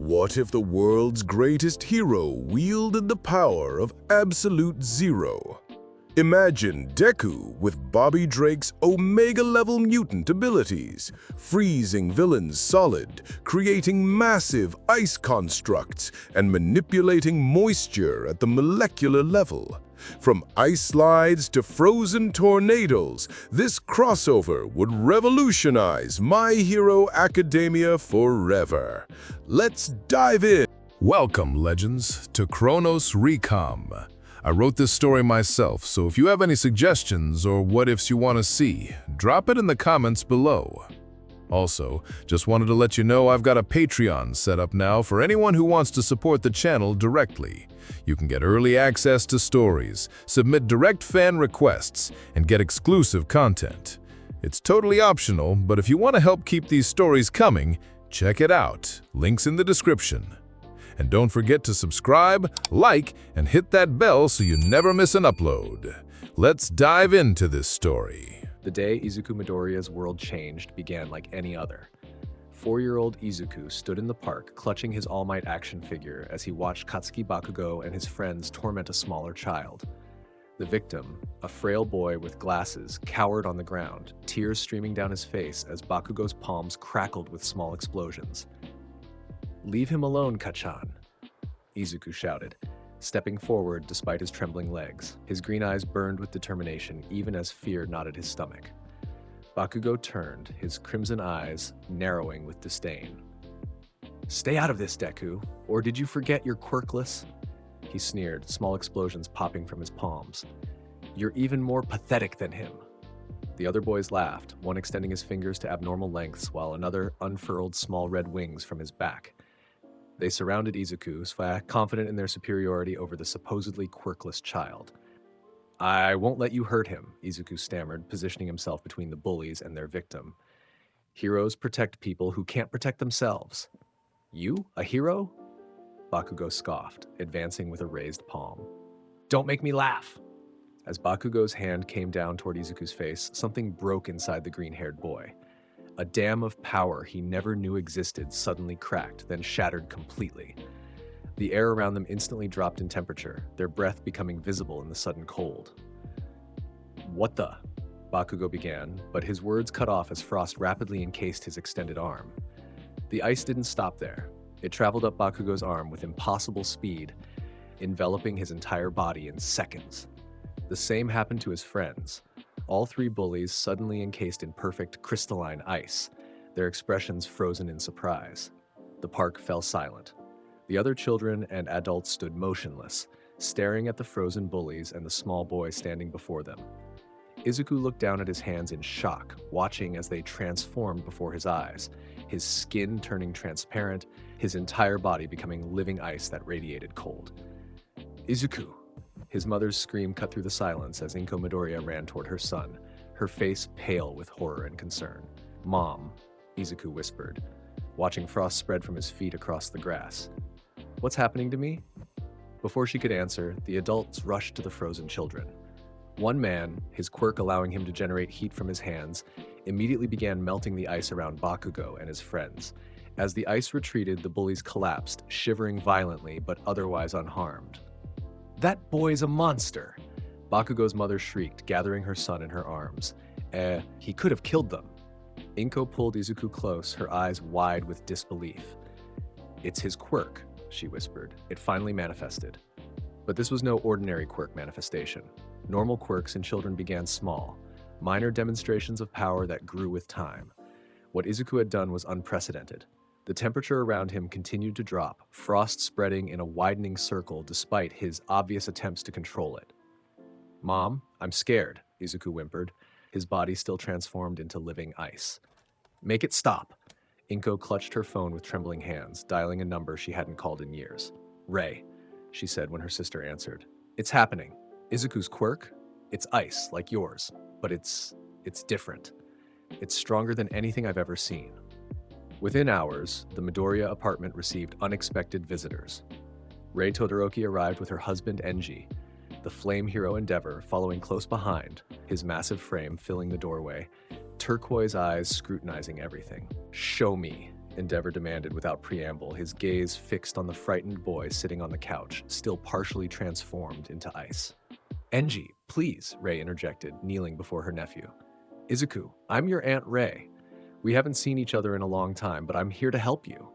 What if the world's greatest hero wielded the power of absolute zero? Imagine Deku with Bobby Drake's Omega-Level mutant abilities, freezing villains solid, creating massive ice constructs, and manipulating moisture at the molecular level. From ice slides to frozen tornadoes, this crossover would revolutionize My Hero Academia forever. Let's dive in! Welcome, Legends, to Chronos Recom. I wrote this story myself, so if you have any suggestions or what-ifs you want to see, drop it in the comments below. Also, just wanted to let you know I've got a Patreon set up now for anyone who wants to support the channel directly. You can get early access to stories, submit direct fan requests, and get exclusive content. It's totally optional, but if you want to help keep these stories coming, check it out. Links in the description. And don't forget to subscribe, like, and hit that bell so you never miss an upload. Let's dive into this story. The day Izuku Midoriya's world changed began like any other. 4-year-old Izuku stood in the park, clutching his All Might action figure as he watched Katsuki Bakugo and his friends torment a smaller child. The victim, a frail boy with glasses, cowered on the ground, tears streaming down his face as Bakugo's palms crackled with small explosions. "Leave him alone, Kachan," Izuku shouted, stepping forward despite his trembling legs. His green eyes burned with determination, even as fear knotted his stomach. Bakugo turned, his crimson eyes narrowing with disdain. "Stay out of this, Deku, or did you forget you're quirkless?" He sneered, small explosions popping from his palms. "You're even more pathetic than him." The other boys laughed, one extending his fingers to abnormal lengths while another unfurled small red wings from his back. They surrounded Izuku, confident in their superiority over the supposedly quirkless child. "I won't let you hurt him," Izuku stammered, positioning himself between the bullies and their victim. "Heroes protect people who can't protect themselves." "You? A hero?" Bakugo scoffed, advancing with a raised palm. "Don't make me laugh!" As Bakugo's hand came down toward Izuku's face, something broke inside the green-haired boy. A dam of power he never knew existed suddenly cracked, then shattered completely. The air around them instantly dropped in temperature, their breath becoming visible in the sudden cold. "What the?" Bakugo began, but his words cut off as frost rapidly encased his extended arm. The ice didn't stop there. It traveled up Bakugo's arm with impossible speed, enveloping his entire body in seconds. The same happened to his friends. All 3 bullies suddenly encased in perfect crystalline ice, their expressions frozen in surprise. The park fell silent. The other children and adults stood motionless, staring at the frozen bullies and the small boy standing before them. Izuku looked down at his hands in shock, watching as they transformed before his eyes, his skin turning transparent, his entire body becoming living ice that radiated cold. "Izuku!" His mother's scream cut through the silence as Izuku Midoriya ran toward her son, her face pale with horror and concern. "Mom," Izuku whispered, watching frost spread from his feet across the grass. "What's happening to me?" Before she could answer, the adults rushed to the frozen children. One man, his quirk allowing him to generate heat from his hands, immediately began melting the ice around Bakugo and his friends. As the ice retreated, the bullies collapsed, shivering violently but otherwise unharmed. "That boy's a monster!" Bakugo's mother shrieked, gathering her son in her arms. He could have killed them." Inko pulled Izuku close, her eyes wide with disbelief. "It's his quirk," she whispered. "It finally manifested." But this was no ordinary quirk manifestation. Normal quirks in children began small, minor demonstrations of power that grew with time. What Izuku had done was unprecedented. The temperature around him continued to drop, frost spreading in a widening circle despite his obvious attempts to control it. "Mom, I'm scared," Izuku whimpered, his body still transformed into living ice. "Make it stop." Inko clutched her phone with trembling hands, dialing a number she hadn't called in years. "Ray," she said when her sister answered. "It's happening. Izuku's quirk? It's ice, like yours, but it's different. It's stronger than anything I've ever seen." Within hours, the Midoriya apartment received unexpected visitors. Rei Todoroki arrived with her husband Enji, the flame hero Endeavor following close behind, his massive frame filling the doorway, turquoise eyes scrutinizing everything. "Show me," Endeavor demanded without preamble, his gaze fixed on the frightened boy sitting on the couch, still partially transformed into ice. "Enji, please," Rei interjected, kneeling before her nephew. "Izuku, I'm your Aunt Rei. We haven't seen each other in a long time, but I'm here to help you."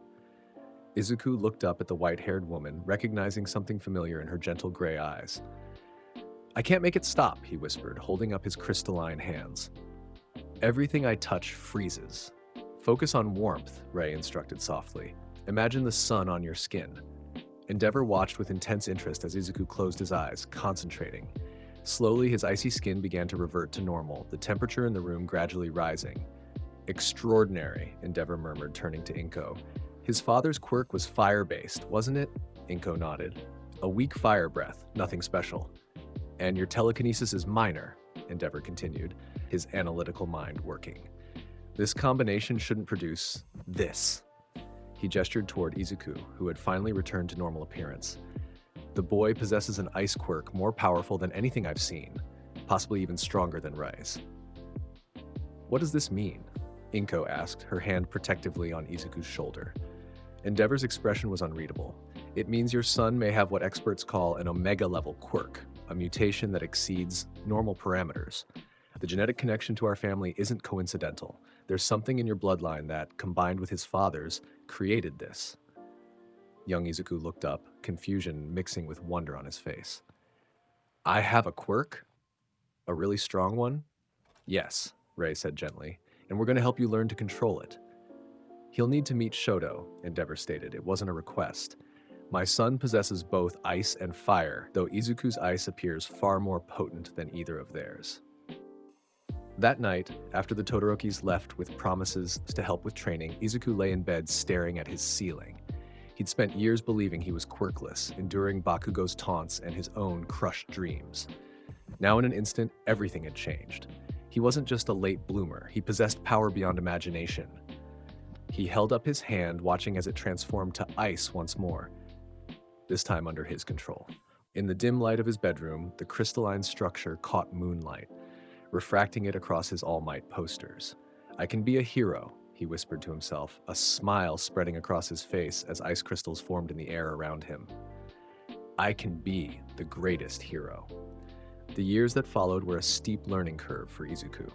Izuku looked up at the white-haired woman, recognizing something familiar in her gentle gray eyes. "I can't make it stop," he whispered, holding up his crystalline hands. "Everything I touch freezes. Focus on warmth," Rei instructed softly. "Imagine the sun on your skin." Endeavor watched with intense interest as Izuku closed his eyes, concentrating. Slowly, his icy skin began to revert to normal, the temperature in the room gradually rising. "Extraordinary," Endeavor murmured, turning to Inko. "His father's quirk was fire-based, wasn't it?" Inko nodded. "A weak fire breath, nothing special." "And your telekinesis is minor," Endeavor continued, his analytical mind working. "This combination shouldn't produce this." He gestured toward Izuku, who had finally returned to normal appearance. "The boy possesses an ice quirk more powerful than anything I've seen, possibly even stronger than Rei's." "What does this mean?" Inko asked, her hand protectively on Izuku's shoulder. Endeavor's expression was unreadable. "It means your son may have what experts call an Omega-Level quirk, a mutation that exceeds normal parameters. The genetic connection to our family isn't coincidental. There's something in your bloodline that, combined with his father's, created this." Young Izuku looked up, confusion mixing with wonder on his face. "I have a quirk? A really strong one?" "Yes," Rei said gently, "and we're going to help you learn to control it." "He'll need to meet Shoto," Endeavor stated. "It wasn't a request. My son possesses both ice and fire, though Izuku's ice appears far more potent than either of theirs." That night, after the Todorokis left with promises to help with training, Izuku lay in bed staring at his ceiling. He'd spent years believing he was quirkless, enduring Bakugo's taunts and his own crushed dreams. Now in an instant, everything had changed. He wasn't just a late bloomer, he possessed power beyond imagination. He held up his hand, watching as it transformed to ice once more, this time under his control. In the dim light of his bedroom, the crystalline structure caught moonlight, refracting it across his All Might posters. "I can be a hero," he whispered to himself, a smile spreading across his face as ice crystals formed in the air around him. "I can be the greatest hero." The years that followed were a steep learning curve for Izuku.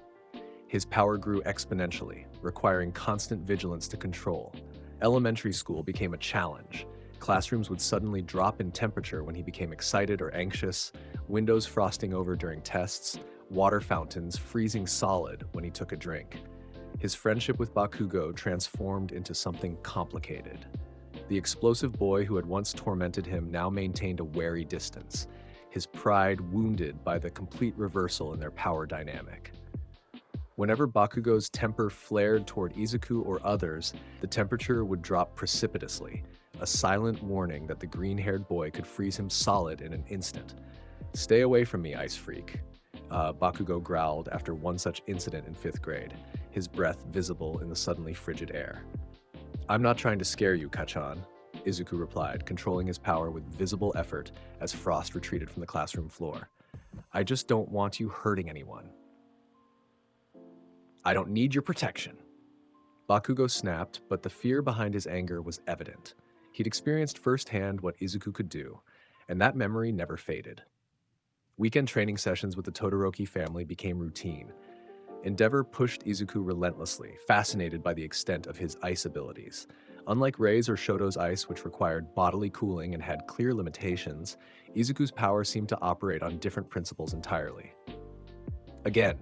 His power grew exponentially, requiring constant vigilance to control. Elementary school became a challenge. Classrooms would suddenly drop in temperature when he became excited or anxious, windows frosting over during tests, water fountains freezing solid when he took a drink. His friendship with Bakugo transformed into something complicated. The explosive boy who had once tormented him now maintained a wary distance, his pride wounded by the complete reversal in their power dynamic. Whenever Bakugo's temper flared toward Izuku or others, the temperature would drop precipitously, a silent warning that the green-haired boy could freeze him solid in an instant. "Stay away from me, ice freak," Bakugo growled after one such incident in 5th grade, his breath visible in the suddenly frigid air. "I'm not trying to scare you, Kachan," Izuku replied, controlling his power with visible effort as Frost retreated from the classroom floor. "I just don't want you hurting anyone." "I don't need your protection." Bakugo snapped, but the fear behind his anger was evident. He'd experienced firsthand what Izuku could do, and that memory never faded. Weekend training sessions with the Todoroki family became routine. Endeavor pushed Izuku relentlessly, fascinated by the extent of his ice abilities. Unlike Rei's or Shoto's ice, which required bodily cooling and had clear limitations, Izuku's power seemed to operate on different principles entirely. "Again,"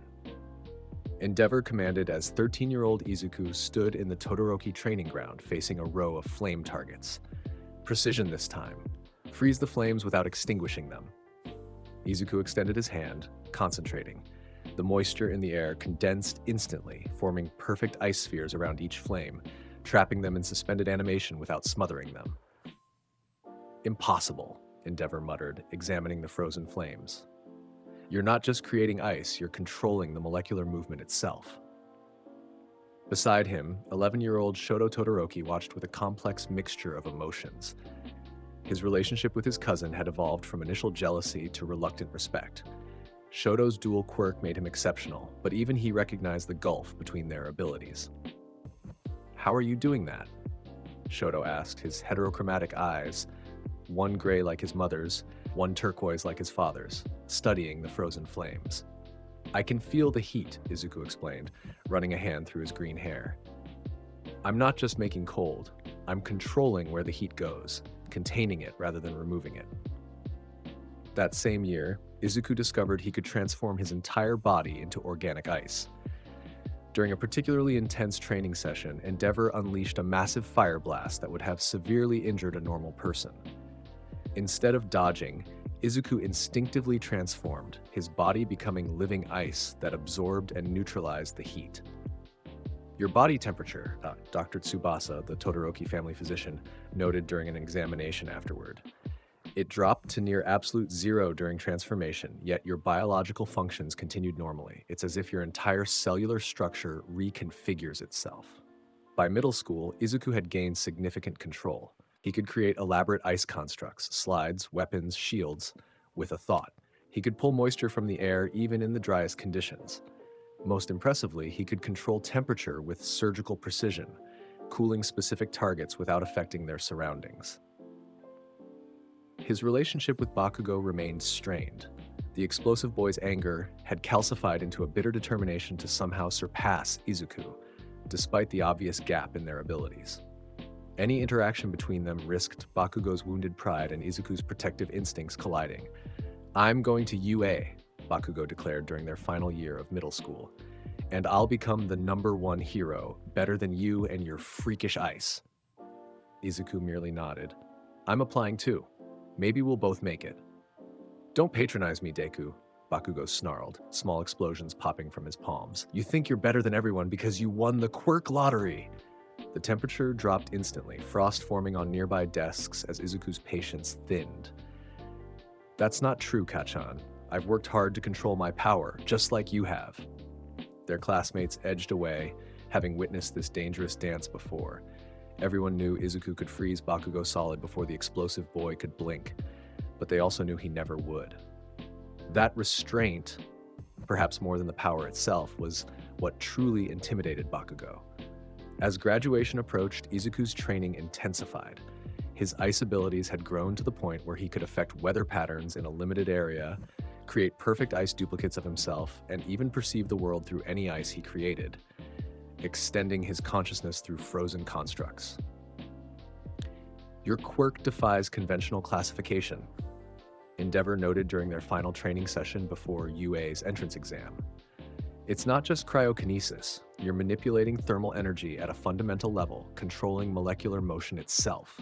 Endeavor commanded as 13-year-old Izuku stood in the Todoroki training ground facing a row of flame targets. "Precision this time. Freeze the flames without extinguishing them." Izuku extended his hand, concentrating. The moisture in the air condensed instantly, forming perfect ice spheres around each flame, trapping them in suspended animation without smothering them. "Impossible," Endeavor muttered, examining the frozen flames. "You're not just creating ice, you're controlling the molecular movement itself." Beside him, 11-year-old Shoto Todoroki watched with a complex mixture of emotions. His relationship with his cousin had evolved from initial jealousy to reluctant respect. Shoto's dual quirk made him exceptional, but even he recognized the gulf between their abilities. How are you doing that? Shoto asked, his heterochromatic eyes, one gray like his mother's, one turquoise like his father's, studying the frozen flames. I can feel the heat, Izuku explained, running a hand through his green hair. I'm not just making cold, I'm controlling where the heat goes, containing it rather than removing it. That same year, Izuku discovered he could transform his entire body into organic ice. During a particularly intense training session, Endeavor unleashed a massive fire blast that would have severely injured a normal person. Instead of dodging, Izuku instinctively transformed, his body becoming living ice that absorbed and neutralized the heat. Your body temperature, Dr. Tsubasa, the Todoroki family physician, noted during an examination afterward. It dropped to near absolute zero during transformation, yet your biological functions continued normally. It's as if your entire cellular structure reconfigures itself. By middle school, Izuku had gained significant control. He could create elaborate ice constructs, slides, weapons, shields, with a thought. He could pull moisture from the air even in the driest conditions. Most impressively, he could control temperature with surgical precision, cooling specific targets without affecting their surroundings. His relationship with Bakugo remained strained. The explosive boy's anger had calcified into a bitter determination to somehow surpass Izuku, despite the obvious gap in their abilities. Any interaction between them risked Bakugo's wounded pride and Izuku's protective instincts colliding. I'm going to UA, Bakugo declared during their final year of middle school, and I'll become the #1 hero, better than you and your freakish ice. Izuku merely nodded. I'm applying too. Maybe we'll both make it. Don't patronize me, Deku, Bakugo snarled, small explosions popping from his palms. You think you're better than everyone because you won the quirk lottery. The temperature dropped instantly, frost forming on nearby desks as Izuku's patience thinned. That's not true, Kachan. I've worked hard to control my power, just like you have. Their classmates edged away, having witnessed this dangerous dance before. Everyone knew Izuku could freeze Bakugo solid before the explosive boy could blink, but they also knew he never would. That restraint, perhaps more than the power itself, was what truly intimidated Bakugo. As graduation approached, Izuku's training intensified. His ice abilities had grown to the point where he could affect weather patterns in a limited area, create perfect ice duplicates of himself, and even perceive the world through any ice he created, extending his consciousness through frozen constructs. Your quirk defies conventional classification, Endeavor noted during their final training session before UA's entrance exam. It's not just cryokinesis. You're manipulating thermal energy at a fundamental level, controlling molecular motion itself.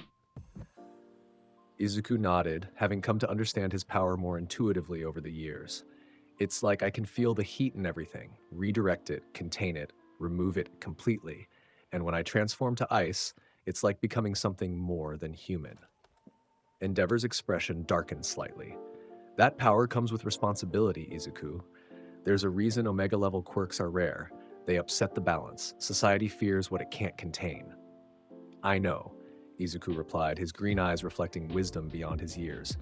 Izuku nodded, having come to understand his power more intuitively over the years. It's like I can feel the heat in everything, redirect it, contain it, remove it completely. And when I transform to ice, it's like becoming something more than human. Endeavor's expression darkened slightly. That power comes with responsibility, Izuku. There's a reason Omega-level quirks are rare. They upset the balance. Society fears what it can't contain. I know, Izuku replied, his green eyes reflecting wisdom beyond his years.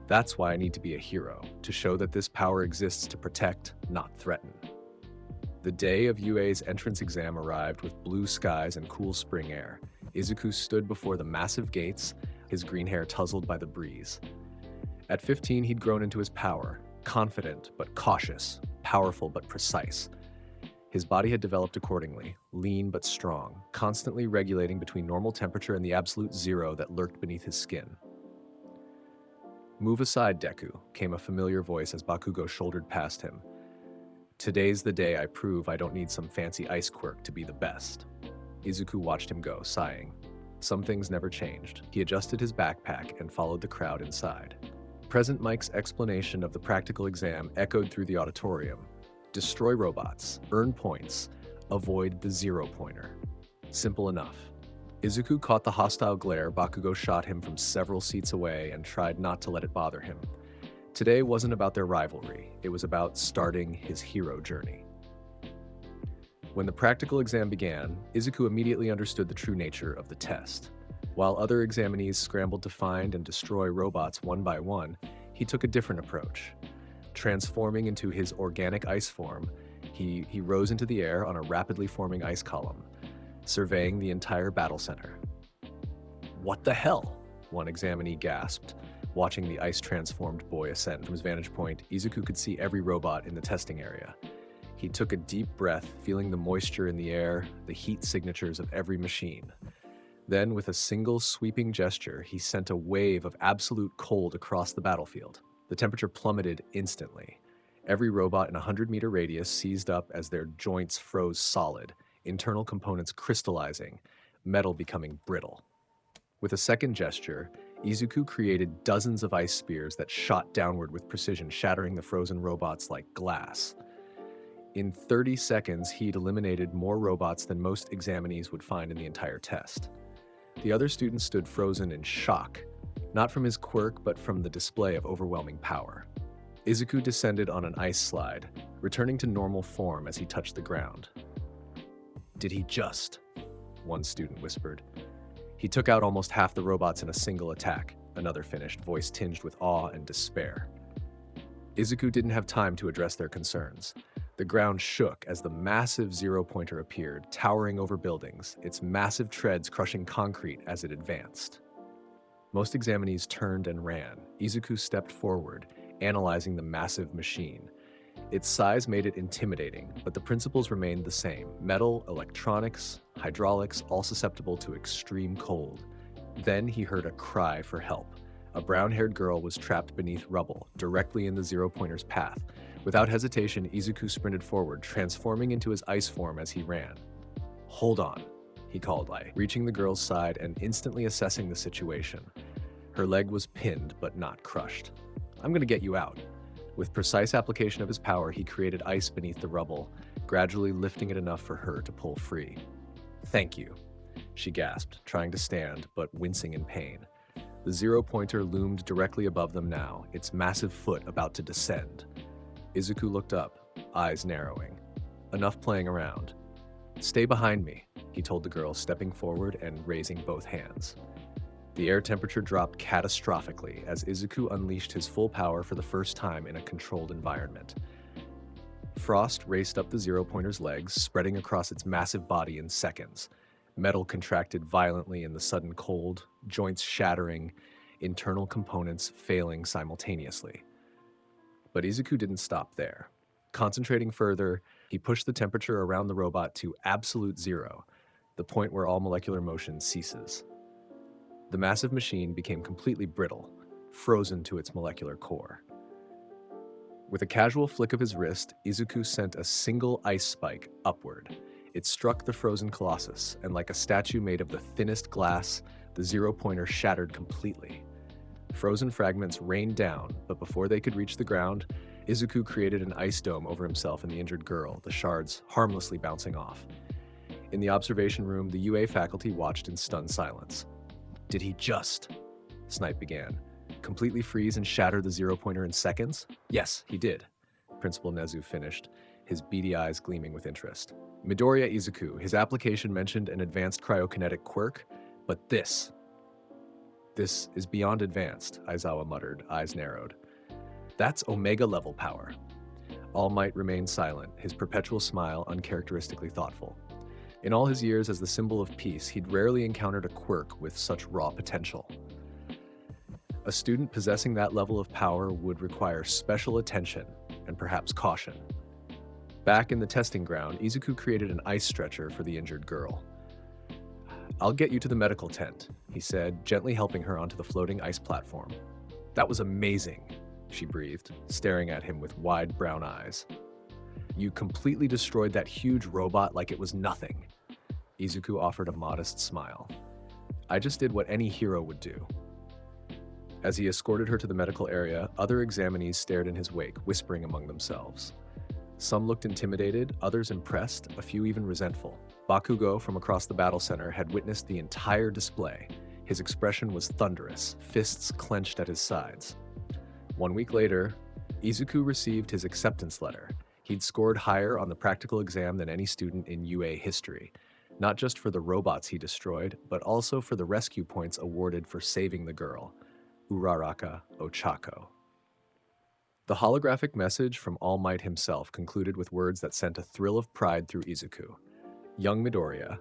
That's why I need to be a hero, to show that this power exists to protect, not threaten. The day of UA's entrance exam arrived with blue skies and cool spring air. Izuku stood before the massive gates, his green hair tousled by the breeze. At 15, he'd grown into his power, confident but cautious, powerful but precise. His body had developed accordingly, lean but strong, constantly regulating between normal temperature and the absolute zero that lurked beneath his skin. Move aside, Deku, came a familiar voice as Bakugo shouldered past him. Today's the day I prove I don't need some fancy ice quirk to be the best. Izuku watched him go, sighing. Some things never changed. He adjusted his backpack and followed the crowd inside. Present Mike's explanation of the practical exam echoed through the auditorium. Destroy robots, earn points, avoid the zero-pointer. Simple enough. Izuku caught the hostile glare Bakugo shot him from several seats away and tried not to let it bother him. Today wasn't about their rivalry, it was about starting his hero journey. When the practical exam began, Izuku immediately understood the true nature of the test. While other examinees scrambled to find and destroy robots one by one, he took a different approach. Transforming into his organic ice form, he rose into the air on a rapidly forming ice column. surveying the entire battle center. "What the hell?" one examinee gasped. Watching the ice-transformed boy ascend from his vantage point, Izuku could see every robot in the testing area. He took a deep breath, feeling the moisture in the air, the heat signatures of every machine. Then, with a single sweeping gesture, he sent a wave of absolute cold across the battlefield. The temperature plummeted instantly. Every robot in a 100-meter radius seized up as their joints froze solid, internal components crystallizing, metal becoming brittle. With a second gesture, Izuku created dozens of ice spears that shot downward with precision, shattering the frozen robots like glass. In 30 seconds, he'd eliminated more robots than most examinees would find in the entire test. The other students stood frozen in shock, not from his quirk, but from the display of overwhelming power. Izuku descended on an ice slide, returning to normal form as he touched the ground. "Did he just?" one student whispered. "He took out almost half the robots in a single attack," another finished, voice tinged with awe and despair. Izuku didn't have time to address their concerns. The ground shook as the massive zero-pointer appeared, towering over buildings, its massive treads crushing concrete as it advanced. Most examinees turned and ran. Izuku stepped forward, analyzing the massive machine. Its size made it intimidating, but the principles remained the same: metal, electronics, hydraulics, all susceptible to extreme cold. Then he heard a cry for help. A brown-haired girl was trapped beneath rubble, directly in the zero-pointer's path. Without hesitation, Izuku sprinted forward, transforming into his ice form as he ran. "Hold on," he called, reaching the girl's side and instantly assessing the situation. Her leg was pinned, but not crushed. "I'm gonna get you out." With precise application of his power, he created ice beneath the rubble, gradually lifting it enough for her to pull free. "Thank you," she gasped, trying to stand, but wincing in pain. The zero-pointer loomed directly above them now, its massive foot about to descend. Izuku looked up, eyes narrowing. "Enough playing around. Stay behind me," he told the girl, stepping forward and raising both hands. The air temperature dropped catastrophically as Izuku unleashed his full power for the first time in a controlled environment. Frost raced up the zero-pointer's legs, spreading across its massive body in seconds. Metal contracted violently in the sudden cold, joints shattering, internal components failing simultaneously. But Izuku didn't stop there. Concentrating further, he pushed the temperature around the robot to absolute zero, the point where all molecular motion ceases. The massive machine became completely brittle, frozen to its molecular core. With a casual flick of his wrist, Izuku sent a single ice spike upward. It struck the frozen colossus, and like a statue made of the thinnest glass, the zero-pointer shattered completely. Frozen fragments rained down, but before they could reach the ground, Izuku created an ice dome over himself and the injured girl, the shards harmlessly bouncing off. In the observation room, the UA faculty watched in stunned silence. "Did he just?" Snipe began. "Completely freeze and shatter the zero-pointer in seconds?" "Yes, he did," Principal Nezu finished, his beady eyes gleaming with interest. "Midoriya Izuku, his application mentioned an advanced cryokinetic quirk, but this is beyond advanced," Aizawa muttered, eyes narrowed. "That's Omega-level power." All Might remained silent, his perpetual smile uncharacteristically thoughtful. In all his years as the symbol of peace, he'd rarely encountered a quirk with such raw potential. A student possessing that level of power would require special attention and perhaps caution. Back in the testing ground, Izuku created an ice stretcher for the injured girl. "I'll get you to the medical tent," he said, gently helping her onto the floating ice platform. "That was amazing," she breathed, staring at him with wide brown eyes. "You completely destroyed that huge robot like it was nothing." Izuku offered a modest smile. "I just did what any hero would do." As he escorted her to the medical area, other examinees stared in his wake, whispering among themselves. Some looked intimidated, others impressed, a few even resentful. Bakugo from across the battle center had witnessed the entire display. His expression was thunderous, fists clenched at his sides. 1 week later, Izuku received his acceptance letter. He'd scored higher on the practical exam than any student in UA history, not just for the robots he destroyed, but also for the rescue points awarded for saving the girl, Uraraka Ochako. The holographic message from All Might himself concluded with words that sent a thrill of pride through Izuku. "Young Midoriya,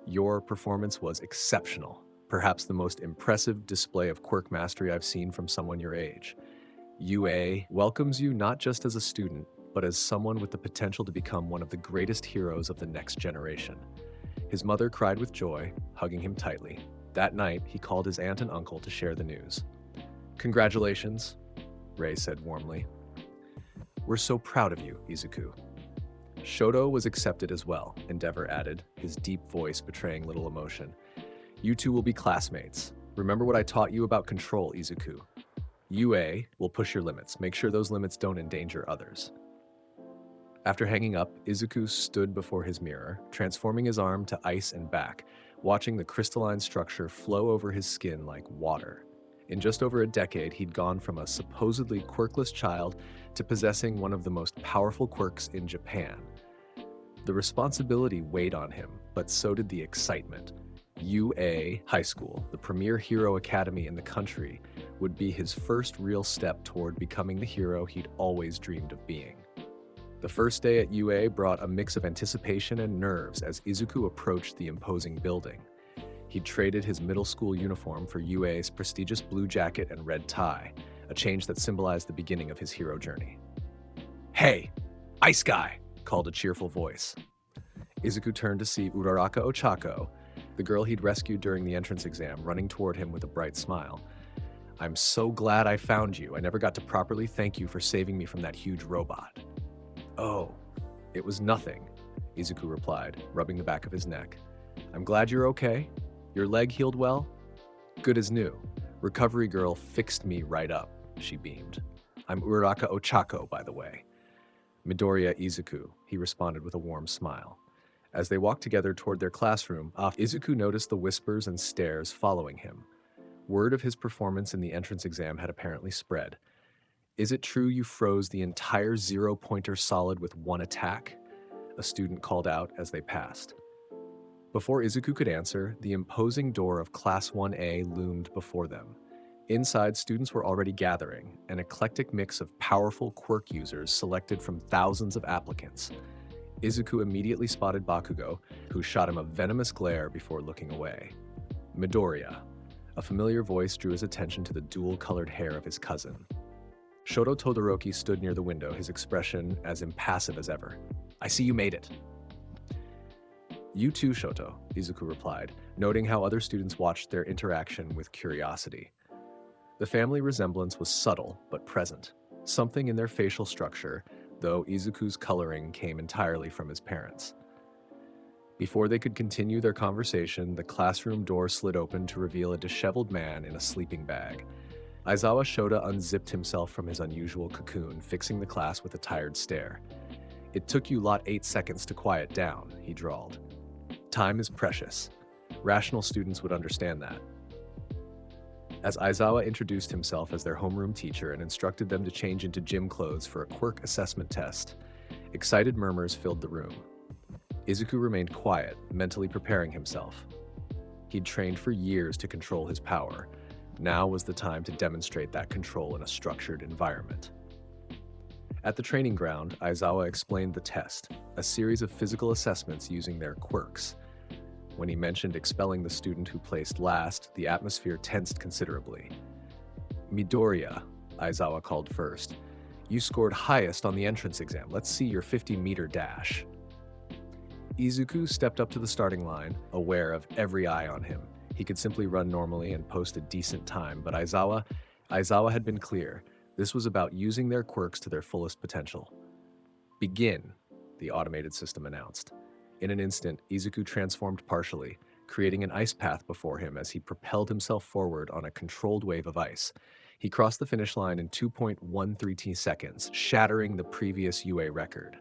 Your performance was exceptional, perhaps the most impressive display of quirk mastery I've seen from someone your age. UA welcomes you not just as a student, but as someone with the potential to become one of the greatest heroes of the next generation. His mother cried with joy, hugging him tightly. That night, he called his aunt and uncle to share the news. "Congratulations," Rei said warmly. "We're so proud of you, Izuku." Shoto was accepted as well, Endeavor added, his deep voice betraying little emotion. "You two will be classmates. Remember what I taught you about control, Izuku. UA will push your limits. Make sure those limits don't endanger others." After hanging up, Izuku stood before his mirror, transforming his arm to ice and back, watching the crystalline structure flow over his skin like water. In just over a decade, he'd gone from a supposedly quirkless child to possessing one of the most powerful quirks in Japan. The responsibility weighed on him, but so did the excitement. UA High School, the premier hero academy in the country, would be his first real step toward becoming the hero he'd always dreamed of being. The first day at UA brought a mix of anticipation and nerves as Izuku approached the imposing building. He'd traded his middle school uniform for UA's prestigious blue jacket and red tie, a change that symbolized the beginning of his hero journey. "Hey, Ice Guy!" called a cheerful voice. Izuku turned to see Uraraka Ochako, the girl he'd rescued during the entrance exam, running toward him with a bright smile. "I'm so glad I found you. I never got to properly thank you for saving me from that huge robot." "Oh, it was nothing," Izuku replied, rubbing the back of his neck. "I'm glad you're okay. Your leg healed well?" "Good as new. Recovery girl fixed me right up," she beamed. "I'm Uraraka Ochako, by the way." "Midoriya Izuku," he responded with a warm smile. As they walked together toward their classroom, Izuku noticed the whispers and stares following him. Word of his performance in the entrance exam had apparently spread. "Is it true you froze the entire zero-pointer solid with one attack?" a student called out as they passed. Before Izuku could answer, the imposing door of Class 1A loomed before them. Inside, students were already gathering, an eclectic mix of powerful quirk users selected from thousands of applicants. Izuku immediately spotted Bakugo, who shot him a venomous glare before looking away. Midoriya. A familiar voice drew his attention to the dual-colored hair of his cousin. Shoto Todoroki stood near the window, his expression as impassive as ever. "I see you made it." "You too, Shoto," Izuku replied, noting how other students watched their interaction with curiosity. The family resemblance was subtle but present, something in their facial structure, though Izuku's coloring came entirely from his parents. Before they could continue their conversation, the classroom door slid open to reveal a disheveled man in a sleeping bag. Aizawa Shota unzipped himself from his unusual cocoon, fixing the class with a tired stare. "It took you lot 8 seconds to quiet down," he drawled. "Time is precious. Rational students would understand that." As Aizawa introduced himself as their homeroom teacher and instructed them to change into gym clothes for a quirk assessment test, excited murmurs filled the room. Izuku remained quiet, mentally preparing himself. He'd trained for years to control his power. Now was the time to demonstrate that control in a structured environment. At the training ground, Aizawa explained the test, a series of physical assessments using their quirks. When he mentioned expelling the student who placed last, the atmosphere tensed considerably. "Midoriya," Aizawa called first. "You scored highest on the entrance exam. Let's see your 50-meter dash." Izuku stepped up to the starting line, aware of every eye on him. He could simply run normally and post a decent time, but Aizawa had been clear. This was about using their quirks to their fullest potential. "Begin," the automated system announced. In an instant, Izuku transformed partially, creating an ice path before him as he propelled himself forward on a controlled wave of ice. He crossed the finish line in 2.13 seconds, shattering the previous UA record.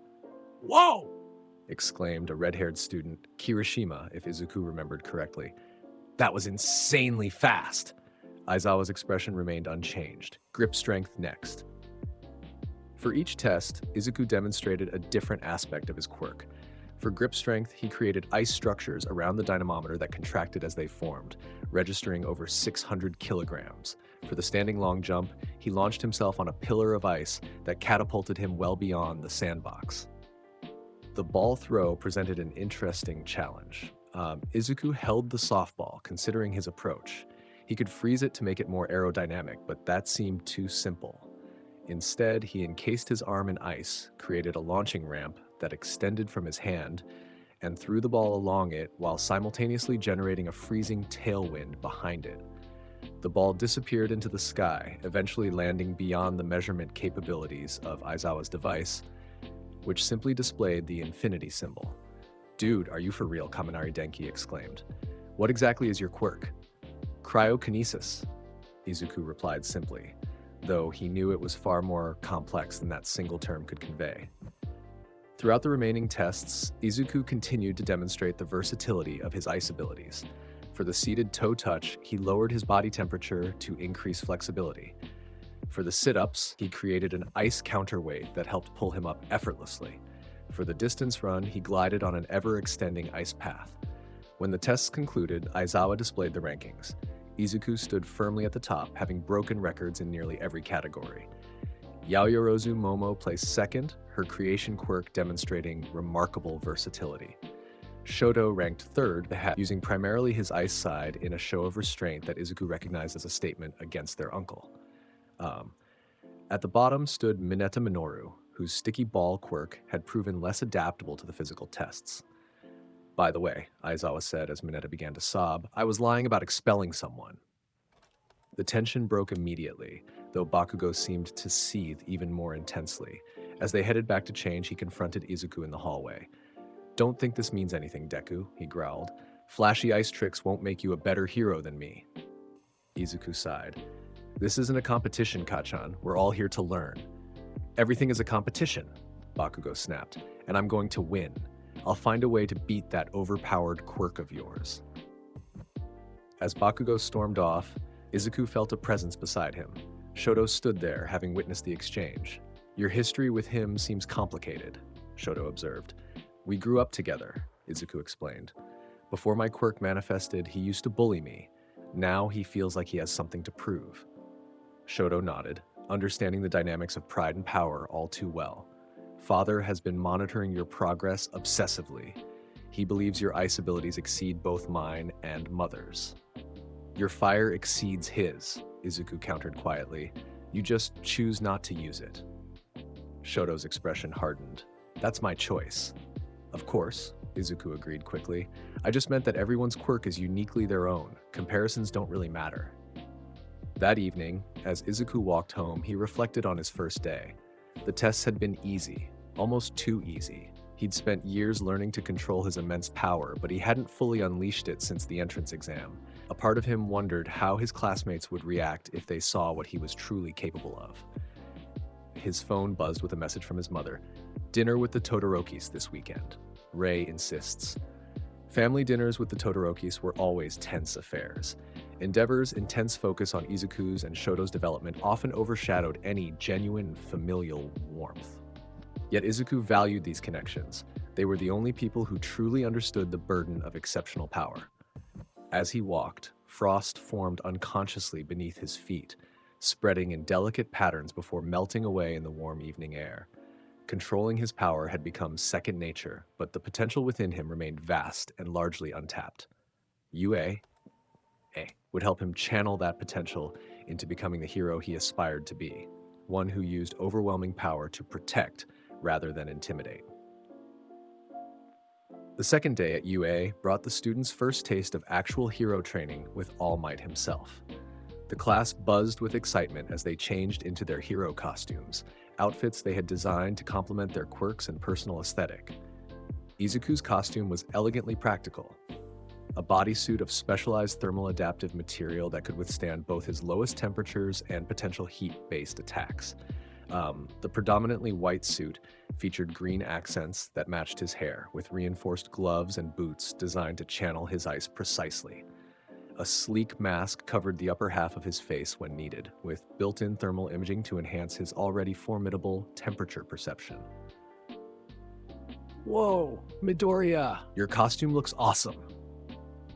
"Whoa!" exclaimed a red-haired student, Kirishima, if Izuku remembered correctly. "That was insanely fast." Aizawa's expression remained unchanged. Grip strength next. For each test, Izuku demonstrated a different aspect of his quirk. For grip strength, he created ice structures around the dynamometer that contracted as they formed, registering over 600 kilograms. For the standing long jump, he launched himself on a pillar of ice that catapulted him well beyond the sandbox. The ball throw presented an interesting challenge. Izuku held the softball, considering his approach. He could freeze it to make it more aerodynamic, but that seemed too simple. Instead, he encased his arm in ice, created a launching ramp that extended from his hand, and threw the ball along it while simultaneously generating a freezing tailwind behind it. The ball disappeared into the sky, eventually landing beyond the measurement capabilities of Aizawa's device, which simply displayed the infinity symbol. "Dude, are you for real?" Kaminari Denki exclaimed. "What exactly is your quirk?" "Cryokinesis," Izuku replied simply, though he knew it was far more complex than that single term could convey. Throughout the remaining tests, Izuku continued to demonstrate the versatility of his ice abilities. For the seated toe touch, he lowered his body temperature to increase flexibility. For the sit-ups, he created an ice counterweight that helped pull him up effortlessly. For the distance run, he glided on an ever-extending ice path. When the tests concluded, Aizawa displayed the rankings. Izuku stood firmly at the top, having broken records in nearly every category. Yaoyorozu Momo placed second, her creation quirk demonstrating remarkable versatility. Shoto ranked third, using primarily his ice side in a show of restraint that Izuku recognized as a statement against their uncle. At the bottom stood Mineta Minoru, whose sticky ball quirk had proven less adaptable to the physical tests. "By the way," Aizawa said as Mineta began to sob, "I was lying about expelling someone." The tension broke immediately, though Bakugo seemed to seethe even more intensely. As they headed back to change, he confronted Izuku in the hallway. "Don't think this means anything, Deku," he growled. "Flashy ice tricks won't make you a better hero than me." Izuku sighed. "This isn't a competition, Kachan. We're all here to learn." "Everything is a competition," Bakugo snapped, "and I'm going to win. I'll find a way to beat that overpowered quirk of yours." As Bakugo stormed off, Izuku felt a presence beside him. Shoto stood there, having witnessed the exchange. "Your history with him seems complicated," Shoto observed. "We grew up together," Izuku explained. "Before my quirk manifested, he used to bully me. Now he feels like he has something to prove." Shoto nodded, understanding the dynamics of pride and power all too well. "Father has been monitoring your progress obsessively. He believes your ice abilities exceed both mine and Mother's." "Your fire exceeds his," Izuku countered quietly. "You just choose not to use it." Shoto's expression hardened. "That's my choice." "Of course," Izuku agreed quickly. "I just meant that everyone's quirk is uniquely their own. Comparisons don't really matter." That evening, as Izuku walked home, he reflected on his first day. The tests had been easy, almost too easy. He'd spent years learning to control his immense power, but he hadn't fully unleashed it since the entrance exam. A part of him wondered how his classmates would react if they saw what he was truly capable of. His phone buzzed with a message from his mother. "Dinner with the Todorokis this weekend. Rei insists." Family dinners with the Todorokis were always tense affairs. Endeavor's intense focus on Izuku's and Shoto's development often overshadowed any genuine familial warmth. Yet Izuku valued these connections. They were the only people who truly understood the burden of exceptional power. As he walked, frost formed unconsciously beneath his feet, spreading in delicate patterns before melting away in the warm evening air. Controlling his power had become second nature, but the potential within him remained vast and largely untapped. UA would help him channel that potential into becoming the hero he aspired to be, one who used overwhelming power to protect rather than intimidate. The second day at UA brought the students' first taste of actual hero training with All Might himself. The class buzzed with excitement as they changed into their hero costumes, outfits they had designed to complement their quirks and personal aesthetic. Izuku's costume was elegantly practical, a bodysuit of specialized thermal adaptive material that could withstand both his lowest temperatures and potential heat-based attacks. The predominantly white suit featured green accents that matched his hair, with reinforced gloves and boots designed to channel his ice precisely. A sleek mask covered the upper half of his face when needed, with built-in thermal imaging to enhance his already formidable temperature perception. "Whoa, Midoriya! Your costume looks awesome!"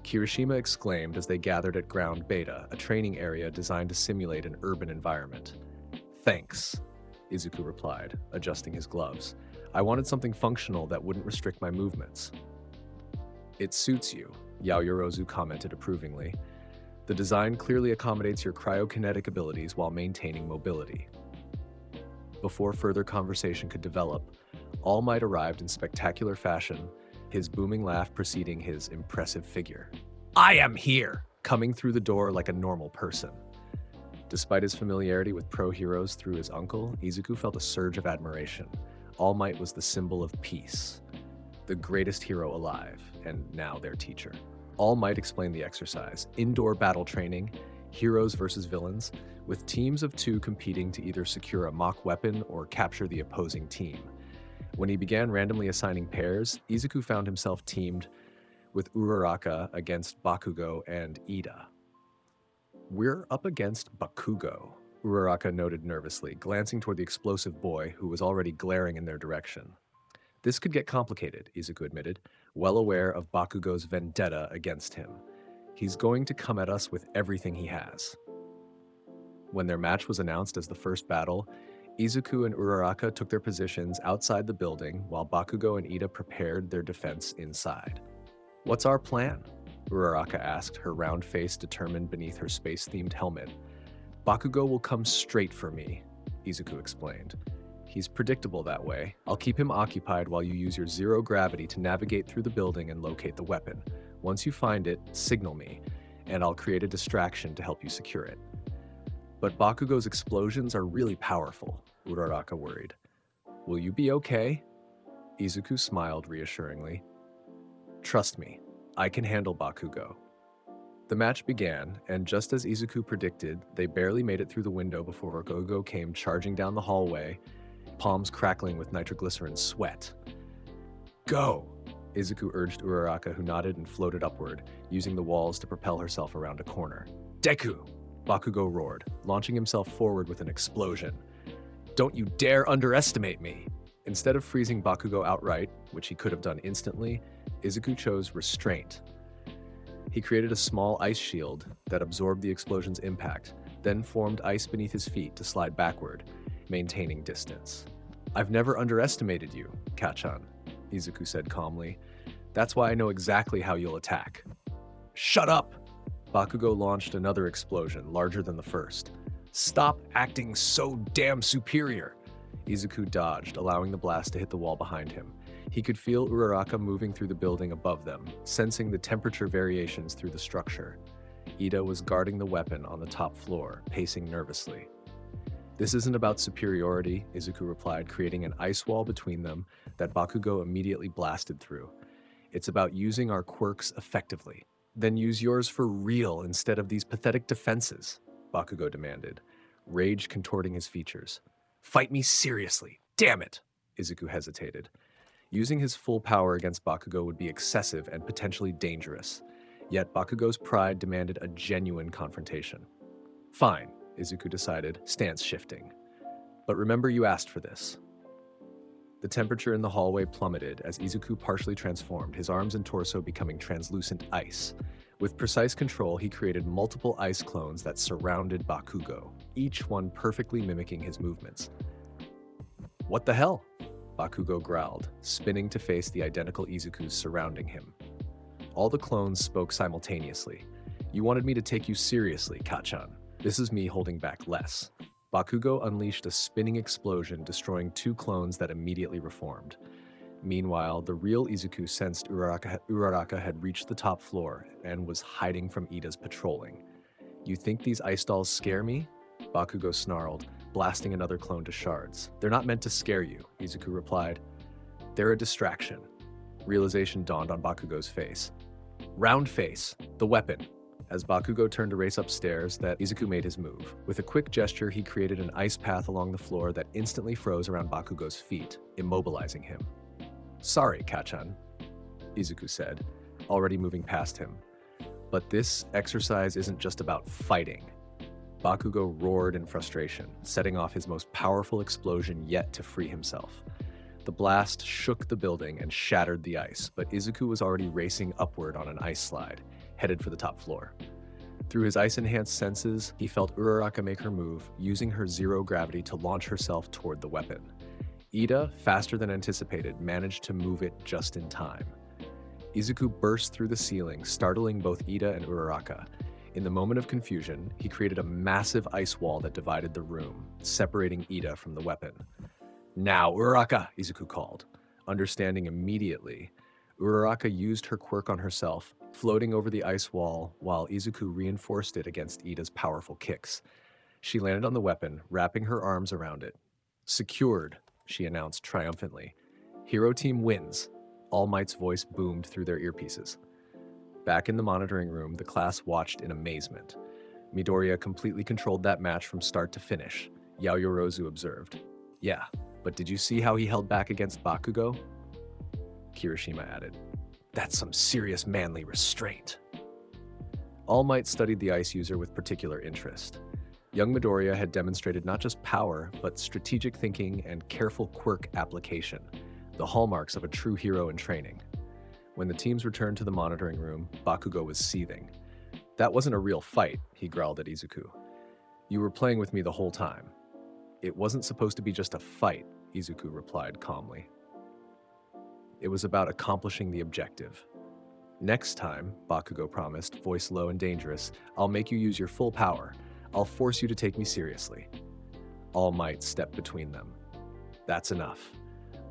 Kirishima exclaimed as they gathered at Ground Beta, a training area designed to simulate an urban environment. "Thanks," Izuku replied, adjusting his gloves. "I wanted something functional that wouldn't restrict my movements." It suits you, Yaoyorozu commented approvingly. The design clearly accommodates your cryokinetic abilities while maintaining mobility. Before further conversation could develop, All Might arrived in spectacular fashion, his booming laugh preceding his impressive figure. I am here! Coming through the door like a normal person. Despite his familiarity with pro heroes through his uncle, Izuku felt a surge of admiration. All Might was the symbol of peace, the greatest hero alive, and now their teacher. All Might explained the exercise: indoor battle training, heroes versus villains, with teams of 2 competing to either secure a mock weapon or capture the opposing team. When he began randomly assigning pairs, Izuku found himself teamed with Uraraka against Bakugo and Ida. We're up against Bakugo, Uraraka noted nervously, glancing toward the explosive boy who was already glaring in their direction. This could get complicated, Izuku admitted, well aware of Bakugo's vendetta against him. He's going to come at us with everything he has. When their match was announced as the first battle, Izuku and Uraraka took their positions outside the building while Bakugo and Ida prepared their defense inside. What's our plan? Uraraka asked, her round face determined beneath her space-themed helmet. Bakugo will come straight for me, Izuku explained. He's predictable that way. I'll keep him occupied while you use your zero gravity to navigate through the building and locate the weapon. Once you find it, signal me, and I'll create a distraction to help you secure it. But Bakugo's explosions are really powerful, Uraraka worried. Will you be okay? Izuku smiled reassuringly. Trust me, I can handle Bakugo. The match began, and just as Izuku predicted, they barely made it through the window before Bakugo came charging down the hallway, palms crackling with nitroglycerin sweat. Go! Izuku urged Uraraka, who nodded and floated upward, using the walls to propel herself around a corner. Deku! Bakugo roared, launching himself forward with an explosion. Don't you dare underestimate me! Instead of freezing Bakugo outright, which he could have done instantly, Izuku chose restraint. He created a small ice shield that absorbed the explosion's impact, then formed ice beneath his feet to slide backward, maintaining distance. I've never underestimated you, Kachan, Izuku said calmly. That's why I know exactly how you'll attack. Shut up! Bakugo launched another explosion, larger than the first. Stop acting so damn superior! Izuku dodged, allowing the blast to hit the wall behind him. He could feel Uraraka moving through the building above them, sensing the temperature variations through the structure. Ida was guarding the weapon on the top floor, pacing nervously. This isn't about superiority, Izuku replied, creating an ice wall between them that Bakugo immediately blasted through. It's about using our quirks effectively. Then use yours for real instead of these pathetic defenses, Bakugo demanded, rage contorting his features. Fight me seriously, damn it, Izuku hesitated. Using his full power against Bakugo would be excessive and potentially dangerous. Yet Bakugo's pride demanded a genuine confrontation. Fine, Izuku decided, stance shifting. But remember you asked for this. The temperature in the hallway plummeted as Izuku partially transformed, his arms and torso becoming translucent ice. With precise control, he created multiple ice clones that surrounded Bakugo, each one perfectly mimicking his movements. What the hell? Bakugo growled, spinning to face the identical Izukus surrounding him. All the clones spoke simultaneously. You wanted me to take you seriously, Kachan. This is me holding back less. Bakugo unleashed a spinning explosion, destroying 2 clones that immediately reformed. Meanwhile, the real Izuku sensed Uraraka had reached the top floor and was hiding from Ida's patrolling. You think these ice dolls scare me? Bakugo snarled, blasting another clone to shards. They're not meant to scare you, Izuku replied. They're a distraction. Realization dawned on Bakugo's face. Round face, the weapon. As Bakugo turned to race upstairs, Izuku made his move. With a quick gesture, he created an ice path along the floor that instantly froze around Bakugo's feet, immobilizing him. Sorry, Kachan, Izuku said, already moving past him. But this exercise isn't just about fighting. Bakugo roared in frustration, setting off his most powerful explosion yet to free himself. The blast shook the building and shattered the ice, but Izuku was already racing upward on an ice slide, headed for the top floor. Through his ice-enhanced senses, he felt Uraraka make her move, using her zero gravity to launch herself toward the weapon. Ida, faster than anticipated, managed to move it just in time. Izuku burst through the ceiling, startling both Ida and Uraraka. In the moment of confusion, he created a massive ice wall that divided the room, separating Ida from the weapon. "Now, Uraraka," Izuku called. Understanding immediately, Uraraka used her quirk on herself, floating over the ice wall while Izuku reinforced it against Ida's powerful kicks. She landed on the weapon, wrapping her arms around it. "Secured," she announced triumphantly. "Hero Team wins." All Might's voice boomed through their earpieces. Back in the monitoring room, the class watched in amazement. Midoriya completely controlled that match from start to finish, Yaoyorozu observed. "Yeah, but did you see how he held back against Bakugo?" Kirishima added. "That's some serious manly restraint." All Might studied the ice user with particular interest. Young Midoriya had demonstrated not just power, but strategic thinking and careful quirk application, the hallmarks of a true hero in training. When the teams returned to the monitoring room, Bakugo was seething. "That wasn't a real fight," he growled at Izuku. "You were playing with me the whole time." "It wasn't supposed to be just a fight," Izuku replied calmly. "It was about accomplishing the objective." "Next time," Bakugo promised, voice low and dangerous, "I'll make you use your full power. I'll force you to take me seriously." All Might stepped between them. "That's enough."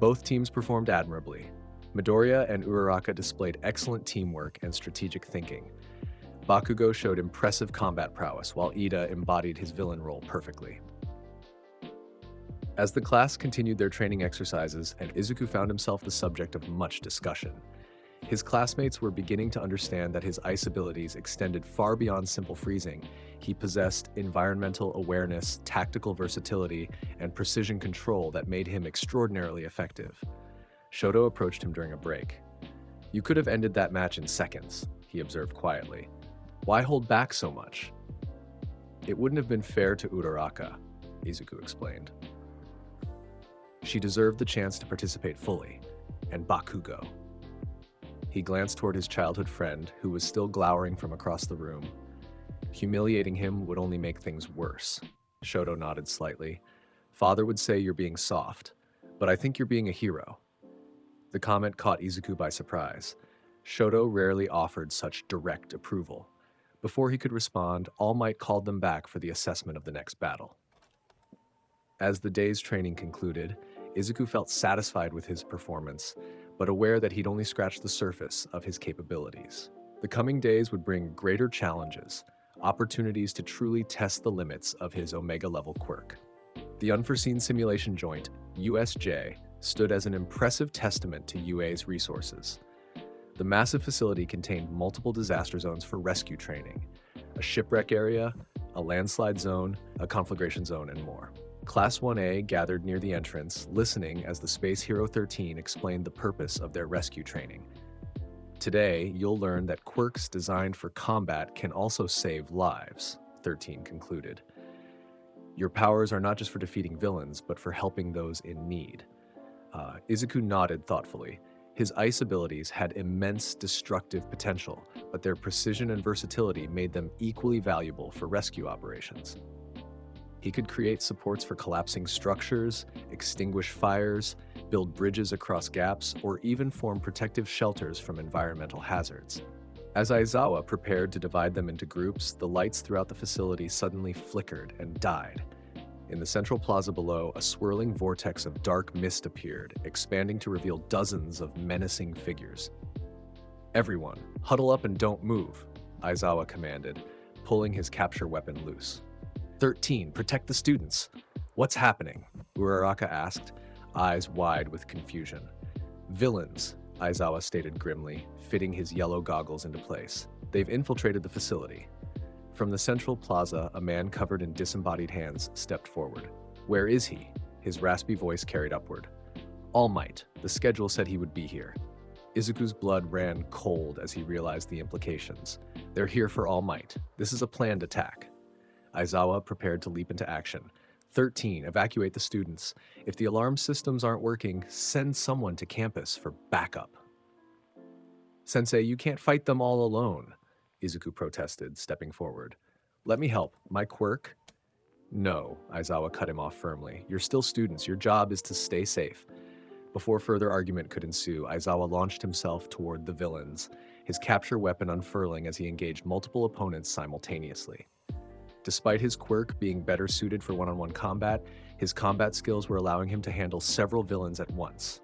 Both teams performed admirably. Midoriya and Uraraka displayed excellent teamwork and strategic thinking. Bakugo showed impressive combat prowess, while Ida embodied his villain role perfectly. As the class continued their training exercises, and Izuku found himself the subject of much discussion. His classmates were beginning to understand that his ice abilities extended far beyond simple freezing. He possessed environmental awareness, tactical versatility, and precision control that made him extraordinarily effective. Shoto approached him during a break. "You could have ended that match in seconds," he observed quietly. "Why hold back so much?" "It wouldn't have been fair to Uraraka," Izuku explained. "She deserved the chance to participate fully, and Bakugo." He glanced toward his childhood friend, who was still glowering from across the room. "Humiliating him would only make things worse." Shoto nodded slightly. "Father would say you're being soft, but I think you're being a hero." The comment caught Izuku by surprise. Shoto rarely offered such direct approval. Before he could respond, All Might called them back for the assessment of the next battle. As the day's training concluded, Izuku felt satisfied with his performance, but aware that he'd only scratched the surface of his capabilities. The coming days would bring greater challenges, opportunities to truly test the limits of his Omega-Level quirk. The Unforeseen Simulation Joint, USJ, stood as an impressive testament to UA's resources. The massive facility contained multiple disaster zones for rescue training, a shipwreck area, a landslide zone, a conflagration zone, and more. Class 1A gathered near the entrance, listening as the Space Hero 13 explained the purpose of their rescue training. "Today, you'll learn that quirks designed for combat can also save lives," 13 concluded. "Your powers are not just for defeating villains, but for helping those in need." Izuku nodded thoughtfully. His ice abilities had immense destructive potential, but their precision and versatility made them equally valuable for rescue operations. He could create supports for collapsing structures, extinguish fires, build bridges across gaps, or even form protective shelters from environmental hazards. As Aizawa prepared to divide them into groups, the lights throughout the facility suddenly flickered and died. In the central plaza below, a swirling vortex of dark mist appeared, expanding to reveal dozens of menacing figures. "Everyone, huddle up and don't move," Aizawa commanded, pulling his capture weapon loose. 13, protect the students." "What's happening?" Uraraka asked, eyes wide with confusion. "Villains," Aizawa stated grimly, fitting his yellow goggles into place. "They've infiltrated the facility." From the central plaza, a man covered in disembodied hands stepped forward. "Where is he?" His raspy voice carried upward. "All Might. The schedule said he would be here." Izuku's blood ran cold as he realized the implications. "They're here for All Might. This is a planned attack." Aizawa prepared to leap into action. 13, evacuate the students. If the alarm systems aren't working, send someone to campus for backup. "Sensei, you can't fight them all alone," Izuku protested, stepping forward. "Let me help. My quirk?" "No," Aizawa cut him off firmly. "You're still students. Your job is to stay safe." Before further argument could ensue, Aizawa launched himself toward the villains, his capture weapon unfurling as he engaged multiple opponents simultaneously. Despite his quirk being better suited for one-on-one combat, his combat skills were allowing him to handle several villains at once.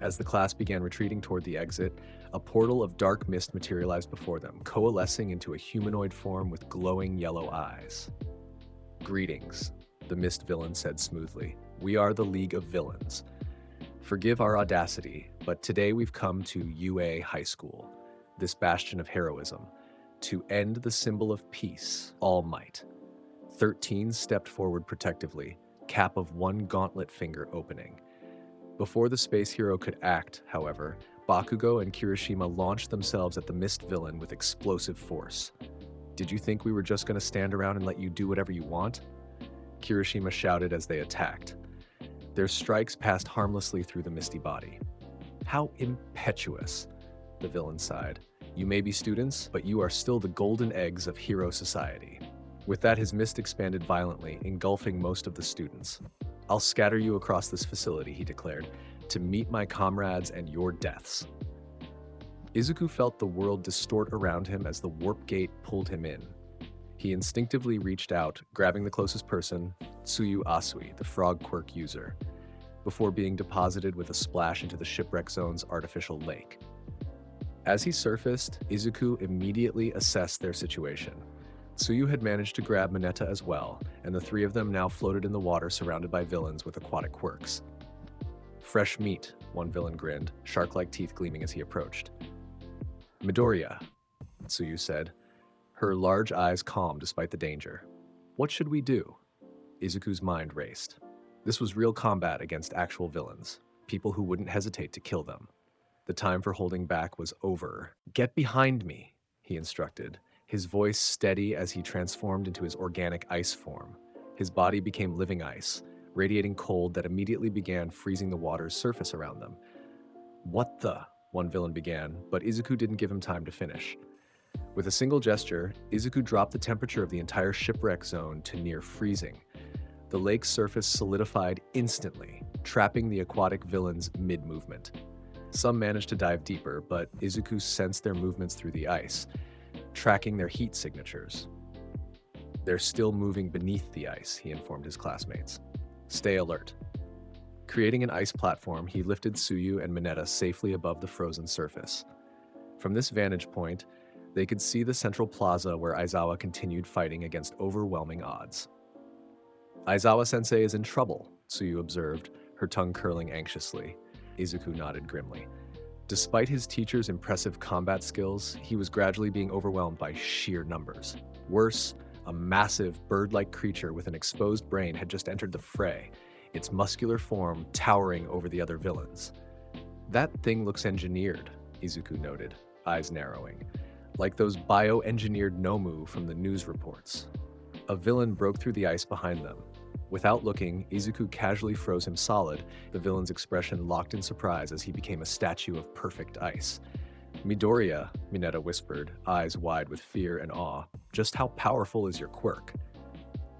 As the class began retreating toward the exit, a portal of dark mist materialized before them, coalescing into a humanoid form with glowing yellow eyes. "Greetings," the mist villain said smoothly. "We are the League of Villains. Forgive our audacity, but today we've come to UA High School, this bastion of heroism, to end the symbol of peace, All Might." 13 stepped forward protectively, cap of one gauntlet finger opening. Before the space hero could act, however, Bakugo and Kirishima launched themselves at the mist villain with explosive force. "Did you think we were just going to stand around and let you do whatever you want?" Kirishima shouted as they attacked. Their strikes passed harmlessly through the misty body. "How impetuous," the villain sighed. "You may be students, but you are still the golden eggs of hero society." With that, his mist expanded violently, engulfing most of the students. "I'll scatter you across this facility," he declared, "to meet my comrades and your deaths." Izuku felt the world distort around him as the warp gate pulled him in. He instinctively reached out, grabbing the closest person, Tsuyu Asui, the frog quirk user, before being deposited with a splash into the shipwreck zone's artificial lake. As he surfaced, Izuku immediately assessed their situation. Tsuyu had managed to grab Mineta as well, and the three of them now floated in the water surrounded by villains with aquatic quirks. "Fresh meat," one villain grinned, shark-like teeth gleaming as he approached. "Midoriya," Tsuyu said, her large eyes calm despite the danger. "What should we do?" Izuku's mind raced. This was real combat against actual villains, people who wouldn't hesitate to kill them. The time for holding back was over. "Get behind me," he instructed, his voice steady as he transformed into his organic ice form. His body became living ice, radiating cold that immediately began freezing the water's surface around them. "What the?" one villain began, but Izuku didn't give him time to finish. With a single gesture, Izuku dropped the temperature of the entire shipwreck zone to near freezing. The lake's surface solidified instantly, trapping the aquatic villains mid-movement. Some managed to dive deeper, but Izuku sensed their movements through the ice, tracking their heat signatures. "They're still moving beneath the ice," he informed his classmates. "Stay alert." Creating an ice platform, he lifted Tsuyu and Mineta safely above the frozen surface. From this vantage point, they could see the central plaza where Aizawa continued fighting against overwhelming odds. "Aizawa-sensei is in trouble," Tsuyu observed, her tongue curling anxiously. Izuku nodded grimly. Despite his teacher's impressive combat skills, he was gradually being overwhelmed by sheer numbers. Worse, a massive, bird-like creature with an exposed brain had just entered the fray, its muscular form towering over the other villains. "That thing looks engineered," Izuku noted, eyes narrowing, "like those bioengineered Nomu from the news reports." A villain broke through the ice behind them. Without looking, Izuku casually froze him solid, the villain's expression locked in surprise as he became a statue of perfect ice. "Midoriya," Mineta whispered, eyes wide with fear and awe, "just how powerful is your quirk?"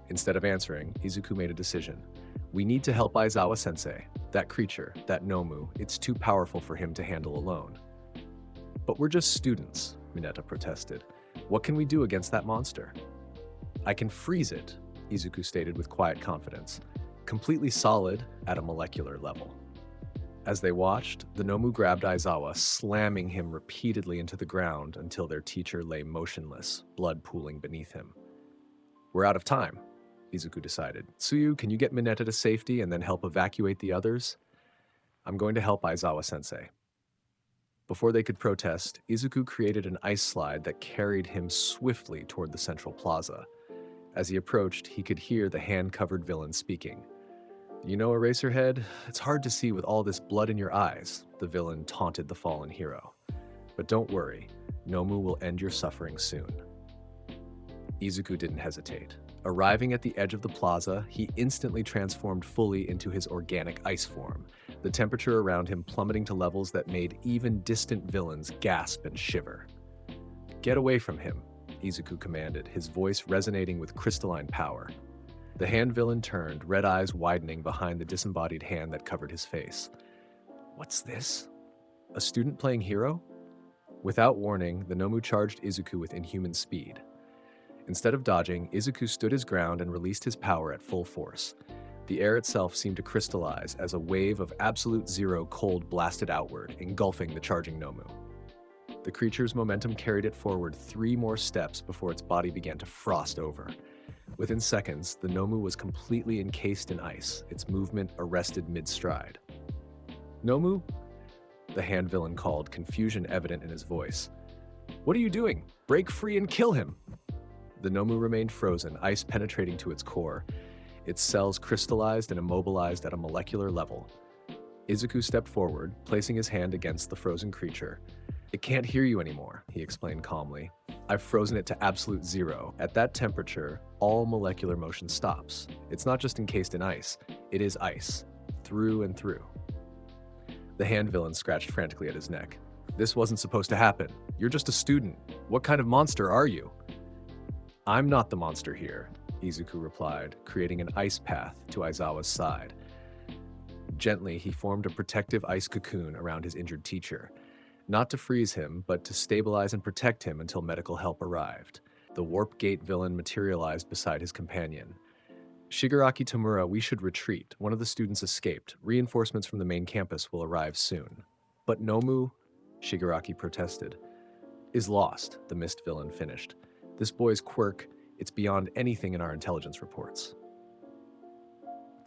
Instead of answering, Izuku made a decision. "We need to help Aizawa-sensei. That creature, that Nomu, it's too powerful for him to handle alone." "But we're just students," Mineta protested. "What can we do against that monster?" "I can freeze it," Izuku stated with quiet confidence, "completely solid at a molecular level." As they watched, the Nomu grabbed Aizawa, slamming him repeatedly into the ground until their teacher lay motionless, blood pooling beneath him. "We're out of time," Izuku decided. "Tsuyu, can you get Mineta to safety and then help evacuate the others?" "I'm going to help Aizawa-sensei." Before they could protest, Izuku created an ice slide that carried him swiftly toward the central plaza. As he approached, he could hear the hand-covered villain speaking. "You know, Eraserhead, it's hard to see with all this blood in your eyes," the villain taunted the fallen hero. "But don't worry, Nomu will end your suffering soon." Izuku didn't hesitate. Arriving at the edge of the plaza, he instantly transformed fully into his organic ice form, the temperature around him plummeting to levels that made even distant villains gasp and shiver. "Get away from him," Izuku commanded, his voice resonating with crystalline power. The hand villain turned, red eyes widening behind the disembodied hand that covered his face. What's this? A student playing hero? Without warning, the Nomu charged Izuku with inhuman speed. Instead of dodging, Izuku stood his ground and released his power at full force. The air itself seemed to crystallize as a wave of absolute zero cold blasted outward, engulfing the charging Nomu. The creature's momentum carried it forward 3 more steps before its body began to frost over. Within seconds, the Nomu was completely encased in ice, its movement arrested mid-stride. "Nomu?" the hand villain called, confusion evident in his voice. "What are you doing? Break free and kill him!" The Nomu remained frozen, ice penetrating to its core. Its cells crystallized and immobilized at a molecular level. Izuku stepped forward, placing his hand against the frozen creature. "It can't hear you anymore," he explained calmly. "I've frozen it to absolute zero. At that temperature, all molecular motion stops. It's not just encased in ice, it is ice, through and through." The hand villain scratched frantically at his neck. "This wasn't supposed to happen. You're just a student. What kind of monster are you?" "I'm not the monster here," Izuku replied, creating an ice path to Aizawa's side. Gently, he formed a protective ice cocoon around his injured teacher. Not to freeze him, but to stabilize and protect him until medical help arrived. The Warp Gate villain materialized beside his companion. "Shigaraki Tamura, we should retreat. One of the students escaped. Reinforcements from the main campus will arrive soon." "But Nomu," Shigaraki protested. "Is lost," the mist villain finished. "This boy's quirk, it's beyond anything in our intelligence reports."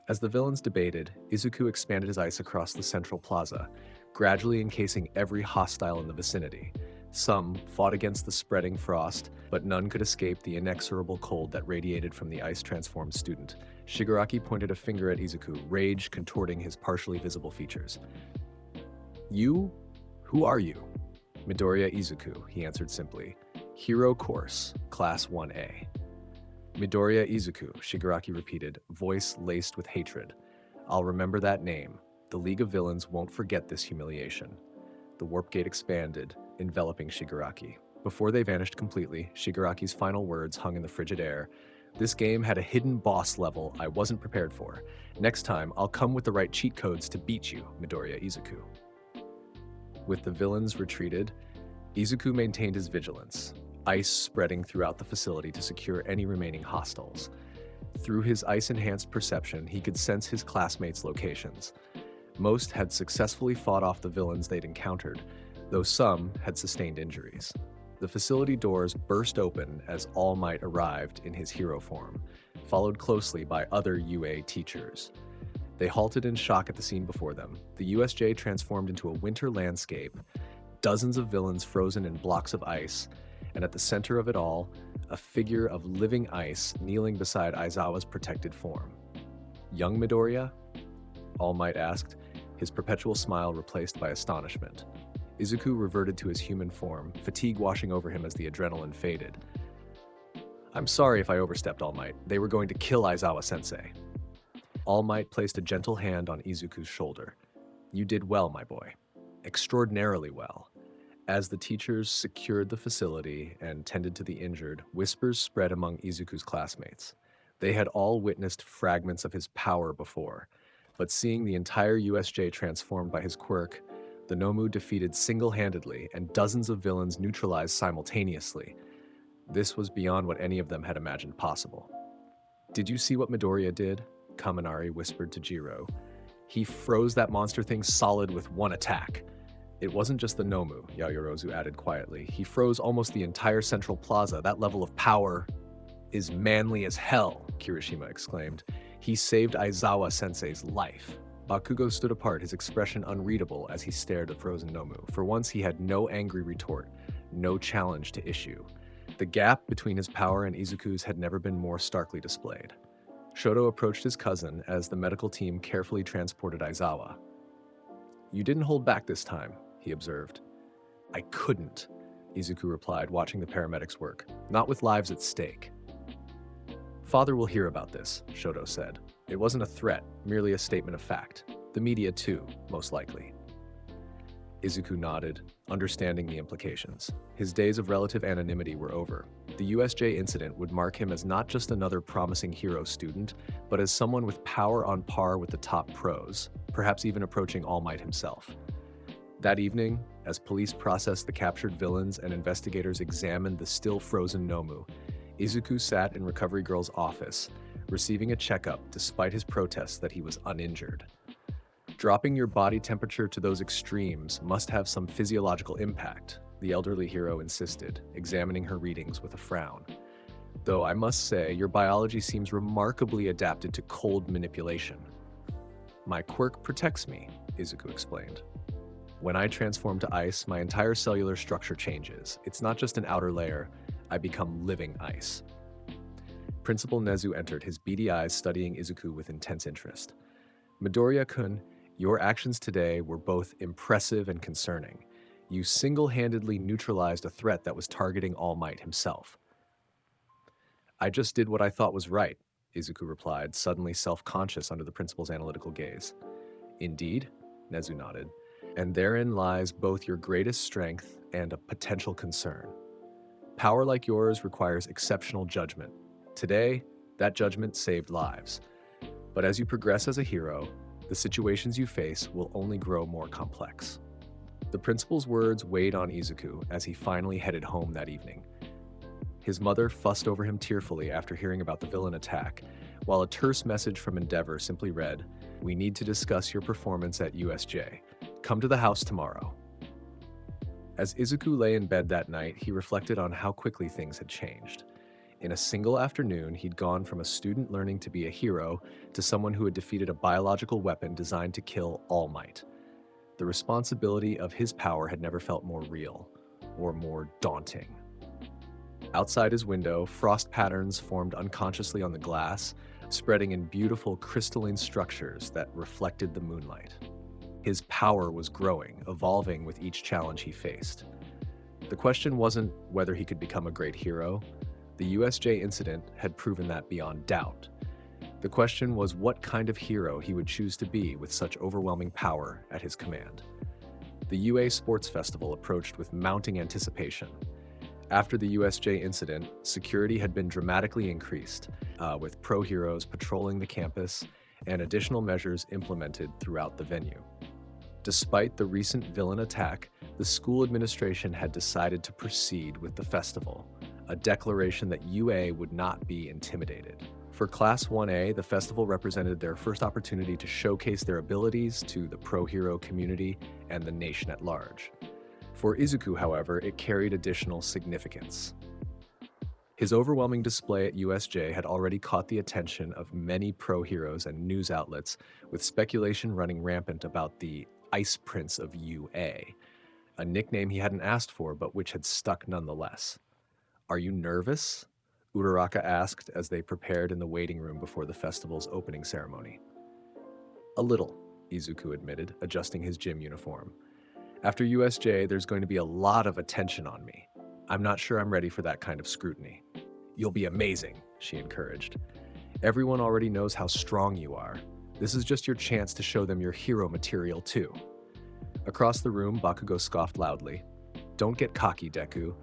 As the villains debated, Izuku expanded his ice across the central plaza, gradually encasing every hostile in the vicinity. Some fought against the spreading frost, but none could escape the inexorable cold that radiated from the ice-transformed student. Shigaraki pointed a finger at Izuku, rage contorting his partially visible features. "You? Who are you?" "Midoriya Izuku," he answered simply. "Hero course, Class 1A. "Midoriya Izuku," Shigaraki repeated, voice laced with hatred. "I'll remember that name. The League of Villains won't forget this humiliation." The warp gate expanded, enveloping Shigaraki. Before they vanished completely, Shigaraki's final words hung in the frigid air. "This game had a hidden boss level I wasn't prepared for. Next time, I'll come with the right cheat codes to beat you, Midoriya Izuku." With the villains retreated, Izuku maintained his vigilance, ice spreading throughout the facility to secure any remaining hostiles. Through his ice-enhanced perception, he could sense his classmates' locations. Most had successfully fought off the villains they'd encountered, though some had sustained injuries. The facility doors burst open as All Might arrived in his hero form, followed closely by other UA teachers. They halted in shock at the scene before them. The USJ transformed into a winter landscape, dozens of villains frozen in blocks of ice, and at the center of it all, a figure of living ice kneeling beside Aizawa's protected form. "Young Midoriya?" All Might asked, his perpetual smile replaced by astonishment. Izuku reverted to his human form, fatigue washing over him as the adrenaline faded. "I'm sorry if I overstepped, All Might. They were going to kill Aizawa-sensei." All Might placed a gentle hand on Izuku's shoulder. "You did well, my boy. Extraordinarily well." As the teachers secured the facility and tended to the injured, whispers spread among Izuku's classmates. They had all witnessed fragments of his power before, but seeing the entire USJ transformed by his quirk, the Nomu defeated single-handedly and dozens of villains neutralized simultaneously. This was beyond what any of them had imagined possible. "Did you see what Midoriya did?" Kaminari whispered to Jiro. "He froze that monster thing solid with one attack." "It wasn't just the Nomu," Yaoyorozu added quietly. "He froze almost the entire central plaza. That level of power is manly as hell," Kirishima exclaimed. "He saved Aizawa-sensei's life." Bakugo stood apart, his expression unreadable as he stared at frozen Nomu. For once, he had no angry retort, no challenge to issue. The gap between his power and Izuku's had never been more starkly displayed. Shoto approached his cousin as the medical team carefully transported Aizawa. "You didn't hold back this time," he observed. "I couldn't," Izuku replied, watching the paramedics work. "Not with lives at stake." "Father will hear about this," Shoto said. "It wasn't a threat, merely a statement of fact. The media too, most likely." Izuku nodded, understanding the implications. His days of relative anonymity were over. The USJ incident would mark him as not just another promising hero student, but as someone with power on par with the top pros, perhaps even approaching All Might himself. That evening, as police processed the captured villains and investigators examined the still frozen Nomu, Izuku sat in Recovery Girl's office, receiving a checkup despite his protests that he was uninjured. Dropping your body temperature to those extremes must have some physiological impact, the elderly hero insisted, examining her readings with a frown. Though I must say, your biology seems remarkably adapted to cold manipulation. My quirk protects me, Izuku explained. When I transform to ice, my entire cellular structure changes. It's not just an outer layer, I become living ice. Principal Nezu entered, his beady eyes studying Izuku with intense interest. Midoriya-kun, your actions today were both impressive and concerning. You single-handedly neutralized a threat that was targeting All Might himself. I just did what I thought was right, Izuku replied, suddenly self-conscious under the principal's analytical gaze. Indeed, Nezu nodded, and therein lies both your greatest strength and a potential concern. Power like yours requires exceptional judgment. Today, that judgment saved lives. But as you progress as a hero, the situations you face will only grow more complex. The principal's words weighed on Izuku as he finally headed home that evening. His mother fussed over him tearfully after hearing about the villain attack, while a terse message from Endeavor simply read, "We need to discuss your performance at USJ. Come to the house tomorrow." As Izuku lay in bed that night, he reflected on how quickly things had changed. In a single afternoon, he'd gone from a student learning to be a hero to someone who had defeated a biological weapon designed to kill All Might. The responsibility of his power had never felt more real, or more daunting. Outside his window, frost patterns formed unconsciously on the glass, spreading in beautiful crystalline structures that reflected the moonlight. His power was growing, evolving with each challenge he faced. The question wasn't whether he could become a great hero. The USJ incident had proven that beyond doubt. The question was what kind of hero he would choose to be with such overwhelming power at his command. The UA Sports Festival approached with mounting anticipation. After the USJ incident, security had been dramatically increased, with pro heroes patrolling the campus and additional measures implemented throughout the venue. Despite the recent villain attack, the school administration had decided to proceed with the festival, a declaration that UA would not be intimidated. For Class 1A, the festival represented their first opportunity to showcase their abilities to the pro hero community and the nation at large. For Izuku, however, it carried additional significance. His overwhelming display at USJ had already caught the attention of many pro heroes and news outlets, with speculation running rampant about the Ice Prince of UA, a nickname he hadn't asked for but which had stuck nonetheless. "Are you nervous?" Uraraka asked as they prepared in the waiting room before the festival's opening ceremony. "A little," Izuku admitted, adjusting his gym uniform. "After USJ, there's going to be a lot of attention on me. I'm not sure I'm ready for that kind of scrutiny." "You'll be amazing," she encouraged. "Everyone already knows how strong you are. This is just your chance to show them your hero material too." Across the room, Bakugo scoffed loudly. "Don't get cocky, Deku.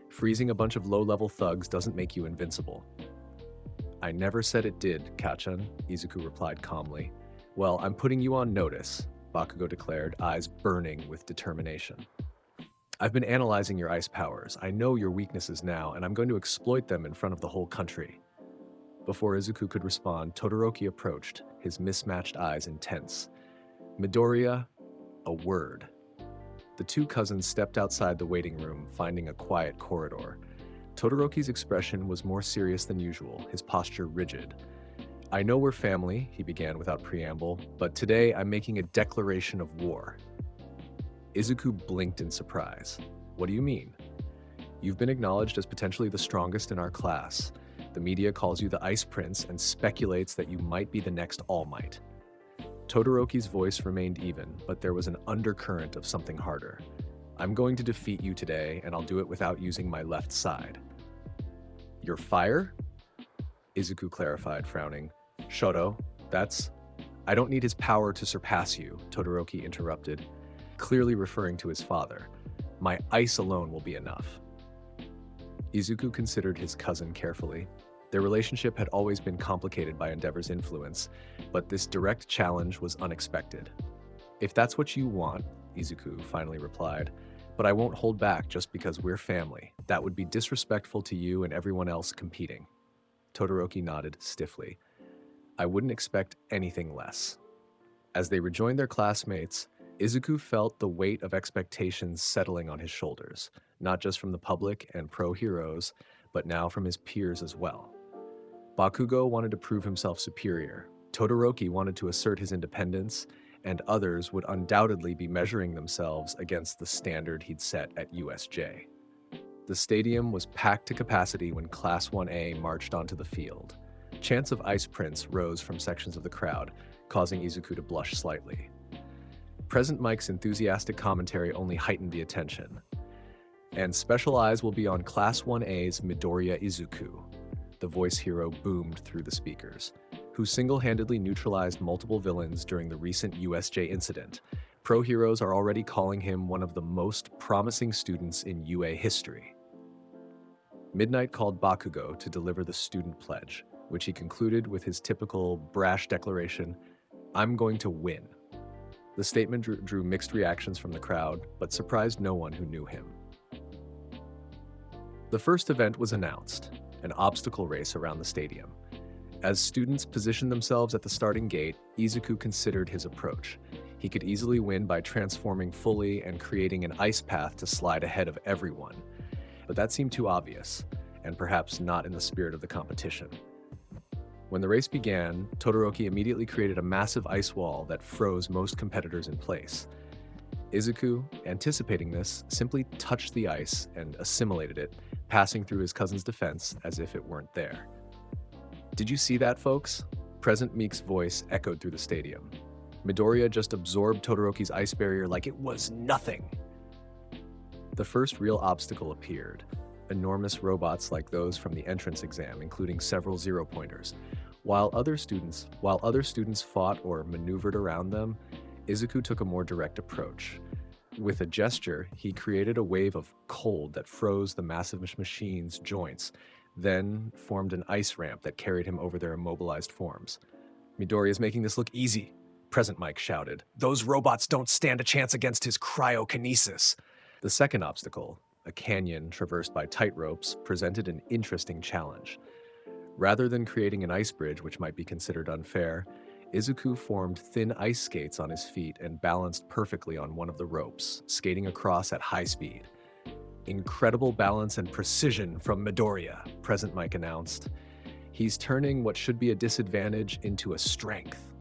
Freezing a bunch of low-level thugs doesn't make you invincible." "I never said it did, Kachan," Izuku replied calmly. "Well, I'm putting you on notice," Bakugo declared, eyes burning with determination. "I've been analyzing your ice powers. I know your weaknesses now, and I'm going to exploit them in front of the whole country." Before Izuku could respond, Todoroki approached, his mismatched eyes intense. "Midoriya, a word." The two cousins stepped outside the waiting room, finding a quiet corridor. Todoroki's expression was more serious than usual, his posture rigid. "I know we're family," he began without preamble, "but today I'm making a declaration of war." Izuku blinked in surprise. "What do you mean?" "You've been acknowledged as potentially the strongest in our class. The media calls you the Ice Prince and speculates that you might be the next All Might." Todoroki's voice remained even, but there was an undercurrent of something harder. "I'm going to defeat you today, and I'll do it without using my left side." "Your fire?" Izuku clarified, frowning. "Shoto, that's... I don't need his power to surpass you," Todoroki interrupted. clearly referring to his father. My ice alone will be enough. Izuku considered his cousin carefully. Their relationship had always been complicated by Endeavor's influence, but this direct challenge was unexpected. If that's what you want, Izuku finally replied, but I won't hold back just because we're family. That would be disrespectful to you and everyone else competing. Todoroki nodded stiffly. I wouldn't expect anything less. As they rejoined their classmates, Izuku felt the weight of expectations settling on his shoulders, not just from the public and pro-heroes, but now from his peers as well. Bakugo wanted to prove himself superior, Todoroki wanted to assert his independence, and others would undoubtedly be measuring themselves against the standard he'd set at USJ. The stadium was packed to capacity when Class 1A marched onto the field. Chants of Ice Prince rose from sections of the crowd, causing Izuku to blush slightly. Present Mike's enthusiastic commentary only heightened the attention. And special eyes will be on Class 1A's Midoriya Izuku, the voice hero boomed through the speakers, who single-handedly neutralized multiple villains during the recent USJ incident. Pro heroes are already calling him one of the most promising students in UA history. Midnight called Bakugo to deliver the student pledge, which he concluded with his typical brash declaration, "I'm going to win." The statement drew mixed reactions from the crowd, but surprised no one who knew him. The first event was announced, an obstacle race around the stadium. As students positioned themselves at the starting gate, Izuku considered his approach. He could easily win by transforming fully and creating an ice path to slide ahead of everyone. But that seemed too obvious, and perhaps not in the spirit of the competition. When the race began, Todoroki immediately created a massive ice wall that froze most competitors in place. Izuku, anticipating this, simply touched the ice and assimilated it, passing through his cousin's defense as if it weren't there. Did you see that, folks? Present Meek's voice echoed through the stadium. Midoriya just absorbed Todoroki's ice barrier like it was nothing. The first real obstacle appeared. Enormous robots like those from the entrance exam, including several zero-pointers. While other students fought or maneuvered around them, Izuku took a more direct approach. With a gesture, he created a wave of cold that froze the massive machine's joints, then formed an ice ramp that carried him over their immobilized forms. "Midoriya is making this look easy," Present Mike shouted. "Those robots don't stand a chance against his cryokinesis." The second obstacle, a canyon traversed by tight ropes, presented an interesting challenge. Rather than creating an ice bridge, which might be considered unfair, Izuku formed thin ice skates on his feet and balanced perfectly on one of the ropes, skating across at high speed. "Incredible balance and precision from Midoriya," Present Mike announced. "He's turning what should be a disadvantage into a strength."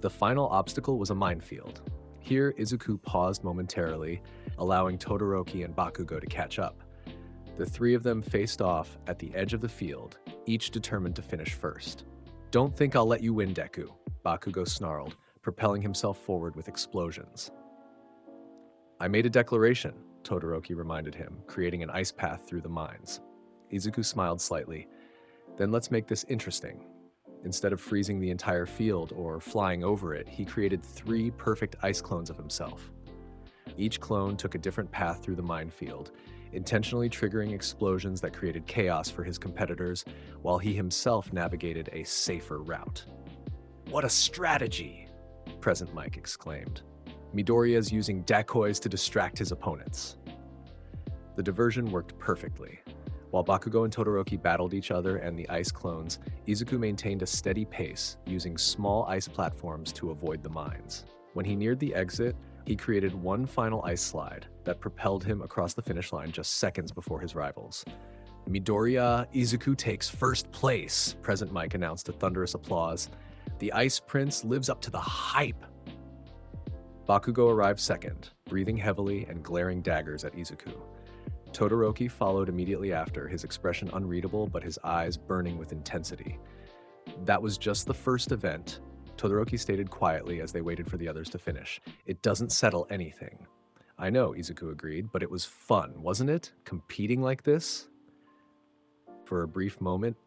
The final obstacle was a minefield. Here, Izuku paused momentarily, allowing Todoroki and Bakugo to catch up. The three of them faced off at the edge of the field, each determined to finish first. "Don't think I'll let you win, Deku," Bakugo snarled, propelling himself forward with explosions. "I made a declaration," Todoroki reminded him, creating an ice path through the mines. Izuku smiled slightly. "Then let's make this interesting." Instead of freezing the entire field or flying over it, he created 3 perfect ice clones of himself. Each clone took a different path through the minefield, intentionally triggering explosions that created chaos for his competitors, while he himself navigated a safer route. "What a strategy!" Present Mike exclaimed. "Midoriya is using decoys to distract his opponents." The diversion worked perfectly. While Bakugo and Todoroki battled each other and the ice clones, Izuku maintained a steady pace, using small ice platforms to avoid the mines. When he neared the exit, he created one final ice slide that propelled him across the finish line just seconds before his rivals. "Midoriya, Izuku takes first place," Present Mike announced to thunderous applause. "The Ice Prince lives up to the hype." Bakugo arrived second, breathing heavily and glaring daggers at Izuku. Todoroki followed immediately after, his expression unreadable but his eyes burning with intensity. "That was just the first event," Todoroki stated quietly as they waited for the others to finish. "It doesn't settle anything." "I know," Izuku agreed, "but it was fun, wasn't it? Competing like this?" For a brief moment,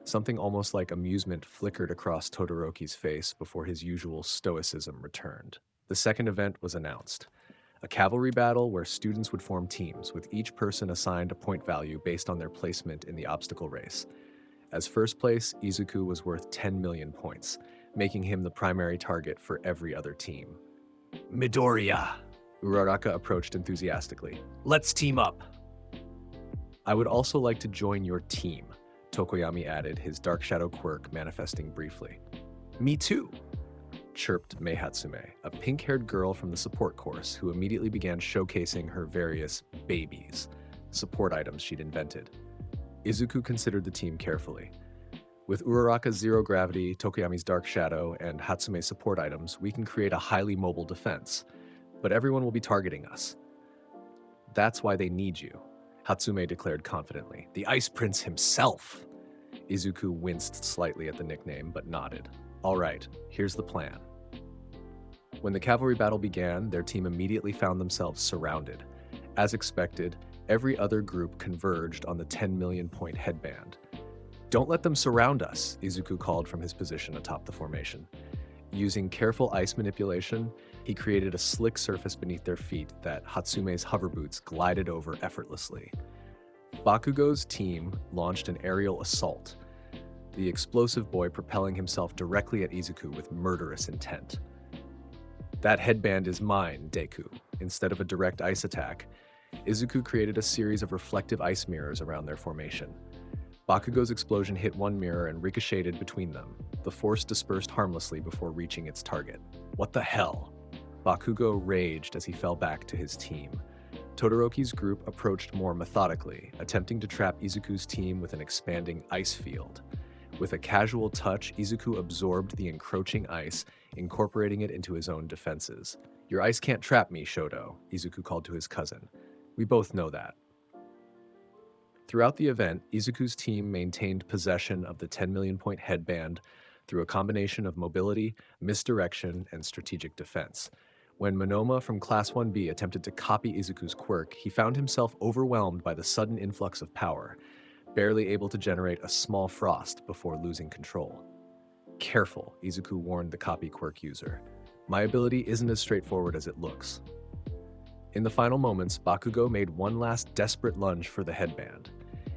something almost like amusement flickered across Todoroki's face before his usual stoicism returned. The second event was announced. a cavalry battle where students would form teams, with each person assigned a point value based on their placement in the obstacle race. As first place, Izuku was worth 10 million points, making him the primary target for every other team. Midoriya, Uraraka approached enthusiastically. let's team up. I would also like to join your team, Tokoyami added, his Dark Shadow quirk manifesting briefly. Me too. Chirped Mei Hatsume, a pink-haired girl from the support course who immediately began showcasing her various babies, support items she'd invented. Izuku considered the team carefully. With Uraraka's Zero Gravity, Tokoyami's Dark Shadow, and Hatsume's support items, we can create a highly mobile defense. But everyone will be targeting us. That's why they need you, Hatsume declared confidently. The Ice Prince himself. Izuku winced slightly at the nickname, but nodded. All right, here's the plan. When the cavalry battle began, their team immediately found themselves surrounded. As expected, every other group converged on the 10 million point headband. Don't let them surround us, Izuku called from his position atop the formation. Using careful ice manipulation, he created a slick surface beneath their feet that Hatsume's hover boots glided over effortlessly. Bakugo's team launched an aerial assault, the explosive boy propelling himself directly at Izuku with murderous intent. That headband is mine, Deku. Instead of a direct ice attack, Izuku created a series of reflective ice mirrors around their formation. Bakugo's explosion hit one mirror and ricocheted between them. The force dispersed harmlessly before reaching its target. What the hell? Bakugo raged as he fell back to his team. Todoroki's group approached more methodically, attempting to trap Izuku's team with an expanding ice field. With a casual touch, Izuku absorbed the encroaching ice, incorporating it into his own defenses. Your ice can't trap me, Shoto, Izuku called to his cousin. We both know that. Throughout the event, Izuku's team maintained possession of the 10 million point headband through a combination of mobility, misdirection, and strategic defense. When Monoma from Class 1B attempted to copy Izuku's quirk, he found himself overwhelmed by the sudden influx of power, barely able to generate a small frost before losing control. Careful, Izuku warned the copy quirk user. My ability isn't as straightforward as it looks. In the final moments, Bakugo made one last desperate lunge for the headband.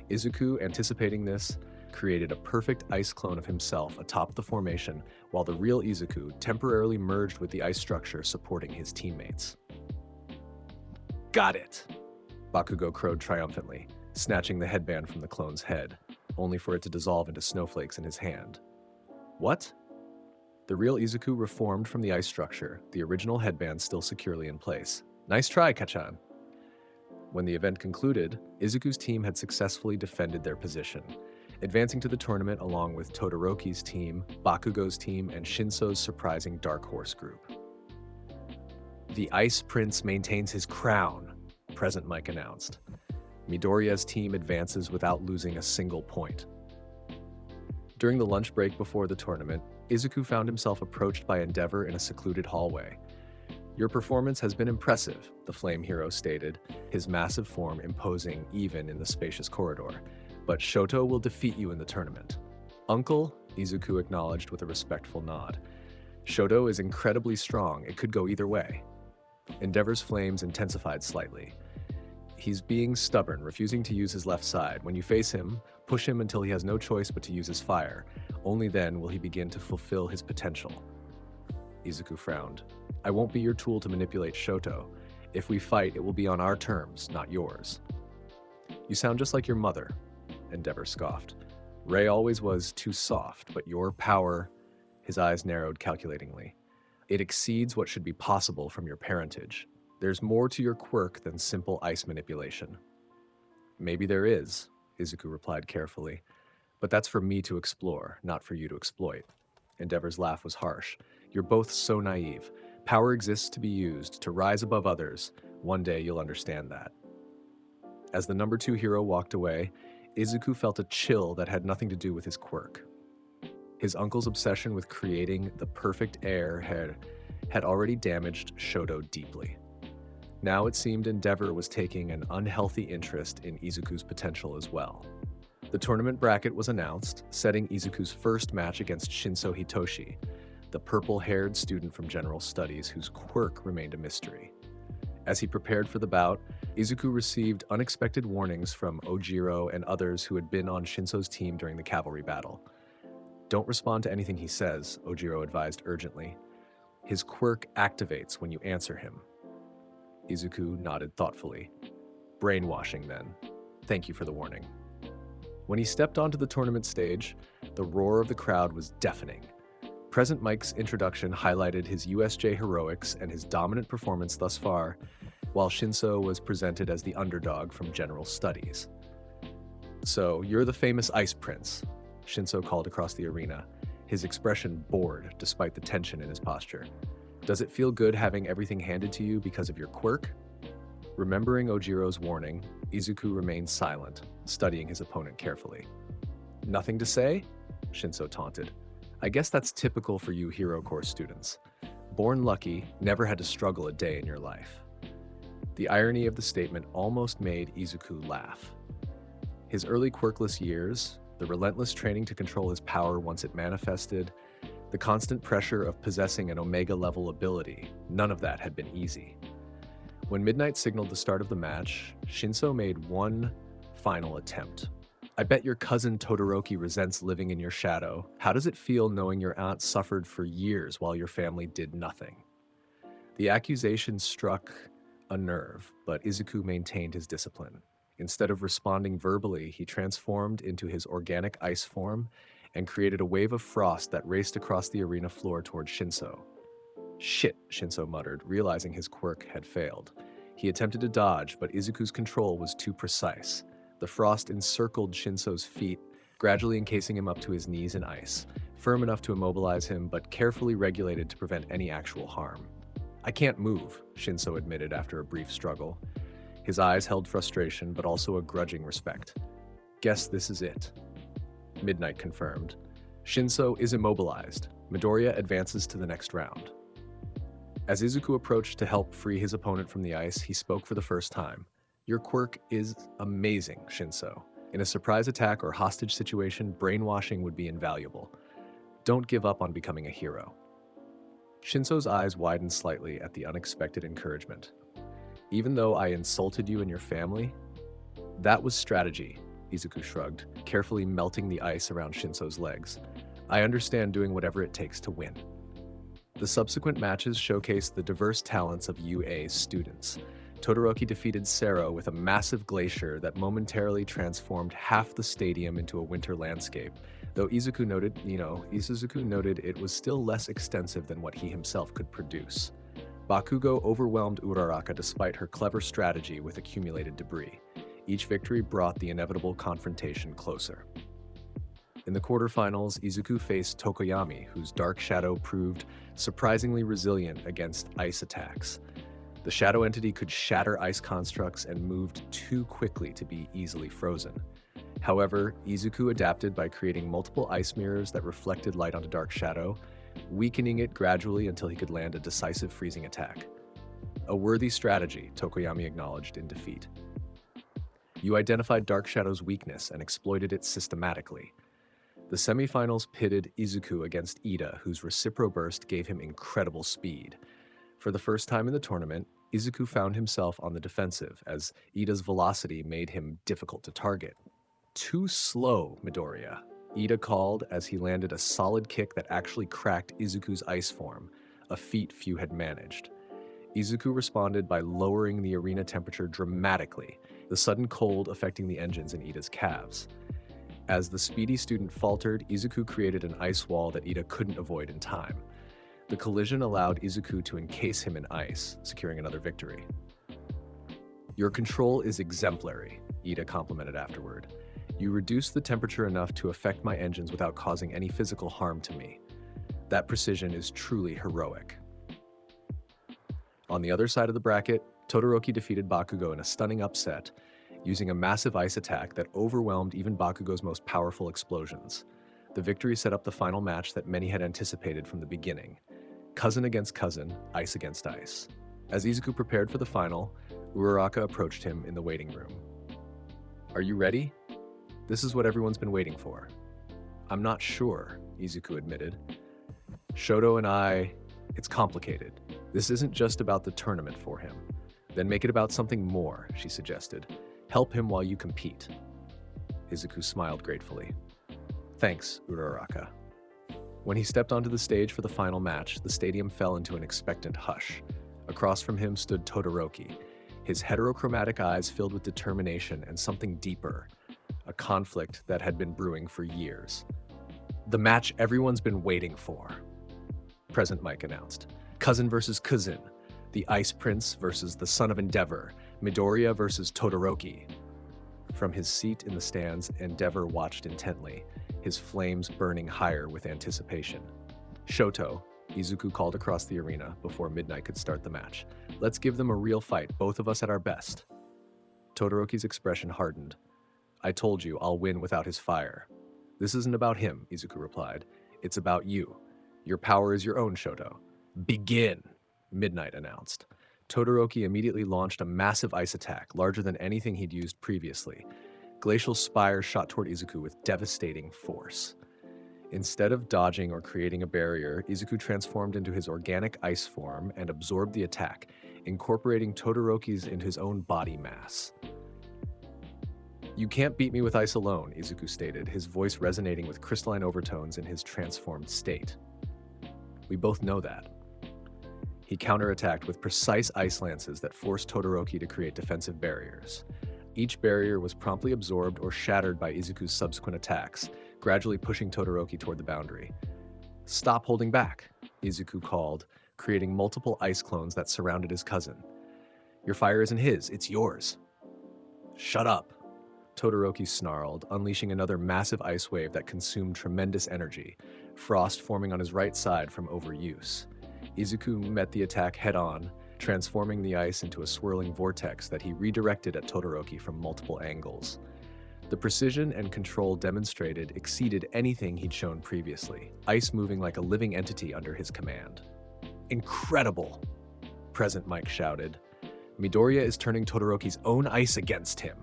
Izuku, anticipating this, created a perfect ice clone of himself atop the formation, while the real Izuku temporarily merged with the ice structure supporting his teammates. Got it. Bakugo crowed triumphantly, snatching the headband from the clone's head, only for it to dissolve into snowflakes in his hand. What? The real Izuku reformed from the ice structure, the original headband still securely in place. Nice try, Kachan. When the event concluded, Izuku's team had successfully defended their position, advancing to the tournament along with Todoroki's team, Bakugo's team, and Shinso's surprising Dark Horse group. The Ice Prince maintains his crown, Present Mike announced. Midoriya's team advances without losing a single point. During the lunch break before the tournament, Izuku found himself approached by Endeavor in a secluded hallway. Your performance has been impressive, the Flame Hero stated, his massive form imposing even in the spacious corridor. But Shoto will defeat you in the tournament. Uncle, Izuku acknowledged with a respectful nod. Shoto is incredibly strong, it could go either way. Endeavor's flames intensified slightly. He's being stubborn, refusing to use his left side. When you face him, push him until he has no choice but to use his fire. Only then will he begin to fulfill his potential. Izuku frowned. I won't be your tool to manipulate Shoto. If we fight, it will be on our terms, not yours. You sound just like your mother, Endeavor scoffed. Rei always was too soft, but your power, his eyes narrowed calculatingly. It exceeds what should be possible from your parentage. There's more to your quirk than simple ice manipulation. Maybe there is, Izuku replied carefully, but that's for me to explore, not for you to exploit. Endeavor's laugh was harsh. You're both so naive. Power exists to be used, to rise above others. One day you'll understand that. As the number 2 hero walked away, Izuku felt a chill that had nothing to do with his quirk. His uncle's obsession with creating the perfect heir had already damaged Shoto deeply. Now it seemed Endeavor was taking an unhealthy interest in Izuku's potential as well. The tournament bracket was announced, setting Izuku's first match against Shinso Hitoshi, the purple-haired student from General Studies whose quirk remained a mystery. As he prepared for the bout, Izuku received unexpected warnings from Ojiro and others who had been on Shinso's team during the cavalry battle. Don't respond to anything he says, Ojiro advised urgently. His quirk activates when you answer him. Izuku nodded thoughtfully. Brainwashing, then. Thank you for the warning. When he stepped onto the tournament stage, the roar of the crowd was deafening. Present Mike's introduction highlighted his USJ heroics and his dominant performance thus far, while Shinso was presented as the underdog from general studies. "So, you're the famous Ice Prince," Shinso called across the arena, his expression bored despite the tension in his posture. "Does it feel good having everything handed to you because of your quirk?" Remembering Ojiro's warning, Izuku remained silent, studying his opponent carefully. "Nothing to say?" Shinso taunted. "I guess that's typical for you Hero Course students. Born lucky, never had to struggle a day in your life." The irony of the statement almost made Izuku laugh. His early quirkless years, the relentless training to control his power once it manifested, the constant pressure of possessing an Omega-level ability, none of that had been easy. When midnight signaled the start of the match, Shinso made one final attempt. "I bet your cousin Todoroki resents living in your shadow. How does it feel knowing your aunt suffered for years while your family did nothing?" The accusation struck a nerve, but Izuku maintained his discipline. Instead of responding verbally, he transformed into his organic ice form and created a wave of frost that raced across the arena floor toward Shinso. "Shit," Shinso muttered, realizing his quirk had failed. He attempted to dodge, but Izuku's control was too precise. The frost encircled Shinso's feet, gradually encasing him up to his knees in ice, firm enough to immobilize him, but carefully regulated to prevent any actual harm. "I can't move," Shinso admitted after a brief struggle. His eyes held frustration, but also a grudging respect. "Guess this is it." Midnight confirmed. Shinso is immobilized. Midoriya advances to the next round. As Izuku approached to help free his opponent from the ice, he spoke for the first time. "Your quirk is amazing, Shinso. In a surprise attack or hostage situation, brainwashing would be invaluable. Don't give up on becoming a hero." Shinso's eyes widened slightly at the unexpected encouragement. "Even though I insulted you and your family?" "That was strategy," Izuku shrugged, carefully melting the ice around Shinso's legs. "I understand doing whatever it takes to win." The subsequent matches showcased the diverse talents of UA's students. Todoroki defeated Sero with a massive glacier that momentarily transformed half the stadium into a winter landscape, though Izuku noted it was still less extensive than what he himself could produce. Bakugo overwhelmed Uraraka despite her clever strategy with accumulated debris. Each victory brought the inevitable confrontation closer. In the quarterfinals, Izuku faced Tokoyami, whose dark shadow proved surprisingly resilient against ice attacks. The shadow entity could shatter ice constructs and moved too quickly to be easily frozen. However, Izuku adapted by creating multiple ice mirrors that reflected light onto dark shadow, weakening it gradually until he could land a decisive freezing attack. "A worthy strategy," Tokoyami acknowledged in defeat. "You identified Dark Shadow's weakness and exploited it systematically." The semifinals pitted Izuku against Ida, whose Reciproburst gave him incredible speed. For the first time in the tournament, Izuku found himself on the defensive, as Ida's velocity made him difficult to target. "Too slow, Midoriya," Ida called as he landed a solid kick that actually cracked Izuku's ice form, a feat few had managed. Izuku responded by lowering the arena temperature dramatically, the sudden cold affecting the engines in Ida's calves. As the speedy student faltered, Izuku created an ice wall that Ida couldn't avoid in time. The collision allowed Izuku to encase him in ice, securing another victory. "Your control is exemplary," Ida complimented afterward. "You reduced the temperature enough to affect my engines without causing any physical harm to me. That precision is truly heroic." On the other side of the bracket, Todoroki defeated Bakugo in a stunning upset, using a massive ice attack that overwhelmed even Bakugo's most powerful explosions. The victory set up the final match that many had anticipated from the beginning. Cousin against cousin, ice against ice. As Izuku prepared for the final, Uraraka approached him in the waiting room. "Are you ready? This is what everyone's been waiting for." "I'm not sure," Izuku admitted. "Shoto and I, it's complicated. This isn't just about the tournament for him. Then make it about something more, she suggested. Help him while you compete. Izuku smiled gratefully. Thanks, Uraraka. When he stepped onto the stage for the final match, the stadium fell into an expectant hush. Across from him stood Todoroki, his heterochromatic eyes filled with determination and something deeper, a conflict that had been brewing for years. The match everyone's been waiting for, Present Mike announced. Cousin versus cousin, the Ice Prince versus the Son of Endeavor, Midoriya versus Todoroki. From his seat in the stands, Endeavor watched intently, his flames burning higher with anticipation. Shoto, Izuku called across the arena before midnight could start the match. Let's give them a real fight, both of us at our best. Todoroki's expression hardened. I told you I'll win without his fire. This isn't about him, Izuku replied. It's about you. Your power is your own, Shoto. Begin, Midnight announced. Todoroki immediately launched a massive ice attack, larger than anything he'd used previously. Glacial spires shot toward Izuku with devastating force. Instead of dodging or creating a barrier, Izuku transformed into his organic ice form and absorbed the attack, incorporating Todoroki's into his own body mass. You can't beat me with ice alone, Izuku stated, his voice resonating with crystalline overtones in his transformed state. We both know that. He counterattacked with precise ice lances that forced Todoroki to create defensive barriers. Each barrier was promptly absorbed or shattered by Izuku's subsequent attacks, gradually pushing Todoroki toward the boundary. Stop holding back, Izuku called, creating multiple ice clones that surrounded his cousin. Your fire isn't his, it's yours. Shut up, Todoroki snarled, unleashing another massive ice wave that consumed tremendous energy, frost forming on his right side from overuse. Izuku met the attack head-on, transforming the ice into a swirling vortex that he redirected at Todoroki from multiple angles. The precision and control demonstrated exceeded anything he'd shown previously, ice moving like a living entity under his command. Incredible! Present Mike shouted. Midoriya is turning Todoroki's own ice against him.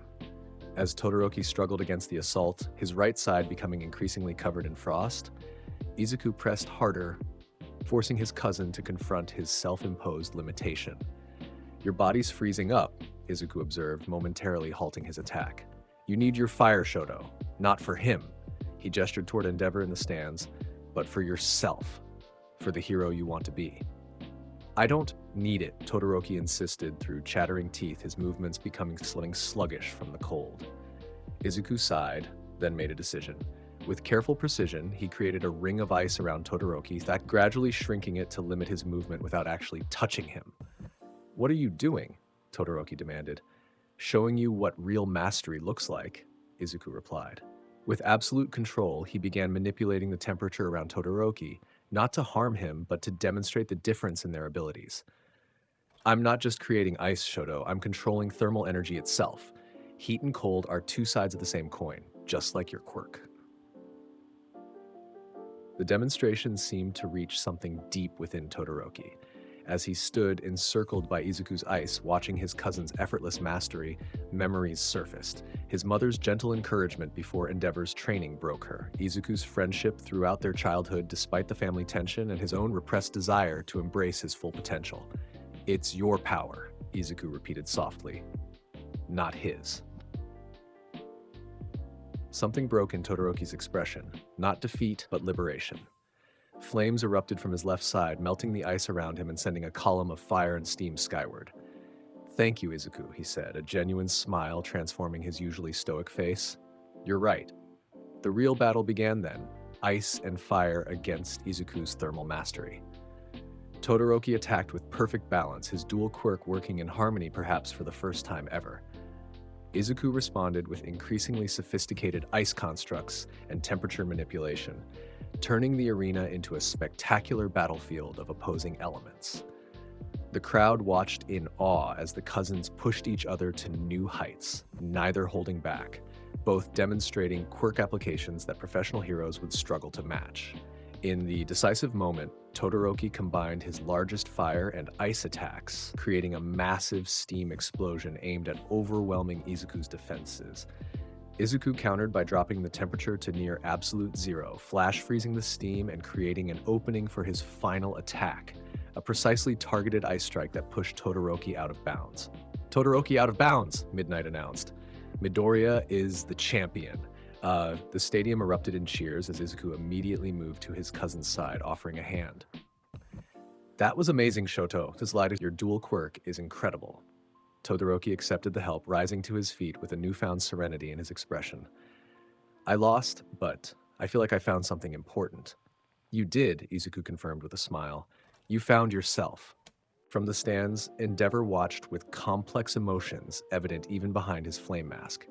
As Todoroki struggled against the assault, his right side becoming increasingly covered in frost, Izuku pressed harder, forcing his cousin to confront his self-imposed limitation. Your body's freezing up, Izuku observed, momentarily halting his attack. You need your fire, Shoto. Not for him. He gestured toward Endeavor in the stands, but for yourself. For the hero you want to be. I don't need it, Todoroki insisted through chattering teeth, his movements becoming sluggish from the cold. Izuku sighed, then made a decision. With careful precision, he created a ring of ice around Todoroki, that gradually shrinking it to limit his movement without actually touching him. What are you doing? Todoroki demanded. Showing you what real mastery looks like, Izuku replied. With absolute control, he began manipulating the temperature around Todoroki, not to harm him, but to demonstrate the difference in their abilities. I'm not just creating ice, Shoto, I'm controlling thermal energy itself. Heat and cold are two sides of the same coin, just like your quirk. The demonstration seemed to reach something deep within Todoroki. As he stood encircled by Izuku's ice, watching his cousin's effortless mastery, memories surfaced. His mother's gentle encouragement before Endeavor's training broke her. Izuku's friendship throughout their childhood despite the family tension and his own repressed desire to embrace his full potential. It's your power, Izuku repeated softly. Not his. Something broke in Todoroki's expression. Not defeat, but liberation. Flames erupted from his left side, melting the ice around him and sending a column of fire and steam skyward. Thank you, Izuku, he said, a genuine smile transforming his usually stoic face. You're right. The real battle began then, ice and fire against Izuku's thermal mastery. Todoroki attacked with perfect balance, his dual quirk working in harmony perhaps for the first time ever. Izuku responded with increasingly sophisticated ice constructs and temperature manipulation, turning the arena into a spectacular battlefield of opposing elements. The crowd watched in awe as the cousins pushed each other to new heights, neither holding back, both demonstrating quirk applications that professional heroes would struggle to match. In the decisive moment, Todoroki combined his largest fire and ice attacks, creating a massive steam explosion aimed at overwhelming Izuku's defenses. Izuku countered by dropping the temperature to near absolute zero, flash freezing the steam and creating an opening for his final attack, a precisely targeted ice strike that pushed Todoroki out of bounds. "Todoroki out of bounds," Midnight announced. "Midoriya is the champion." The stadium erupted in cheers as Izuku immediately moved to his cousin's side, offering a hand. "That was amazing, Shoto. To slide your dual quirk is incredible." Todoroki accepted the help, rising to his feet with a newfound serenity in his expression. "I lost, but I feel like I found something important." "You did," Izuku confirmed with a smile. "You found yourself." From the stands, Endeavor watched with complex emotions evident even behind his flame mask.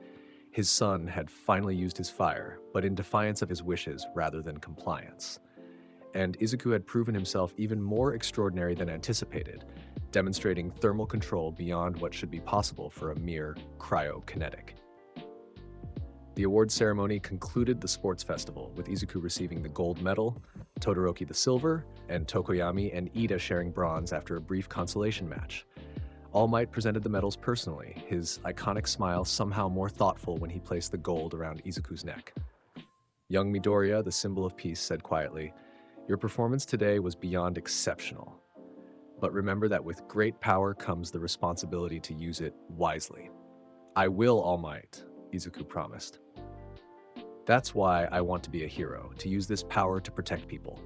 His son had finally used his fire, but in defiance of his wishes rather than compliance. And Izuku had proven himself even more extraordinary than anticipated, demonstrating thermal control beyond what should be possible for a mere cryokinetic. The awards ceremony concluded the sports festival, with Izuku receiving the gold medal, Todoroki the silver, and Tokoyami and Ida sharing bronze after a brief consolation match. All Might presented the medals personally, his iconic smile somehow more thoughtful when he placed the gold around Izuku's neck. Young Midoriya, the symbol of peace, said quietly, "Your performance today was beyond exceptional. But remember that with great power comes the responsibility to use it wisely." "I will, All Might," Izuku promised. "That's why I want to be a hero, to use this power to protect people."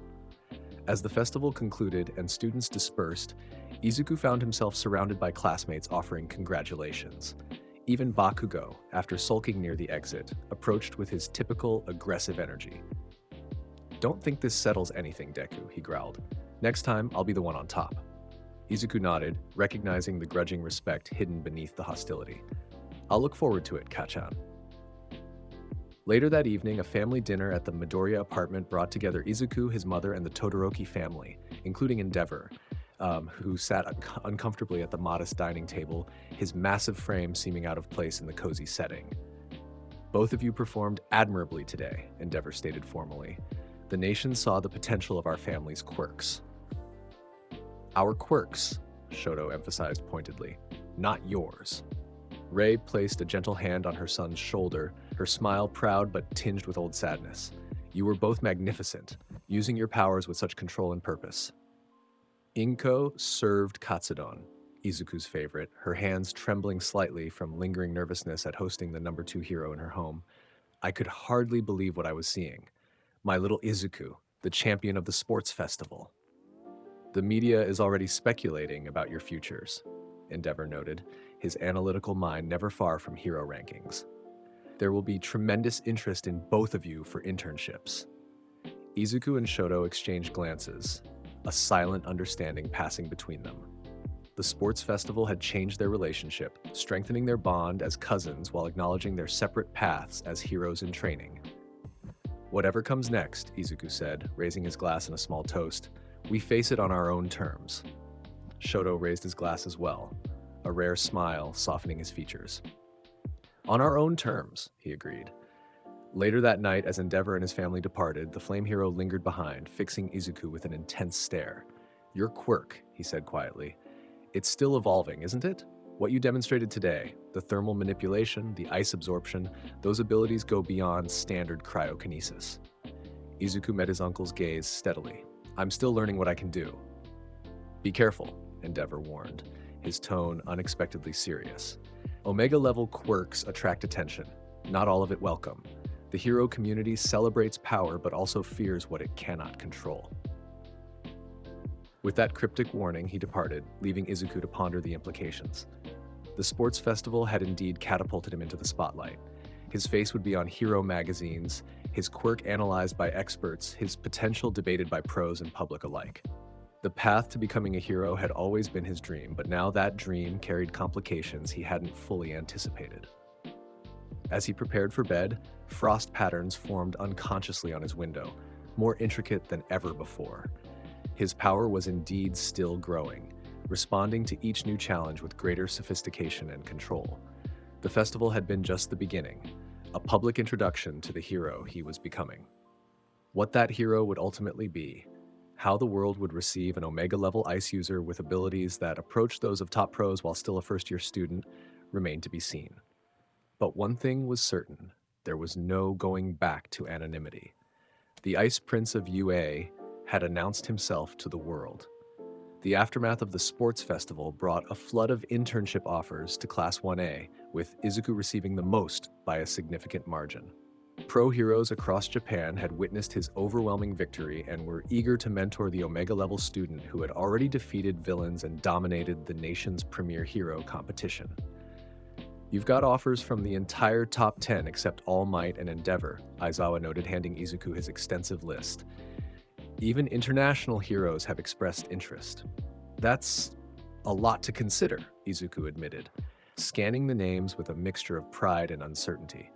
As the festival concluded and students dispersed, Izuku found himself surrounded by classmates offering congratulations. Even Bakugo, after sulking near the exit, approached with his typical aggressive energy. "Don't think this settles anything, Deku," he growled. "Next time, I'll be the one on top." Izuku nodded, recognizing the grudging respect hidden beneath the hostility. "I'll look forward to it, Kachan." Later that evening, a family dinner at the Midoriya apartment brought together Izuku, his mother, and the Todoroki family, including Endeavor, who sat uncomfortably at the modest dining table, his massive frame seeming out of place in the cozy setting. "Both of you performed admirably today," Endeavor stated formally. "The nation saw the potential of our family's quirks." "Our quirks," Shoto emphasized pointedly, "not yours." Rei placed a gentle hand on her son's shoulder, her smile proud but tinged with old sadness. "You were both magnificent, using your powers with such control and purpose." Inko served katsudon, Izuku's favorite, her hands trembling slightly from lingering nervousness at hosting the number 2 hero in her home. "I could hardly believe what I was seeing. My little Izuku, the champion of the sports festival." "The media is already speculating about your futures," Endeavor noted, his analytical mind never far from hero rankings. "There will be tremendous interest in both of you for internships." Izuku and Shoto exchanged glances, a silent understanding passing between them. The sports festival had changed their relationship, strengthening their bond as cousins while acknowledging their separate paths as heroes in training. "Whatever comes next," Izuku said, raising his glass in a small toast, "we face it on our own terms." Shoto raised his glass as well, a rare smile softening his features. "On our own terms," he agreed. Later that night, as Endeavor and his family departed, the flame hero lingered behind, fixing Izuku with an intense stare. "Your quirk," he said quietly. "It's still evolving, isn't it? What you demonstrated today, the thermal manipulation, the ice absorption, those abilities go beyond standard cryokinesis." Izuku met his uncle's gaze steadily. "I'm still learning what I can do." "Be careful," Endeavor warned, his tone unexpectedly serious. "Omega-level quirks attract attention, not all of it welcome. The hero community celebrates power but also fears what it cannot control." With that cryptic warning, he departed, leaving Izuku to ponder the implications. The sports festival had indeed catapulted him into the spotlight. His face would be on hero magazines, his quirk analyzed by experts, his potential debated by pros and public alike. The path to becoming a hero had always been his dream, but now that dream carried complications he hadn't fully anticipated. As he prepared for bed, frost patterns formed unconsciously on his window, more intricate than ever before. His power was indeed still growing, responding to each new challenge with greater sophistication and control. The festival had been just the beginning, a public introduction to the hero he was becoming. What that hero would ultimately be, how the world would receive an Omega-level ice user with abilities that approached those of top pros while still a first-year student, remained to be seen. But one thing was certain, there was no going back to anonymity. The Ice Prince of UA had announced himself to the world. The aftermath of the sports festival brought a flood of internship offers to Class 1A, with Izuku receiving the most by a significant margin. Pro heroes across Japan had witnessed his overwhelming victory and were eager to mentor the Omega-level student who had already defeated villains and dominated the nation's premier hero competition. "You've got offers from the entire top 10 except All Might and Endeavor," Aizawa noted, handing Izuku his extensive list. "Even international heroes have expressed interest." "That's a lot to consider," Izuku admitted, scanning the names with a mixture of pride and uncertainty.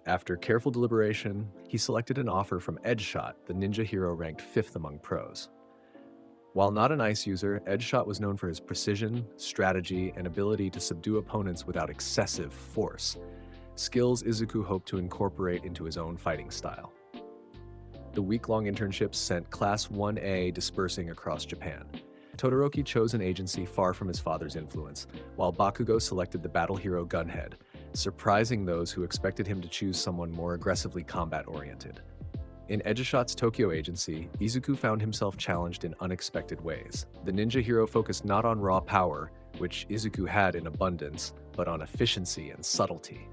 After careful deliberation, he selected an offer from Edgeshot, the ninja hero ranked 5th among pros. While not an ice user, Edgeshot was known for his precision, strategy, and ability to subdue opponents without excessive force, skills Izuku hoped to incorporate into his own fighting style. The week-long internships sent Class 1A dispersing across Japan. Todoroki chose an agency far from his father's influence, while Bakugo selected the battle hero Gunhead, surprising those who expected him to choose someone more aggressively combat-oriented. In Edgeshot's Tokyo agency, Izuku found himself challenged in unexpected ways. The ninja hero focused not on raw power, which Izuku had in abundance, but on efficiency and subtlety.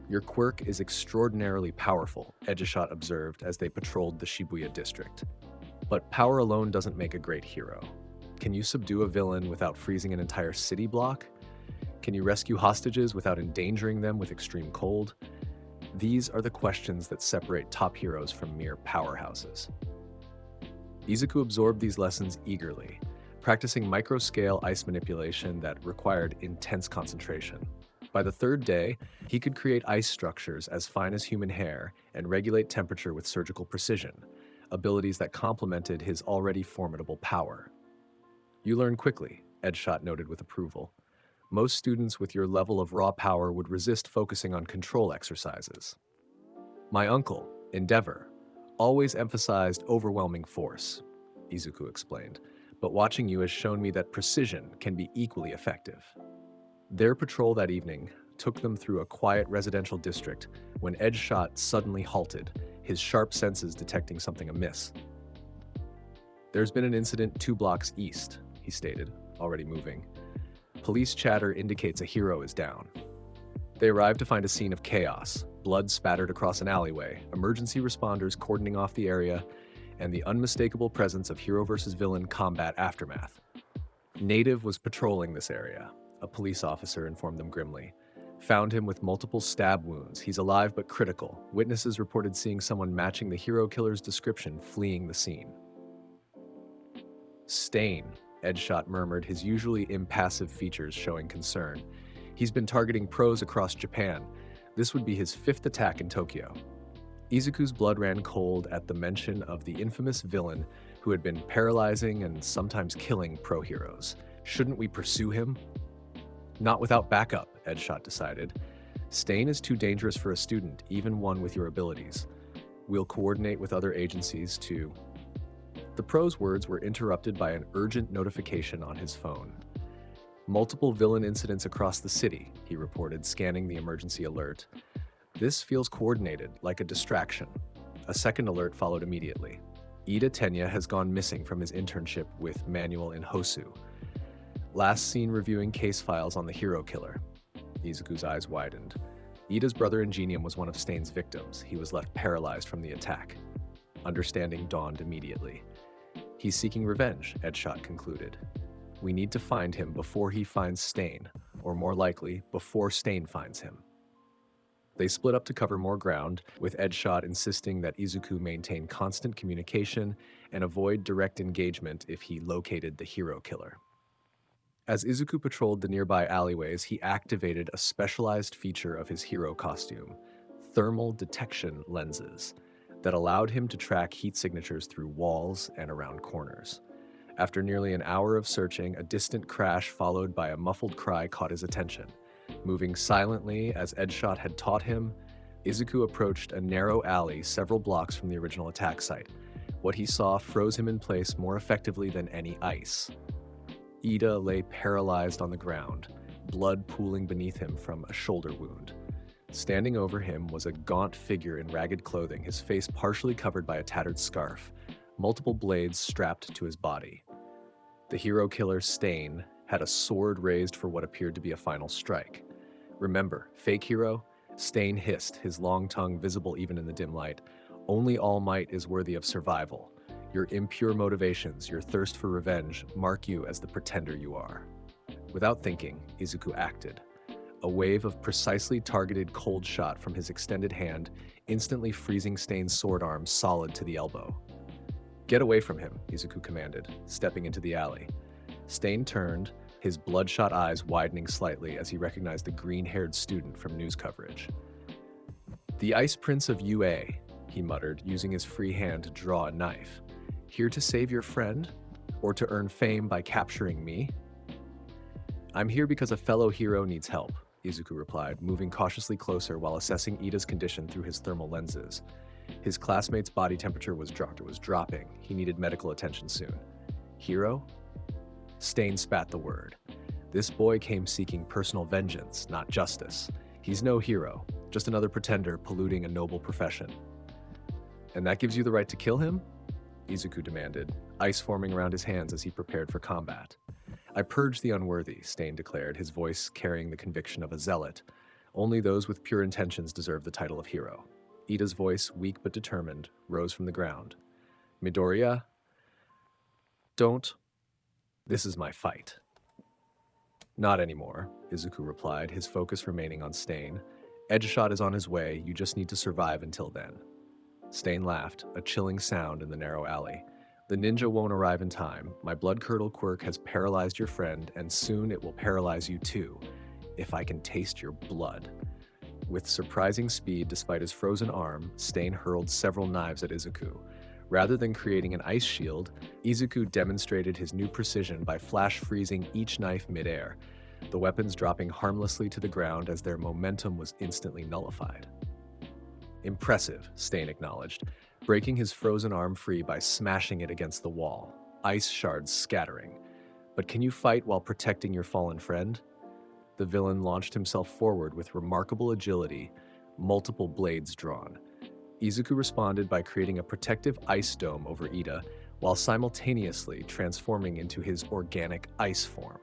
"Your quirk is extraordinarily powerful," Edgeshot observed as they patrolled the Shibuya district. "But power alone doesn't make a great hero. Can you subdue a villain without freezing an entire city block? Can you rescue hostages without endangering them with extreme cold? These are the questions that separate top heroes from mere powerhouses." Izuku absorbed these lessons eagerly, practicing micro-scale ice manipulation that required intense concentration. By the third day, he could create ice structures as fine as human hair and regulate temperature with surgical precision, abilities that complemented his already formidable power. "You learn quickly," Edgeshot noted with approval. "Most students with your level of raw power would resist focusing on control exercises. My uncle, Endeavor, always emphasized overwhelming force," Izuku explained, "but watching you has shown me that precision can be equally effective." Their patrol that evening took them through a quiet residential district when Edgeshot suddenly halted, his sharp senses detecting something amiss. "There's been an incident 2 blocks east," he stated, already moving. "Police chatter indicates a hero is down." They arrived to find a scene of chaos, blood spattered across an alleyway, emergency responders cordoning off the area, and the unmistakable presence of hero versus villain combat aftermath. "Native was patrolling this area," a police officer informed them grimly. "Found him with multiple stab wounds. He's alive but critical. Witnesses reported seeing someone matching the hero killer's description fleeing the scene." "Stain," Edgeshot murmured, his usually impassive features showing concern. "He's been targeting pros across Japan. This would be his 5th attack in Tokyo." Izuku's blood ran cold at the mention of the infamous villain who had been paralyzing and sometimes killing pro heroes. "Shouldn't we pursue him?" "Not without backup," Edgeshot decided. "Stain is too dangerous for a student, even one with your abilities. We'll coordinate with other agencies to..." The pro's words were interrupted by an urgent notification on his phone. "Multiple villain incidents across the city," he reported, scanning the emergency alert. "This feels coordinated, like a distraction." A second alert followed immediately. Ida Tenya has gone missing from his internship with Manuel in Hosu. Last seen reviewing case files on the hero killer. Izuku's eyes widened. Ida's brother Ingenium was one of Stain's victims. He was left paralyzed from the attack. Understanding dawned immediately. "He's seeking revenge," Edgeshot concluded. "We need to find him before he finds Stain, or more likely, before Stain finds him." They split up to cover more ground, with Edgeshot insisting that Izuku maintain constant communication and avoid direct engagement if he located the hero killer. As Izuku patrolled the nearby alleyways, he activated a specialized feature of his hero costume, thermal detection lenses, that allowed him to track heat signatures through walls and around corners. After nearly an hour of searching, a distant crash followed by a muffled cry caught his attention. Moving silently as Edgeshot had taught him, Izuku approached a narrow alley several blocks from the original attack site. What he saw froze him in place more effectively than any ice. Ida lay paralyzed on the ground, blood pooling beneath him from a shoulder wound. Standing over him was a gaunt figure in ragged clothing, his face partially covered by a tattered scarf, multiple blades strapped to his body. The hero killer Stain had a sword raised for what appeared to be a final strike. Remember, fake hero? Stain hissed, his long tongue visible even in the dim light. Only All Might is worthy of survival. Your impure motivations, your thirst for revenge, mark you as the pretender you are. Without thinking, Izuku acted. A wave of precisely targeted cold shot from his extended hand, instantly freezing Stain's sword arm solid to the elbow. Get away from him, Izuku commanded, stepping into the alley. Stain turned, his bloodshot eyes widening slightly as he recognized the green-haired student from news coverage. The Ice Prince of UA, he muttered, using his free hand to draw a knife. Here to save your friend? Or to earn fame by capturing me? I'm here because a fellow hero needs help, Izuku replied, moving cautiously closer while assessing Ida's condition through his thermal lenses. His classmate's body temperature was dropping. He needed medical attention soon. Hero? Stain spat the word. This boy came seeking personal vengeance, not justice. He's no hero, just another pretender polluting a noble profession. And that gives you the right to kill him? Izuku demanded, ice forming around his hands as he prepared for combat. I purge the unworthy, Stain declared, his voice carrying the conviction of a zealot. Only those with pure intentions deserve the title of hero. Ida's voice, weak but determined, rose from the ground. Midoriya? Don't. This is my fight. Not anymore, Izuku replied, his focus remaining on Stain. Edgeshot is on his way, you just need to survive until then. Stain laughed, a chilling sound in the narrow alley. The ninja won't arrive in time. My blood-curdle quirk has paralyzed your friend, and soon it will paralyze you too, if I can taste your blood. With surprising speed, despite his frozen arm, Stain hurled several knives at Izuku. Rather than creating an ice shield, Izuku demonstrated his new precision by flash freezing each knife midair, the weapons dropping harmlessly to the ground as their momentum was instantly nullified. Impressive, Stain acknowledged, breaking his frozen arm free by smashing it against the wall, ice shards scattering. But can you fight while protecting your fallen friend? The villain launched himself forward with remarkable agility, multiple blades drawn. Izuku responded by creating a protective ice dome over Ida, while simultaneously transforming into his organic ice form.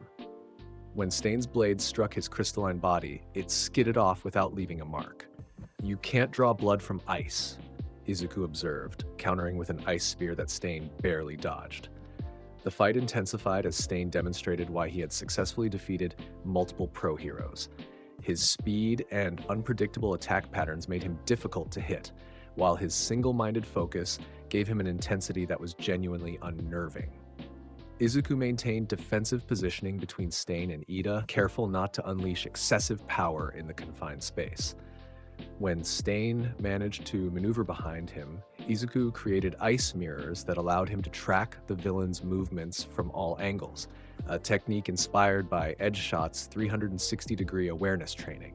When Stain's blade struck his crystalline body, it skidded off without leaving a mark. You can't draw blood from ice, Izuku observed, countering with an ice spear that Stain barely dodged. The fight intensified as Stain demonstrated why he had successfully defeated multiple pro heroes. His speed and unpredictable attack patterns made him difficult to hit, while his single-minded focus gave him an intensity that was genuinely unnerving. Izuku maintained defensive positioning between Stain and Ida, careful not to unleash excessive power in the confined space. When Stain managed to maneuver behind him, Izuku created ice mirrors that allowed him to track the villain's movements from all angles, a technique inspired by Edgeshot's 360-degree awareness training.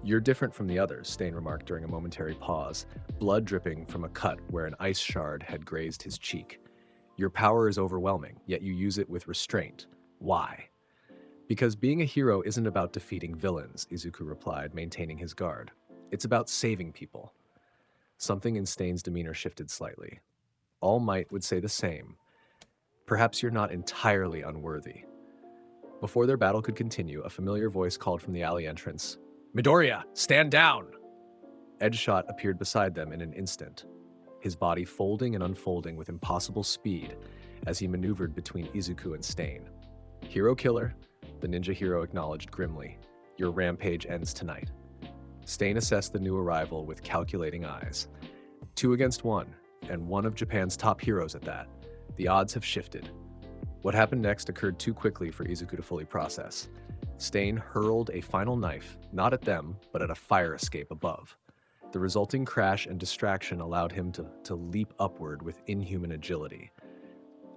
You're different from the others, Stain remarked during a momentary pause, blood dripping from a cut where an ice shard had grazed his cheek. Your power is overwhelming, yet you use it with restraint. Why? Because being a hero isn't about defeating villains, Izuku replied, maintaining his guard. It's about saving people. Something in Stain's demeanor shifted slightly. All Might would say the same. Perhaps you're not entirely unworthy. Before their battle could continue, a familiar voice called from the alley entrance, Midoriya, stand down! Edgeshot appeared beside them in an instant, his body folding and unfolding with impossible speed as he maneuvered between Izuku and Stain. Hero killer, the ninja hero acknowledged grimly. Your rampage ends tonight. Stain assessed the new arrival with calculating eyes. 2 against 1, and one of Japan's top heroes at that. The odds have shifted. What happened next occurred too quickly for Izuku to fully process. Stain hurled a final knife, not at them, but at a fire escape above. The resulting crash and distraction allowed him to leap upward with inhuman agility.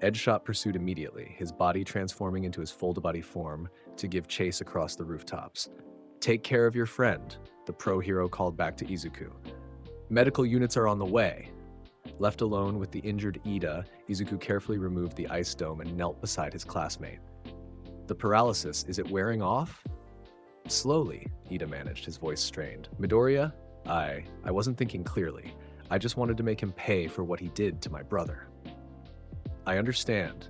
Edgeshot pursued immediately, his body transforming into his full-body form to give chase across the rooftops. Take care of your friend, the pro hero called back to Izuku. Medical units are on the way. Left alone with the injured Ida, Izuku carefully removed the ice dome and knelt beside his classmate. The paralysis, is it wearing off? Slowly, Ida managed, his voice strained. Midoriya, I wasn't thinking clearly. I just wanted to make him pay for what he did to my brother. I understand,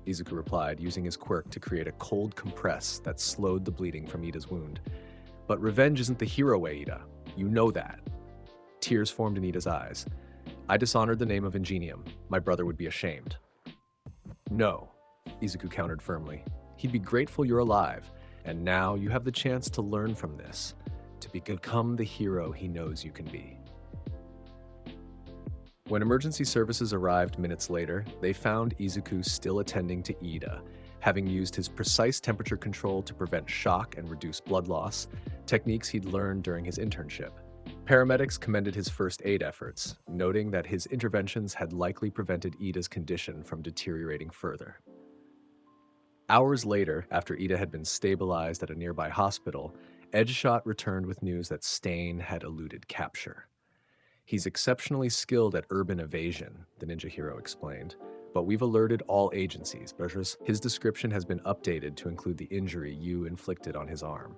Izuku replied, using his quirk to create a cold compress that slowed the bleeding from Ida's wound. But revenge isn't the hero way, Ida. You know that. Tears formed in Ida's eyes. I dishonored the name of Ingenium. My brother would be ashamed. No, Izuku countered firmly. He'd be grateful you're alive, and now you have the chance to learn from this, to become the hero he knows you can be. When emergency services arrived minutes later, they found Izuku still attending to Ida, having used his precise temperature control to prevent shock and reduce blood loss, techniques he'd learned during his internship. Paramedics commended his first aid efforts, noting that his interventions had likely prevented Ida's condition from deteriorating further. Hours later, after Ida had been stabilized at a nearby hospital, Edgeshot returned with news that Stain had eluded capture. He's exceptionally skilled at urban evasion, the ninja hero explained, but we've alerted all agencies because his description has been updated to include the injury you inflicted on his arm.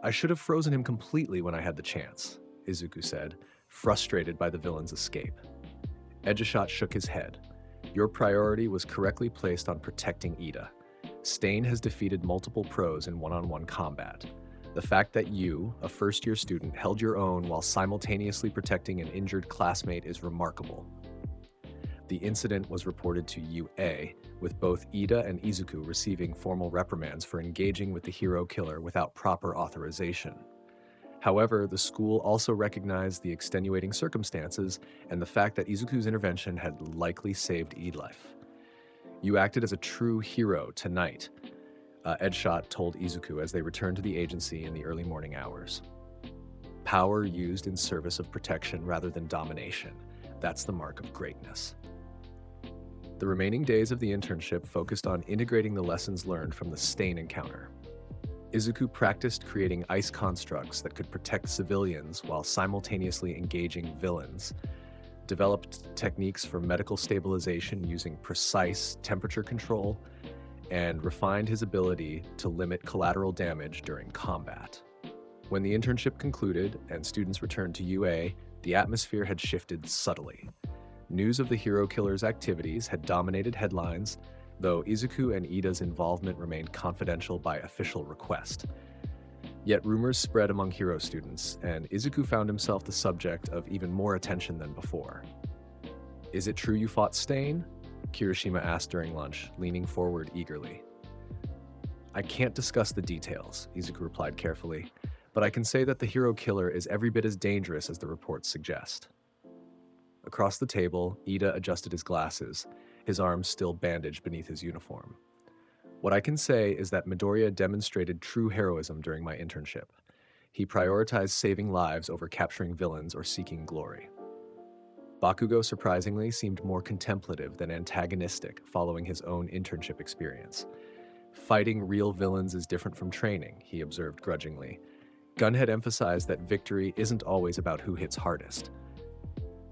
I should have frozen him completely when I had the chance, Izuku said, frustrated by the villain's escape. Edgeshot shook his head. Your priority was correctly placed on protecting Ida. Stain has defeated multiple pros in one-on-one combat. The fact that you, a first-year student, held your own while simultaneously protecting an injured classmate is remarkable. The incident was reported to UA, with both Ida and Izuku receiving formal reprimands for engaging with the hero killer without proper authorization. However, the school also recognized the extenuating circumstances and the fact that Izuku's intervention had likely saved Ida's life. You acted as a true hero tonight, Edgeshot told Izuku as they returned to the agency in the early morning hours. Power used in service of protection rather than domination. That's the mark of greatness. The remaining days of the internship focused on integrating the lessons learned from the Stain encounter. Izuku practiced creating ice constructs that could protect civilians while simultaneously engaging villains, developed techniques for medical stabilization using precise temperature control, and refined his ability to limit collateral damage during combat. When the internship concluded and students returned to UA, the atmosphere had shifted subtly. News of the hero killer's activities had dominated headlines, though Izuku and Ida's involvement remained confidential by official request. Yet rumors spread among hero students, and Izuku found himself the subject of even more attention than before. Is it true you fought Stain? Kirishima asked during lunch, leaning forward eagerly. I can't discuss the details, Izuku replied carefully, but I can say that the hero killer is every bit as dangerous as the reports suggest. Across the table, Ida adjusted his glasses, his arms still bandaged beneath his uniform. What I can say is that Midoriya demonstrated true heroism during my internship. He prioritized saving lives over capturing villains or seeking glory. Bakugo surprisingly seemed more contemplative than antagonistic following his own internship experience. Fighting real villains is different from training, he observed grudgingly. Gunhead emphasized that victory isn't always about who hits hardest.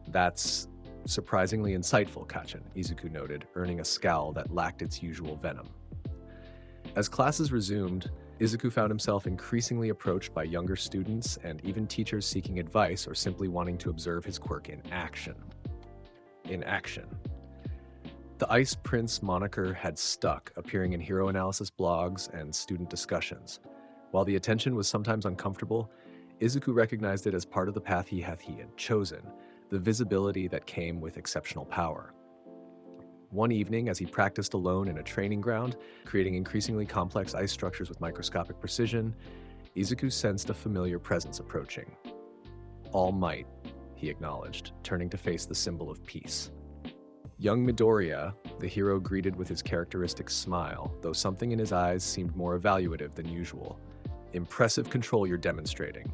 That's surprisingly insightful, Kachin, Izuku noted, earning a scowl that lacked its usual venom. As classes resumed, Izuku found himself increasingly approached by younger students and even teachers seeking advice or simply wanting to observe his quirk in action. The Ice Prince moniker had stuck, appearing in hero analysis blogs and student discussions. While the attention was sometimes uncomfortable, Izuku recognized it as part of the path he had chosen, the visibility that came with exceptional power. One evening, as he practiced alone in a training ground, creating increasingly complex ice structures with microscopic precision, Izuku sensed a familiar presence approaching. All might, he acknowledged, turning to face the symbol of peace. Young Midoriya, the hero greeted with his characteristic smile, though something in his eyes seemed more evaluative than usual. Impressive control you're demonstrating.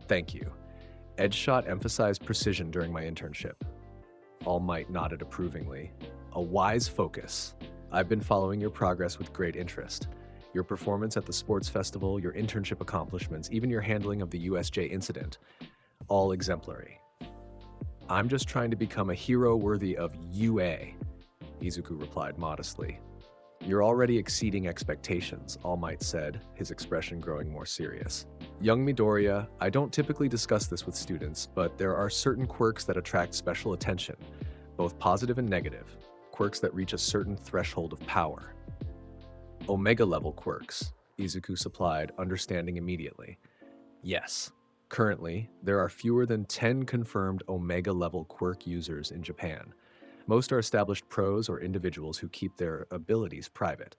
Thank you. Edgeshot emphasized precision during my internship. All Might nodded approvingly. A wise focus. I've been following your progress with great interest. Your performance at the sports festival, your internship accomplishments, even your handling of the USJ incident, all exemplary. I'm just trying to become a hero worthy of UA, Izuku replied modestly. You're already exceeding expectations, All Might said, his expression growing more serious. Young Midoriya, I don't typically discuss this with students, but there are certain quirks that attract special attention. both positive and negative, quirks that reach a certain threshold of power. Omega-level quirks, Izuku supplied, understanding immediately. Yes, currently, there are fewer than 10 confirmed Omega-level quirk users in Japan. Most are established pros or individuals who keep their abilities private.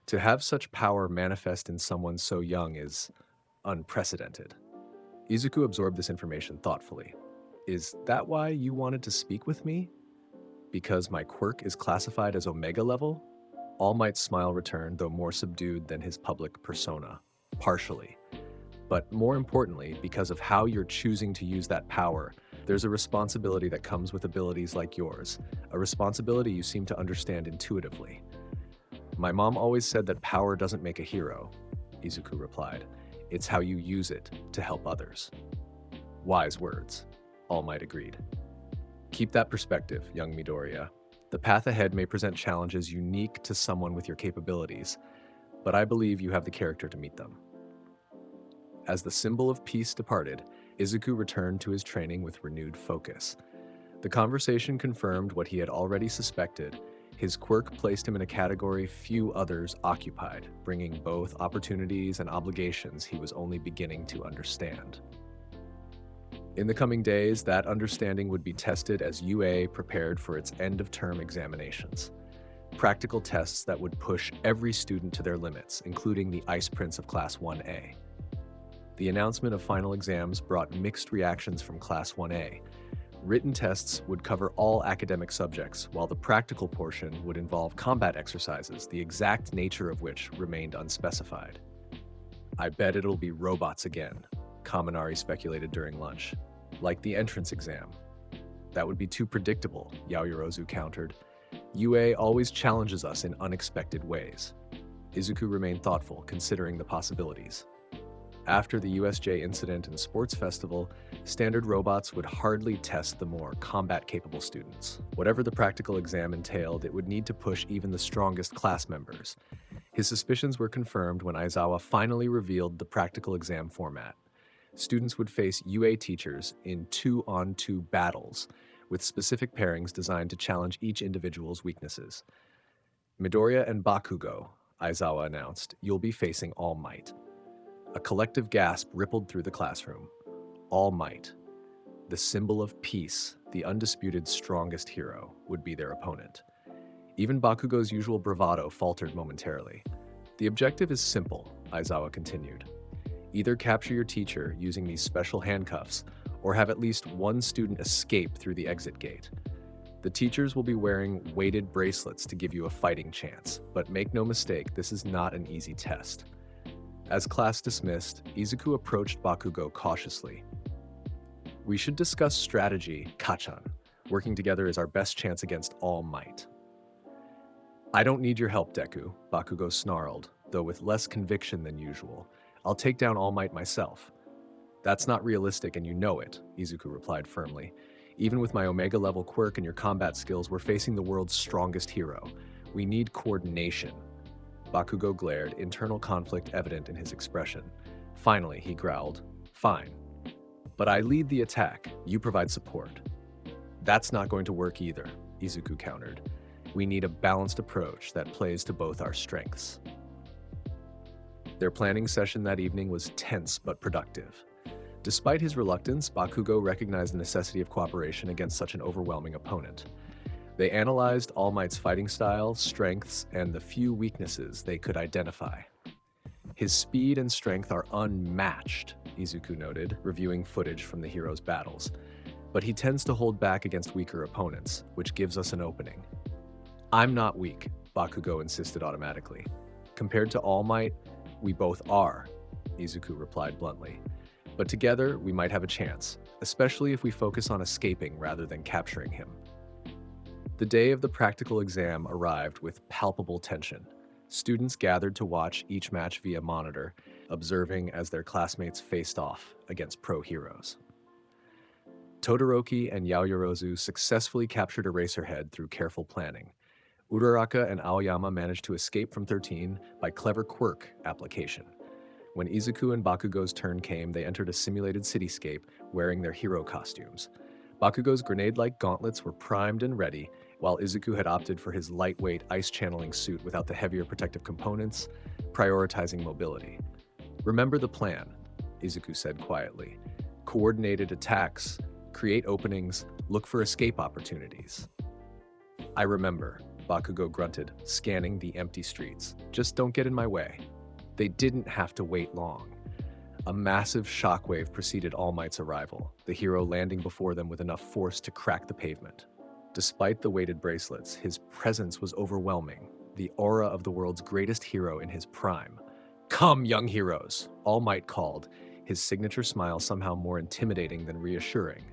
To have such power manifest in someone so young is unprecedented. Izuku absorbed this information thoughtfully. Is that why you wanted to speak with me? Because my quirk is classified as Omega level? All Might's smile returned, though more subdued than his public persona. Partially. But more importantly, because of how you're choosing to use that power, there's a responsibility that comes with abilities like yours, a responsibility you seem to understand intuitively. My mom always said that power doesn't make a hero, Izuku replied. It's how you use it to help others. Wise words, All Might agreed. Keep that perspective, young Midoriya. The path ahead may present challenges unique to someone with your capabilities, but I believe you have the character to meet them. As the symbol of peace departed, Izuku returned to his training with renewed focus. The conversation confirmed what he had already suspected. His quirk placed him in a category few others occupied, bringing both opportunities and obligations he was only beginning to understand. In the coming days, that understanding would be tested as UA prepared for its end-of-term examinations. Practical tests that would push every student to their limits, including the Ice Prince of Class 1A. The announcement of final exams brought mixed reactions from Class 1A. Written tests would cover all academic subjects, while the practical portion would involve combat exercises, the exact nature of which remained unspecified. I bet it'll be robots again, Kaminari speculated during lunch. Like the entrance exam. That would be too predictable, Yaoyorozu countered. UA always challenges us in unexpected ways. Izuku remained thoughtful, considering the possibilities. After the USJ incident and sports festival, standard robots would hardly test the more combat-capable students. Whatever the practical exam entailed, it would need to push even the strongest class members. His suspicions were confirmed when Aizawa finally revealed the practical exam format. Students would face UA teachers in 2-on-2 battles, with specific pairings designed to challenge each individual's weaknesses. Midoriya and Bakugo, Aizawa announced, you'll be facing All Might. A collective gasp rippled through the classroom. All Might, the symbol of peace, the undisputed strongest hero, would be their opponent. Even Bakugo's usual bravado faltered momentarily. The objective is simple, Aizawa continued. Either capture your teacher using these special handcuffs, or have at least one student escape through the exit gate. The teachers will be wearing weighted bracelets to give you a fighting chance, but make no mistake, this is not an easy test. As class dismissed, Izuku approached Bakugo cautiously. We should discuss strategy, Kachan. Working together is our best chance against All Might. I don't need your help, Deku, Bakugo snarled, though with less conviction than usual. I'll take down All Might myself. That's not realistic and you know it, Izuku replied firmly. Even with my Omega-level quirk and your combat skills, we're facing the world's strongest hero. We need coordination. Bakugo glared, internal conflict evident in his expression. Finally, he growled, Fine. But I lead the attack, you provide support. That's not going to work either, Izuku countered. We need a balanced approach that plays to both our strengths. Their planning session that evening was tense but productive. Despite his reluctance, Bakugo recognized the necessity of cooperation against such an overwhelming opponent. They analyzed All Might's fighting style, strengths, and the few weaknesses they could identify. His speed and strength are unmatched, Izuku noted, reviewing footage from the hero's battles. But he tends to hold back against weaker opponents, which gives us an opening. I'm not weak, Bakugo insisted automatically. Compared to All Might, we both are, Izuku replied bluntly. But together, we might have a chance, especially if we focus on escaping rather than capturing him. The day of the practical exam arrived with palpable tension. Students gathered to watch each match via monitor, observing as their classmates faced off against pro heroes. Todoroki and Yaoyorozu successfully captured Eraserhead through careful planning. Uraraka and Aoyama managed to escape from 13 by clever quirk application. When Izuku and Bakugo's turn came, they entered a simulated cityscape wearing their hero costumes. Bakugo's grenade-like gauntlets were primed and ready, while Izuku had opted for his lightweight ice-channeling suit without the heavier protective components, prioritizing mobility. "Remember the plan," Izuku said quietly. "Coordinated attacks, create openings, look for escape opportunities." "I remember," Bakugo grunted, scanning the empty streets. "Just don't get in my way." They didn't have to wait long. A massive shockwave preceded All Might's arrival, the hero landing before them with enough force to crack the pavement. Despite the weighted bracelets, his presence was overwhelming, the aura of the world's greatest hero in his prime. "Come, young heroes," All Might called, his signature smile somehow more intimidating than reassuring.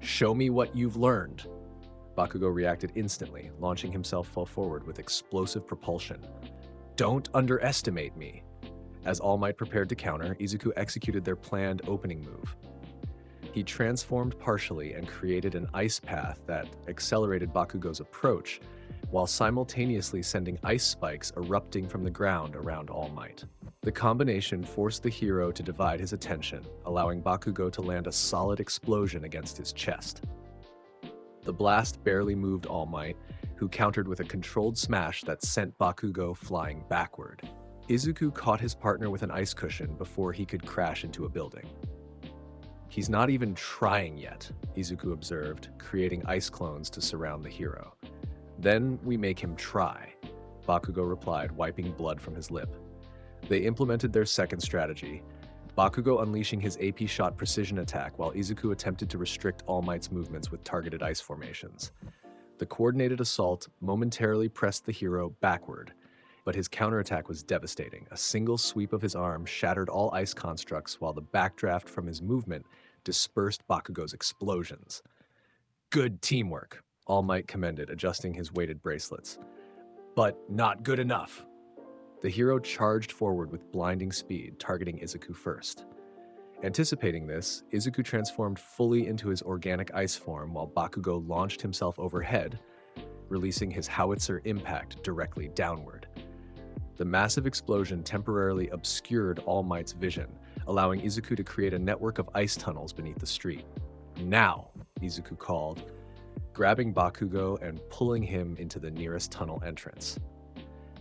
"Show me what you've learned." Bakugo reacted instantly, launching himself full forward with explosive propulsion. "Don't underestimate me." As All Might prepared to counter, Izuku executed their planned opening move. He transformed partially and created an ice path that accelerated Bakugo's approach, while simultaneously sending ice spikes erupting from the ground around All Might. The combination forced the hero to divide his attention, allowing Bakugo to land a solid explosion against his chest. The blast barely moved All Might, who countered with a controlled smash that sent Bakugo flying backward. Izuku caught his partner with an ice cushion before he could crash into a building. "He's not even trying yet," Izuku observed, creating ice clones to surround the hero. "Then we make him try," Bakugo replied, wiping blood from his lip. They implemented their second strategy, Bakugo unleashing his AP shot precision attack while Izuku attempted to restrict All Might's movements with targeted ice formations. The coordinated assault momentarily pressed the hero backward, but his counterattack was devastating. A single sweep of his arm shattered all ice constructs while the backdraft from his movement dispersed Bakugo's explosions. "Good teamwork," All Might commended, adjusting his weighted bracelets. "But not good enough." The hero charged forward with blinding speed, targeting Izuku first. Anticipating this, Izuku transformed fully into his organic ice form while Bakugo launched himself overhead, releasing his howitzer impact directly downward. The massive explosion temporarily obscured All Might's vision, allowing Izuku to create a network of ice tunnels beneath the street. "Now," Izuku called, grabbing Bakugo and pulling him into the nearest tunnel entrance.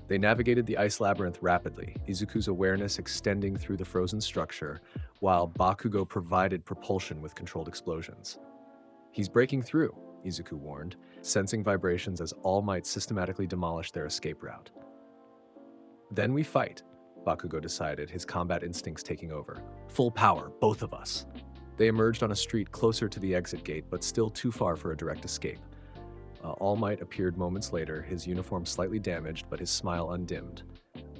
They navigated the ice labyrinth rapidly, Izuku's awareness extending through the frozen structure, while Bakugo provided propulsion with controlled explosions. "He's breaking through," Izuku warned, sensing vibrations as All Might systematically demolished their escape route. "Then we fight," Bakugo decided, his combat instincts taking over. "Full power, both of us." They emerged on a street closer to the exit gate, but still too far for a direct escape. All Might appeared moments later, his uniform slightly damaged, but his smile undimmed.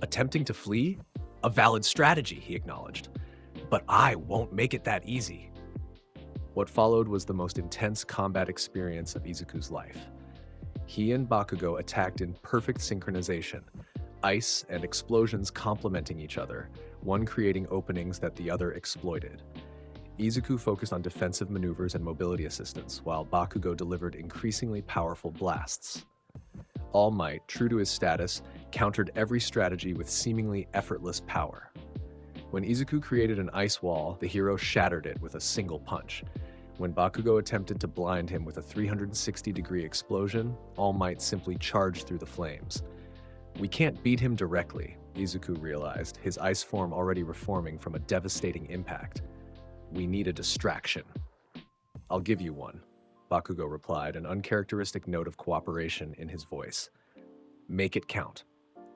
"Attempting to flee? A valid strategy," he acknowledged. "But I won't make it that easy." What followed was the most intense combat experience of Izuku's life. He and Bakugo attacked in perfect synchronization, ice and explosions complementing each other, one creating openings that the other exploited. Izuku focused on defensive maneuvers and mobility assistance, while Bakugo delivered increasingly powerful blasts. All Might, true to his status, countered every strategy with seemingly effortless power. When Izuku created an ice wall, the hero shattered it with a single punch. When Bakugo attempted to blind him with a 360-degree explosion, All Might simply charged through the flames. "We can't beat him directly," Izuku realized, his ice form already reforming from a devastating impact. "We need a distraction." "I'll give you one," Bakugo replied, an uncharacteristic note of cooperation in his voice. "Make it count."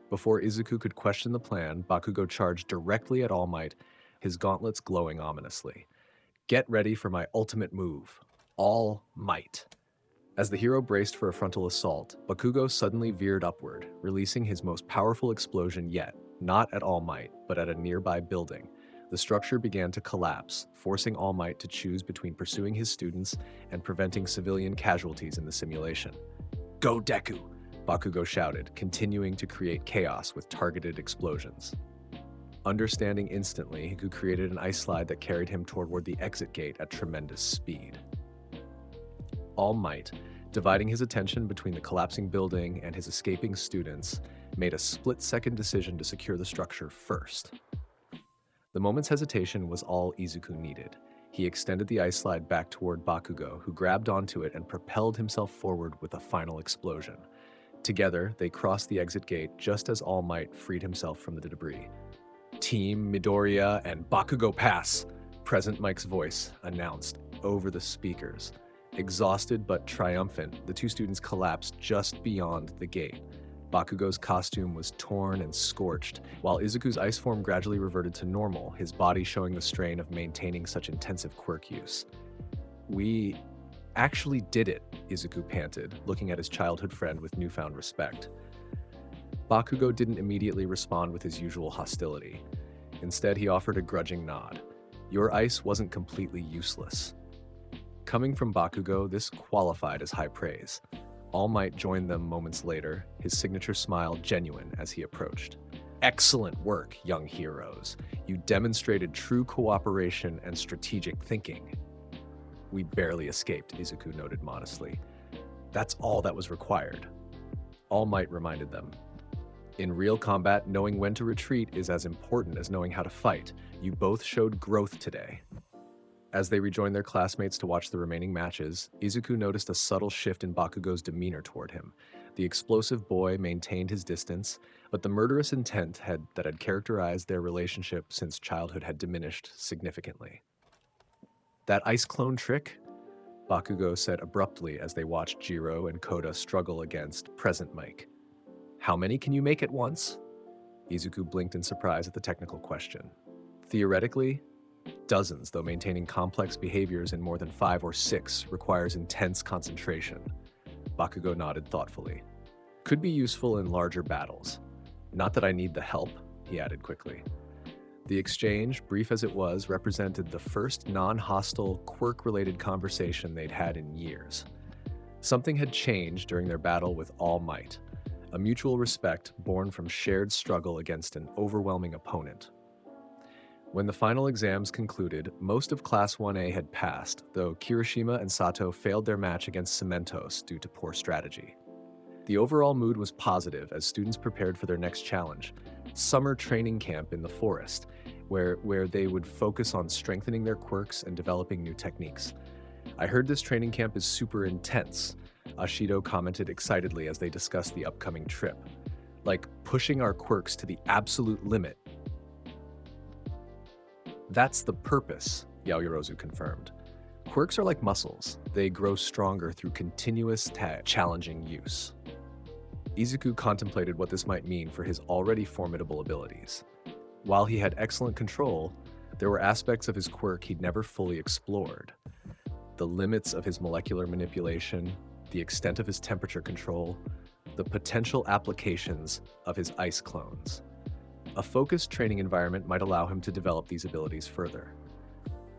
Before Izuku could question the plan, Bakugo charged directly at All Might, his gauntlets glowing ominously. "Get ready for my ultimate move. All Might." As the hero braced for a frontal assault, Bakugo suddenly veered upward, releasing his most powerful explosion yet, not at All Might, but at a nearby building. The structure began to collapse, forcing All Might to choose between pursuing his students and preventing civilian casualties in the simulation. "Go Deku!" Bakugo shouted, continuing to create chaos with targeted explosions. Understanding instantly, he created an ice slide that carried him toward the exit gate at tremendous speed. All Might, dividing his attention between the collapsing building and his escaping students, made a split-second decision to secure the structure first. The moment's hesitation was all Izuku needed. He extended the ice slide back toward Bakugo, who grabbed onto it and propelled himself forward with a final explosion. Together, they crossed the exit gate just as All Might freed himself from the debris. Team Midoriya and Bakugo pass, Present Mike's voice announced over the speakers. Exhausted but triumphant, the two students collapsed just beyond the gate. Bakugo's costume was torn and scorched, while Izuku's ice form gradually reverted to normal, his body showing the strain of maintaining such intensive quirk use. "We actually did it," Izuku panted, looking at his childhood friend with newfound respect. Bakugo didn't immediately respond with his usual hostility. Instead, he offered a grudging nod. "Your ice wasn't completely useless." Coming from Bakugo, this qualified as high praise. All Might joined them moments later, his signature smile genuine as he approached. "Excellent work, young heroes. You demonstrated true cooperation and strategic thinking." "We barely escaped," Izuku noted modestly. "That's all that was required." All Might reminded them. "In real combat, knowing when to retreat is as important as knowing how to fight. You both showed growth today." As they rejoined their classmates to watch the remaining matches, Izuku noticed a subtle shift in Bakugo's demeanor toward him. The explosive boy maintained his distance, but the murderous intent that had characterized their relationship since childhood had diminished significantly. "That ice clone trick?" Bakugo said abruptly as they watched Jiro and Koda struggle against Present Mike. "How many can you make at once?" Izuku blinked in surprise at the technical question. "Theoretically, dozens, though maintaining complex behaviors in more than 5 or 6 requires intense concentration." Bakugo nodded thoughtfully. "Could be useful in larger battles. Not that I need the help," he added quickly. The exchange, brief as it was, represented the first non-hostile, quirk-related conversation they'd had in years. Something had changed during their battle with All Might, a mutual respect born from shared struggle against an overwhelming opponent. When the final exams concluded, most of Class 1A had passed, though Kirishima and Sato failed their match against Cementos due to poor strategy. The overall mood was positive as students prepared for their next challenge, summer training camp in the forest, where they would focus on strengthening their quirks and developing new techniques. "I heard this training camp is super intense," Ashido commented excitedly as they discussed the upcoming trip. "Like pushing our quirks to the absolute limit." "That's the purpose," Yaoyorozu confirmed. "Quirks are like muscles. They grow stronger through continuous challenging use." Izuku contemplated what this might mean for his already formidable abilities. While he had excellent control, there were aspects of his quirk he'd never fully explored. The limits of his molecular manipulation, the extent of his temperature control, the potential applications of his ice clones. A focused training environment might allow him to develop these abilities further.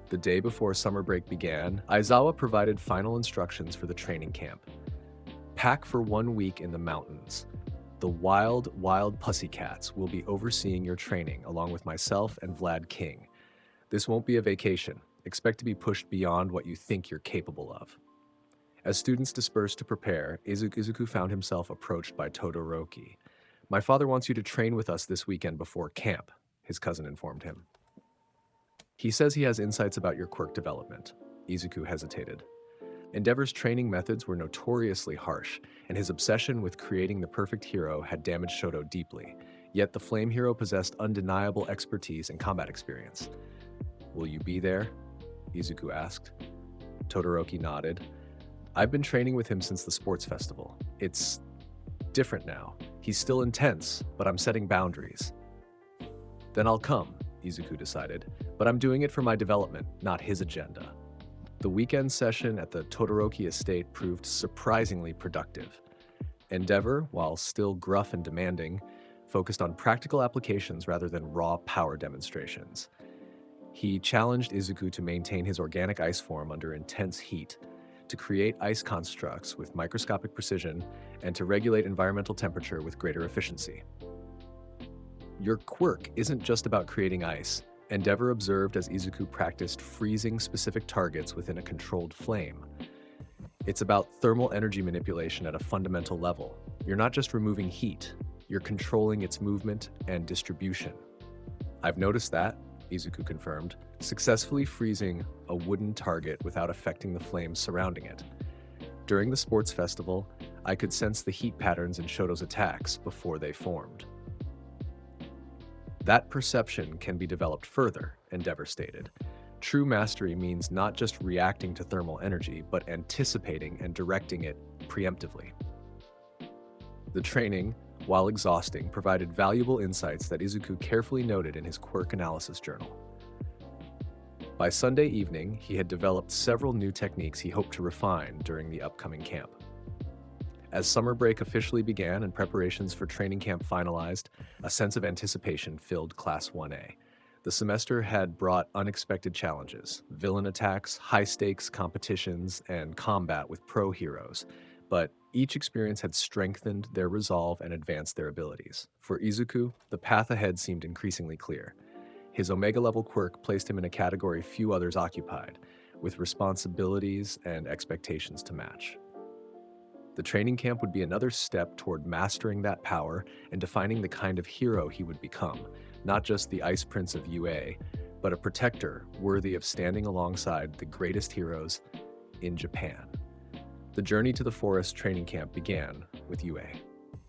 The day before summer break began, Aizawa provided final instructions for the training camp. "Pack for 1 week in the mountains. The wild pussycats will be overseeing your training along with myself and Vlad King. This won't be a vacation. Expect to be pushed beyond what you think you're capable of." As students dispersed to prepare, Izuku found himself approached by Todoroki. "My father wants you to train with us this weekend before camp," his cousin informed him. "He says he has insights about your quirk development." Izuku hesitated. Endeavor's training methods were notoriously harsh, and his obsession with creating the perfect hero had damaged Shoto deeply, yet the Flame Hero possessed undeniable expertise and combat experience. "Will you be there?" Izuku asked. Todoroki nodded. "I've been training with him since the sports festival. It's different now. He's still intense, but I'm setting boundaries." "Then I'll come," Izuku decided, "but I'm doing it for my development, not his agenda." The weekend session at the Todoroki estate proved surprisingly productive. Endeavor, while still gruff and demanding, focused on practical applications rather than raw power demonstrations. He challenged Izuku to maintain his organic ice form under intense heat, to create ice constructs with microscopic precision, and to regulate environmental temperature with greater efficiency. "Your quirk isn't just about creating ice," Endeavor observed as Izuku practiced freezing specific targets within a controlled flame. "It's about thermal energy manipulation at a fundamental level. You're not just removing heat, you're controlling its movement and distribution." "I've noticed that," Izuku confirmed, successfully freezing a wooden target without affecting the flames surrounding it. During the sports festival, I could sense the heat patterns in Shoto's attacks before they formed. That perception can be developed further, Endeavor stated. True mastery means not just reacting to thermal energy, but anticipating and directing it preemptively. The training, while exhausting, provided valuable insights that Izuku carefully noted in his quirk analysis journal. By Sunday evening, he had developed several new techniques he hoped to refine during the upcoming camp. As summer break officially began and preparations for training camp finalized, a sense of anticipation filled Class 1A. The semester had brought unexpected challenges, villain attacks, high-stakes competitions, and combat with pro heroes, but each experience had strengthened their resolve and advanced their abilities. For Izuku, the path ahead seemed increasingly clear. His Omega-level quirk placed him in a category few others occupied, with responsibilities and expectations to match. The training camp would be another step toward mastering that power and defining the kind of hero he would become, not just the Ice Prince of UA, but a protector worthy of standing alongside the greatest heroes in Japan. The journey to the forest training camp began with UA.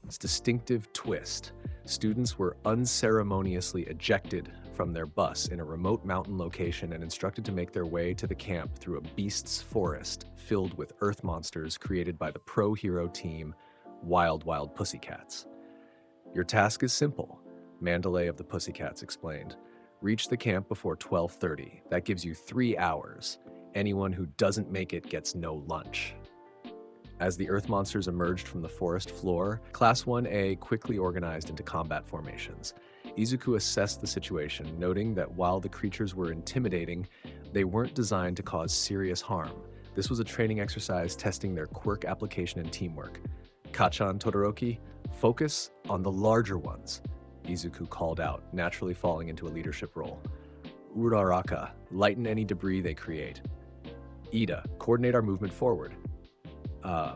Its distinctive twist: students were unceremoniously ejected from their bus in a remote mountain location and instructed to make their way to the camp through a beast's forest filled with earth monsters created by the pro hero team Wild Wild Pussycats. Your task is simple, Mandalay of the Pussycats explained. Reach the camp before 12:30. That gives you 3 hours. Anyone who doesn't make it gets no lunch. As the earth monsters emerged from the forest floor, Class 1A quickly organized into combat formations. Izuku assessed the situation, noting that while the creatures were intimidating, they weren't designed to cause serious harm. This was a training exercise testing their quirk application and teamwork. Kachan Todoroki, focus on the larger ones, Izuku called out, naturally falling into a leadership role. Uraraka, lighten any debris they create. Ida, coordinate our movement forward.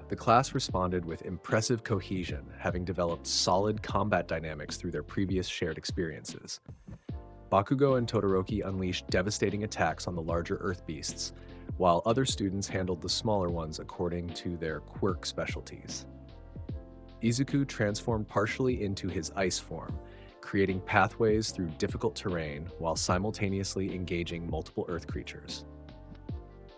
The class responded with impressive cohesion, having developed solid combat dynamics through their previous shared experiences. Bakugo and Todoroki unleashed devastating attacks on the larger earth beasts, while other students handled the smaller ones according to their quirk specialties. Izuku transformed partially into his ice form, creating pathways through difficult terrain while simultaneously engaging multiple earth creatures.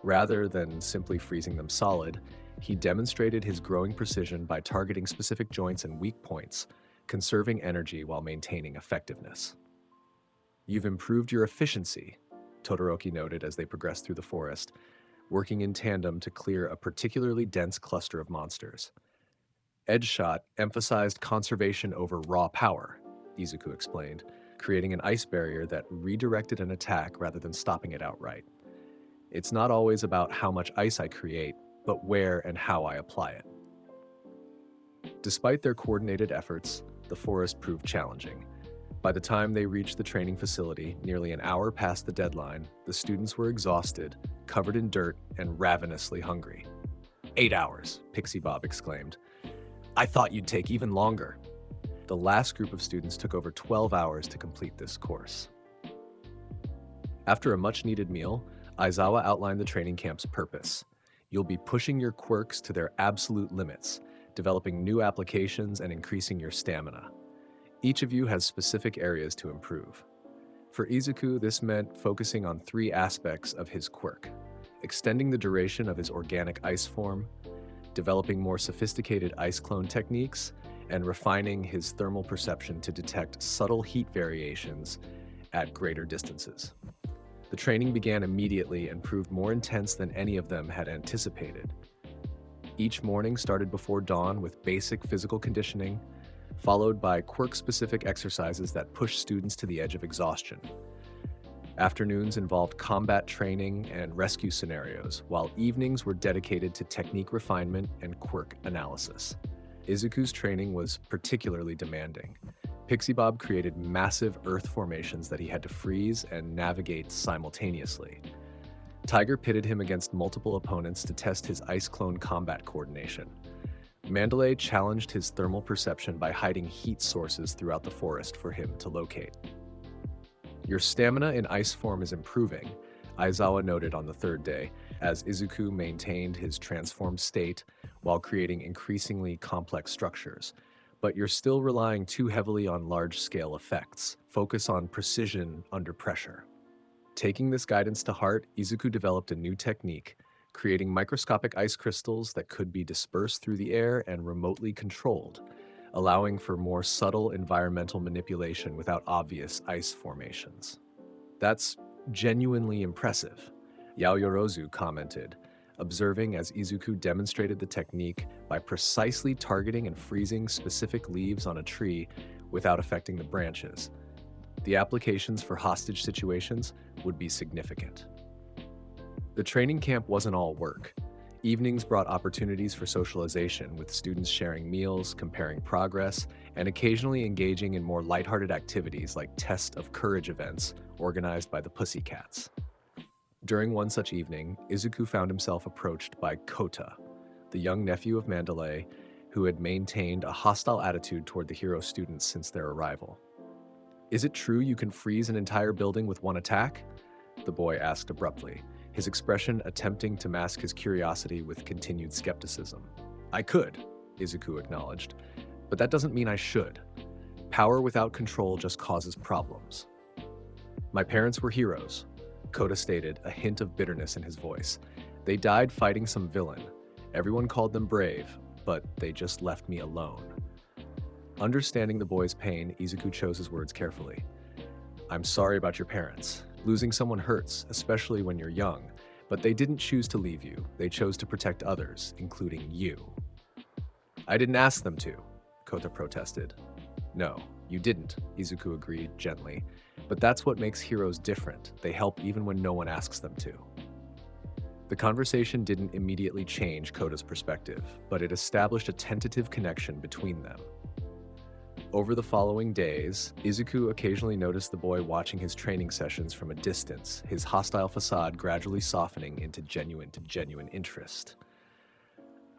Rather than simply freezing them solid, he demonstrated his growing precision by targeting specific joints and weak points, conserving energy while maintaining effectiveness. You've improved your efficiency, Todoroki noted as they progressed through the forest, working in tandem to clear a particularly dense cluster of monsters. Edge Shot emphasized conservation over raw power, Izuku explained, creating an ice barrier that redirected an attack rather than stopping it outright. It's not always about how much ice I create, but where and how I apply it. Despite their coordinated efforts, the forest proved challenging. By the time they reached the training facility, nearly an hour past the deadline, the students were exhausted, covered in dirt, and ravenously hungry. 8 hours, Pixie Bob exclaimed. I thought you'd take even longer. The last group of students took over 12 hours to complete this course. After a much-needed meal, Aizawa outlined the training camp's purpose. You'll be pushing your quirks to their absolute limits, developing new applications and increasing your stamina. Each of you has specific areas to improve. For Izuku, this meant focusing on 3 aspects of his quirk: extending the duration of his organic ice form, developing more sophisticated ice clone techniques, and refining his thermal perception to detect subtle heat variations at greater distances. The training began immediately and proved more intense than any of them had anticipated. Each morning started before dawn with basic physical conditioning, followed by quirk-specific exercises that pushed students to the edge of exhaustion. Afternoons involved combat training and rescue scenarios, while evenings were dedicated to technique refinement and quirk analysis. Izuku's training was particularly demanding. Pixie Bob created massive earth formations that he had to freeze and navigate simultaneously. Tiger pitted him against multiple opponents to test his ice clone combat coordination. Mandalay challenged his thermal perception by hiding heat sources throughout the forest for him to locate. Your stamina in ice form is improving, Aizawa noted on the third day, as Izuku maintained his transformed state while creating increasingly complex structures. But you're still relying too heavily on large-scale effects. Focus on precision under pressure. Taking this guidance to heart, Izuku developed a new technique, creating microscopic ice crystals that could be dispersed through the air and remotely controlled, allowing for more subtle environmental manipulation without obvious ice formations. That's genuinely impressive, Yaoyorozu commented, observing as Izuku demonstrated the technique by precisely targeting and freezing specific leaves on a tree without affecting the branches. The applications for hostage situations would be significant. The training camp wasn't all work. Evenings brought opportunities for socialization, with students sharing meals, comparing progress, and occasionally engaging in more lighthearted activities like test of courage events organized by the Pussycats. During one such evening, Izuku found himself approached by Kota, the young nephew of Mandalay, who had maintained a hostile attitude toward the hero students since their arrival. "Is it true you can freeze an entire building with one attack?" the boy asked abruptly, his expression attempting to mask his curiosity with continued skepticism. "I could," Izuku acknowledged, "but that doesn't mean I should. Power without control just causes problems." "My parents were heroes," Kota stated, a hint of bitterness in his voice. "They died fighting some villain. Everyone called them brave, but they just left me alone." Understanding the boy's pain, Izuku chose his words carefully. "I'm sorry about your parents. Losing someone hurts, especially when you're young, but they didn't choose to leave you. They chose to protect others, including you." "I didn't ask them to," Kota protested. "No, you didn't," Izuku agreed gently. "But that's what makes heroes different. They help even when no one asks them to." The conversation didn't immediately change Kota's perspective, but it established a tentative connection between them. Over the following days, Izuku occasionally noticed the boy watching his training sessions from a distance, his hostile facade gradually softening into genuine interest.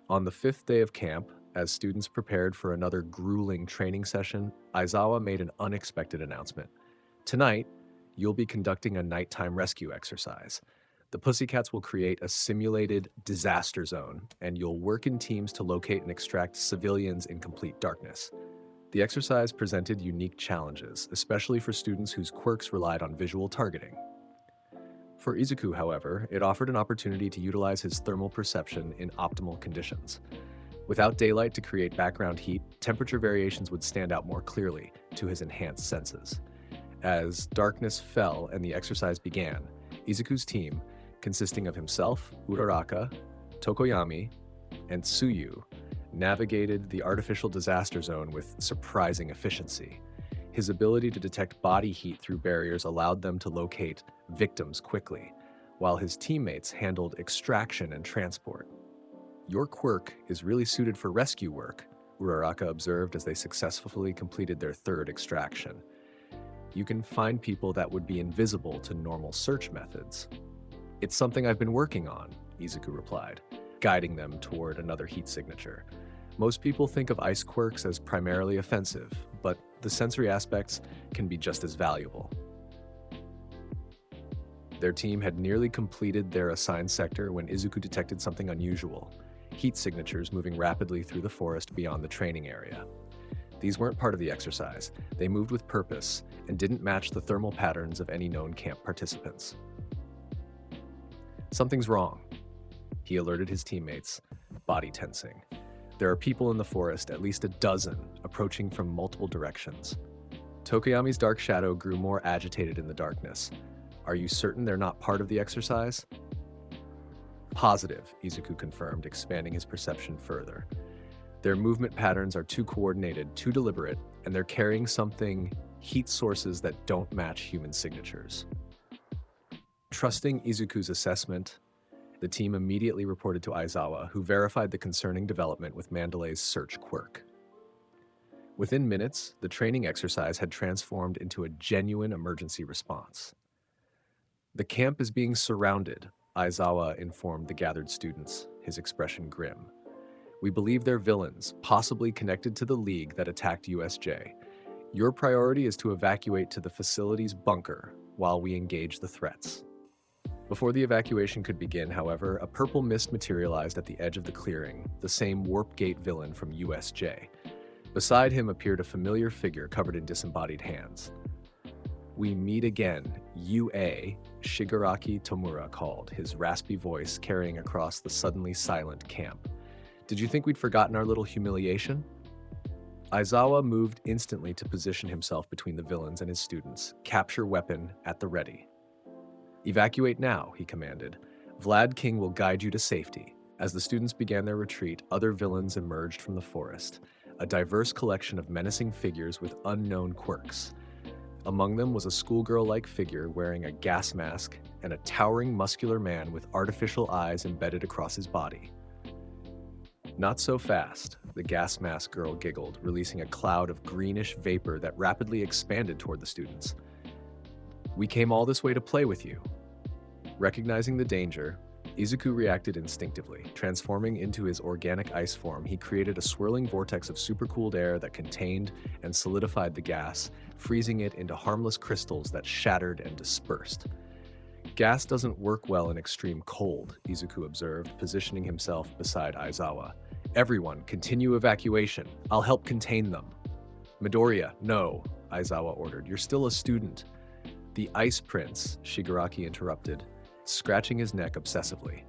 On the fifth day of camp, as students prepared for another grueling training session, Aizawa made an unexpected announcement. "Tonight, you'll be conducting a nighttime rescue exercise. The Pussycats will create a simulated disaster zone, and you'll work in teams to locate and extract civilians in complete darkness." The exercise presented unique challenges, especially for students whose quirks relied on visual targeting. For Izuku, however, it offered an opportunity to utilize his thermal perception in optimal conditions. Without daylight to create background heat, temperature variations would stand out more clearly to his enhanced senses. As darkness fell and the exercise began, Izuku's team, consisting of himself, Uraraka, Tokoyami, and Tsuyu, navigated the artificial disaster zone with surprising efficiency. His ability to detect body heat through barriers allowed them to locate victims quickly, while his teammates handled extraction and transport. "Your quirk is really suited for rescue work," Uraraka observed as they successfully completed their third extraction. "You can find people that would be invisible to normal search methods." "It's something I've been working on," Izuku replied, guiding them toward another heat signature. "Most people think of ice quirks as primarily offensive, but the sensory aspects can be just as valuable." Their team had nearly completed their assigned sector when Izuku detected something unusual: heat signatures moving rapidly through the forest beyond the training area. These weren't part of the exercise. They moved with purpose and didn't match the thermal patterns of any known camp participants. "Something's wrong," he alerted his teammates, body tensing. "There are people in the forest, at least a dozen, approaching from multiple directions." Tokoyami's dark shadow grew more agitated in the darkness. "Are you certain they're not part of the exercise?" "Positive," Izuku confirmed, expanding his perception further. "Their movement patterns are too coordinated, too deliberate, and they're carrying heat sources that don't match human signatures." Trusting Izuku's assessment, the team immediately reported to Aizawa, who verified the concerning development with Mandalay's search quirk. Within minutes, the training exercise had transformed into a genuine emergency response. "The camp is being surrounded," Aizawa informed the gathered students, his expression grim. "We believe they're villains, possibly connected to the League that attacked USJ. Your priority is to evacuate to the facility's bunker while we engage the threats. Before the evacuation could begin, however, a purple mist materialized at the edge of the clearing, the same Warp Gate villain from USJ. Beside him appeared a familiar figure covered in disembodied hands. "We meet again, UA," Shigaraki Tomura called, his raspy voice carrying across the suddenly silent camp. "Did you think we'd forgotten our little humiliation?" Aizawa moved instantly to position himself between the villains and his students, capture weapon at the ready. "Evacuate now," he commanded. "Vlad King will guide you to safety." As the students began their retreat, other villains emerged from the forest, a diverse collection of menacing figures with unknown quirks. Among them was a schoolgirl-like figure wearing a gas mask and a towering muscular man with artificial eyes embedded across his body. "Not so fast," the gas mask girl giggled, releasing a cloud of greenish vapor that rapidly expanded toward the students. "We came all this way to play with you." Recognizing the danger, Izuku reacted instinctively. Transforming into his organic ice form, he created a swirling vortex of supercooled air that contained and solidified the gas, freezing it into harmless crystals that shattered and dispersed. "Gas doesn't work well in extreme cold," Izuku observed, positioning himself beside Aizawa. "Everyone, continue evacuation. I'll help contain them." "Midoriya, no," Aizawa ordered. "You're still a student." "The Ice Prince," Shigaraki interrupted, scratching his neck obsessively.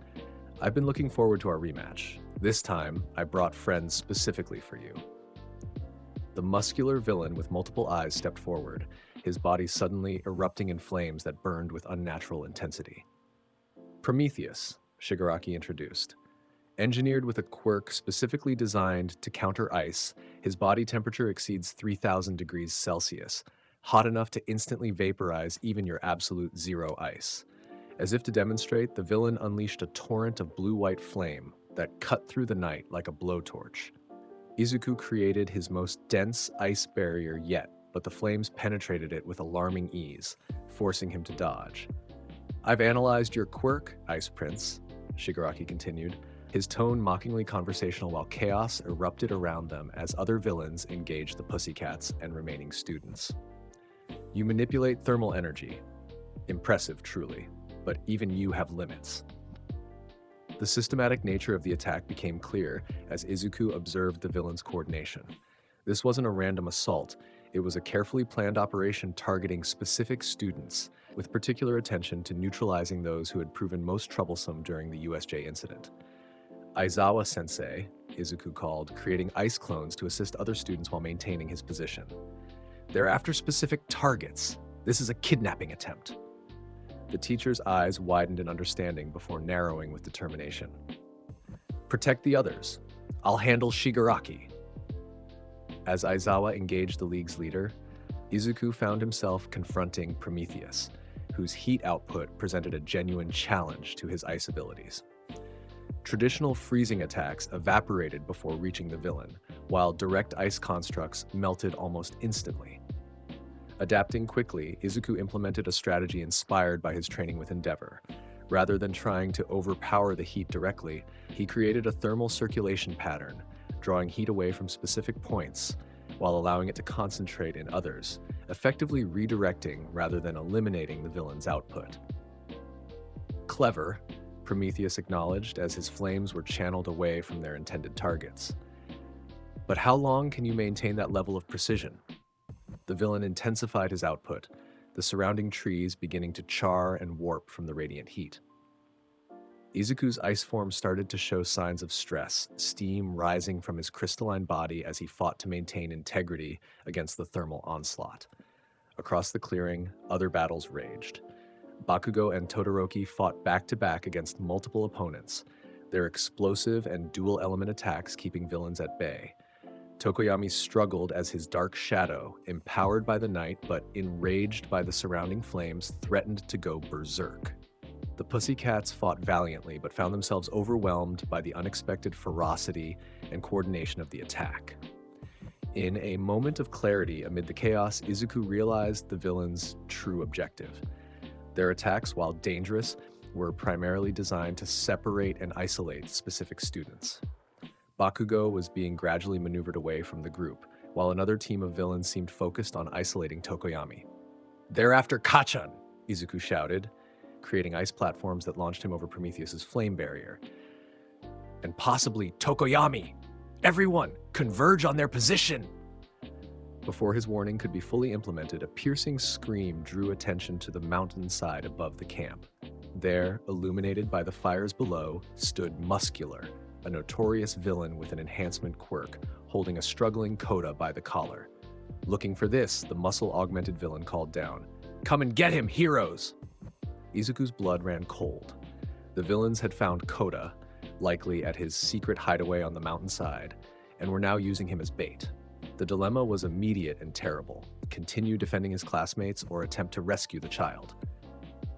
"I've been looking forward to our rematch. This time, I brought friends specifically for you." The muscular villain with multiple eyes stepped forward, his body suddenly erupting in flames that burned with unnatural intensity. "Prometheus," Shigaraki introduced. Engineered with a quirk specifically designed to counter ice, his body temperature exceeds 3,000 degrees Celsius, hot enough to instantly vaporize even your absolute zero ice. As if to demonstrate, the villain unleashed a torrent of blue-white flame that cut through the night like a blowtorch. Izuku created his most dense ice barrier yet, but the flames penetrated it with alarming ease, forcing him to dodge. "I've analyzed your quirk, Ice Prince," Shigaraki continued, his tone mockingly conversational while chaos erupted around them as other villains engaged the Pussycats and remaining students. "You manipulate thermal energy. Impressive, truly. But even you have limits." The systematic nature of the attack became clear as Izuku observed the villain's coordination. This wasn't a random assault, it was a carefully planned operation targeting specific students, with particular attention to neutralizing those who had proven most troublesome during the USJ incident. "Aizawa-sensei," Izuku called, creating ice clones to assist other students while maintaining his position. "They're after specific targets. This is a kidnapping attempt." The teacher's eyes widened in understanding before narrowing with determination. "Protect the others. I'll handle Shigaraki." As Aizawa engaged the League's leader, Izuku found himself confronting Prometheus, whose heat output presented a genuine challenge to his ice abilities. Traditional freezing attacks evaporated before reaching the villain, while direct ice constructs melted almost instantly. Adapting quickly, Izuku implemented a strategy inspired by his training with Endeavor. Rather than trying to overpower the heat directly, he created a thermal circulation pattern, drawing heat away from specific points while allowing it to concentrate in others, effectively redirecting rather than eliminating the villain's output. "Clever," Prometheus acknowledged as his flames were channeled away from their intended targets. "But how long can you maintain that level of precision?" The villain intensified his output, the surrounding trees beginning to char and warp from the radiant heat. Izuku's ice form started to show signs of stress, steam rising from his crystalline body as he fought to maintain integrity against the thermal onslaught. Across the clearing, other battles raged. Bakugo and Todoroki fought back-to-back against multiple opponents, their explosive and dual-element attacks keeping villains at bay. Tokoyami struggled as his dark shadow, empowered by the night but enraged by the surrounding flames, threatened to go berserk. The Pussycats fought valiantly but found themselves overwhelmed by the unexpected ferocity and coordination of the attack. In a moment of clarity amid the chaos, Izuku realized the villain's true objective. Their attacks, while dangerous, were primarily designed to separate and isolate specific students. Bakugo was being gradually maneuvered away from the group, while another team of villains seemed focused on isolating Tokoyami. "They're after Kachan!" Izuku shouted, creating ice platforms that launched him over Prometheus's flame barrier. "And possibly Tokoyami! Everyone, converge on their position!" Before his warning could be fully implemented, a piercing scream drew attention to the mountainside above the camp. There, illuminated by the fires below, stood Muscular, a notorious villain with an enhancement quirk, holding a struggling Coda by the collar. Looking for this, the muscle-augmented villain called down, "Come and get him, heroes!" Izuku's blood ran cold. The villains had found Coda, likely at his secret hideaway on the mountainside, and were now using him as bait. The dilemma was immediate and terrible: continue defending his classmates or attempt to rescue the child.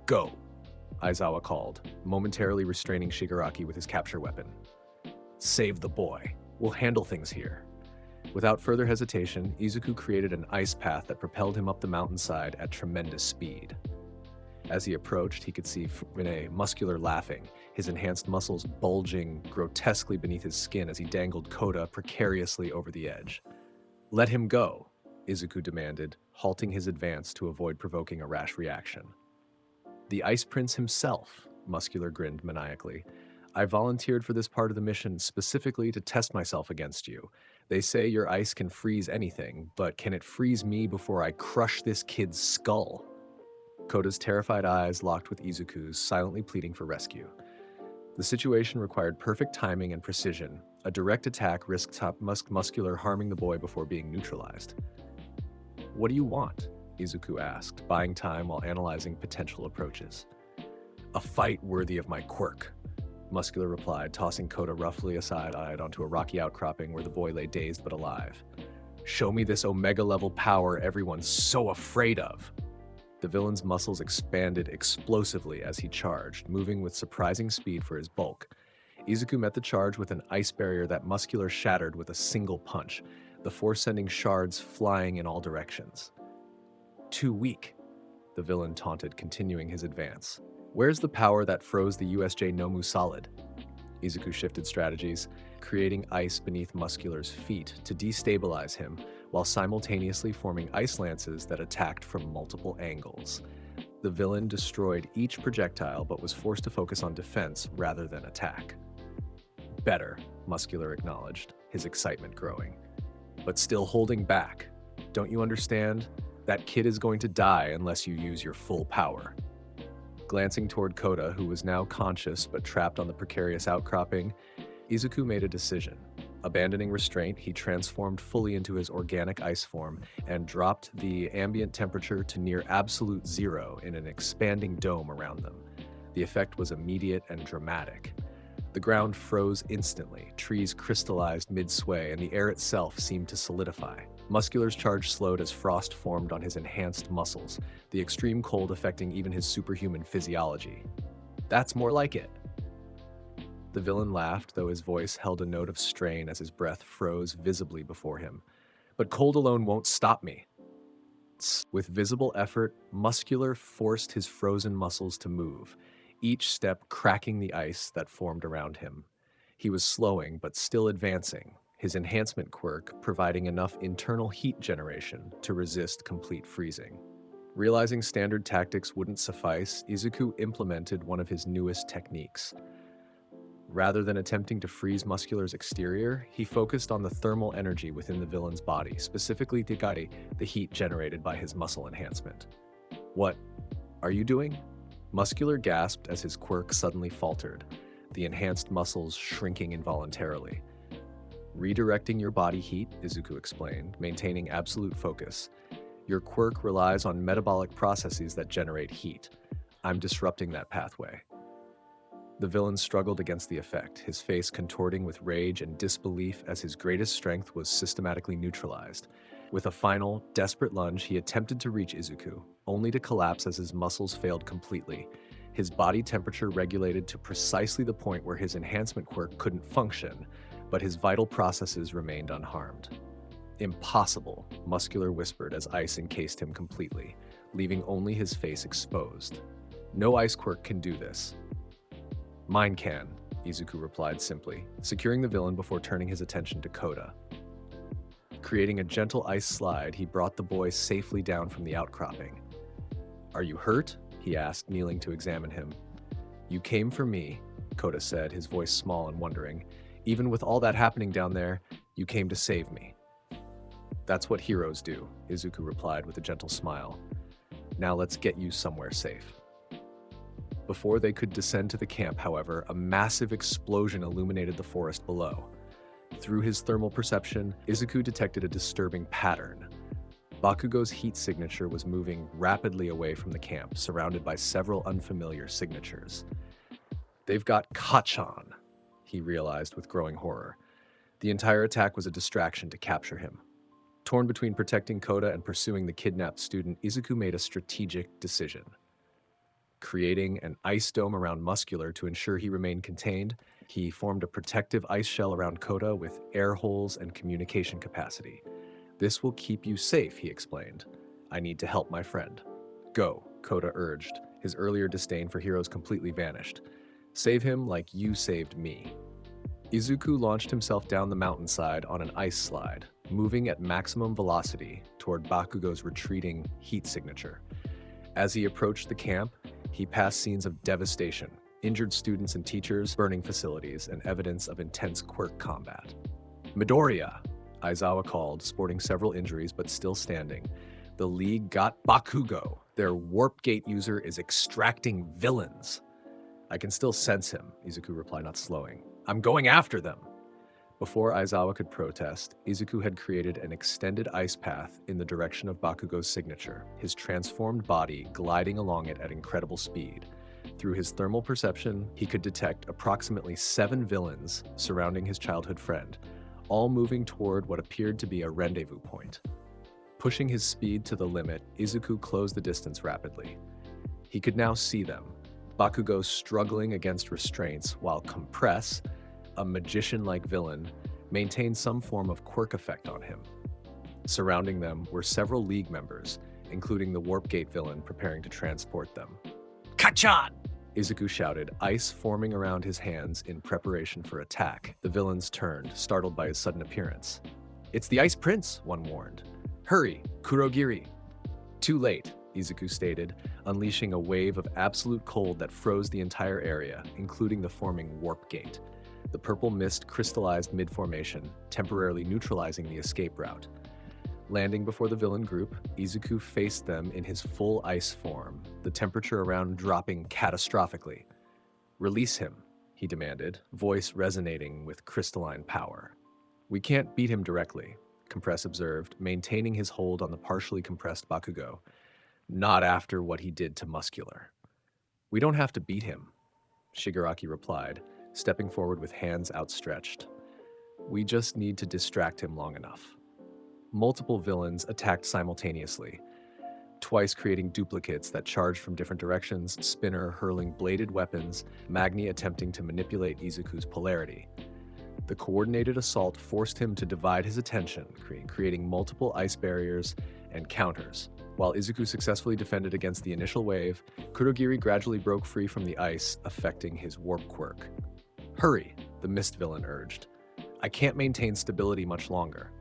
"Go!" Aizawa called, momentarily restraining Shigaraki with his capture weapon. "Save the boy. We'll handle things here." Without further hesitation, Izuku created an ice path that propelled him up the mountainside at tremendous speed. As he approached, he could see Frene, Muscular, laughing, his enhanced muscles bulging grotesquely beneath his skin as he dangled Coda precariously over the edge. "Let him go," Izuku demanded, halting his advance to avoid provoking a rash reaction. "The Ice Prince himself," Muscular grinned maniacally. "I volunteered for this part of the mission specifically to test myself against you. They say your ice can freeze anything, but can it freeze me before I crush this kid's skull?" Koda's terrified eyes locked with Izuku's, silently pleading for rescue. The situation required perfect timing and precision. A direct attack risked Muscular harming the boy before being neutralized. "What do you want?" Izuku asked, buying time while analyzing potential approaches. "A fight worthy of my quirk," Muscular replied, tossing Coda roughly aside-eyed onto a rocky outcropping where the boy lay dazed but alive. "Show me this Omega-level power everyone's so afraid of." The villain's muscles expanded explosively as he charged, moving with surprising speed for his bulk. Izuku met the charge with an ice barrier that Muscular shattered with a single punch, the force sending shards flying in all directions. "Too weak," the villain taunted, continuing his advance. "Where's the power that froze the USJ Nomu solid?" Izuku shifted strategies, creating ice beneath Muscular's feet to destabilize him, while simultaneously forming ice lances that attacked from multiple angles. The villain destroyed each projectile but was forced to focus on defense rather than attack. "Better," Muscular acknowledged, his excitement growing. "But still holding back. Don't you understand? That kid is going to die unless you use your full power." Glancing toward Coda, who was now conscious but trapped on the precarious outcropping, Izuku made a decision. Abandoning restraint, he transformed fully into his organic ice form and dropped the ambient temperature to near absolute zero in an expanding dome around them. The effect was immediate and dramatic. The ground froze instantly, trees crystallized mid-sway, and the air itself seemed to solidify. Muscular's charge slowed as frost formed on his enhanced muscles, the extreme cold affecting even his superhuman physiology. "That's more like it." The villain laughed, though his voice held a note of strain as his breath froze visibly before him. "But cold alone won't stop me." With visible effort, Muscular forced his frozen muscles to move, each step cracking the ice that formed around him. He was slowing, but still advancing, his enhancement quirk providing enough internal heat generation to resist complete freezing. Realizing standard tactics wouldn't suffice, Izuku implemented one of his newest techniques. Rather than attempting to freeze Muscular's exterior, he focused on the thermal energy within the villain's body, specifically Tigari, the heat generated by his muscle enhancement. "What are you doing?" Muscular gasped as his quirk suddenly faltered, the enhanced muscles shrinking involuntarily. "Redirecting your body heat," Izuku explained, maintaining absolute focus. "Your quirk relies on metabolic processes that generate heat. I'm disrupting that pathway." The villain struggled against the effect, his face contorting with rage and disbelief as his greatest strength was systematically neutralized. With a final, desperate lunge, he attempted to reach Izuku, only to collapse as his muscles failed completely. His body temperature regulated to precisely the point where his enhancement quirk couldn't function, but his vital processes remained unharmed. "Impossible," Muscular whispered as ice encased him completely, leaving only his face exposed. "No ice quirk can do this." "Mine can," Izuku replied simply, securing the villain before turning his attention to Coda. Creating a gentle ice slide, he brought the boy safely down from the outcropping. "Are you hurt?" he asked, kneeling to examine him. "You came for me," Kota said, his voice small and wondering. "Even with all that happening down there, you came to save me." "That's what heroes do," Izuku replied with a gentle smile. "Now let's get you somewhere safe." Before they could descend to the camp, however, a massive explosion illuminated the forest below. Through his thermal perception, Izuku detected a disturbing pattern. Bakugo's heat signature was moving rapidly away from the camp, surrounded by several unfamiliar signatures. "They've got Kachan," he realized with growing horror. The entire attack was a distraction to capture him. Torn between protecting Kota and pursuing the kidnapped student, Izuku made a strategic decision. Creating an ice dome around Muscular to ensure he remained contained, he formed a protective ice shell around Kota with air holes and communication capacity. "This will keep you safe," he explained. "I need to help my friend." "Go," Kota urged. His earlier disdain for heroes completely vanished. "Save him like you saved me." Izuku launched himself down the mountainside on an ice slide, moving at maximum velocity toward Bakugo's retreating heat signature. As he approached the camp, he passed scenes of devastation, injured students and teachers, burning facilities, and evidence of intense quirk combat. "Midoriya!" Aizawa called, sporting several injuries but still standing. "The League got Bakugo. Their warp gate user is extracting villains." "I can still sense him," Izuku replied, not slowing. "I'm going after them." Before Aizawa could protest, Izuku had created an extended ice path in the direction of Bakugo's signature, his transformed body gliding along it at incredible speed. Through his thermal perception, he could detect approximately 7 villains surrounding his childhood friend, all moving toward what appeared to be a rendezvous point. Pushing his speed to the limit, Izuku closed the distance rapidly. He could now see them, Bakugo struggling against restraints while Compress, a magician-like villain, maintained some form of quirk effect on him. Surrounding them were several League members, including the Warp Gate villain preparing to transport them. Kachan! Izuku shouted, ice forming around his hands in preparation for attack. The villains turned, startled by his sudden appearance. "It's the Ice Prince," one warned. "Hurry, Kurogiri." "Too late," Izuku stated, unleashing a wave of absolute cold that froze the entire area, including the forming Warp Gate. The purple mist crystallized mid-formation, temporarily neutralizing the escape route. Landing before the villain group, Izuku faced them in his full ice form, the temperature around dropping catastrophically. "Release him," he demanded, voice resonating with crystalline power. "We can't beat him directly," Compress observed, maintaining his hold on the partially compressed Bakugo. "Not after what he did to Muscular." "We don't have to beat him," Shigaraki replied, stepping forward with hands outstretched. "We just need to distract him long enough." Multiple villains attacked simultaneously, twice creating duplicates that charged from different directions, Spinner hurling bladed weapons, Magni attempting to manipulate Izuku's polarity. The coordinated assault forced him to divide his attention, creating multiple ice barriers and counters. While Izuku successfully defended against the initial wave, Kurogiri gradually broke free from the ice, affecting his warp quirk. "Hurry," the mist villain urged. "I can't maintain stability much longer."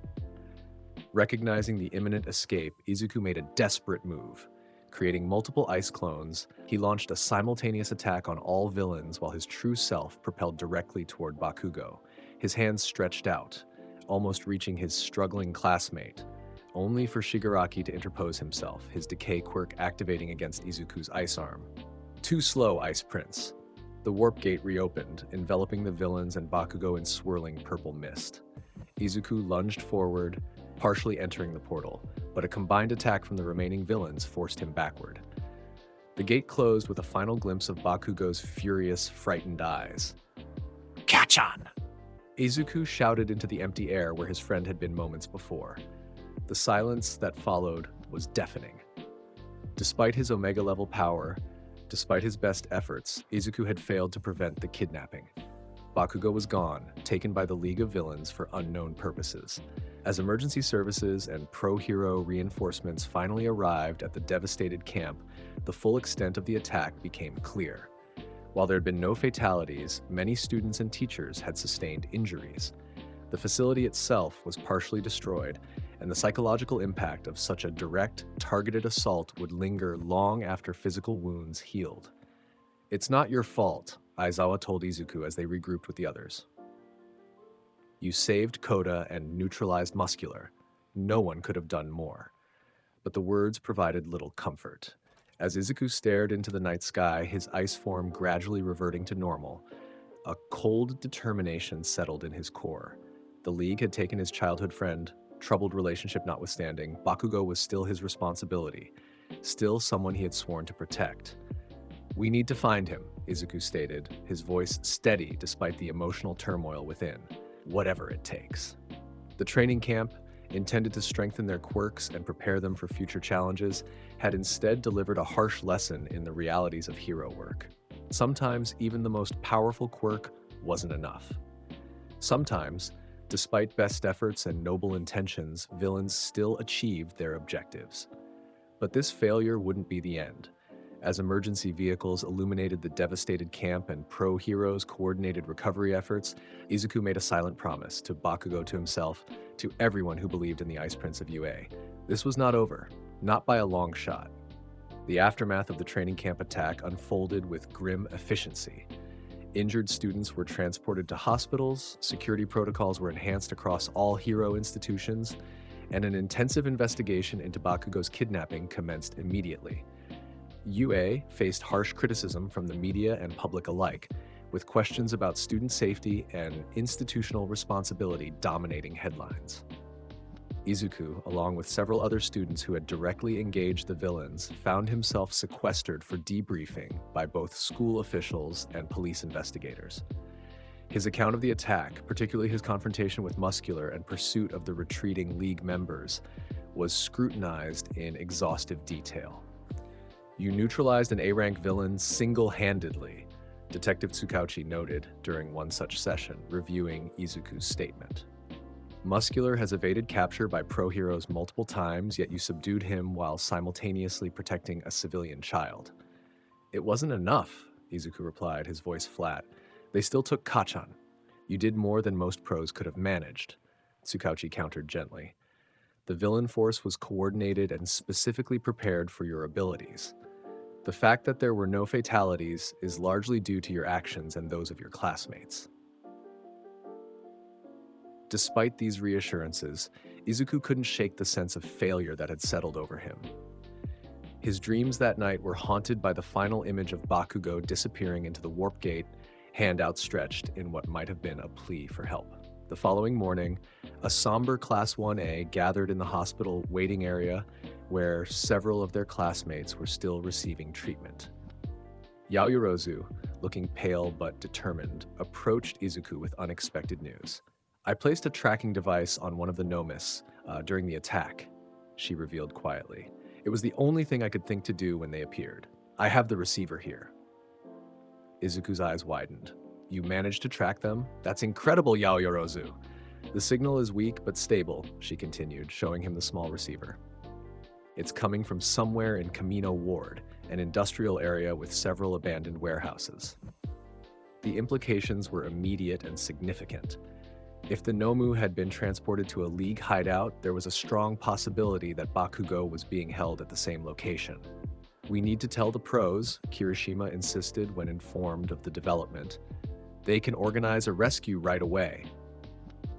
Recognizing the imminent escape, Izuku made a desperate move. Creating multiple ice clones, he launched a simultaneous attack on all villains while his true self propelled directly toward Bakugo, his hands stretched out, almost reaching his struggling classmate, only for Shigaraki to interpose himself, his decay quirk activating against Izuku's ice arm. "Too slow, Ice Prince." The warp gate reopened, enveloping the villains and Bakugo in swirling purple mist. Izuku lunged forward, partially entering the portal, but a combined attack from the remaining villains forced him backward. The gate closed with a final glimpse of Bakugo's furious, frightened eyes. Kachan! Izuku shouted into the empty air where his friend had been moments before. The silence that followed was deafening. Despite his Omega-level power, despite his best efforts, Izuku had failed to prevent the kidnapping. Bakugo was gone, taken by the League of Villains for unknown purposes. As emergency services and pro-hero reinforcements finally arrived at the devastated camp, the full extent of the attack became clear. While there had been no fatalities, many students and teachers had sustained injuries. The facility itself was partially destroyed, and the psychological impact of such a direct, targeted assault would linger long after physical wounds healed. "It's not your fault," Aizawa told Izuku as they regrouped with the others. "You saved Koda and neutralized Muscular. No one could have done more." But the words provided little comfort. As Izuku stared into the night sky, his ice form gradually reverting to normal, a cold determination settled in his core. The League had taken his childhood friend, troubled relationship notwithstanding. Bakugo was still his responsibility, still someone he had sworn to protect. "We need to find him," Izuku stated, his voice steady despite the emotional turmoil within. "Whatever it takes." The training camp, intended to strengthen their quirks and prepare them for future challenges, had instead delivered a harsh lesson in the realities of hero work. Sometimes even the most powerful quirk wasn't enough. Sometimes, despite best efforts and noble intentions, villains still achieved their objectives. But this failure wouldn't be the end. As emergency vehicles illuminated the devastated camp and pro-heroes coordinated recovery efforts, Izuku made a silent promise to Bakugo, to himself, to everyone who believed in the Ice Prince of UA. This was not over, not by a long shot. The aftermath of the training camp attack unfolded with grim efficiency. Injured students were transported to hospitals, security protocols were enhanced across all hero institutions, and an intensive investigation into Bakugo's kidnapping commenced immediately. UA faced harsh criticism from the media and public alike, with questions about student safety and institutional responsibility dominating headlines. Izuku, along with several other students who had directly engaged the villains, found himself sequestered for debriefing by both school officials and police investigators. His account of the attack, particularly his confrontation with Muscular and pursuit of the retreating League members, was scrutinized in exhaustive detail. "You neutralized an A-rank villain single-handedly," Detective Tsukauchi noted during one such session, reviewing Izuku's statement. "Muscular has evaded capture by pro-heroes multiple times, yet you subdued him while simultaneously protecting a civilian child." "It wasn't enough," Izuku replied, his voice flat. "They still took Kachan. You did more than most pros could have managed," Tsukauchi countered gently. "The villain force was coordinated and specifically prepared for your abilities. The fact that there were no fatalities is largely due to your actions and those of your classmates." Despite these reassurances, Izuku couldn't shake the sense of failure that had settled over him. His dreams that night were haunted by the final image of Bakugo disappearing into the warp gate, hand outstretched in what might have been a plea for help. The following morning, a somber Class 1A gathered in the hospital waiting area where several of their classmates were still receiving treatment. Yaoyorozu, looking pale but determined, approached Izuku with unexpected news. "I placed a tracking device on one of the Nomis during the attack," she revealed quietly. "It was the only thing I could think to do when they appeared. I have the receiver here." Izuku's eyes widened. "You managed to track them? That's incredible, Yaoyorozu." "The signal is weak but stable," she continued, showing him the small receiver. "It's coming from somewhere in Camino Ward, an industrial area with several abandoned warehouses." The implications were immediate and significant. If the Nomu had been transported to a League hideout, there was a strong possibility that Bakugo was being held at the same location. "We need to tell the pros," Kirishima insisted when informed of the development. "They can organize a rescue right away."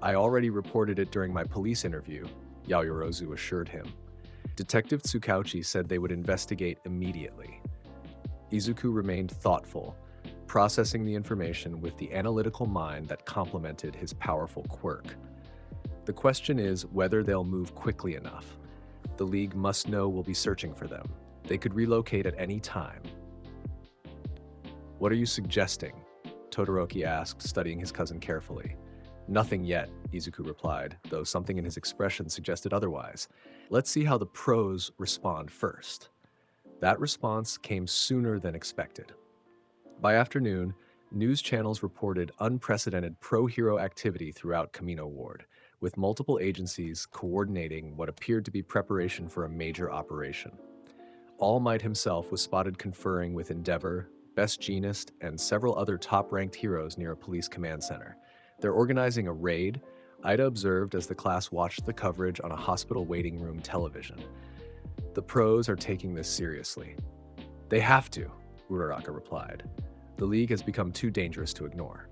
"I already reported it during my police interview," Yaoyorozu assured him. Detective Tsukauchi said they would investigate immediately. Izuku remained thoughtful, processing the information with the analytical mind that complemented his powerful quirk. "The question is whether they'll move quickly enough. The League must know we'll be searching for them. They could relocate at any time." "What are you suggesting?" Todoroki asked, studying his cousin carefully. "Nothing yet," Izuku replied, though something in his expression suggested otherwise. "Let's see how the pros respond first." That response came sooner than expected. By afternoon, news channels reported unprecedented pro-hero activity throughout Camino Ward, with multiple agencies coordinating what appeared to be preparation for a major operation. All Might himself was spotted conferring with Endeavor, Best Jeanist, and several other top-ranked heroes near a police command center. They're organizing a raid, Ida observed as the class watched the coverage on a hospital waiting room television. The pros are taking this seriously. They have to, Uraraka replied. The League has become too dangerous to ignore.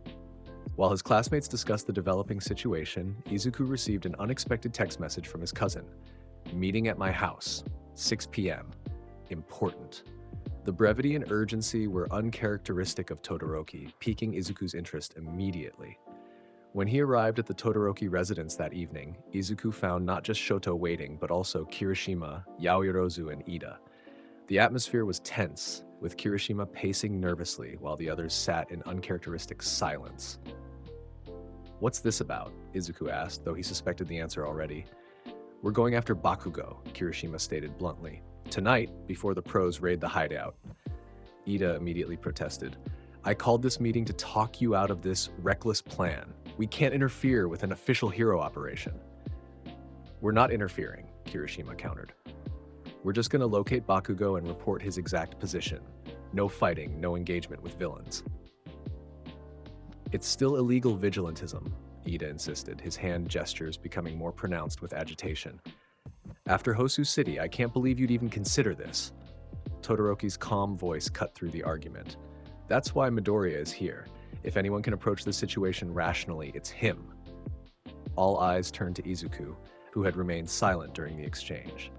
While his classmates discussed the developing situation, Izuku received an unexpected text message from his cousin. Meeting at my house, 6 p.m. Important. The brevity and urgency were uncharacteristic of Todoroki, piquing Izuku's interest immediately. When he arrived at the Todoroki residence that evening, Izuku found not just Shoto waiting, but also Kirishima, Yaoyorozu, and Ida. The atmosphere was tense, with Kirishima pacing nervously while the others sat in uncharacteristic silence. "What's this about?" Izuku asked, though he suspected the answer already. "We're going after Bakugo," Kirishima stated bluntly. "Tonight, before the pros raid the hideout." Ida immediately protested. "I called this meeting to talk you out of this reckless plan. We can't interfere with an official hero operation." "We're not interfering," Kirishima countered. "We're just going to locate Bakugo and report his exact position. No fighting, no engagement with villains." "It's still illegal vigilantism," Ida insisted, his hand gestures becoming more pronounced with agitation. "After Hosu City, I can't believe you'd even consider this." Todoroki's calm voice cut through the argument. "That's why Midoriya is here. If anyone can approach the situation rationally, it's him." All eyes turned to Izuku, who had remained silent during the exchange.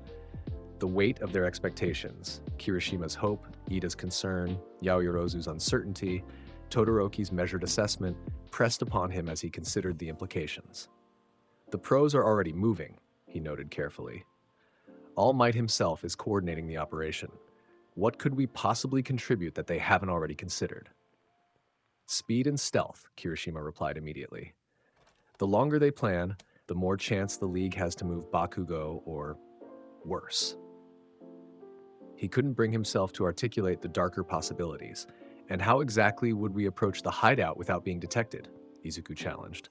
The weight of their expectations, Kirishima's hope, Ida's concern, Yaoyorozu's uncertainty, Todoroki's measured assessment, pressed upon him as he considered the implications. "The pros are already moving," he noted carefully. "All Might himself is coordinating the operation. What could we possibly contribute that they haven't already considered?" "Speed and stealth," Kirishima replied immediately. "The longer they plan, the more chance the League has to move Bakugo or worse." He couldn't bring himself to articulate the darker possibilities. "And how exactly would we approach the hideout without being detected?" Izuku challenged.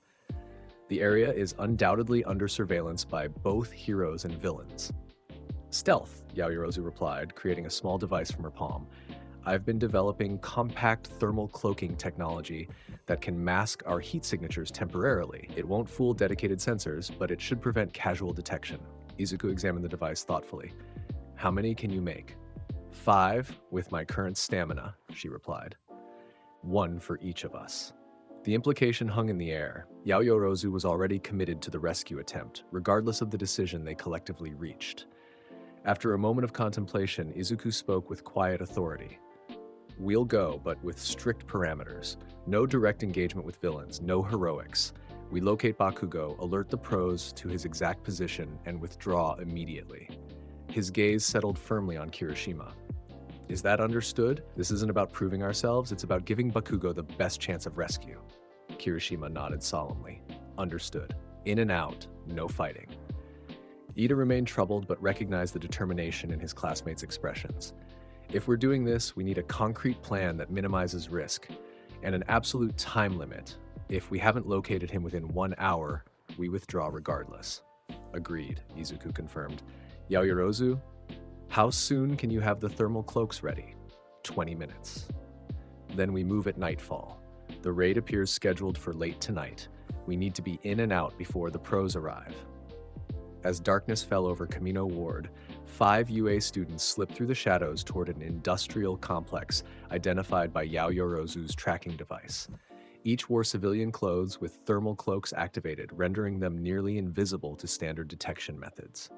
"The area is undoubtedly under surveillance by both heroes and villains." "Stealth," Yaoyorozu replied, creating a small device from her palm. "I've been developing compact thermal cloaking technology that can mask our heat signatures temporarily. It won't fool dedicated sensors, but it should prevent casual detection." Izuku examined the device thoughtfully. "How many can you make?" "5 with my current stamina," she replied. "1 for each of us." The implication hung in the air. Yaoyorozu was already committed to the rescue attempt, regardless of the decision they collectively reached. After a moment of contemplation, Izuku spoke with quiet authority. "We'll go, but with strict parameters. No direct engagement with villains, no heroics. We locate Bakugo, alert the pros to his exact position, and withdraw immediately." His gaze settled firmly on Kirishima. "Is that understood? This isn't about proving ourselves, it's about giving Bakugo the best chance of rescue." Kirishima nodded solemnly. "Understood. In and out, no fighting." Ida remained troubled but recognized the determination in his classmates' expressions. "If we're doing this, we need a concrete plan that minimizes risk, and an absolute time limit. If we haven't located him within 1 hour, we withdraw regardless." "Agreed," Izuku confirmed. "Yaoyorozu, how soon can you have the thermal cloaks ready?" 20 minutes. "Then we move at nightfall. The raid appears scheduled for late tonight. We need to be in and out before the pros arrive." As darkness fell over Kamino Ward, 5 UA students slipped through the shadows toward an industrial complex identified by Yaoyorozu's tracking device. Each wore civilian clothes with thermal cloaks activated, rendering them nearly invisible to standard detection methods.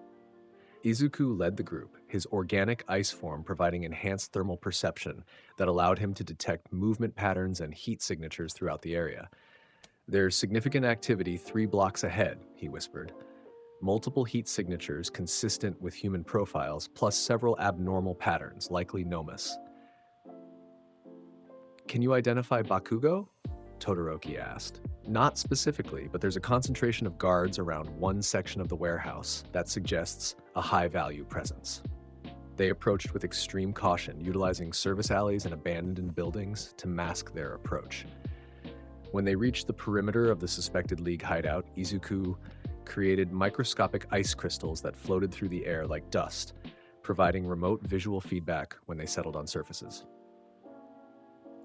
Izuku led the group, his organic ice form providing enhanced thermal perception that allowed him to detect movement patterns and heat signatures throughout the area. "There's significant activity 3 blocks ahead," he whispered. "Multiple heat signatures consistent with human profiles, plus several abnormal patterns, likely Nomus." "Can you identify Bakugo?" Todoroki asked. "Not specifically, but there's a concentration of guards around one section of the warehouse that suggests a high-value presence." They approached with extreme caution, utilizing service alleys and abandoned buildings to mask their approach. When they reached the perimeter of the suspected League hideout, Izuku created microscopic ice crystals that floated through the air like dust, providing remote visual feedback when they settled on surfaces.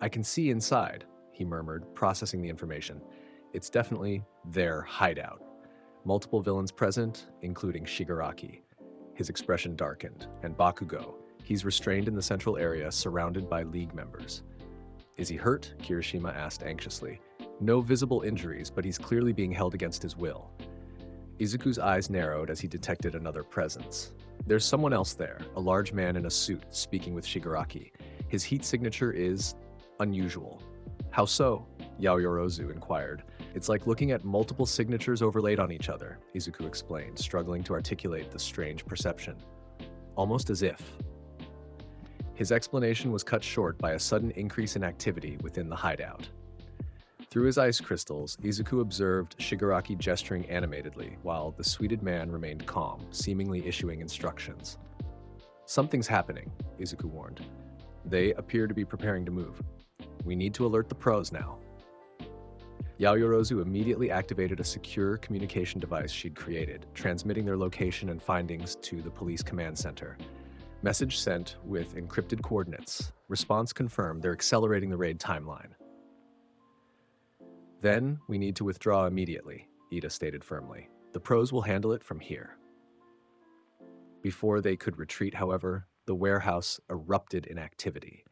"I can see inside," he murmured, processing the information. "It's definitely their hideout." Multiple villains present, including Shigaraki. His expression darkened, and Bakugo. He's restrained in the central area, surrounded by League members. Is he hurt? Kirishima asked anxiously. No visible injuries, but he's clearly being held against his will. Izuku's eyes narrowed as he detected another presence. There's someone else there, a large man in a suit, speaking with Shigaraki. His heat signature is unusual. How so? Yaoyorozu inquired. It's like looking at multiple signatures overlaid on each other, Izuku explained, struggling to articulate the strange perception. Almost as if. His explanation was cut short by a sudden increase in activity within the hideout. Through his ice crystals, Izuku observed Shigaraki gesturing animatedly, while the suited man remained calm, seemingly issuing instructions. Something's happening, Izuku warned. They appear to be preparing to move. We need to alert the pros now. Yaoyorozu immediately activated a secure communication device she'd created, transmitting their location and findings to the police command center. Message sent with encrypted coordinates. Response confirmed they're accelerating the raid timeline. Then, we need to withdraw immediately, Ida stated firmly. The pros will handle it from here. Before they could retreat, however, the warehouse erupted in activity.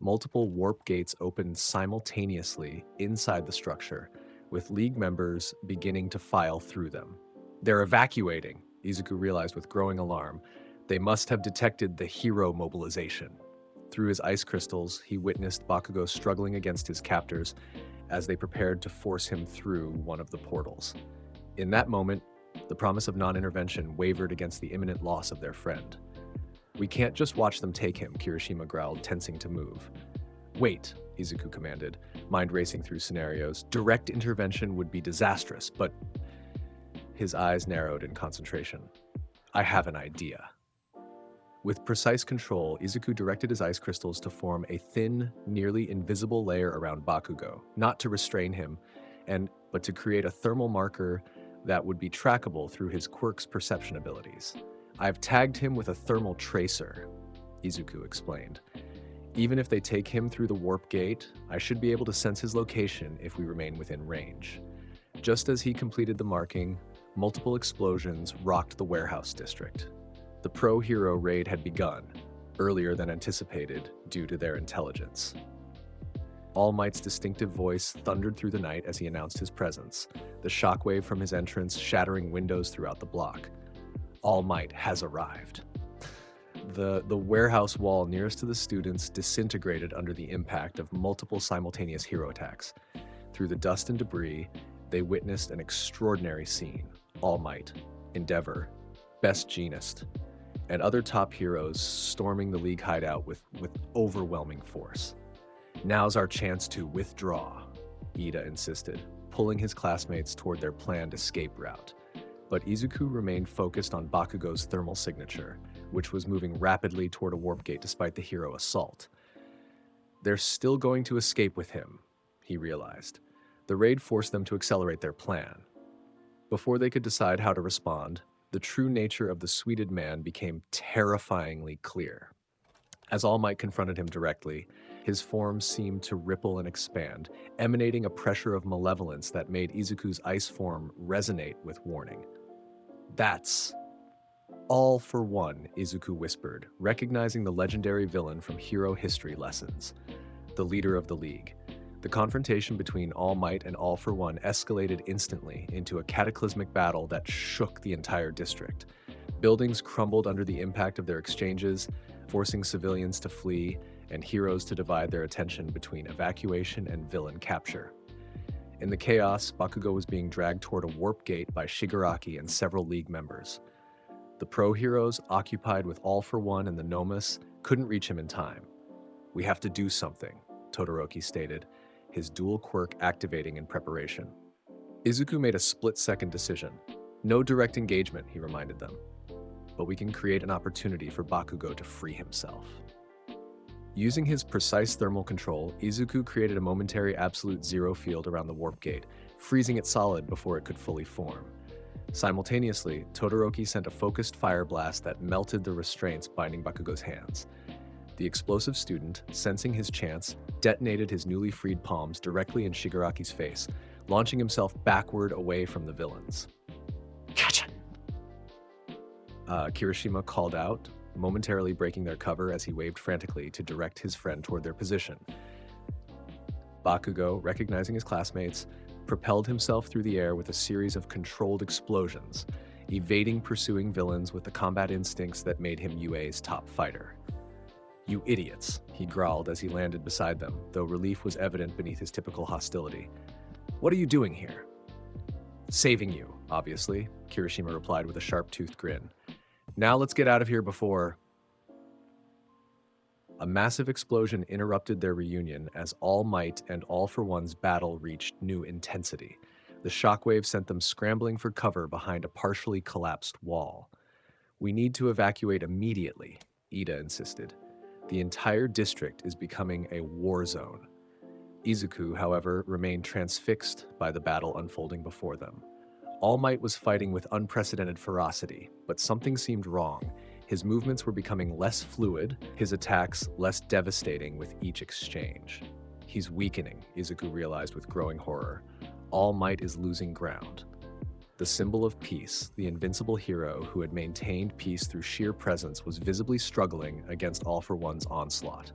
Multiple warp gates opened simultaneously inside the structure, with League members beginning to file through them. They're evacuating, Izuku realized with growing alarm. They must have detected the hero mobilization. Through his ice crystals, he witnessed Bakugo struggling against his captors as they prepared to force him through one of the portals. In that moment, the promise of non-intervention wavered against the imminent loss of their friend. We can't just watch them take him, Kirishima growled, tensing to move. Wait, Izuku commanded, mind racing through scenarios. Direct intervention would be disastrous, but... His eyes narrowed in concentration. I have an idea. With precise control, Izuku directed his ice crystals to form a thin, nearly invisible layer around Bakugo, not to restrain him, but to create a thermal marker that would be trackable through his quirks perception abilities. I've tagged him with a thermal tracer, Izuku explained. Even if they take him through the warp gate, I should be able to sense his location if we remain within range. Just as he completed the marking, multiple explosions rocked the warehouse district. The pro-hero raid had begun, earlier than anticipated due to their intelligence. All Might's distinctive voice thundered through the night as he announced his presence, the shockwave from his entrance shattering windows throughout the block. All Might has arrived. The warehouse wall nearest to the students disintegrated under the impact of multiple simultaneous hero attacks. Through the dust and debris, they witnessed an extraordinary scene. All Might, Endeavor, Best Jeanist, and other top heroes storming the League hideout with overwhelming force. Now's our chance to withdraw, Ida insisted, pulling his classmates toward their planned escape route. But Izuku remained focused on Bakugo's thermal signature, which was moving rapidly toward a warp gate despite the hero assault. They're still going to escape with him, he realized. The raid forced them to accelerate their plan. Before they could decide how to respond, the true nature of the suited man became terrifyingly clear. As All Might confronted him directly, his form seemed to ripple and expand, emanating a pressure of malevolence that made Izuku's ice form resonate with warning. That's all for one, Izuku whispered, recognizing the legendary villain from hero history lessons, the leader of the League. The confrontation between All Might and All for One escalated instantly into a cataclysmic battle that shook the entire district. Buildings crumbled under the impact of their exchanges, forcing civilians to flee and heroes to divide their attention between evacuation and villain capture. In the chaos, Bakugo was being dragged toward a warp gate by Shigaraki and several League members. The pro-heroes, occupied with All for One and the Nomus, couldn't reach him in time. We have to do something, Todoroki stated, his dual quirk activating in preparation. Izuku made a split-second decision. No direct engagement, he reminded them. But we can create an opportunity for Bakugo to free himself. Using his precise thermal control, Izuku created a momentary absolute zero field around the warp gate, freezing it solid before it could fully form. Simultaneously, Todoroki sent a focused fire blast that melted the restraints binding Bakugo's hands. The explosive student, sensing his chance, detonated his newly freed palms directly in Shigaraki's face, launching himself backward away from the villains. Kachan. Kirishima called out, momentarily breaking their cover as he waved frantically to direct his friend toward their position. Bakugo, recognizing his classmates, propelled himself through the air with a series of controlled explosions, evading pursuing villains with the combat instincts that made him UA's top fighter. "You idiots," he growled as he landed beside them, though relief was evident beneath his typical hostility. "What are you doing here?" "Saving you, obviously," Kirishima replied with a sharp-toothed grin. "Now let's get out of here before..." A massive explosion interrupted their reunion as All Might and All for One's battle reached new intensity. The shockwave sent them scrambling for cover behind a partially collapsed wall. "We need to evacuate immediately," Ida insisted. "The entire district is becoming a war zone." Izuku, however, remained transfixed by the battle unfolding before them. All Might was fighting with unprecedented ferocity, but something seemed wrong. His movements were becoming less fluid, his attacks less devastating with each exchange. "He's weakening," Izuku realized with growing horror. All Might is losing ground. The symbol of peace, the invincible hero who had maintained peace through sheer presence, was visibly struggling against All for One's onslaught.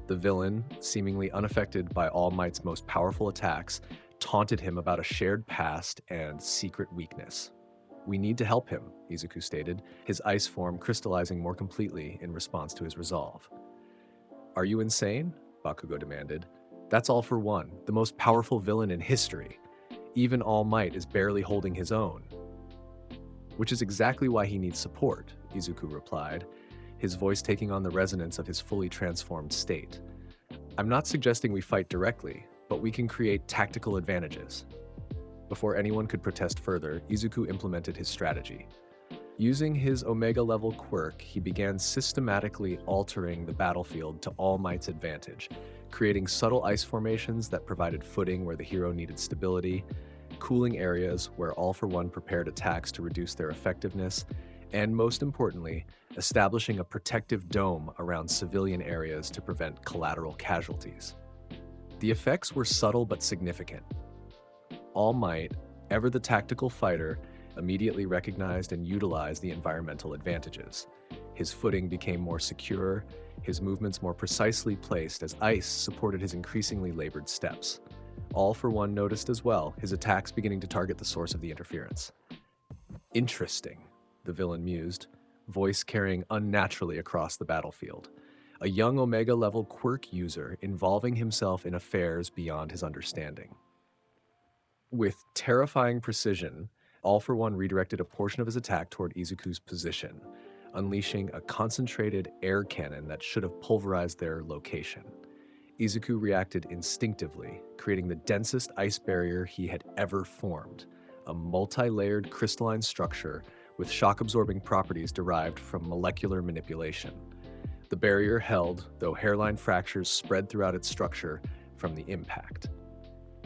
The villain, seemingly unaffected by All Might's most powerful attacks, taunted him about a shared past and secret weakness. "We need to help him," Izuku stated, his ice form crystallizing more completely in response to his resolve. "Are you insane?" Bakugo demanded. "That's All for One, the most powerful villain in history. Even All Might is barely holding his own." "Which is exactly why he needs support," Izuku replied, his voice taking on the resonance of his fully transformed state. "I'm not suggesting we fight directly, but we can create tactical advantages." Before anyone could protest further, Izuku implemented his strategy. Using his Omega-Level quirk, he began systematically altering the battlefield to All Might's advantage, creating subtle ice formations that provided footing where the hero needed stability, cooling areas where All for One prepared attacks to reduce their effectiveness, and most importantly, establishing a protective dome around civilian areas to prevent collateral casualties. The effects were subtle but significant. All Might, ever the tactical fighter, immediately recognized and utilized the environmental advantages. His footing became more secure, his movements more precisely placed as ice supported his increasingly labored steps. All for One noticed as well, his attacks beginning to target the source of the interference. "Interesting," the villain mused, voice carrying unnaturally across the battlefield. A young Omega-level quirk user involving himself in affairs beyond his understanding. With terrifying precision, All for One redirected a portion of his attack toward Izuku's position, unleashing a concentrated air cannon that should have pulverized their location. Izuku reacted instinctively, creating the densest ice barrier he had ever formed, a multi-layered crystalline structure with shock-absorbing properties derived from molecular manipulation. The barrier held, though hairline fractures spread throughout its structure from the impact.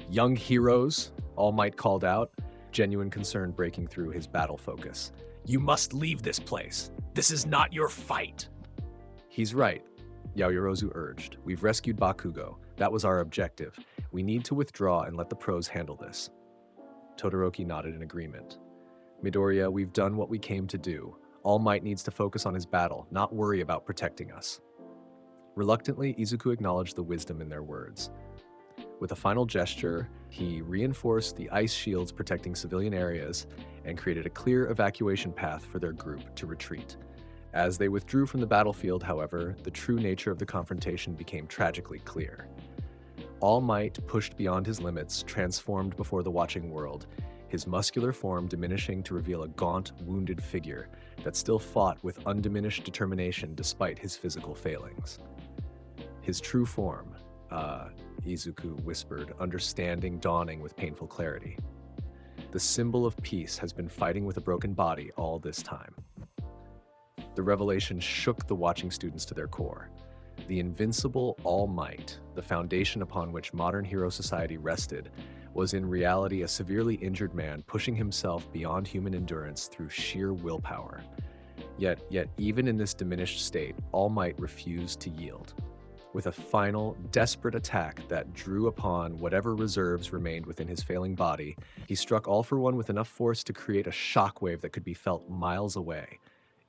"Young heroes," All Might called out, genuine concern breaking through his battle focus. You must leave this place. This is not your fight. "He's right," Yaoyorozu urged. "We've rescued Bakugo. That was our objective. We need to withdraw and let the pros handle this." Todoroki nodded in agreement. "Midoriya, we've done what we came to do. All Might needs to focus on his battle, not worry about protecting us." Reluctantly, Izuku acknowledged the wisdom in their words. With a final gesture, he reinforced the ice shields protecting civilian areas and created a clear evacuation path for their group to retreat. As they withdrew from the battlefield, however, the true nature of the confrontation became tragically clear. All Might pushed beyond his limits, transformed before the watching world, his muscular form diminishing to reveal a gaunt, wounded figure that still fought with undiminished determination despite his physical failings. His true form, Izuku whispered, understanding dawning with painful clarity. The symbol of peace has been fighting with a broken body all this time. The revelation shook the watching students to their core. The invincible All Might, the foundation upon which modern hero society rested, was in reality a severely injured man pushing himself beyond human endurance through sheer willpower. Yet even in this diminished state, All Might refused to yield. With a final, desperate attack that drew upon whatever reserves remained within his failing body, he struck All for One with enough force to create a shockwave that could be felt miles away.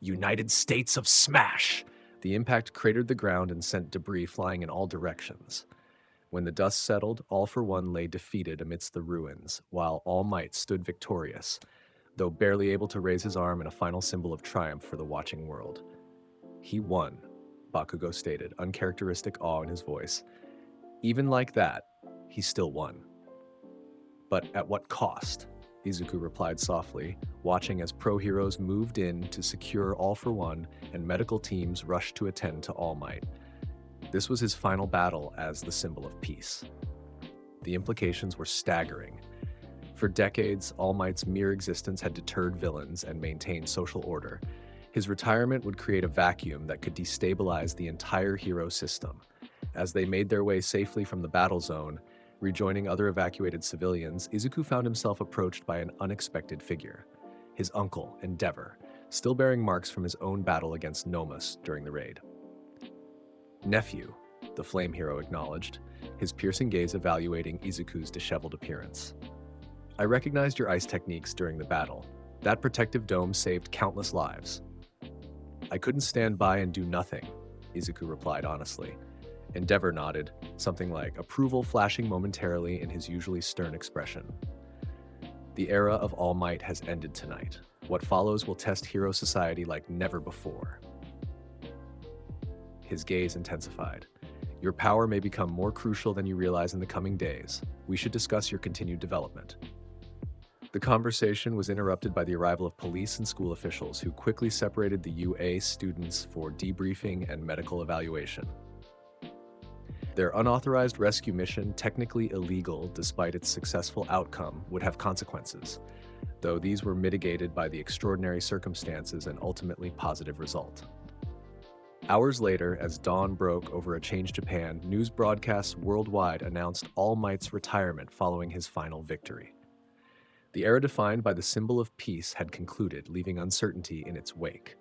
United States of Smash! The impact cratered the ground and sent debris flying in all directions. When the dust settled, All for One lay defeated amidst the ruins, while All Might stood victorious, though barely able to raise his arm in a final symbol of triumph for the watching world. He won, Bakugo stated, uncharacteristic awe in his voice. Even like that, he still won. But at what cost? Izuku replied softly, watching as pro heroes moved in to secure All for One and medical teams rushed to attend to All Might. This was his final battle as the symbol of peace. The implications were staggering. For decades, All Might's mere existence had deterred villains and maintained social order. His retirement would create a vacuum that could destabilize the entire hero system. As they made their way safely from the battle zone, rejoining other evacuated civilians, Izuku found himself approached by an unexpected figure. His uncle, Endeavor, still bearing marks from his own battle against Nomus during the raid. Nephew, the flame hero acknowledged, his piercing gaze evaluating Izuku's disheveled appearance. I recognized your ice techniques during the battle. That protective dome saved countless lives. I couldn't stand by and do nothing, Izuku replied honestly. Endeavor nodded, something like approval flashing momentarily in his usually stern expression. The era of All Might has ended tonight. What follows will test hero society like never before. His gaze intensified. Your power may become more crucial than you realize in the coming days. We should discuss your continued development. The conversation was interrupted by the arrival of police and school officials who quickly separated the UA students for debriefing and medical evaluation. Their unauthorized rescue mission, technically illegal despite its successful outcome, would have consequences, though these were mitigated by the extraordinary circumstances and ultimately positive result. Hours later, as dawn broke over a changed Japan, news broadcasts worldwide announced All Might's retirement following his final victory. The era defined by the symbol of peace had concluded, leaving uncertainty in its wake.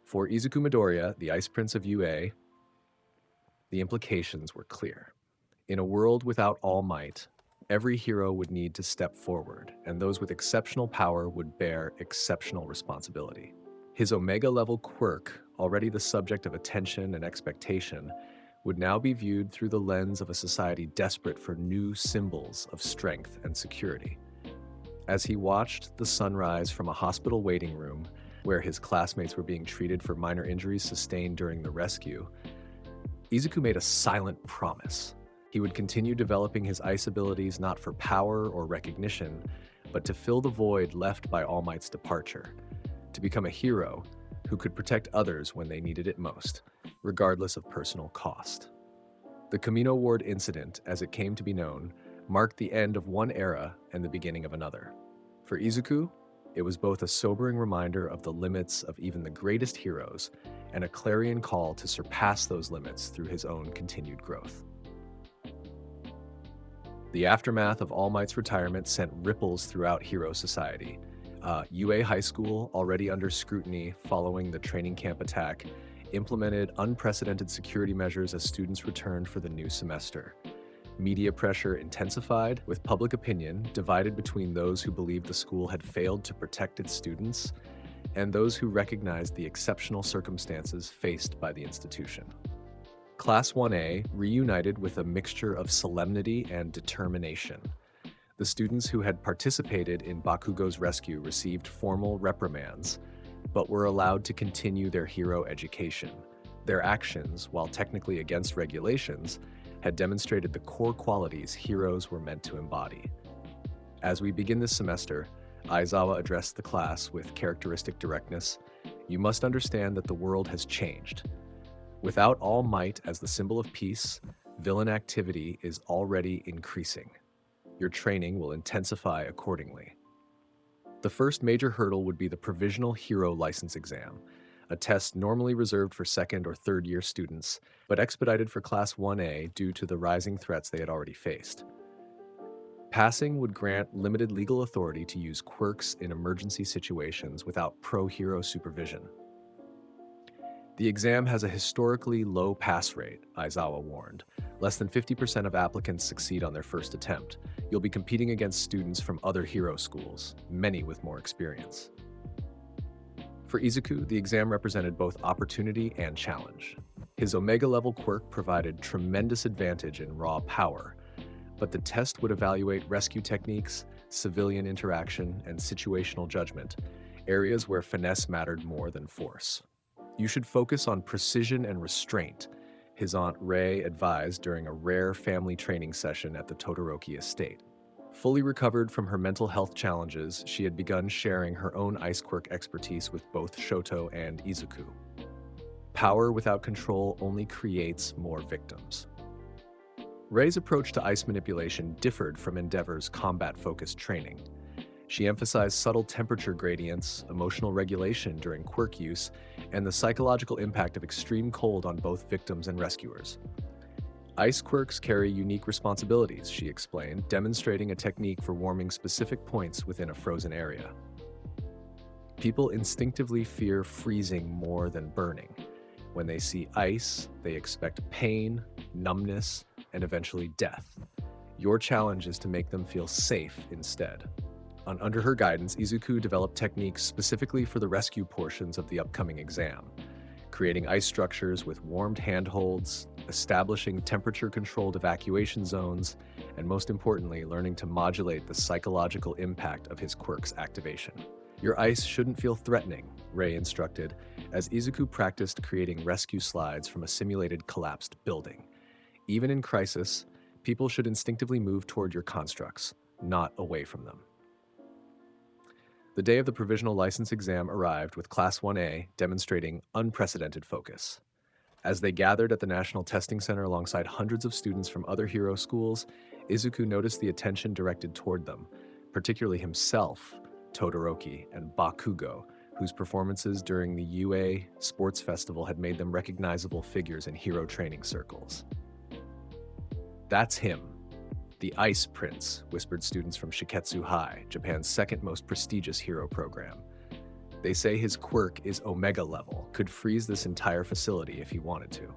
For Izuku Midoriya, the Ice Prince of UA, the implications were clear. In a world without All Might, every hero would need to step forward, and those with exceptional power would bear exceptional responsibility. His Omega-Level quirk, already the subject of attention and expectation, would now be viewed through the lens of a society desperate for new symbols of strength and security. As he watched the sunrise from a hospital waiting room, where his classmates were being treated for minor injuries sustained during the rescue, Izuku made a silent promise. He would continue developing his ice abilities not for power or recognition, but to fill the void left by All Might's departure, to become a hero who could protect others when they needed it most, regardless of personal cost. The Camino Ward incident, as it came to be known, marked the end of one era and the beginning of another. For Izuku, it was both a sobering reminder of the limits of even the greatest heroes and a clarion call to surpass those limits through his own continued growth. The aftermath of All Might's retirement sent ripples throughout hero society. UA High School, already under scrutiny following the training camp attack, implemented unprecedented security measures as students returned for the new semester. Media pressure intensified, with public opinion divided between those who believed the school had failed to protect its students and those who recognized the exceptional circumstances faced by the institution. Class 1A reunited with a mixture of solemnity and determination. The students who had participated in Bakugo's rescue received formal reprimands, but were allowed to continue their hero education. Their actions, while technically against regulations, had demonstrated the core qualities heroes were meant to embody. As we begin this semester, Aizawa addressed the class with characteristic directness. You must understand that the world has changed. Without All Might as the symbol of peace, villain activity is already increasing. Your training will intensify accordingly. The first major hurdle would be the Provisional Hero License Exam, a test normally reserved for second or third year students, but expedited for Class 1A due to the rising threats they had already faced. Passing would grant limited legal authority to use quirks in emergency situations without pro-hero supervision. The exam has a historically low pass rate, Aizawa warned. Less than 50% of applicants succeed on their first attempt. You'll be competing against students from other hero schools, many with more experience. For Izuku, the exam represented both opportunity and challenge. His Omega-level quirk provided tremendous advantage in raw power, but the test would evaluate rescue techniques, civilian interaction, and situational judgment, areas where finesse mattered more than force. You should focus on precision and restraint, his Aunt Rei advised during a rare family training session at the Todoroki estate. Fully recovered from her mental health challenges, she had begun sharing her own ice quirk expertise with both Shoto and Izuku. Power without control only creates more victims. Rei's approach to ice manipulation differed from Endeavor's combat-focused training. She emphasized subtle temperature gradients, emotional regulation during quirk use, and the psychological impact of extreme cold on both victims and rescuers. Ice quirks carry unique responsibilities, she explained, demonstrating a technique for warming specific points within a frozen area. People instinctively fear freezing more than burning. When they see ice, they expect pain, numbness, and eventually death. Your challenge is to make them feel safe instead. Under her guidance, Izuku developed techniques specifically for the rescue portions of the upcoming exam, creating ice structures with warmed handholds, establishing temperature-controlled evacuation zones, and most importantly, learning to modulate the psychological impact of his quirk's activation. Your ice shouldn't feel threatening, Rei instructed, as Izuku practiced creating rescue slides from a simulated collapsed building. Even in crisis, people should instinctively move toward your constructs, not away from them. The day of the provisional license exam arrived with Class 1A demonstrating unprecedented focus. As they gathered at the National Testing Center alongside hundreds of students from other hero schools, Izuku noticed the attention directed toward them, particularly himself, Todoroki, and Bakugo, whose performances during the UA Sports Festival had made them recognizable figures in hero training circles. "That's him. The Ice Prince," whispered students from Shiketsu High, Japan's second most prestigious hero program. "They say his quirk is Omega level, could freeze this entire facility if he wanted to."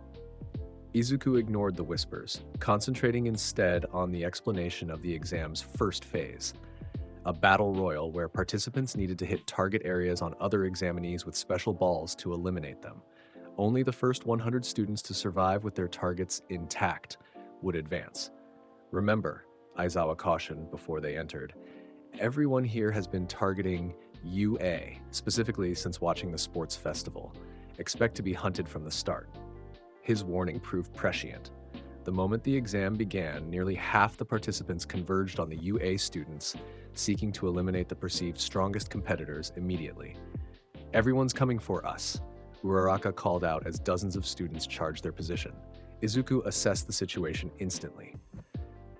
Izuku ignored the whispers, concentrating instead on the explanation of the exam's first phase, a battle royal where participants needed to hit target areas on other examinees with special balls to eliminate them. Only the first 100 students to survive with their targets intact would advance. "Remember," Aizawa cautioned before they entered, "everyone here has been targeting UA, specifically since watching the sports festival. Expect to be hunted from the start." His warning proved prescient. The moment the exam began, nearly half the participants converged on the UA students, seeking to eliminate the perceived strongest competitors immediately. "Everyone's coming for us," Uraraka called out as dozens of students charged their position. Izuku assessed the situation instantly.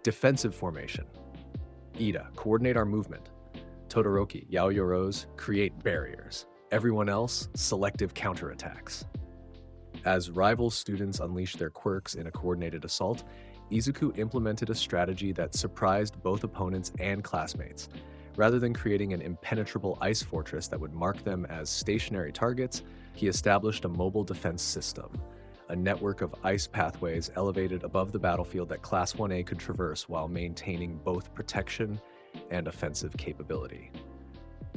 "Defensive formation. Ida, coordinate our movement. Todoroki, Yaoyoro's, create barriers. Everyone else, selective counterattacks." As rival students unleashed their quirks in a coordinated assault, Izuku implemented a strategy that surprised both opponents and classmates. Rather than creating an impenetrable ice fortress that would mark them as stationary targets, he established a mobile defense system, a network of ice pathways elevated above the battlefield that Class 1A could traverse while maintaining both protection and offensive capability.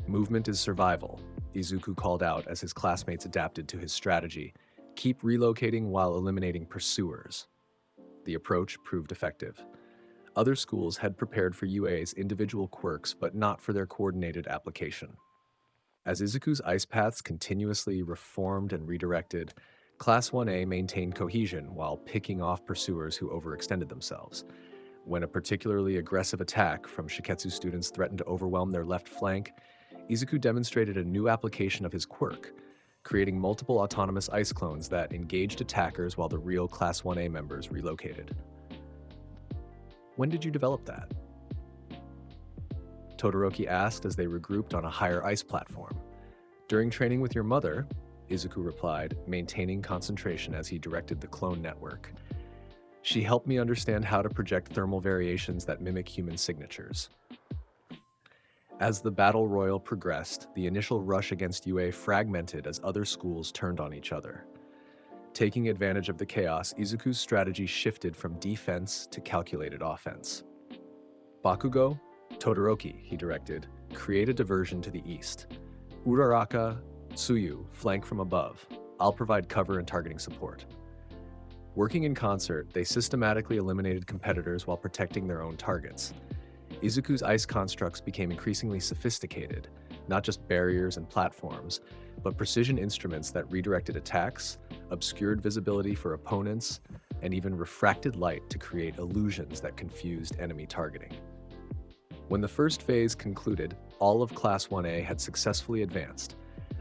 "Movement is survival," Izuku called out as his classmates adapted to his strategy. "Keep relocating while eliminating pursuers." The approach proved effective. Other schools had prepared for UA's individual quirks, but not for their coordinated application. As Izuku's ice paths continuously reformed and redirected, Class 1A maintained cohesion while picking off pursuers who overextended themselves. When a particularly aggressive attack from Shiketsu students threatened to overwhelm their left flank, Izuku demonstrated a new application of his quirk, creating multiple autonomous ice clones that engaged attackers while the real Class 1A members relocated. "When did you develop that?" Todoroki asked as they regrouped on a higher ice platform. "During training with your mother," Izuku replied, maintaining concentration as he directed the clone network. "She helped me understand how to project thermal variations that mimic human signatures." As the battle royal progressed, the initial rush against UA fragmented as other schools turned on each other. Taking advantage of the chaos, Izuku's strategy shifted from defense to calculated offense. Bakugo, Todoroki, he directed, create a diversion to the east. Uraraka, Tsuyu, flank from above. I'll provide cover and targeting support. Working in concert, they systematically eliminated competitors while protecting their own targets. Izuku's ice constructs became increasingly sophisticated, not just barriers and platforms, but precision instruments that redirected attacks, obscured visibility for opponents, and even refracted light to create illusions that confused enemy targeting. When the first phase concluded, all of Class 1A had successfully advanced,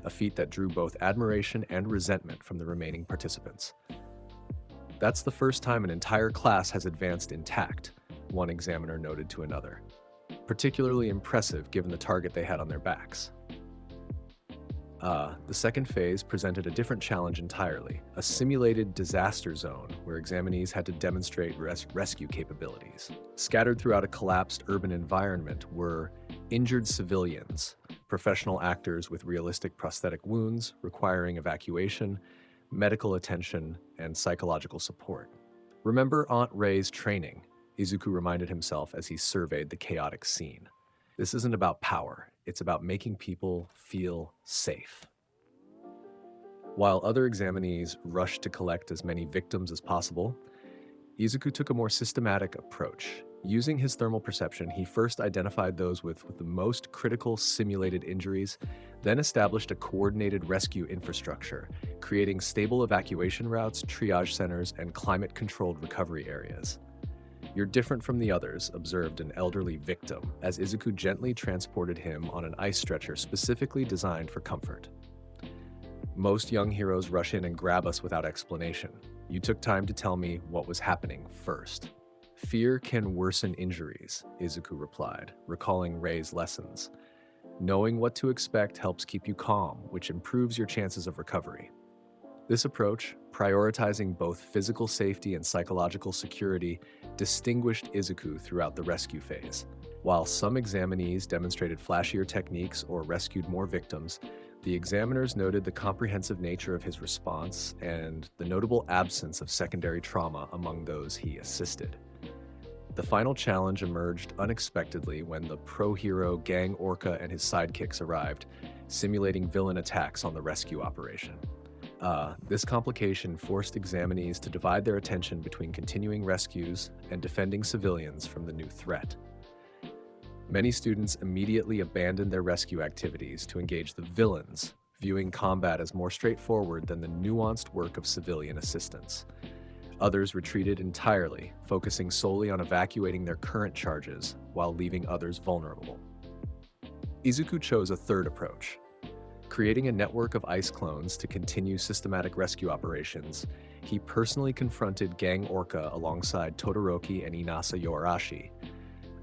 a feat that drew both admiration and resentment from the remaining participants. That's the first time an entire class has advanced intact, one examiner noted to another. Particularly impressive given the target they had on their backs. The second phase presented a different challenge entirely, a simulated disaster zone where examinees had to demonstrate rescue capabilities. Scattered throughout a collapsed urban environment were injured civilians, professional actors with realistic prosthetic wounds requiring evacuation, medical attention, and psychological support. Remember Aunt Ray's training, Izuku reminded himself as he surveyed the chaotic scene. This isn't about power, it's about making people feel safe. While other examinees rushed to collect as many victims as possible, Izuku took a more systematic approach. Using his thermal perception, he first identified those with the most critical simulated injuries, then established a coordinated rescue infrastructure, creating stable evacuation routes, triage centers, and climate-controlled recovery areas. "You're different from the others," observed an elderly victim, as Izuku gently transported him on an ice stretcher specifically designed for comfort. "Most young heroes rush in and grab us without explanation. You took time to tell me what was happening first." "Fear can worsen injuries," Izuku replied, recalling Rei's lessons. "Knowing what to expect helps keep you calm, which improves your chances of recovery." This approach, prioritizing both physical safety and psychological security, distinguished Izuku throughout the rescue phase. While some examinees demonstrated flashier techniques or rescued more victims, the examiners noted the comprehensive nature of his response and the notable absence of secondary trauma among those he assisted. The final challenge emerged unexpectedly when the pro-hero Gang Orca and his sidekicks arrived, simulating villain attacks on the rescue operation. This complication forced examinees to divide their attention between continuing rescues and defending civilians from the new threat. Many students immediately abandoned their rescue activities to engage the villains, viewing combat as more straightforward than the nuanced work of civilian assistance. Others retreated entirely, focusing solely on evacuating their current charges while leaving others vulnerable. Izuku chose a third approach. Creating a network of ice clones to continue systematic rescue operations, he personally confronted Gang Orca alongside Todoroki and Inasa Yoarashi,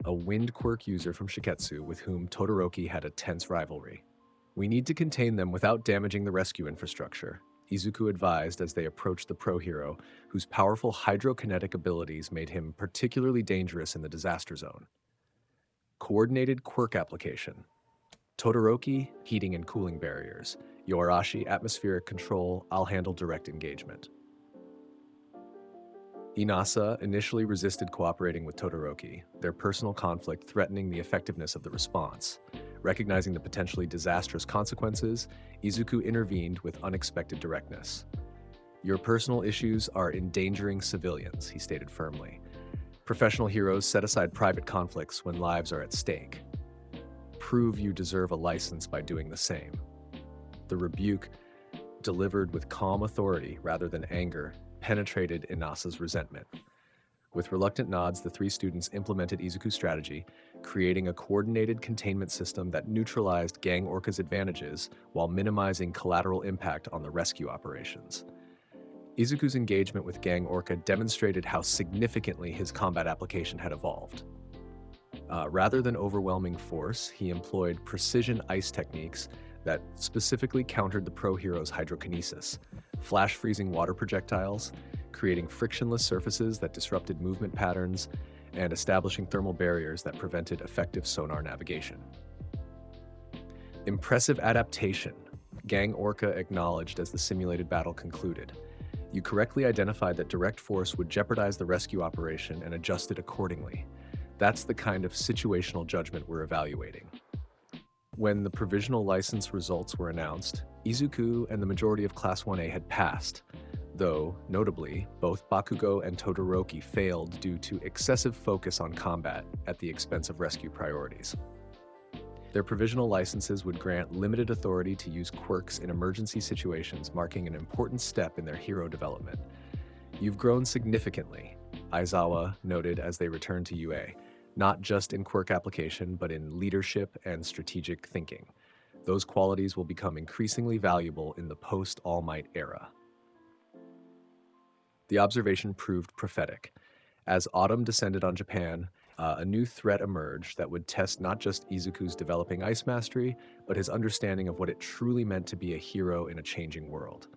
a wind quirk user from Shiketsu with whom Todoroki had a tense rivalry. "We need to contain them without damaging the rescue infrastructure," Izuku advised as they approached the pro-hero, whose powerful hydrokinetic abilities made him particularly dangerous in the disaster zone. Coordinated quirk application. Todoroki, heating and cooling barriers. Yoarashi, atmospheric control. I'll handle direct engagement. Inasa initially resisted cooperating with Todoroki, their personal conflict threatening the effectiveness of the response. Recognizing the potentially disastrous consequences, Izuku intervened with unexpected directness. "Your personal issues are endangering civilians," he stated firmly. "Professional heroes set aside private conflicts when lives are at stake. Prove you deserve a license by doing the same." The rebuke, delivered with calm authority rather than anger, penetrated Inasa's resentment. With reluctant nods, the three students implemented Izuku's strategy, creating a coordinated containment system that neutralized Gang Orca's advantages while minimizing collateral impact on the rescue operations. Izuku's engagement with Gang Orca demonstrated how significantly his combat application had evolved. Rather than overwhelming force, he employed precision ice techniques that specifically countered the pro-hero's hydrokinesis, flash-freezing water projectiles, creating frictionless surfaces that disrupted movement patterns, and establishing thermal barriers that prevented effective sonar navigation. Impressive adaptation, Gang Orca acknowledged as the simulated battle concluded. You correctly identified that direct force would jeopardize the rescue operation and adjusted accordingly. That's the kind of situational judgment we're evaluating. When the provisional license results were announced, Izuku and the majority of Class 1A had passed, though, notably, both Bakugo and Todoroki failed due to excessive focus on combat at the expense of rescue priorities. Their provisional licenses would grant limited authority to use quirks in emergency situations, marking an important step in their hero development. You've grown significantly, Aizawa noted as they returned to UA, not just in quirk application, but in leadership and strategic thinking. Those qualities will become increasingly valuable in the post-All Might era. The observation proved prophetic. As autumn descended on Japan, a new threat emerged that would test not just Izuku's developing ice mastery, but his understanding of what it truly meant to be a hero in a changing world.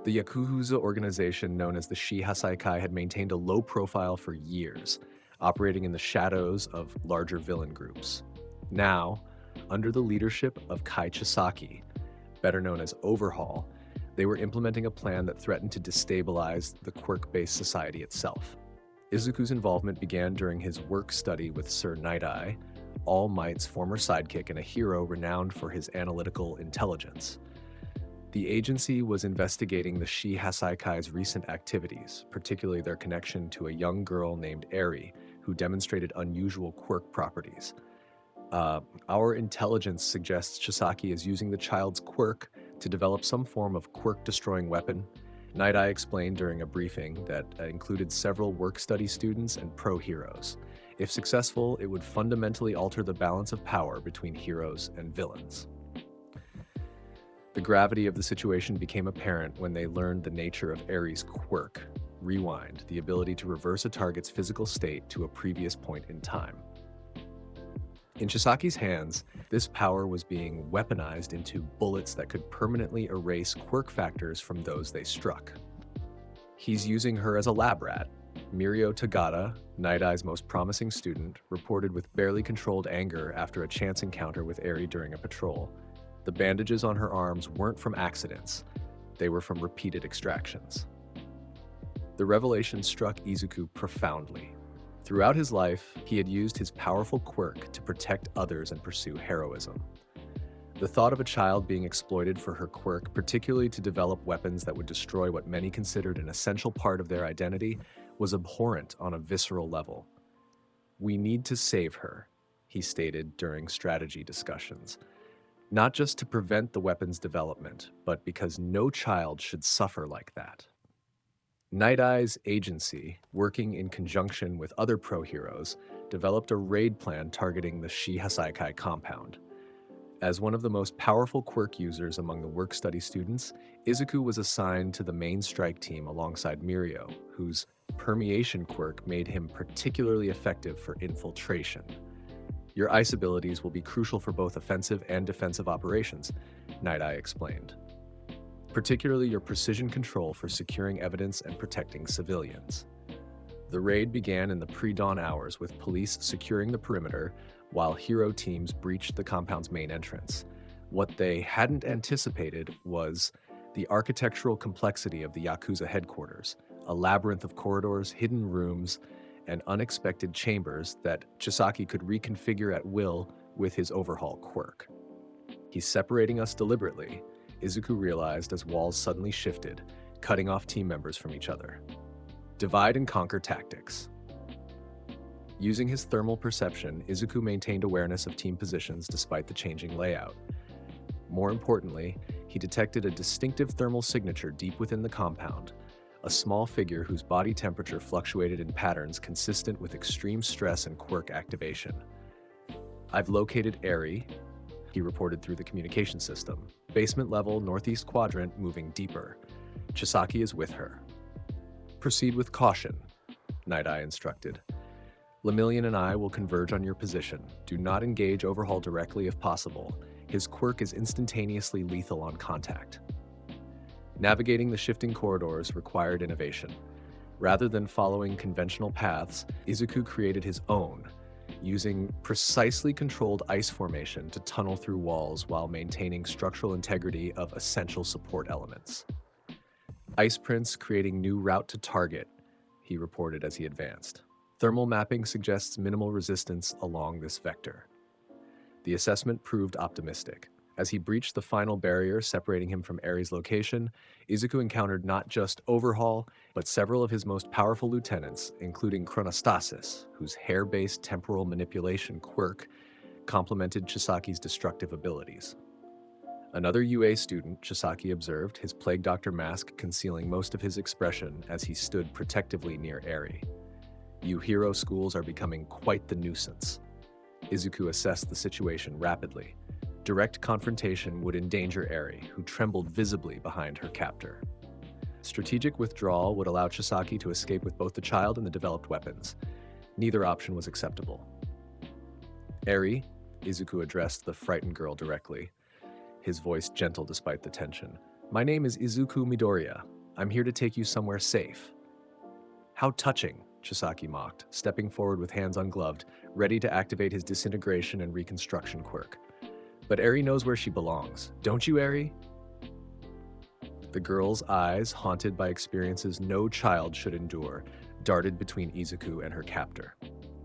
The Yakuza organization known as the Shi Hasaikai had maintained a low profile for years, operating in the shadows of larger villain groups. Now, under the leadership of Kai Chisaki, better known as Overhaul, they were implementing a plan that threatened to destabilize the quirk-based society itself. Izuku's involvement began during his work study with Sir Night-Eye, All Might's former sidekick and a hero renowned for his analytical intelligence. The agency was investigating the Shi Hasaikai's recent activities, particularly their connection to a young girl named Eri, who demonstrated unusual quirk properties. Our intelligence suggests Chisaki is using the child's quirk to develop some form of quirk-destroying weapon. Night-Eye explained during a briefing that included several work-study students and pro-heroes. If successful, it would fundamentally alter the balance of power between heroes and villains. The gravity of the situation became apparent when they learned the nature of Eri's quirk, Rewind, the ability to reverse a target's physical state to a previous point in time. In Chisaki's hands, this power was being weaponized into bullets that could permanently erase quirk factors from those they struck. He's using her as a lab rat. Mirio Tagada, Night-Eye's most promising student, reported with barely controlled anger after a chance encounter with Eri during a patrol. The bandages on her arms weren't from accidents, they were from repeated extractions. The revelation struck Izuku profoundly. Throughout his life, he had used his powerful quirk to protect others and pursue heroism. The thought of a child being exploited for her quirk, particularly to develop weapons that would destroy what many considered an essential part of their identity, was abhorrent on a visceral level. "We need to save her," he stated during strategy discussions. Not just to prevent the weapon's development, but because no child should suffer like that. Night-Eye's agency, working in conjunction with other pro-heroes, developed a raid plan targeting the Shi Hasaikai compound. As one of the most powerful quirk users among the work-study students, Izuku was assigned to the main strike team alongside Mirio, whose permeation quirk made him particularly effective for infiltration. "Your ice abilities will be crucial for both offensive and defensive operations," Night-Eye explained. "Particularly your precision control for securing evidence and protecting civilians." The raid began in the pre-dawn hours with police securing the perimeter while hero teams breached the compound's main entrance. What they hadn't anticipated was the architectural complexity of the Yakuza headquarters, a labyrinth of corridors, hidden rooms, and unexpected chambers that Chisaki could reconfigure at will with his Overhaul quirk. "He's separating us deliberately," Izuku realized as walls suddenly shifted, cutting off team members from each other. Divide and conquer tactics. Using his thermal perception, Izuku maintained awareness of team positions despite the changing layout. More importantly, he detected a distinctive thermal signature deep within the compound, a small figure whose body temperature fluctuated in patterns consistent with extreme stress and quirk activation. "I've located Eri," he reported through the communication system. "Basement level, northeast quadrant, moving deeper. Chisaki is with her." "Proceed with caution," Night-Eye instructed. "Lemillion and I will converge on your position. Do not engage Overhaul directly if possible. His quirk is instantaneously lethal on contact." Navigating the shifting corridors required innovation. Rather than following conventional paths, Izuku created his own, using precisely controlled ice formation to tunnel through walls while maintaining structural integrity of essential support elements. Ice Prince creating new route to target, he reported as he advanced. Thermal mapping suggests minimal resistance along this vector. The assessment proved optimistic. As he breached the final barrier separating him from Ares' location, Izuku encountered not just Overhaul, but several of his most powerful lieutenants, including Chronostasis, whose hair-based temporal manipulation quirk complemented Chisaki's destructive abilities. Another UA student, Chisaki observed, his Plague Doctor mask concealing most of his expression as he stood protectively near Eri. You hero schools are becoming quite the nuisance. Izuku assessed the situation rapidly. Direct confrontation would endanger Eri, who trembled visibly behind her captor. Strategic withdrawal would allow Chisaki to escape with both the child and the developed weapons. Neither option was acceptable. Eri, Izuku addressed the frightened girl directly, his voice gentle despite the tension. My name is Izuku Midoriya. I'm here to take you somewhere safe. How touching, Chisaki mocked, stepping forward with hands ungloved, ready to activate his disintegration and reconstruction quirk. But Eri knows where she belongs. Don't you, Eri? The girl's eyes, haunted by experiences no child should endure, darted between Izuku and her captor.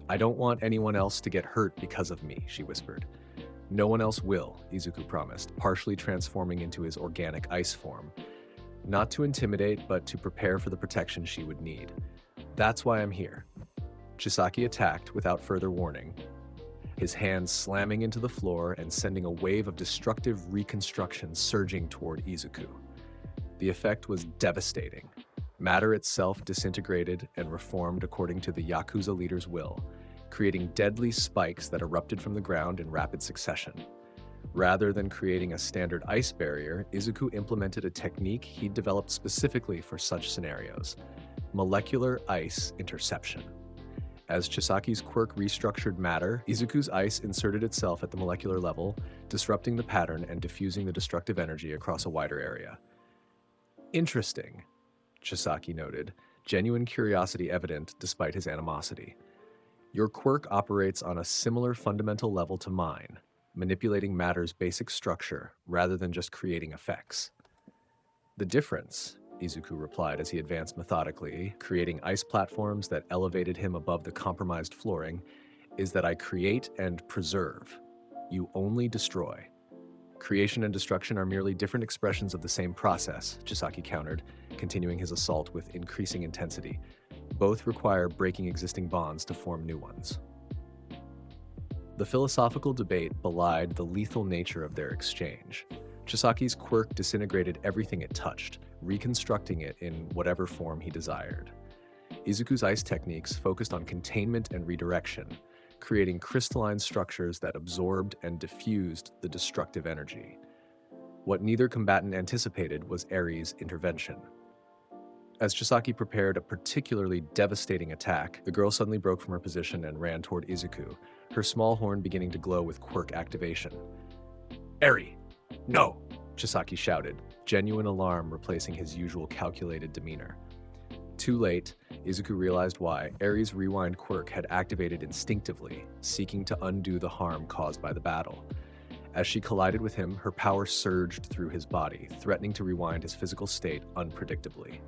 I don't want anyone else to get hurt because of me, she whispered. No one else will, Izuku promised, partially transforming into his organic ice form. Not to intimidate, but to prepare for the protection she would need. That's why I'm here. Chisaki attacked without further warning, his hands slamming into the floor and sending a wave of destructive reconstruction surging toward Izuku. The effect was devastating. Matter itself disintegrated and reformed according to the Yakuza leader's will, creating deadly spikes that erupted from the ground in rapid succession. Rather than creating a standard ice barrier, Izuku implemented a technique he'd developed specifically for such scenarios: molecular ice interception. As Chisaki's quirk restructured matter, Izuku's ice inserted itself at the molecular level, disrupting the pattern and diffusing the destructive energy across a wider area. Interesting, Chisaki noted, genuine curiosity evident despite his animosity. Your quirk operates on a similar fundamental level to mine, manipulating matter's basic structure rather than just creating effects. The difference, Izuku replied as he advanced methodically, creating ice platforms that elevated him above the compromised flooring, is that I create and preserve. You only destroy. Creation and destruction are merely different expressions of the same process, Chisaki countered, continuing his assault with increasing intensity. Both require breaking existing bonds to form new ones. The philosophical debate belied the lethal nature of their exchange. Chisaki's quirk disintegrated everything it touched, reconstructing it in whatever form he desired. Izuku's ice techniques focused on containment and redirection, creating crystalline structures that absorbed and diffused the destructive energy. What neither combatant anticipated was Ares' intervention. As Chisaki prepared a particularly devastating attack, the girl suddenly broke from her position and ran toward Izuku, her small horn beginning to glow with quirk activation. Eri, no! Chisaki shouted, genuine alarm replacing his usual calculated demeanor. Too late, Izuku realized why. Ares' rewind quirk had activated instinctively, seeking to undo the harm caused by the battle. As she collided with him, her power surged through his body, threatening to rewind his physical state unpredictably.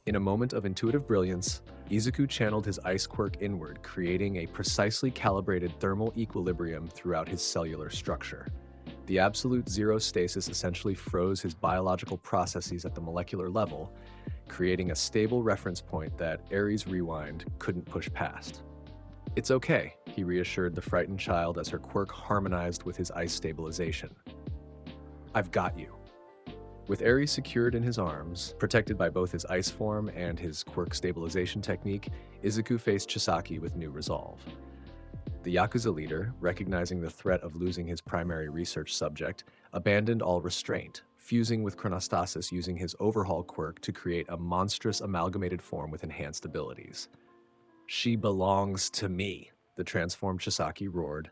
In a moment of intuitive brilliance, Izuku channeled his ice quirk inward, creating a precisely calibrated thermal equilibrium throughout his cellular structure. The absolute zero stasis essentially froze his biological processes at the molecular level, creating a stable reference point that Ares' rewind couldn't push past. It's okay, he reassured the frightened child as her quirk harmonized with his ice stabilization. I've got you. With Ares secured in his arms, protected by both his ice form and his quirk stabilization technique, Izuku faced Chisaki with new resolve. The Yakuza leader, recognizing the threat of losing his primary research subject, abandoned all restraint, fusing with Chronostasis using his overhaul quirk to create a monstrous amalgamated form with enhanced abilities. She belongs to me, the transformed Chisaki roared,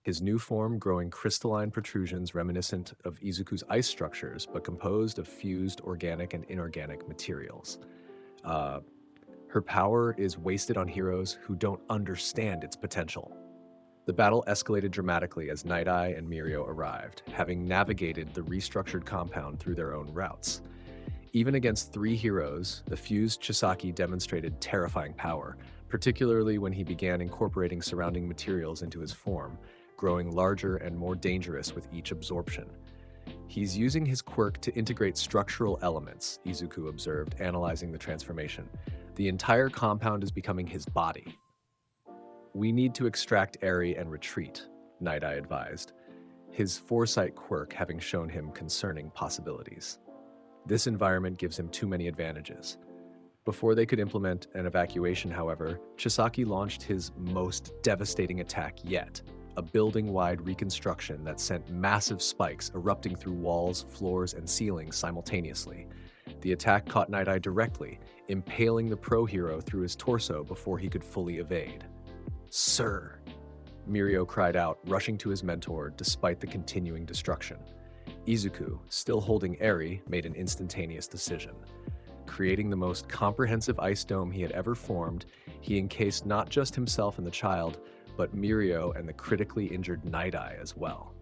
his new form growing crystalline protrusions reminiscent of Izuku's ice structures, but composed of fused organic and inorganic materials. Her power is wasted on heroes who don't understand its potential. The battle escalated dramatically as Night Eye and Mirio arrived, having navigated the restructured compound through their own routes. Even against 3 heroes, the fused Chisaki demonstrated terrifying power, particularly when he began incorporating surrounding materials into his form, growing larger and more dangerous with each absorption. He's using his quirk to integrate structural elements, Izuku observed, analyzing the transformation. The entire compound is becoming his body. We need to extract Eri and retreat, Night Eye advised, his foresight quirk having shown him concerning possibilities. This environment gives him too many advantages. Before they could implement an evacuation, however, Chisaki launched his most devastating attack yet, a building-wide reconstruction that sent massive spikes erupting through walls, floors, and ceilings simultaneously. The attack caught Night Eye directly, impaling the pro-hero through his torso before he could fully evade. "Sir!" Mirio cried out, rushing to his mentor despite the continuing destruction. Izuku, still holding Eri, made an instantaneous decision. Creating the most comprehensive ice dome he had ever formed, he encased not just himself and the child, but Mirio and the critically injured Night Eye as well.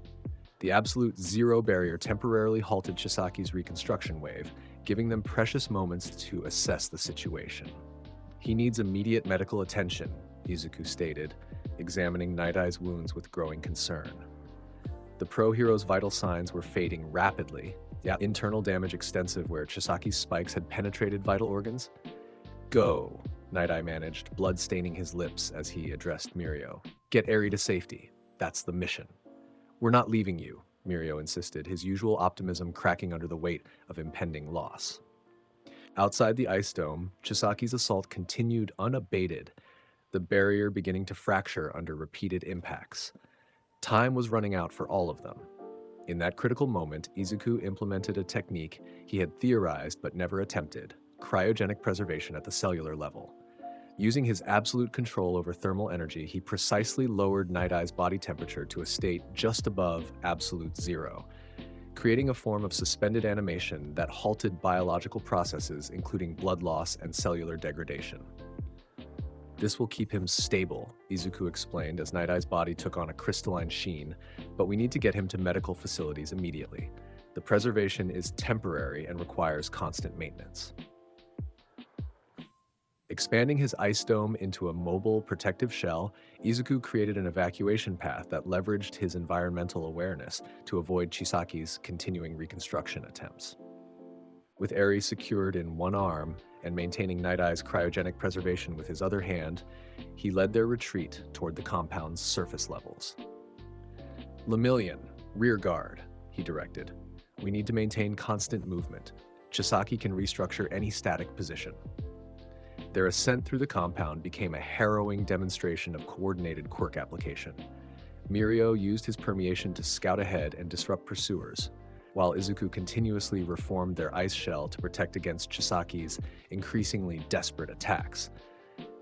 The absolute zero barrier temporarily halted Chisaki's reconstruction wave, giving them precious moments to assess the situation. "He needs immediate medical attention," Izuku stated, examining Night Eye's wounds with growing concern. The pro-hero's vital signs were fading rapidly, internal damage extensive where Chisaki's spikes had penetrated vital organs. "Go," Night Eye managed, blood staining his lips as he addressed Mirio. "Get Eri to safety. That's the mission." "We're not leaving you," Mirio insisted, his usual optimism cracking under the weight of impending loss. Outside the ice dome, Chisaki's assault continued unabated, the barrier beginning to fracture under repeated impacts. Time was running out for all of them. In that critical moment, Izuku implemented a technique he had theorized but never attempted: cryogenic preservation at the cellular level. Using his absolute control over thermal energy, he precisely lowered Night Eye's body temperature to a state just above absolute zero, creating a form of suspended animation that halted biological processes, including blood loss and cellular degradation. "This will keep him stable," Izuku explained as Night Eye's body took on a crystalline sheen, "but we need to get him to medical facilities immediately. The preservation is temporary and requires constant maintenance." Expanding his ice dome into a mobile, protective shell, Izuku created an evacuation path that leveraged his environmental awareness to avoid Chisaki's continuing reconstruction attempts. With Eri secured in one arm and maintaining Night Eye's cryogenic preservation with his other hand, he led their retreat toward the compound's surface levels. "Lemillion, rear guard," he directed. "We need to maintain constant movement. Chisaki can restructure any static position." Their ascent through the compound became a harrowing demonstration of coordinated quirk application. Mirio used his permeation to scout ahead and disrupt pursuers, while Izuku continuously reformed their ice shell to protect against Chisaki's increasingly desperate attacks.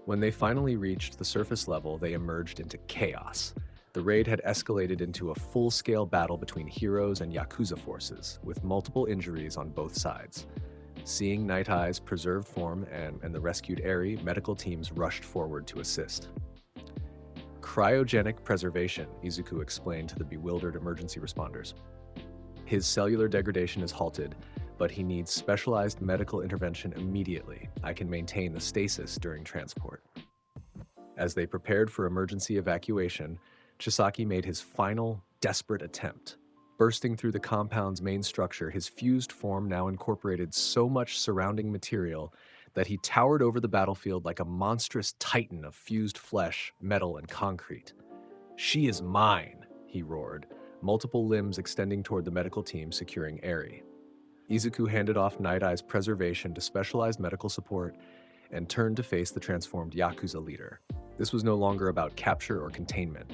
When they finally reached the surface level, they emerged into chaos. The raid had escalated into a full-scale battle between heroes and Yakuza forces, with multiple injuries on both sides. Seeing Night Eye's preserved form and the rescued Eri, medical teams rushed forward to assist. "Cryogenic preservation," Izuku explained to the bewildered emergency responders. "His cellular degradation is halted, but he needs specialized medical intervention immediately. I can maintain the stasis during transport." As they prepared for emergency evacuation, Chisaki made his final, desperate attempt. Bursting through the compound's main structure, his fused form now incorporated so much surrounding material that he towered over the battlefield like a monstrous titan of fused flesh, metal, and concrete. "She is mine," he roared, multiple limbs extending toward the medical team securing Eri. Izuku handed off Night Eye's preservation to specialized medical support and turned to face the transformed Yakuza leader. This was no longer about capture or containment.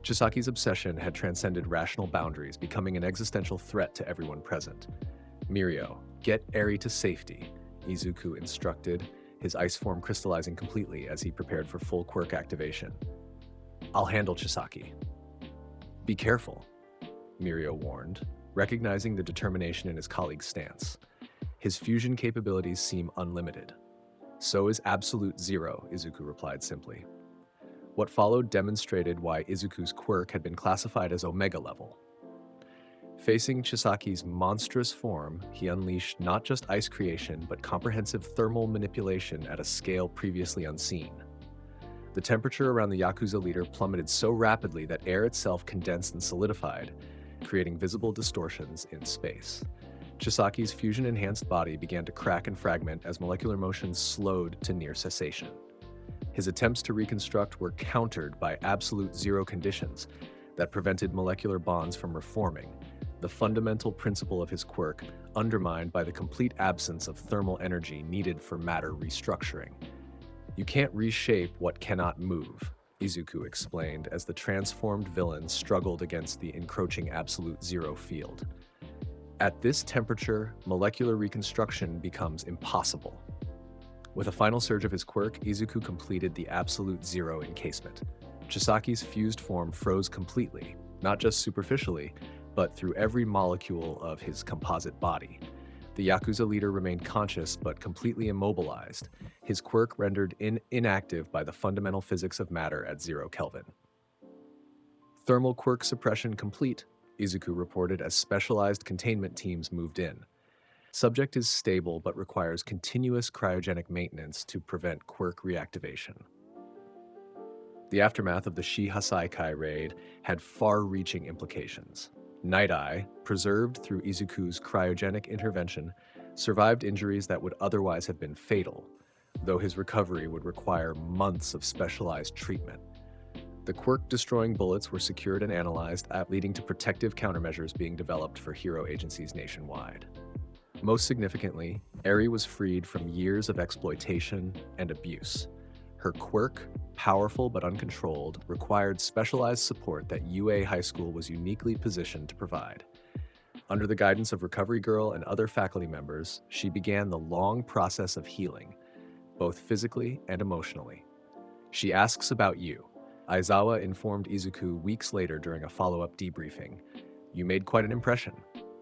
Chisaki's obsession had transcended rational boundaries, becoming an existential threat to everyone present. "Mirio, get Eri to safety," Izuku instructed, his ice form crystallizing completely as he prepared for full quirk activation. "I'll handle Chisaki." "Be careful," Mirio warned, recognizing the determination in his colleague's stance. "His fusion capabilities seem unlimited." "So is absolute zero," Izuku replied simply. What followed demonstrated why Izuku's quirk had been classified as Omega-Level. Facing Chisaki's monstrous form, he unleashed not just ice creation, but comprehensive thermal manipulation at a scale previously unseen. The temperature around the Yakuza leader plummeted so rapidly that air itself condensed and solidified, creating visible distortions in space. Chisaki's fusion-enhanced body began to crack and fragment as molecular motion slowed to near cessation. His attempts to reconstruct were countered by absolute zero conditions that prevented molecular bonds from reforming, the fundamental principle of his quirk undermined by the complete absence of thermal energy needed for matter restructuring. "You can't reshape what cannot move," Izuku explained as the transformed villain struggled against the encroaching absolute zero field. At this temperature, molecular reconstruction becomes impossible. With a final surge of his quirk, Izuku completed the absolute zero encasement. Chisaki's fused form froze completely, not just superficially, but through every molecule of his composite body. The Yakuza leader remained conscious but completely immobilized, his quirk rendered inactive by the fundamental physics of matter at 0 Kelvin. "Thermal quirk suppression complete," Izuku reported as specialized containment teams moved in. "Subject is stable but requires continuous cryogenic maintenance to prevent quirk reactivation." The aftermath of the Shi-Hasaikai raid had far-reaching implications. Night Eye, preserved through Izuku's cryogenic intervention, survived injuries that would otherwise have been fatal, though his recovery would require months of specialized treatment. The quirk-destroying bullets were secured and analyzed, leading to protective countermeasures being developed for hero agencies nationwide. Most significantly, Eri was freed from years of exploitation and abuse. Her quirk, powerful but uncontrolled, required specialized support that UA High School was uniquely positioned to provide. Under the guidance of Recovery Girl and other faculty members, she began the long process of healing, both physically and emotionally. "She asks about you," Aizawa informed Izuku weeks later during a follow-up debriefing. "You made quite an impression.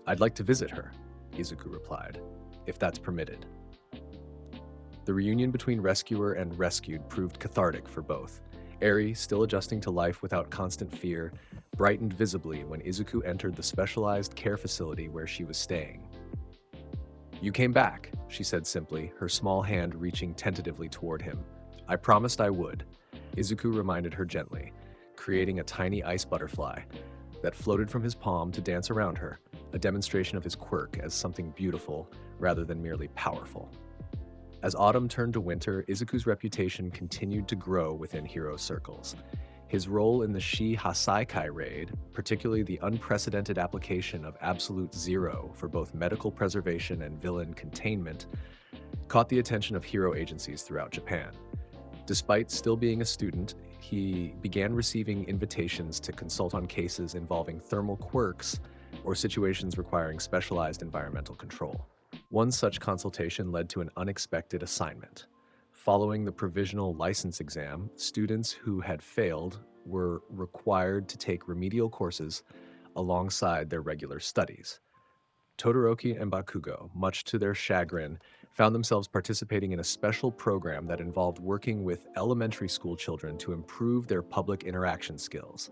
I'd like to visit her," Izuku replied, "if that's permitted." The reunion between rescuer and rescued proved cathartic for both. Eri, still adjusting to life without constant fear, brightened visibly when Izuku entered the specialized care facility where she was staying. "You came back," she said simply, her small hand reaching tentatively toward him. "I promised I would," Izuku reminded her gently, creating a tiny ice butterfly that floated from his palm to dance around her, a demonstration of his quirk as something beautiful rather than merely powerful. As autumn turned to winter, Izuku's reputation continued to grow within hero circles. His role in the Shi-Hasaikai raid, particularly the unprecedented application of absolute zero for both medical preservation and villain containment, caught the attention of hero agencies throughout Japan. Despite still being a student, he began receiving invitations to consult on cases involving thermal quirks or situations requiring specialized environmental control. One such consultation led to an unexpected assignment. Following the provisional license exam, students who had failed were required to take remedial courses alongside their regular studies. Todoroki and Bakugo, much to their chagrin, found themselves participating in a special program that involved working with elementary school children to improve their public interaction skills.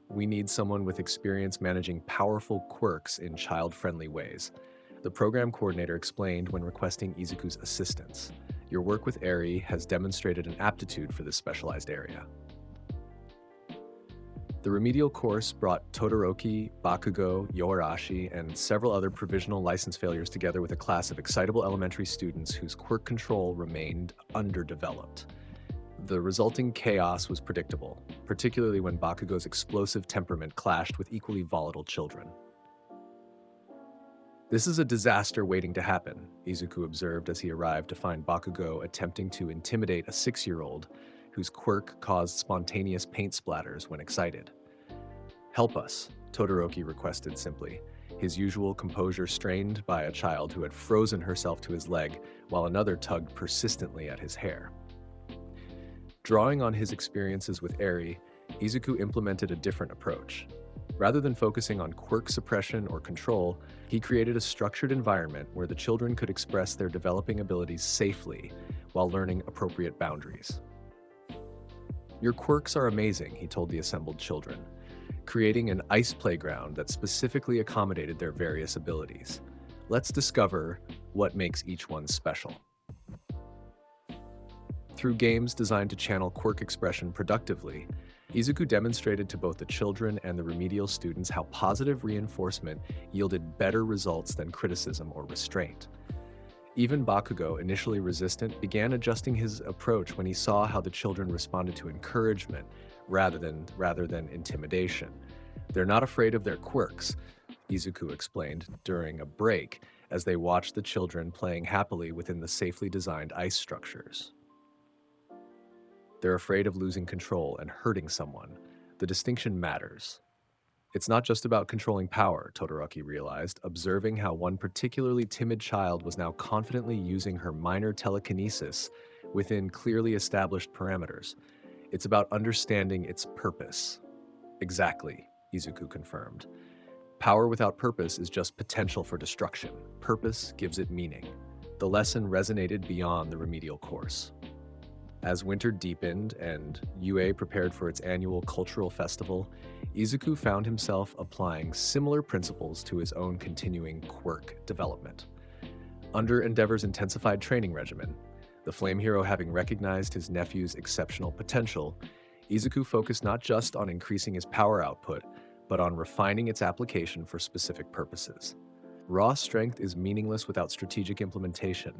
"We need someone with experience managing powerful quirks in child-friendly ways," the program coordinator explained when requesting Izuku's assistance. "Your work with Eri has demonstrated an aptitude for this specialized area." The remedial course brought Todoroki, Bakugo, Yoarashi, and several other provisional license failures together with a class of excitable elementary students whose quirk control remained underdeveloped. The resulting chaos was predictable, particularly when Bakugo's explosive temperament clashed with equally volatile children. "This is a disaster waiting to happen," Izuku observed as he arrived to find Bakugo attempting to intimidate a 6-year-old whose quirk caused spontaneous paint splatters when excited. "Help us," Todoroki requested simply, his usual composure strained by a child who had frozen herself to his leg while another tugged persistently at his hair. Drawing on his experiences with Eri, Izuku implemented a different approach. Rather than focusing on quirk suppression or control, he created a structured environment where the children could express their developing abilities safely while learning appropriate boundaries. "Your quirks are amazing," he told the assembled children. creating an ice playground that specifically accommodated their various abilities. Let's discover what makes each one special. Through games designed to channel quirk expression productively, Izuku demonstrated to both the children and the remedial students how positive reinforcement yielded better results than criticism or restraint. Even Bakugo, initially resistant, began adjusting his approach when he saw how the children responded to encouragement rather than intimidation. They're not afraid of their quirks, Izuku explained during a break as they watched the children playing happily within the safely designed ice structures. They're afraid of losing control and hurting someone. The distinction matters. It's not just about controlling power, Todoroki realized, observing how one particularly timid child was now confidently using her minor telekinesis within clearly established parameters. It's about understanding its purpose. Exactly, Izuku confirmed. Power without purpose is just potential for destruction. Purpose gives it meaning. The lesson resonated beyond the remedial course. As winter deepened and UA prepared for its annual cultural festival, Izuku found himself applying similar principles to his own continuing quirk development. Under Endeavor's intensified training regimen, the Flame Hero having recognized his nephew's exceptional potential, Izuku focused not just on increasing his power output, but on refining its application for specific purposes. Raw strength is meaningless without strategic implementation,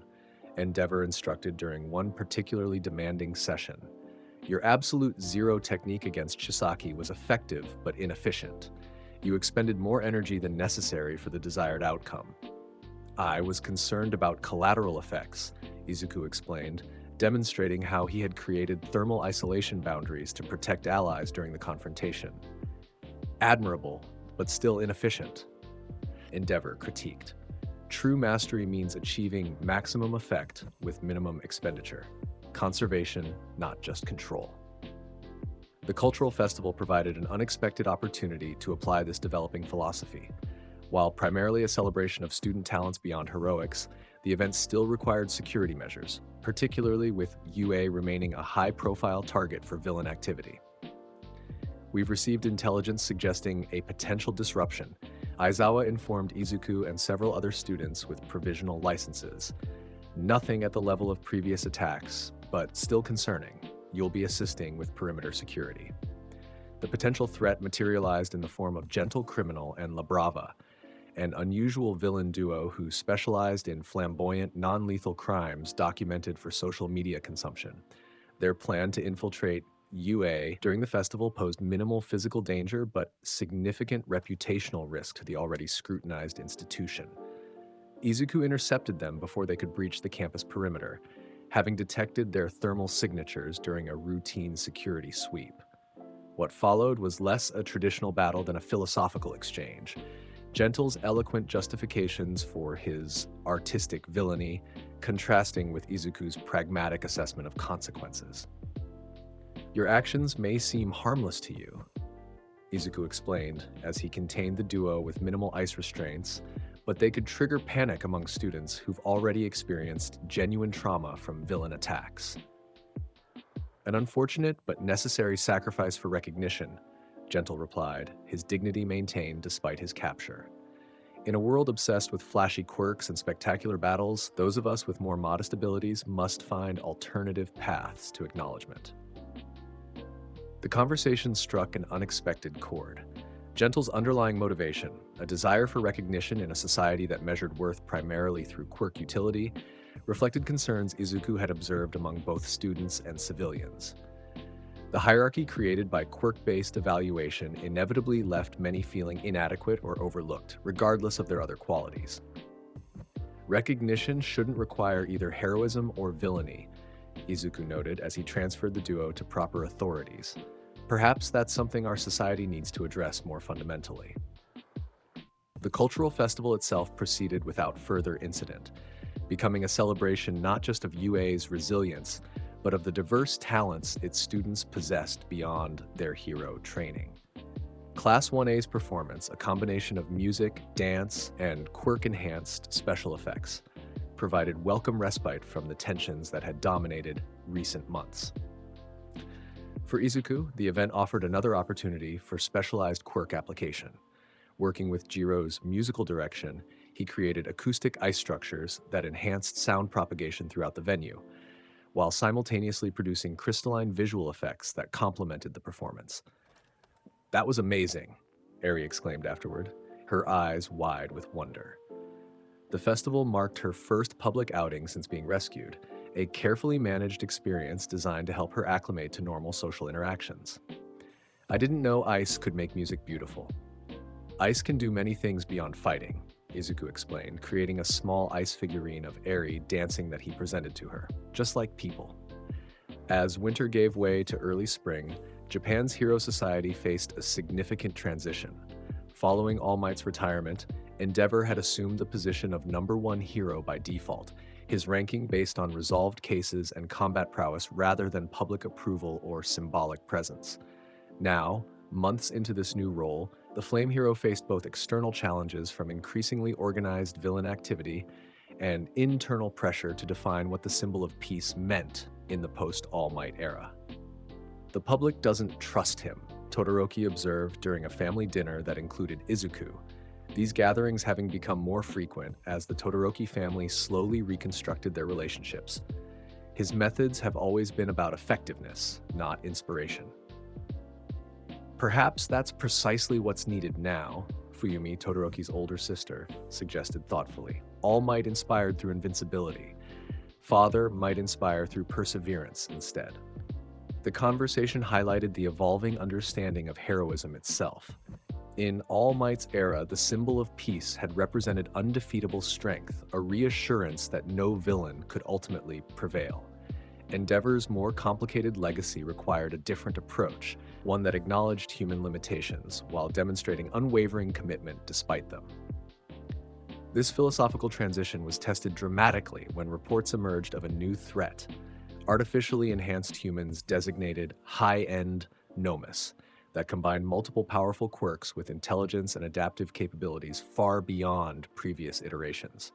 Endeavor instructed during one particularly demanding session. Your absolute zero technique against Chisaki was effective but inefficient. You expended more energy than necessary for the desired outcome. I was concerned about collateral effects, Izuku explained, demonstrating how he had created thermal isolation boundaries to protect allies during the confrontation. Admirable, but still inefficient, Endeavor critiqued. True mastery means achieving maximum effect with minimum expenditure. Conservation, not just control. The cultural festival provided an unexpected opportunity to apply this developing philosophy. While primarily a celebration of student talents beyond heroics, the event still required security measures, particularly with UA remaining a high-profile target for villain activity. We've received intelligence suggesting a potential disruption. Aizawa informed Izuku and several other students with provisional licenses. Nothing at the level of previous attacks, but still concerning. You'll be assisting with perimeter security. The potential threat materialized in the form of Gentle Criminal and La Brava, an unusual villain duo who specialized in flamboyant, non-lethal crimes documented for social media consumption. Their plan to infiltrate UA during the festival posed minimal physical danger but significant reputational risk to the already scrutinized institution. Izuku intercepted them before they could breach the campus perimeter, having detected their thermal signatures during a routine security sweep. What followed was less a traditional battle than a philosophical exchange. Gentle's eloquent justifications for his artistic villainy, contrasting with Izuku's pragmatic assessment of consequences. Your actions may seem harmless to you, Izuku explained as he contained the duo with minimal ice restraints, but they could trigger panic among students who've already experienced genuine trauma from villain attacks. An unfortunate but necessary sacrifice for recognition, Gentle replied, his dignity maintained despite his capture. In a world obsessed with flashy quirks and spectacular battles, those of us with more modest abilities must find alternative paths to acknowledgement. The conversation struck an unexpected chord. Gentle's underlying motivation, a desire for recognition in a society that measured worth primarily through quirk utility, reflected concerns Izuku had observed among both students and civilians. The hierarchy created by quirk-based evaluation inevitably left many feeling inadequate or overlooked, regardless of their other qualities. Recognition shouldn't require either heroism or villainy, Izuku noted as he transferred the duo to proper authorities. Perhaps that's something our society needs to address more fundamentally. The cultural festival itself proceeded without further incident, becoming a celebration not just of UA's resilience, but of the diverse talents its students possessed beyond their hero training. Class 1A's performance, a combination of music, dance, and quirk-enhanced special effects, provided welcome respite from the tensions that had dominated recent months. For Izuku, the event offered another opportunity for specialized quirk application. Working with Jiro's musical direction, he created acoustic ice structures that enhanced sound propagation throughout the venue, while simultaneously producing crystalline visual effects that complemented the performance. "That was amazing," Eri exclaimed afterward, her eyes wide with wonder. The festival marked her first public outing since being rescued, a carefully managed experience designed to help her acclimate to normal social interactions. "I didn't know ice could make music beautiful. Ice can do many things beyond fighting," Izuku explained, creating a small ice figurine of Eri dancing that he presented to her, just like people. As winter gave way to early spring, Japan's hero society faced a significant transition. Following All Might's retirement, Endeavor had assumed the position of #1 hero by default, his ranking based on resolved cases and combat prowess rather than public approval or symbolic presence. Now, months into this new role, the Flame Hero faced both external challenges from increasingly organized villain activity and internal pressure to define what the symbol of peace meant in the post-All Might era. "The public doesn't trust him," Todoroki observed during a family dinner that included Izuku, these gatherings having become more frequent as the Todoroki family slowly reconstructed their relationships. His methods have always been about effectiveness, not inspiration. "Perhaps that's precisely what's needed now," Fuyumi, Todoroki's older sister, suggested thoughtfully. "All Might inspired through invincibility. Father might inspire through perseverance instead." The conversation highlighted the evolving understanding of heroism itself. In All Might's era, the symbol of peace had represented undefeatable strength, a reassurance that no villain could ultimately prevail. Endeavor's more complicated legacy required a different approach, one that acknowledged human limitations while demonstrating unwavering commitment despite them. This philosophical transition was tested dramatically when reports emerged of a new threat: artificially enhanced humans designated high-end Nomus that combined multiple powerful quirks with intelligence and adaptive capabilities far beyond previous iterations.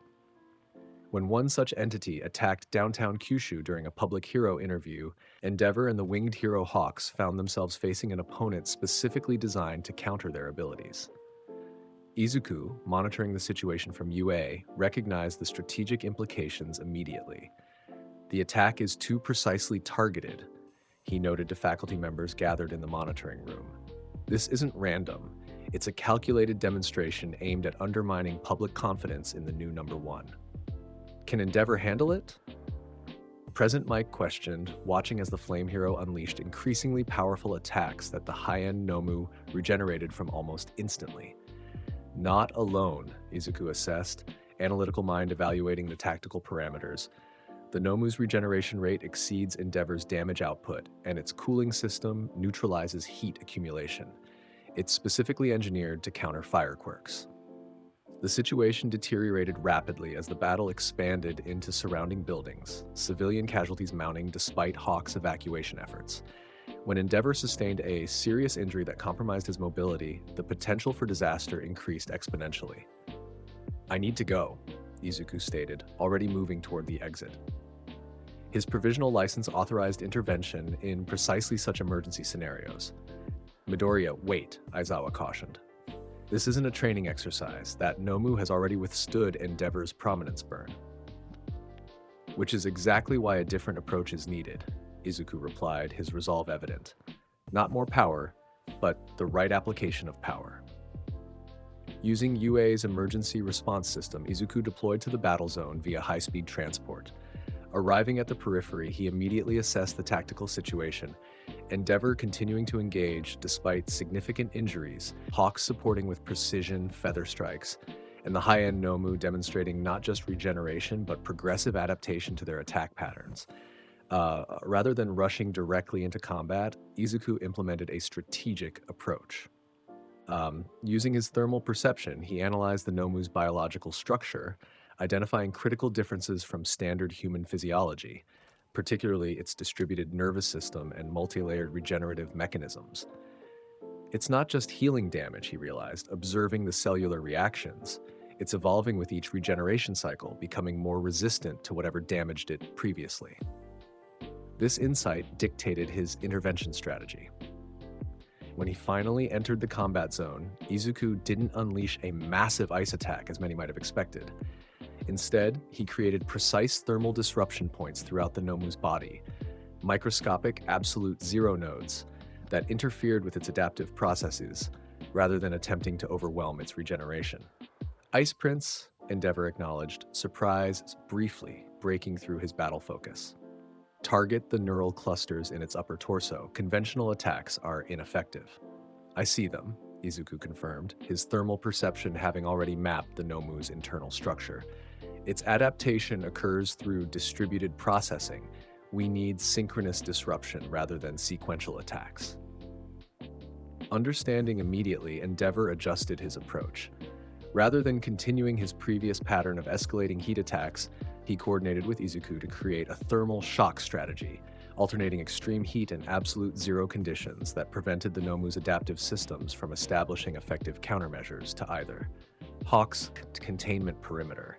When one such entity attacked downtown Kyushu during a public hero interview, Endeavor and the winged hero Hawks found themselves facing an opponent specifically designed to counter their abilities. Izuku, monitoring the situation from UA, recognized the strategic implications immediately. "The attack is too precisely targeted," he noted to faculty members gathered in the monitoring room. "This isn't random. It's a calculated demonstration aimed at undermining public confidence in the new #1. Can Endeavor handle it?" Present Mike questioned, watching as the Flame Hero unleashed increasingly powerful attacks that the high-end Nomu regenerated from almost instantly. "Not alone," Izuku assessed, analytical mind evaluating the tactical parameters. The Nomu's regeneration rate exceeds Endeavor's damage output, and its cooling system neutralizes heat accumulation. It's specifically engineered to counter fire quirks. The situation deteriorated rapidly as the battle expanded into surrounding buildings, civilian casualties mounting despite Hawk's evacuation efforts. When Endeavor sustained a serious injury that compromised his mobility, the potential for disaster increased exponentially. "I need to go," Izuku stated, already moving toward the exit. His provisional license authorized intervention in precisely such emergency scenarios. "Midoriya, wait," Aizawa cautioned. "This isn't a training exercise. That Nomu has already withstood Endeavor's prominence burn." "Which is exactly why a different approach is needed," Izuku replied, his resolve evident. "Not more power, but the right application of power." Using UA's emergency response system, Izuku deployed to the battle zone via high-speed transport. Arriving at the periphery, he immediately assessed the tactical situation, Endeavor continuing to engage despite significant injuries, Hawks supporting with precision feather strikes, and the high-end Nomu demonstrating not just regeneration but progressive adaptation to their attack patterns. Rather than rushing directly into combat, Izuku implemented a strategic approach. Using his thermal perception, he analyzed the Nomu's biological structure, identifying critical differences from standard human physiology, particularly its distributed nervous system and multi-layered regenerative mechanisms. It's not just healing damage, he realized, observing the cellular reactions. It's evolving with each regeneration cycle, becoming more resistant to whatever damaged it previously. This insight dictated his intervention strategy. When he finally entered the combat zone, Izuku didn't unleash a massive ice attack as many might have expected. Instead, he created precise thermal disruption points throughout the Nomu's body, microscopic absolute zero nodes that interfered with its adaptive processes rather than attempting to overwhelm its regeneration. Ice Prince, Endeavor acknowledged, surprised briefly, breaking through his battle focus. Target the neural clusters in its upper torso. Conventional attacks are ineffective. I see them, Izuku confirmed, his thermal perception having already mapped the Nomu's internal structure. Its adaptation occurs through distributed processing. We need synchronous disruption rather than sequential attacks. Understanding immediately, Endeavor adjusted his approach. Rather than continuing his previous pattern of escalating heat attacks, he coordinated with Izuku to create a thermal shock strategy, alternating extreme heat and absolute zero conditions that prevented the Nomu's adaptive systems from establishing effective countermeasures to either. Hawk's containment perimeter,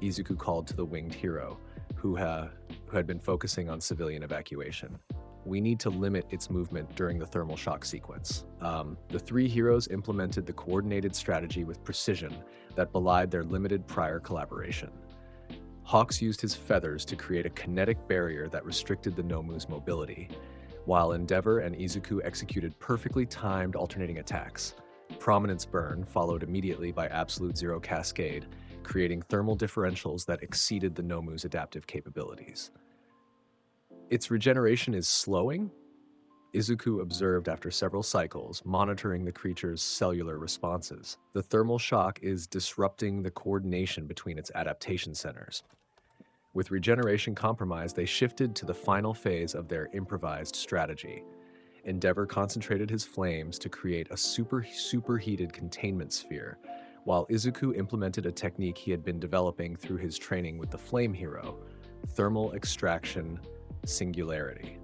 Izuku called to the winged hero, who had been focusing on civilian evacuation. We need to limit its movement during the thermal shock sequence. The three heroes implemented the coordinated strategy with precision that belied their limited prior collaboration. Hawks used his feathers to create a kinetic barrier that restricted the Nomu's mobility, while Endeavor and Izuku executed perfectly timed alternating attacks. Prominence Burn followed immediately by Absolute Zero Cascade, creating thermal differentials that exceeded the Nomu's adaptive capabilities. Its regeneration is slowing? Izuku observed after several cycles, monitoring the creature's cellular responses. The thermal shock is disrupting the coordination between its adaptation centers. With regeneration compromised, they shifted to the final phase of their improvised strategy. Endeavor concentrated his flames to create a superheated containment sphere, while Izuku implemented a technique he had been developing through his training with the Flame Hero, thermal extraction singularity.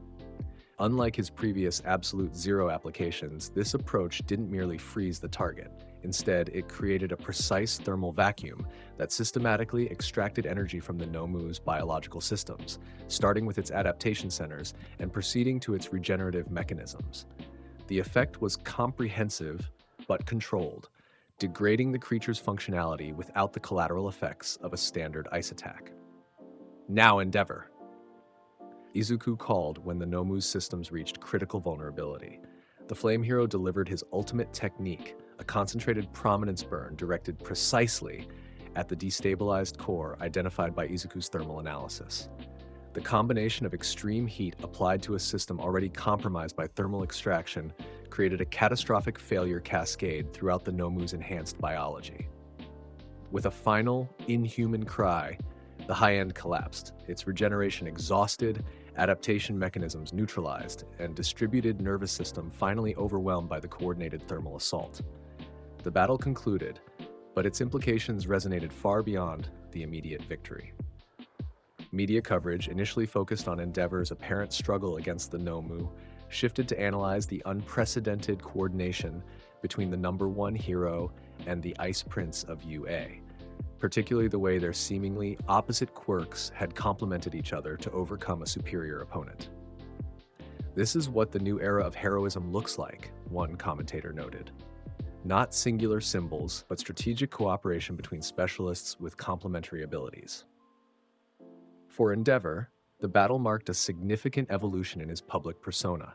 Unlike his previous absolute zero applications, this approach didn't merely freeze the target. Instead, it created a precise thermal vacuum that systematically extracted energy from the Nomu's biological systems, starting with its adaptation centers and proceeding to its regenerative mechanisms. The effect was comprehensive but controlled, degrading the creature's functionality without the collateral effects of a standard ice attack. Now Endeavor! Izuku called when the Nomu's systems reached critical vulnerability. The Flame Hero delivered his ultimate technique, a concentrated prominence burn directed precisely at the destabilized core identified by Izuku's thermal analysis. The combination of extreme heat applied to a system already compromised by thermal extraction created a catastrophic failure cascade throughout the Nomu's enhanced biology. With a final, inhuman cry, the high end collapsed, its regeneration exhausted, adaptation mechanisms neutralized, and distributed nervous system finally overwhelmed by the coordinated thermal assault. The battle concluded, but its implications resonated far beyond the immediate victory. Media coverage, initially focused on Endeavor's apparent struggle against the Nomu, shifted to analyze the unprecedented coordination between the #1 hero and the Ice Prince of UA, particularly the way their seemingly opposite quirks had complemented each other to overcome a superior opponent. This is what the new era of heroism looks like, one commentator noted. Not singular symbols, but strategic cooperation between specialists with complementary abilities. For Endeavor, the battle marked a significant evolution in his public persona.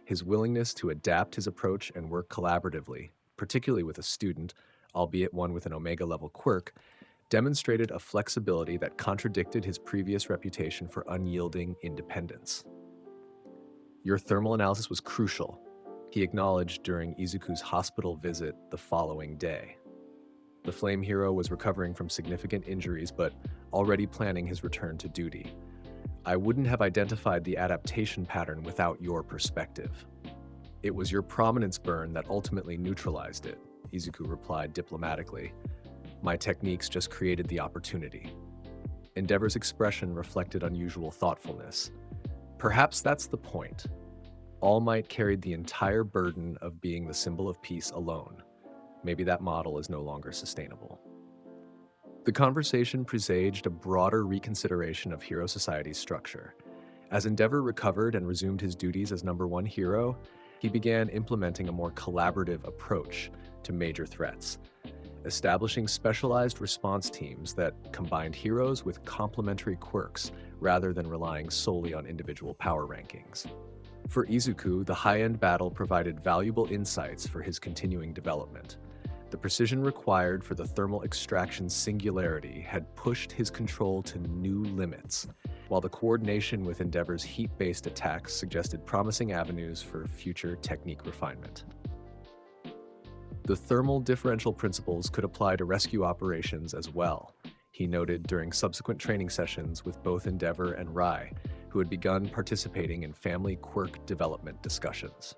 His willingness to adapt his approach and work collaboratively, particularly with a student, albeit one with an Omega-level quirk, demonstrated a flexibility that contradicted his previous reputation for unyielding independence. Your thermal analysis was crucial, he acknowledged during Izuku's hospital visit the following day. The Flame Hero was recovering from significant injuries, but already planning his return to duty. I wouldn't have identified the adaptation pattern without your perspective. It was your prominence burn that ultimately neutralized it, Izuku replied diplomatically. My techniques just created the opportunity. Endeavor's expression reflected unusual thoughtfulness. Perhaps that's the point. All Might carried the entire burden of being the symbol of peace alone. Maybe that model is no longer sustainable. The conversation presaged a broader reconsideration of Hero Society's structure. As Endeavor recovered and resumed his duties as #1 hero, he began implementing a more collaborative approach to major threats, establishing specialized response teams that combined heroes with complementary quirks rather than relying solely on individual power rankings. For Izuku, the high-end battle provided valuable insights for his continuing development. The precision required for the thermal extraction singularity had pushed his control to new limits, while the coordination with Endeavor's heat-based attacks suggested promising avenues for future technique refinement. The thermal differential principles could apply to rescue operations as well, he noted during subsequent training sessions with both Endeavor and Rai, who had begun participating in family quirk development discussions.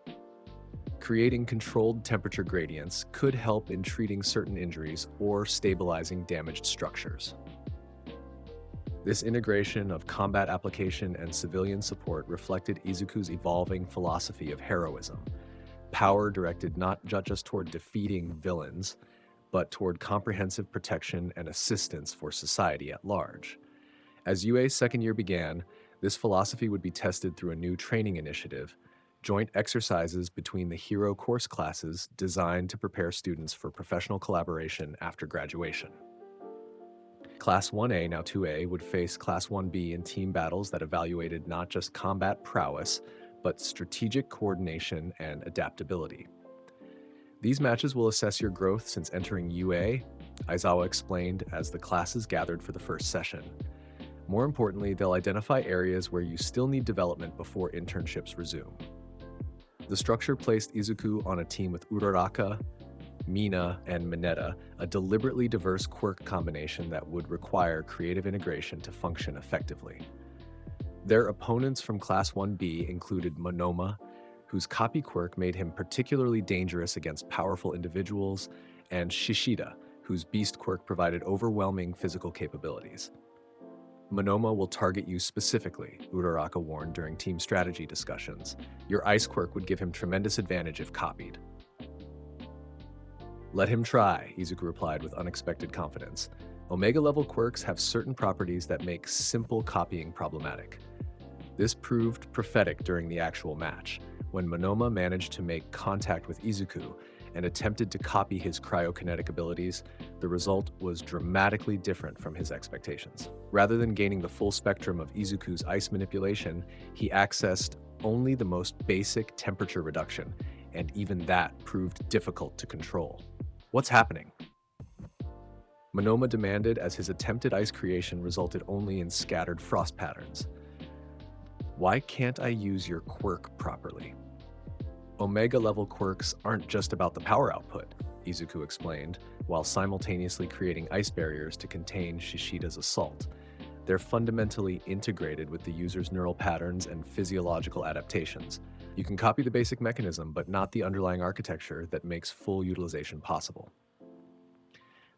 Creating controlled temperature gradients could help in treating certain injuries or stabilizing damaged structures. This integration of combat application and civilian support reflected Izuku's evolving philosophy of heroism, power directed not just toward defeating villains, but toward comprehensive protection and assistance for society at large. As UA's second year began, this philosophy would be tested through a new training initiative, joint exercises between the hero course classes designed to prepare students for professional collaboration after graduation. Class 1A, now 2A, would face Class 1B in team battles that evaluated not just combat prowess, but strategic coordination and adaptability. These matches will assess your growth since entering UA, Aizawa explained as the classes gathered for the first session. More importantly, they'll identify areas where you still need development before internships resume. The structure placed Izuku on a team with Uraraka, Mina, and Mineta, a deliberately diverse quirk combination that would require creative integration to function effectively. Their opponents from Class 1B included Monoma, whose copy quirk made him particularly dangerous against powerful individuals, and Shishida, whose beast quirk provided overwhelming physical capabilities. Monoma will target you specifically, Uraraka warned during team strategy discussions. Your ice quirk would give him tremendous advantage if copied. Let him try, Izuku replied with unexpected confidence. Omega-level quirks have certain properties that make simple copying problematic. This proved prophetic during the actual match, when Monoma managed to make contact with Izuku and attempted to copy his cryokinetic abilities. The result was dramatically different from his expectations. Rather than gaining the full spectrum of Izuku's ice manipulation, he accessed only the most basic temperature reduction, and even that proved difficult to control. What's happening? Monoma demanded as his attempted ice creation resulted only in scattered frost patterns. Why can't I use your quirk properly? Omega-level quirks aren't just about the power output, Izuku explained, while simultaneously creating ice barriers to contain Shishida's assault. They're fundamentally integrated with the user's neural patterns and physiological adaptations. You can copy the basic mechanism, but not the underlying architecture that makes full utilization possible.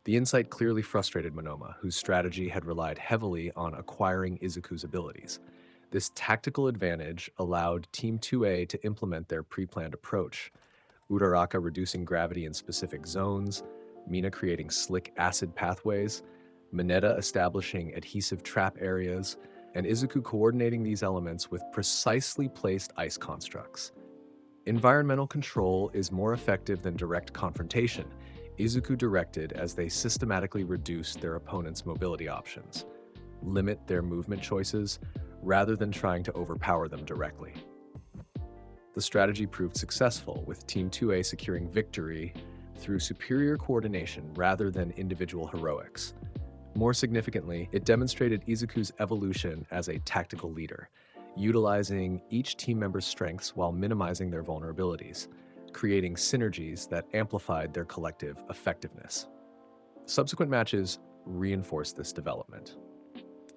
The insight clearly frustrated Monoma, whose strategy had relied heavily on acquiring Izuku's abilities. This tactical advantage allowed Team 2A to implement their pre-planned approach, Uraraka reducing gravity in specific zones, Mina creating slick acid pathways, Mineta establishing adhesive trap areas, and Izuku coordinating these elements with precisely placed ice constructs. Environmental control is more effective than direct confrontation, Izuku directed as they systematically reduced their opponent's mobility options, limit their movement choices, rather than trying to overpower them directly. The strategy proved successful, with Team 2A securing victory through superior coordination rather than individual heroics. More significantly, it demonstrated Izuku's evolution as a tactical leader, utilizing each team member's strengths while minimizing their vulnerabilities, creating synergies that amplified their collective effectiveness. Subsequent matches reinforced this development.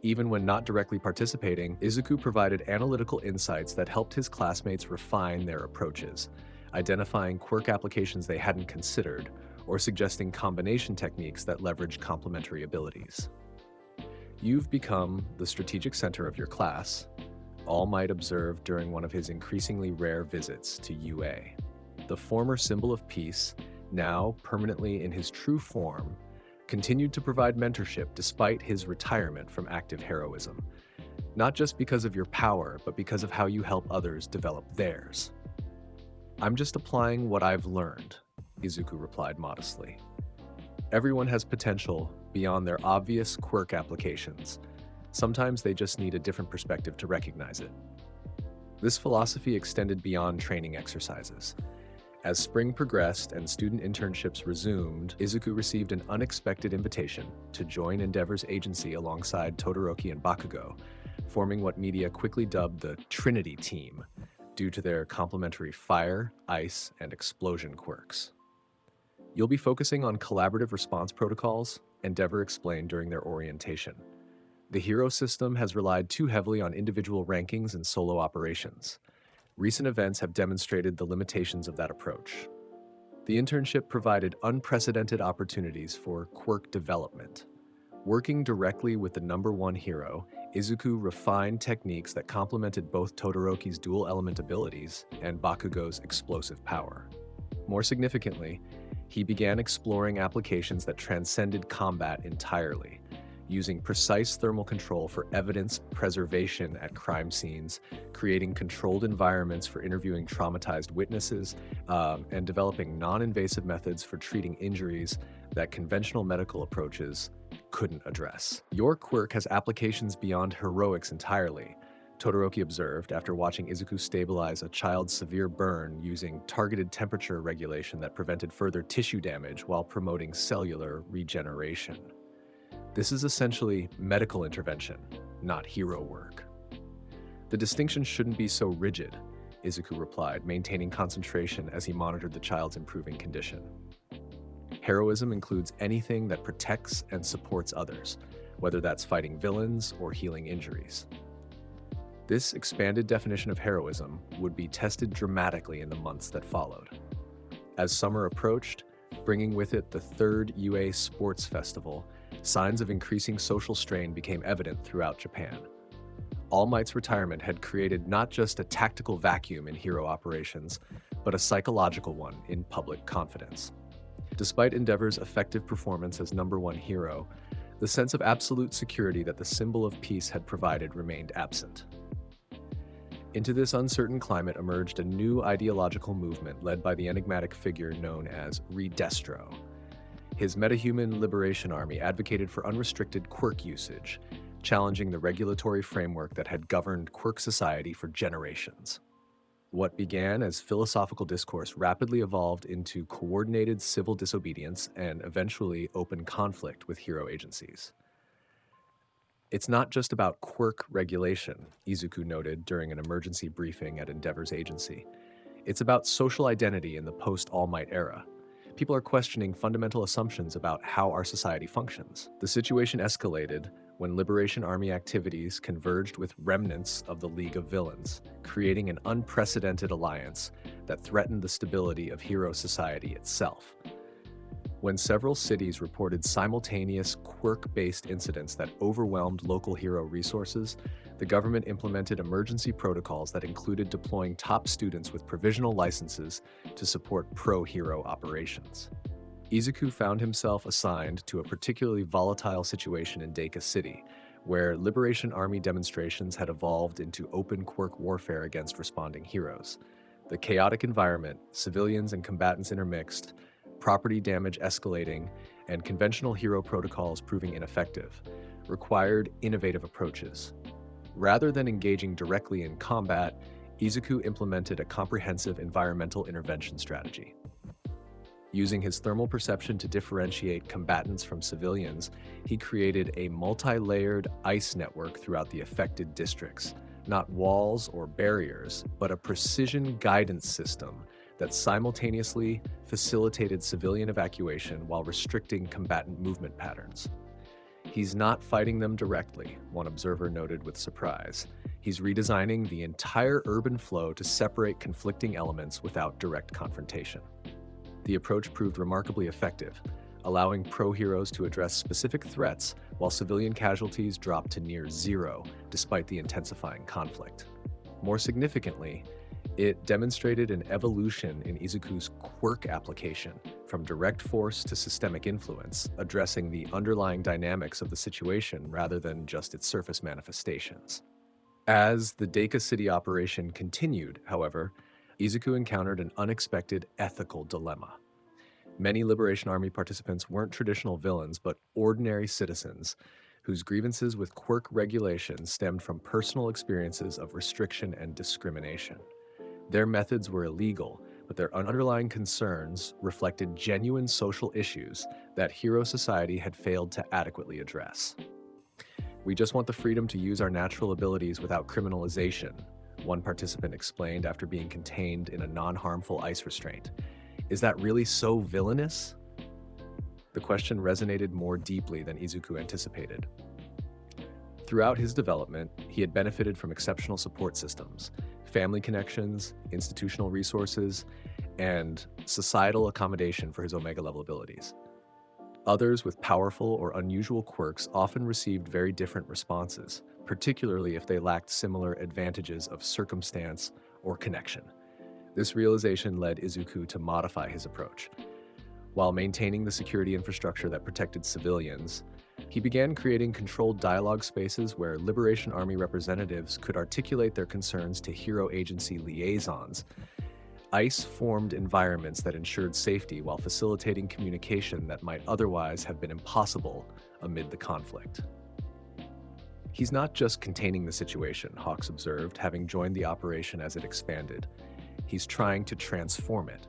Even when not directly participating, Izuku provided analytical insights that helped his classmates refine their approaches, identifying quirk applications they hadn't considered, or suggesting combination techniques that leverage complementary abilities. You've become the strategic center of your class, All Might observed during one of his increasingly rare visits to UA. The former symbol of peace, now permanently in his true form, continued to provide mentorship despite his retirement from active heroism. Not just because of your power, but because of how you help others develop theirs. I'm just applying what I've learned, Izuku replied modestly. Everyone has potential beyond their obvious quirk applications. Sometimes they just need a different perspective to recognize it. This philosophy extended beyond training exercises. As spring progressed and student internships resumed, Izuku received an unexpected invitation to join Endeavor's agency alongside Todoroki and Bakugo, forming what media quickly dubbed the Trinity Team, due to their complementary fire, ice, and explosion quirks. You'll be focusing on collaborative response protocols, Endeavor explained during their orientation. The hero system has relied too heavily on individual rankings and solo operations. Recent events have demonstrated the limitations of that approach. The internship provided unprecedented opportunities for quirk development. Working directly with the #1 hero, Izuku refined techniques that complemented both Todoroki's dual-element abilities and Bakugo's explosive power. More significantly, he began exploring applications that transcended combat entirely, using precise thermal control for evidence preservation at crime scenes, creating controlled environments for interviewing traumatized witnesses, and developing non-invasive methods for treating injuries that conventional medical approaches couldn't address. Your quirk has applications beyond heroics entirely, Todoroki observed after watching Izuku stabilize a child's severe burn using targeted temperature regulation that prevented further tissue damage while promoting cellular regeneration. This is essentially medical intervention, not hero work. The distinction shouldn't be so rigid, Izuku replied, maintaining concentration as he monitored the child's improving condition. Heroism includes anything that protects and supports others, whether that's fighting villains or healing injuries. This expanded definition of heroism would be tested dramatically in the months that followed. As summer approached, bringing with it the third UA Sports Festival, signs of increasing social strain became evident throughout Japan. All Might's retirement had created not just a tactical vacuum in hero operations, but a psychological one in public confidence. Despite Endeavor's effective performance as #1 hero, the sense of absolute security that the symbol of peace had provided remained absent. Into this uncertain climate emerged a new ideological movement led by the enigmatic figure known as Redestro. His metahuman liberation army advocated for unrestricted quirk usage, challenging the regulatory framework that had governed quirk society for generations. What began as philosophical discourse rapidly evolved into coordinated civil disobedience and eventually open conflict with hero agencies. It's not just about quirk regulation, Izuku noted during an emergency briefing at Endeavor's agency. It's about social identity in the post-All Might era. People are questioning fundamental assumptions about how our society functions. The situation escalated when Liberation Army activities converged with remnants of the League of Villains, creating an unprecedented alliance that threatened the stability of hero society itself. When several cities reported simultaneous quirk-based incidents that overwhelmed local hero resources, the government implemented emergency protocols that included deploying top students with provisional licenses to support pro-hero operations. Izuku found himself assigned to a particularly volatile situation in Deku City, where Liberation Army demonstrations had evolved into open quirk warfare against responding heroes. The chaotic environment, civilians and combatants intermixed, property damage escalating, and conventional hero protocols proving ineffective, required innovative approaches. Rather than engaging directly in combat, Izuku implemented a comprehensive environmental intervention strategy. Using his thermal perception to differentiate combatants from civilians, he created a multi-layered ice network throughout the affected districts, not walls or barriers, but a precision guidance system that simultaneously facilitated civilian evacuation while restricting combatant movement patterns. He's not fighting them directly, one observer noted with surprise. He's redesigning the entire urban flow to separate conflicting elements without direct confrontation. The approach proved remarkably effective, allowing pro-heroes to address specific threats while civilian casualties dropped to near zero despite the intensifying conflict. More significantly, it demonstrated an evolution in Izuku's quirk application, from direct force to systemic influence, addressing the underlying dynamics of the situation rather than just its surface manifestations. As the Deka City operation continued, however, Izuku encountered an unexpected ethical dilemma. Many Liberation Army participants weren't traditional villains, but ordinary citizens whose grievances with quirk regulations stemmed from personal experiences of restriction and discrimination. Their methods were illegal, but their underlying concerns reflected genuine social issues that Hero Society had failed to adequately address. "We just want the freedom to use our natural abilities without criminalization," one participant explained after being contained in a non-harmful ice restraint. "Is that really so villainous?" The question resonated more deeply than Izuku anticipated. Throughout his development, he had benefited from exceptional support systems, family connections, institutional resources, and societal accommodation for his Omega-level abilities. Others with powerful or unusual quirks often received very different responses, particularly if they lacked similar advantages of circumstance or connection. This realization led Izuku to modify his approach. While maintaining the security infrastructure that protected civilians, he began creating controlled dialogue spaces where Liberation Army representatives could articulate their concerns to Hero Agency liaisons. ICE-formed environments that ensured safety while facilitating communication that might otherwise have been impossible amid the conflict. "He's not just containing the situation," Hawks observed, having joined the operation as it expanded. "He's trying to transform it."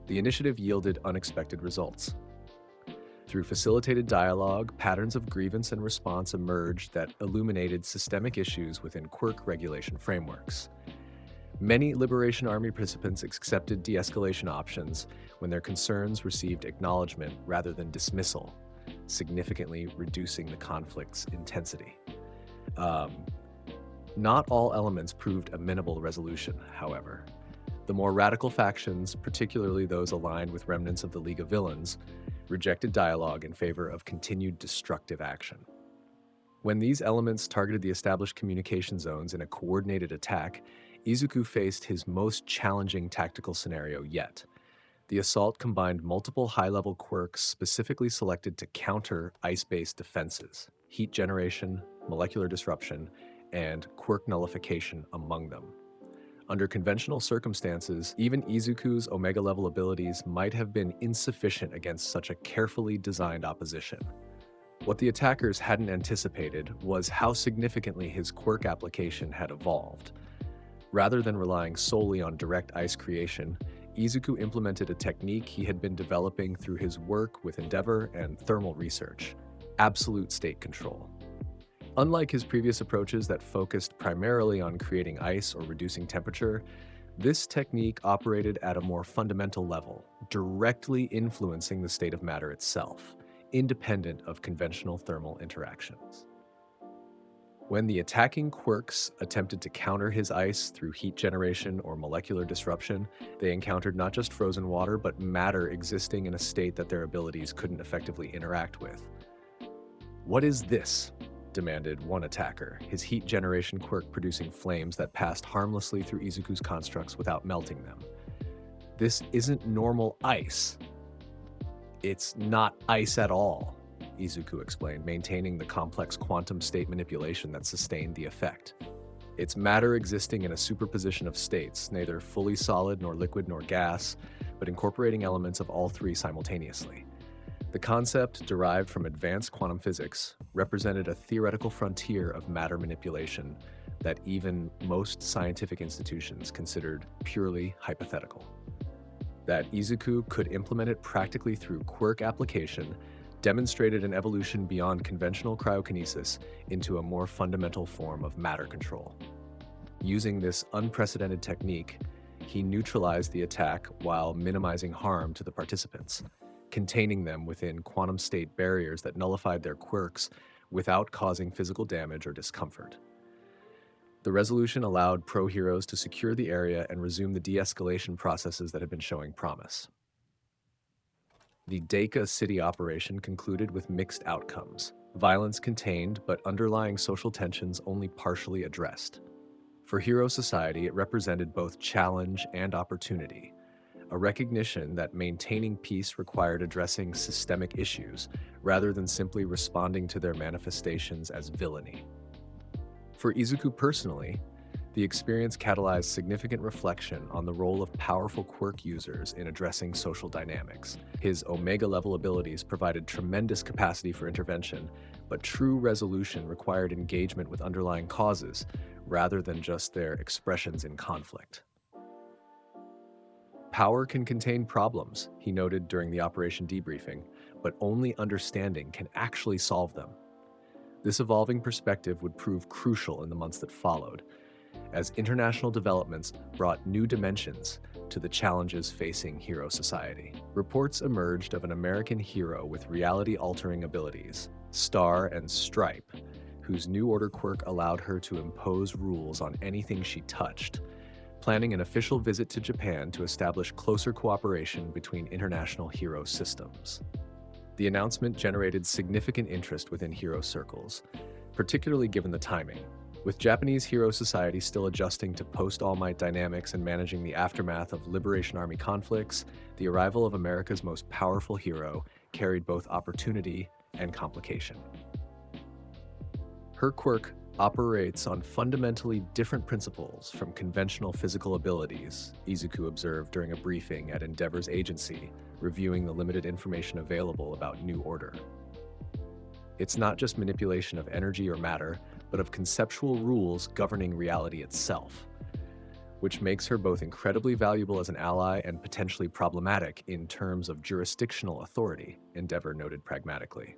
The initiative yielded unexpected results. Through facilitated dialogue, patterns of grievance and response emerged that illuminated systemic issues within quirk regulation frameworks. Many Liberation Army participants accepted de-escalation options when their concerns received acknowledgement rather than dismissal, significantly reducing the conflict's intensity. Not all elements proved amenable resolution, however. The more radical factions, particularly those aligned with remnants of the League of Villains, rejected dialogue in favor of continued destructive action. When these elements targeted the established communication zones in a coordinated attack, Izuku faced his most challenging tactical scenario yet. The assault combined multiple high-level quirks specifically selected to counter ice-based defenses, heat generation, molecular disruption, and quirk nullification among them. Under conventional circumstances, even Izuku's Omega-level abilities might have been insufficient against such a carefully designed opposition. What the attackers hadn't anticipated was how significantly his quirk application had evolved. Rather than relying solely on direct ice creation, Izuku implemented a technique he had been developing through his work with Endeavor and thermal research: absolute state control. Unlike his previous approaches that focused primarily on creating ice or reducing temperature, this technique operated at a more fundamental level, directly influencing the state of matter itself, independent of conventional thermal interactions. When the attacking quirks attempted to counter his ice through heat generation or molecular disruption, they encountered not just frozen water, but matter existing in a state that their abilities couldn't effectively interact with. "What is this?" demanded one attacker, his heat generation quirk producing flames that passed harmlessly through Izuku's constructs without melting them. "This isn't normal ice." "It's not ice at all," Izuku explained, maintaining the complex quantum state manipulation that sustained the effect. "It's matter existing in a superposition of states, neither fully solid nor liquid nor gas, but incorporating elements of all three simultaneously." The concept, derived from advanced quantum physics, represented a theoretical frontier of matter manipulation that even most scientific institutions considered purely hypothetical. That Izuku could implement it practically through quirk application demonstrated an evolution beyond conventional cryokinesis into a more fundamental form of matter control. Using this unprecedented technique, he neutralized the attack while minimizing harm to the participants, containing them within quantum state barriers that nullified their quirks without causing physical damage or discomfort. The resolution allowed pro-heroes to secure the area and resume the de-escalation processes that had been showing promise. The Deka City operation concluded with mixed outcomes. Violence contained, but underlying social tensions only partially addressed. For Hero Society, it represented both challenge and opportunity, a recognition that maintaining peace required addressing systemic issues, rather than simply responding to their manifestations as villainy. For Izuku personally, the experience catalyzed significant reflection on the role of powerful quirk users in addressing social dynamics. His Omega-level abilities provided tremendous capacity for intervention, but true resolution required engagement with underlying causes rather than just their expressions in conflict. Power can contain problems, he noted during the operation debriefing, but only understanding can actually solve them. This evolving perspective would prove crucial in the months that followed, as international developments brought new dimensions to the challenges facing hero society. Reports emerged of an American hero with reality-altering abilities, Star and Stripe, whose New Order quirk allowed her to impose rules on anything she touched, planning an official visit to Japan to establish closer cooperation between international hero systems. The announcement generated significant interest within hero circles, particularly given the timing. With Japanese hero society still adjusting to post-All Might dynamics and managing the aftermath of Liberation Army conflicts, the arrival of America's most powerful hero carried both opportunity and complication. Her quirk operates on fundamentally different principles from conventional physical abilities, Izuku observed during a briefing at Endeavor's agency, reviewing the limited information available about New Order. It's not just manipulation of energy or matter, but of conceptual rules governing reality itself, which makes her both incredibly valuable as an ally and potentially problematic in terms of jurisdictional authority, Endeavor noted pragmatically.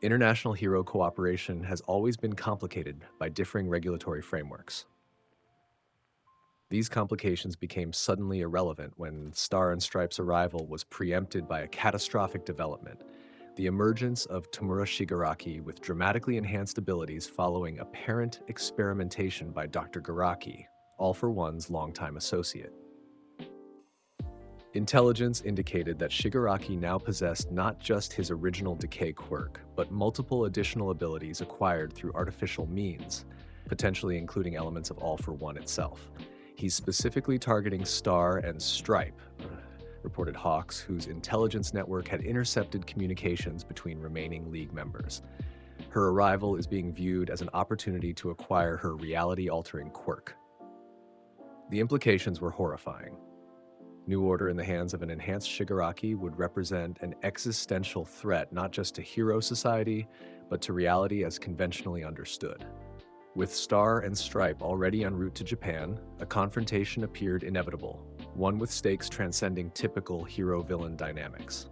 International hero cooperation has always been complicated by differing regulatory frameworks. These complications became suddenly irrelevant when Star and Stripe's arrival was preempted by a catastrophic development: the emergence of Tamura Shigaraki with dramatically enhanced abilities following apparent experimentation by Dr. Garaki, All for One's longtime associate. Intelligence indicated that Shigaraki now possessed not just his original decay quirk, but multiple additional abilities acquired through artificial means, potentially including elements of All for One itself. He's specifically targeting Star and Stripe, reported Hawks, whose intelligence network had intercepted communications between remaining League members. Her arrival is being viewed as an opportunity to acquire her reality-altering quirk. The implications were horrifying. New Order in the hands of an enhanced Shigaraki would represent an existential threat not just to hero society, but to reality as conventionally understood. With Star and Stripe already en route to Japan, a confrontation appeared inevitable, one with stakes transcending typical hero-villain dynamics.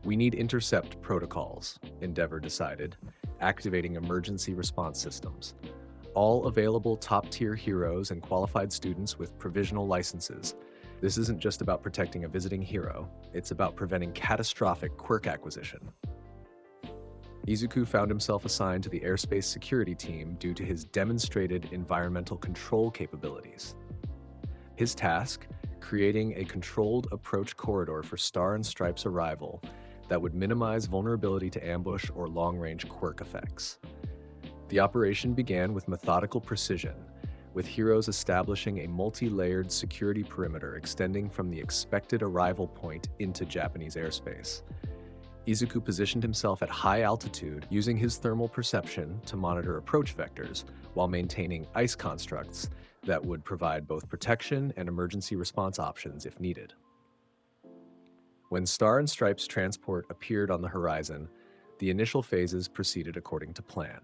We need intercept protocols, Endeavor decided, activating emergency response systems. All available top-tier heroes and qualified students with provisional licenses. This isn't just about protecting a visiting hero, it's about preventing catastrophic quirk acquisition. Izuku found himself assigned to the airspace security team due to his demonstrated environmental control capabilities. His task: creating a controlled approach corridor for Star and Stripe's arrival that would minimize vulnerability to ambush or long-range quirk effects. The operation began with methodical precision, with heroes establishing a multi-layered security perimeter extending from the expected arrival point into Japanese airspace. Izuku positioned himself at high altitude, using his thermal perception to monitor approach vectors while maintaining ice constructs that would provide both protection and emergency response options if needed. When Star and Stripe's transport appeared on the horizon, the initial phases proceeded according to plan.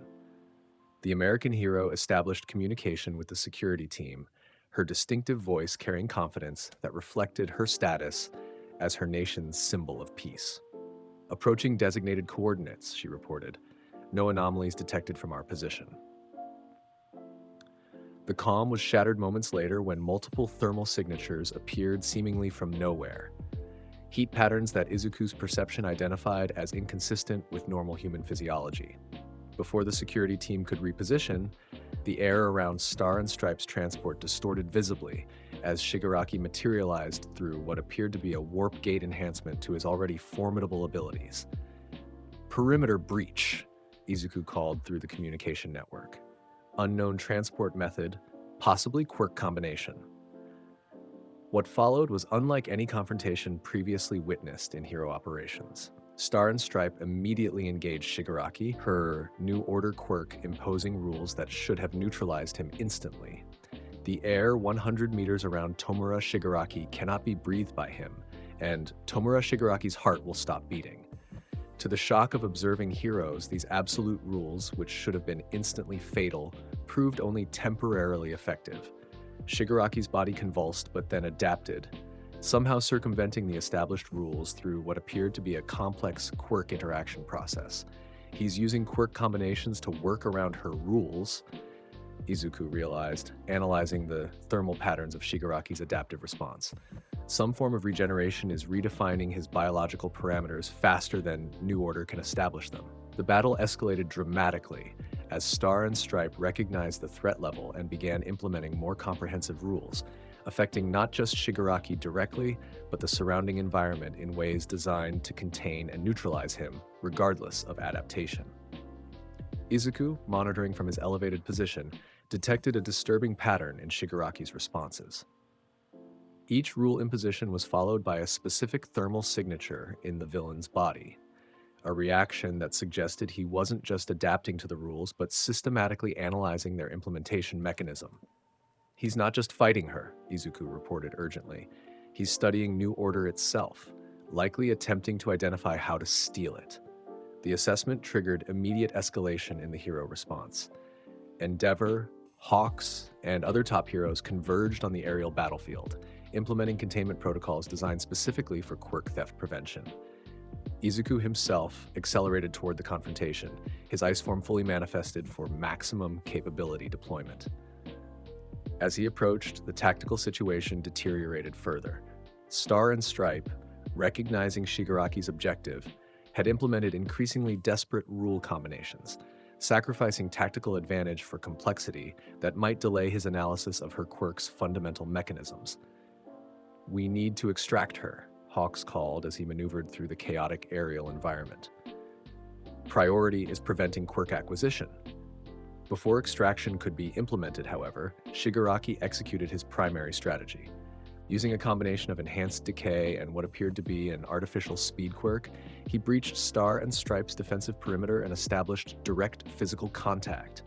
The American hero established communication with the security team, her distinctive voice carrying confidence that reflected her status as her nation's symbol of peace. Approaching designated coordinates, she reported. No anomalies detected from our position. The calm was shattered moments later when multiple thermal signatures appeared seemingly from nowhere. Heat patterns that Izuku's perception identified as inconsistent with normal human physiology. Before the security team could reposition, the air around Star and Stripe's transport distorted visibly as Shigaraki materialized through what appeared to be a warp gate enhancement to his already formidable abilities. Perimeter breach, Izuku called through the communication network. Unknown transport method, possibly quirk combination. What followed was unlike any confrontation previously witnessed in hero operations. Star and Stripe immediately engaged Shigaraki, her New Order quirk imposing rules that should have neutralized him instantly. The air 100 meters around Tomura Shigaraki cannot be breathed by him, and Tomura Shigaraki's heart will stop beating. To the shock of observing heroes, these absolute rules, which should have been instantly fatal, proved only temporarily effective. Shigaraki's body convulsed but then adapted, somehow circumventing the established rules through what appeared to be a complex quirk interaction process. He's using quirk combinations to work around her rules, Izuku realized, analyzing the thermal patterns of Shigaraki's adaptive response. Some form of regeneration is redefining his biological parameters faster than New Order can establish them. The battle escalated dramatically as Star and Stripe recognized the threat level and began implementing more comprehensive rules, affecting not just Shigaraki directly, but the surrounding environment in ways designed to contain and neutralize him, regardless of adaptation. Izuku, monitoring from his elevated position, detected a disturbing pattern in Shigaraki's responses. Each rule imposition was followed by a specific thermal signature in the villain's body, a reaction that suggested he wasn't just adapting to the rules, but systematically analyzing their implementation mechanism. "He's not just fighting her," Izuku reported urgently. "He's studying New Order itself, likely attempting to identify how to steal it." The assessment triggered immediate escalation in the hero response. Endeavor, Hawks, and other top heroes converged on the aerial battlefield, implementing containment protocols designed specifically for quirk theft prevention. Izuku himself accelerated toward the confrontation, his ice form fully manifested for maximum capability deployment. As he approached, the tactical situation deteriorated further. Star and Stripe, recognizing Shigaraki's objective, had implemented increasingly desperate rule combinations, sacrificing tactical advantage for complexity that might delay his analysis of her quirk's fundamental mechanisms. "We need to extract her," Hawks called as he maneuvered through the chaotic aerial environment. "Priority is preventing quirk acquisition." Before extraction could be implemented, however, Shigaraki executed his primary strategy. Using a combination of enhanced decay and what appeared to be an artificial speed quirk, he breached Star and Stripe's defensive perimeter and established direct physical contact,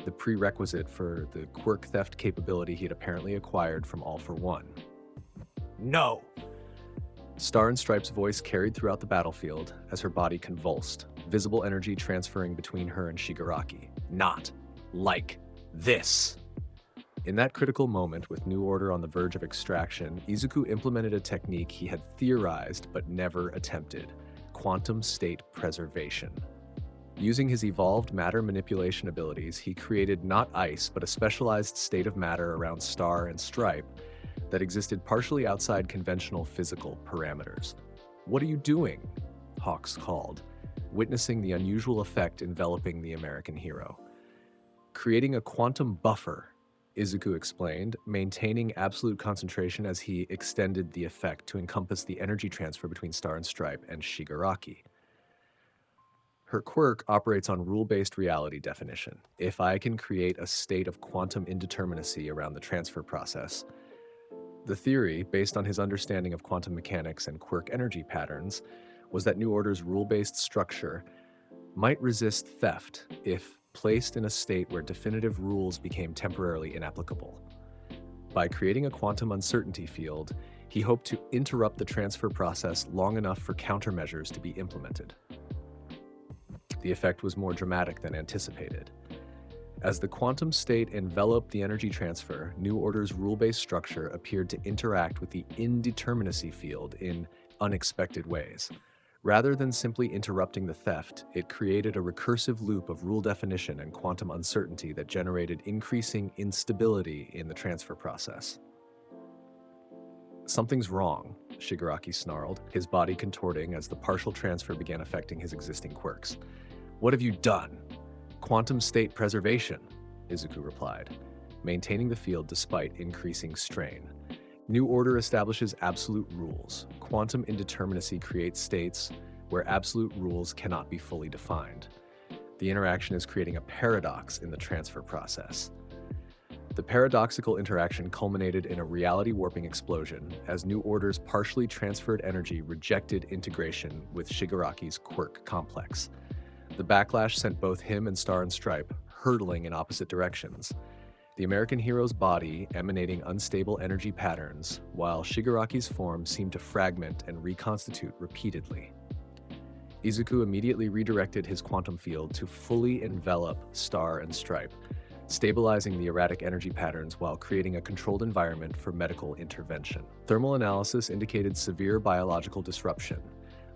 the prerequisite for the quirk theft capability he had apparently acquired from All for One. No! Star and Stripe's voice carried throughout the battlefield as her body convulsed, visible energy transferring between her and Shigaraki. Not like this. In that critical moment, with New Order on the verge of extraction, Izuku implemented a technique he had theorized but never attempted: quantum state preservation. Using his evolved matter manipulation abilities, he created not ice, but a specialized state of matter around Star and Stripe that existed partially outside conventional physical parameters. "What are you doing?" Hawks called, witnessing the unusual effect enveloping the American hero. "Creating a quantum buffer," Izuku explained, maintaining absolute concentration as he extended the effect to encompass the energy transfer between Star and Stripe and Shigaraki. Her quirk operates on rule-based reality definition. If I can create a state of quantum indeterminacy around the transfer process. The theory, based on his understanding of quantum mechanics and quirk energy patterns, was that New Order's rule-based structure might resist theft if placed in a state where definitive rules became temporarily inapplicable. By creating a quantum uncertainty field, he hoped to interrupt the transfer process long enough for countermeasures to be implemented. The effect was more dramatic than anticipated. As the quantum state enveloped the energy transfer, New Order's rule-based structure appeared to interact with the indeterminacy field in unexpected ways. Rather than simply interrupting the theft, it created a recursive loop of rule definition and quantum uncertainty that generated increasing instability in the transfer process. "Something's wrong," Shigaraki snarled, his body contorting as the partial transfer began affecting his existing quirks. "What have you done?" "Quantum state preservation," Izuku replied, maintaining the field despite increasing strain. New Order establishes absolute rules. Quantum indeterminacy creates states where absolute rules cannot be fully defined. The interaction is creating a paradox in the transfer process. The paradoxical interaction culminated in a reality-warping explosion as New Order's partially transferred energy rejected integration with Shigaraki's quirk complex. The backlash sent both him and Star and Stripe hurtling in opposite directions, the American hero's body emanating unstable energy patterns, while Shigaraki's form seemed to fragment and reconstitute repeatedly. Izuku immediately redirected his quantum field to fully envelop Star and Stripe, stabilizing the erratic energy patterns while creating a controlled environment for medical intervention. Thermal analysis indicated severe biological disruption,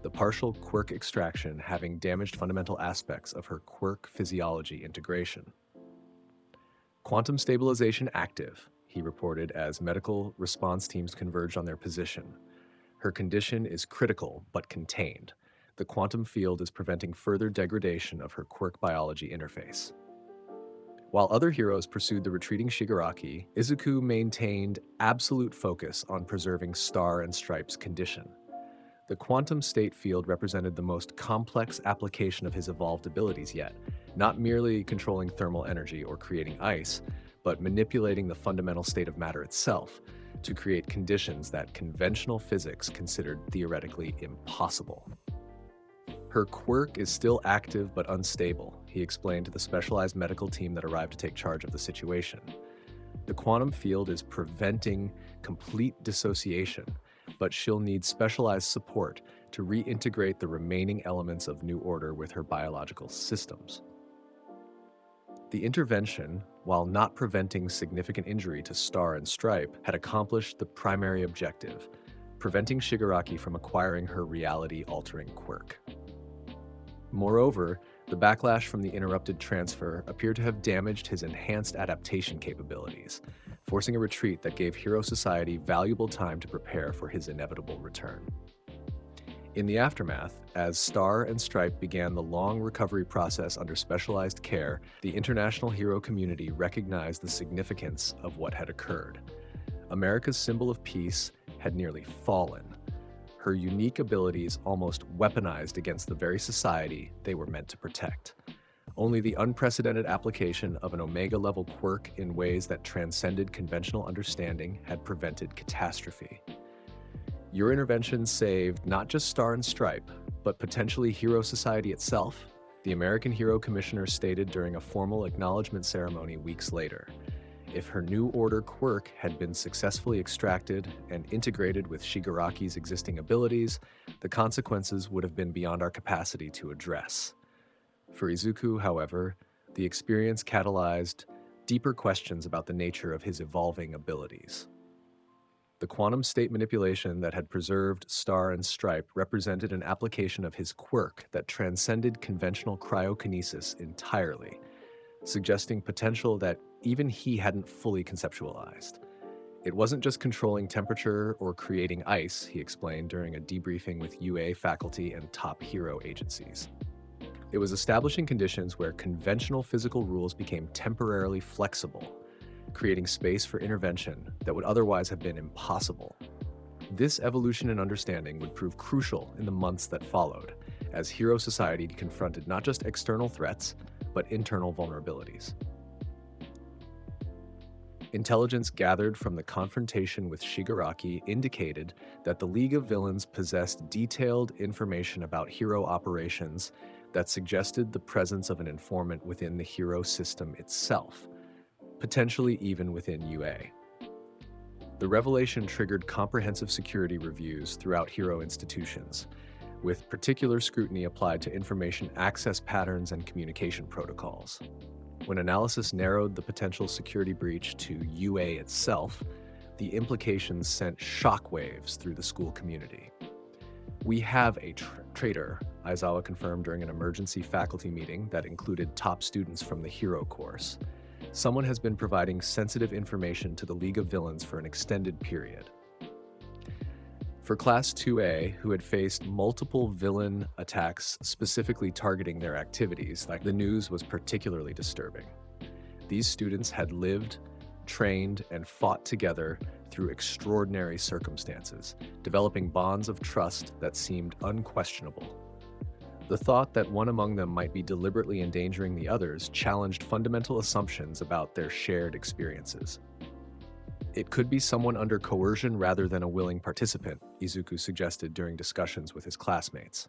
the partial quirk extraction having damaged fundamental aspects of her quirk physiology integration. Quantum stabilization active, he reported as medical response teams converged on their position. Her condition is critical but contained. The quantum field is preventing further degradation of her quirk biology interface. While other heroes pursued the retreating Shigaraki, Izuku maintained absolute focus on preserving Star and Stripe's condition. The quantum state field represented the most complex application of his evolved abilities yet, not merely controlling thermal energy or creating ice, but manipulating the fundamental state of matter itself to create conditions that conventional physics considered theoretically impossible. Her quirk is still active but unstable, he explained to the specialized medical team that arrived to take charge of the situation. The quantum field is preventing complete dissociation, but she'll need specialized support to reintegrate the remaining elements of New Order with her biological systems. The intervention, while not preventing significant injury to Star and Stripe, had accomplished the primary objective, preventing Shigaraki from acquiring her reality-altering quirk. Moreover, the backlash from the interrupted transfer appeared to have damaged his enhanced adaptation capabilities, forcing a retreat that gave Hero Society valuable time to prepare for his inevitable return. In the aftermath, as Star and Stripe began the long recovery process under specialized care, the international hero community recognized the significance of what had occurred. America's symbol of peace had nearly fallen, her unique abilities almost weaponized against the very society they were meant to protect. Only the unprecedented application of an Omega-level quirk in ways that transcended conventional understanding had prevented catastrophe. Your intervention saved not just Star and Stripe, but potentially Hero Society itself, the American Hero Commissioner stated during a formal acknowledgement ceremony weeks later. If her New Order quirk had been successfully extracted and integrated with Shigaraki's existing abilities, the consequences would have been beyond our capacity to address. For Izuku, however, the experience catalyzed deeper questions about the nature of his evolving abilities. The quantum state manipulation that had preserved Star and Stripe represented an application of his quirk that transcended conventional cryokinesis entirely, suggesting potential that even he hadn't fully conceptualized. It wasn't just controlling temperature or creating ice, he explained during a debriefing with UA faculty and top hero agencies. It was establishing conditions where conventional physical rules became temporarily flexible, creating space for intervention that would otherwise have been impossible. This evolution in understanding would prove crucial in the months that followed, as Hero Society confronted not just external threats, but internal vulnerabilities. Intelligence gathered from the confrontation with Shigaraki indicated that the League of Villains possessed detailed information about hero operations that suggested the presence of an informant within the hero system itself, potentially even within UA. The revelation triggered comprehensive security reviews throughout hero institutions, with particular scrutiny applied to information access patterns and communication protocols. When analysis narrowed the potential security breach to UA itself, the implications sent shockwaves through the school community. "We have a traitor," Aizawa confirmed during an emergency faculty meeting that included top students from the Hero course. "Someone has been providing sensitive information to the League of Villains for an extended period." For Class 2A, who had faced multiple villain attacks specifically targeting their activities, the news was particularly disturbing. These students had lived, trained, and fought together through extraordinary circumstances, developing bonds of trust that seemed unquestionable. The thought that one among them might be deliberately endangering the others challenged fundamental assumptions about their shared experiences. It could be someone under coercion rather than a willing participant, Izuku suggested during discussions with his classmates.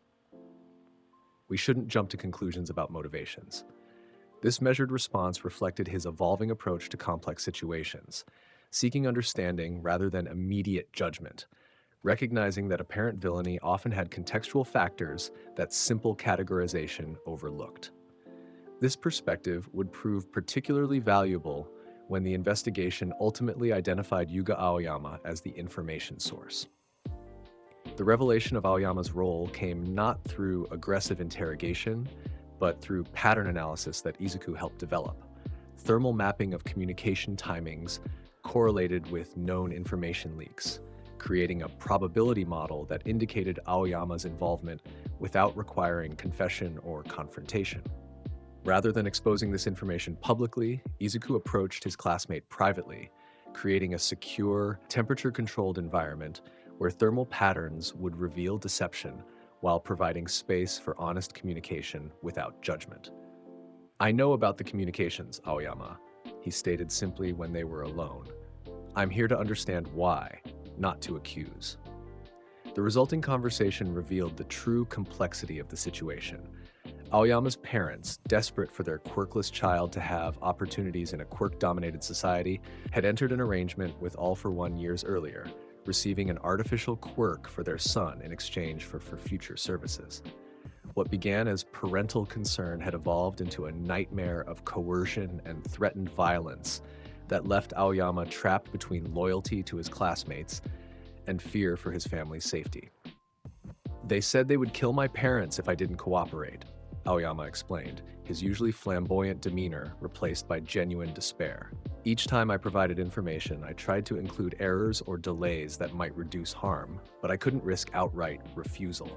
We shouldn't jump to conclusions about motivations. This measured response reflected his evolving approach to complex situations, seeking understanding rather than immediate judgment, recognizing that apparent villainy often had contextual factors that simple categorization overlooked. This perspective would prove particularly valuable when the investigation ultimately identified Yuga Aoyama as the information source. The revelation of Aoyama's role came not through aggressive interrogation, but through pattern analysis that Izuku helped develop. Thermal mapping of communication timings correlated with known information leaks, creating a probability model that indicated Aoyama's involvement without requiring confession or confrontation. Rather than exposing this information publicly, Izuku approached his classmate privately, creating a secure, temperature-controlled environment where thermal patterns would reveal deception while providing space for honest communication without judgment. "I know about the communications, Aoyama," he stated simply when they were alone. "I'm here to understand why, not to accuse." The resulting conversation revealed the true complexity of the situation. Aoyama's parents, desperate for their quirkless child to have opportunities in a quirk-dominated society, had entered an arrangement with All for One years earlier, receiving an artificial quirk for their son in exchange for future services. What began as parental concern had evolved into a nightmare of coercion and threatened violence that left Aoyama trapped between loyalty to his classmates and fear for his family's safety. "They said they would kill my parents if I didn't cooperate," Aoyama explained, his usually flamboyant demeanor replaced by genuine despair. "Each time I provided information, I tried to include errors or delays that might reduce harm, but I couldn't risk outright refusal."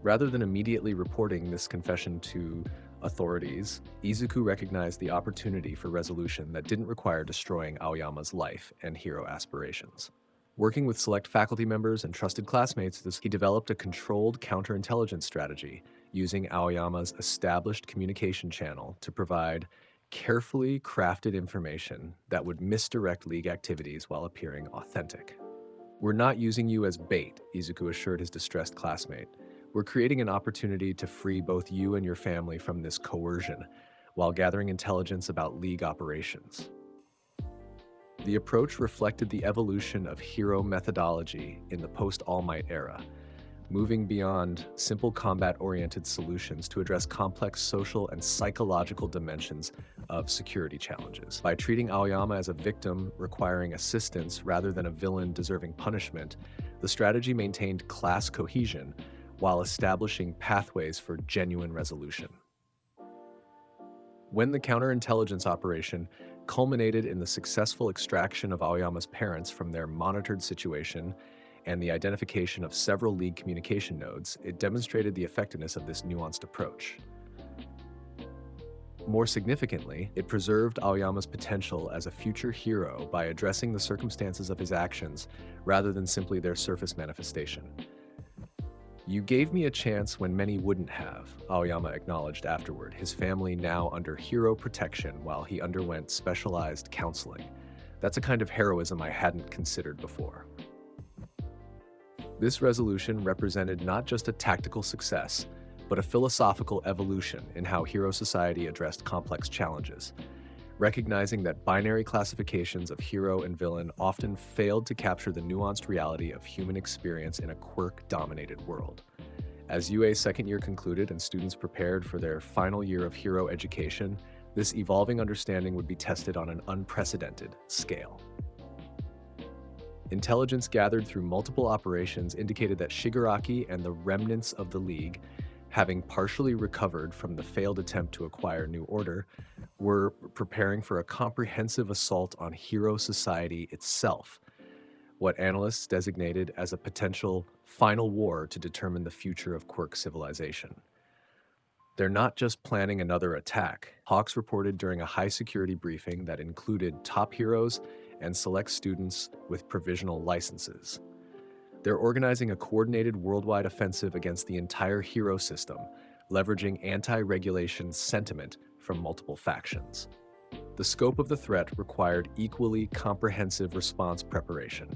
Rather than immediately reporting this confession to authorities, Izuku recognized the opportunity for resolution that didn't require destroying Aoyama's life and hero aspirations. Working with select faculty members and trusted classmates, he developed a controlled counterintelligence strategy using Aoyama's established communication channel to provide carefully crafted information that would misdirect League activities while appearing authentic. "We're not using you as bait," Izuku assured his distressed classmate. "We're creating an opportunity to free both you and your family from this coercion while gathering intelligence about League operations." The approach reflected the evolution of hero methodology in the post-All Might era, moving beyond simple combat-oriented solutions to address complex social and psychological dimensions of security challenges. By treating Aoyama as a victim requiring assistance rather than a villain deserving punishment, the strategy maintained class cohesion while establishing pathways for genuine resolution. When the counterintelligence operation culminated in the successful extraction of Aoyama's parents from their monitored situation and the identification of several League communication nodes, it demonstrated the effectiveness of this nuanced approach. More significantly, it preserved Aoyama's potential as a future hero by addressing the circumstances of his actions rather than simply their surface manifestation. "You gave me a chance when many wouldn't have," Aoyama acknowledged afterward, his family now under hero protection while he underwent specialized counseling. "That's a kind of heroism I hadn't considered before." This resolution represented not just a tactical success, but a philosophical evolution in how hero society addressed complex challenges, recognizing that binary classifications of hero and villain often failed to capture the nuanced reality of human experience in a quirk-dominated world. As UA's second year concluded and students prepared for their final year of hero education, this evolving understanding would be tested on an unprecedented scale. Intelligence gathered through multiple operations indicated that Shigaraki and the remnants of the League, having partially recovered from the failed attempt to acquire New Order, were preparing for a comprehensive assault on hero society itself, what analysts designated as a potential final war to determine the future of quirk civilization. "They're not just planning another attack," Hawks reported during a high-security briefing that included top heroes and select students with provisional licenses. They're organizing a coordinated worldwide offensive against the entire hero system, leveraging anti-regulation sentiment from multiple factions. The scope of the threat required equally comprehensive response preparation.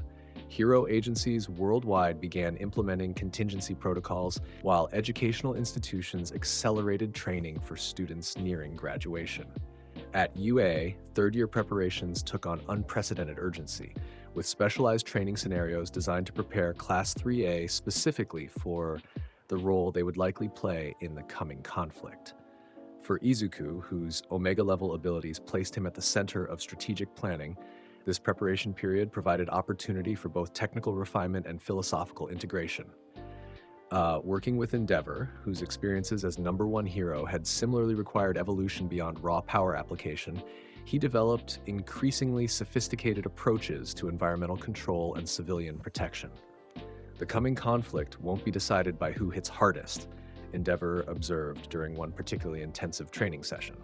Hero agencies worldwide began implementing contingency protocols, while educational institutions accelerated training for students nearing graduation. At UA, third-year preparations took on unprecedented urgency, with specialized training scenarios designed to prepare Class 3A specifically for the role they would likely play in the coming conflict. For Izuku, whose Omega-level abilities placed him at the center of strategic planning, this preparation period provided opportunity for both technical refinement and philosophical integration. Working with Endeavor, whose experiences as #1 hero had similarly required evolution beyond raw power application, he developed increasingly sophisticated approaches to environmental control and civilian protection. The coming conflict won't be decided by who hits hardest, Endeavor observed during one particularly intensive training session.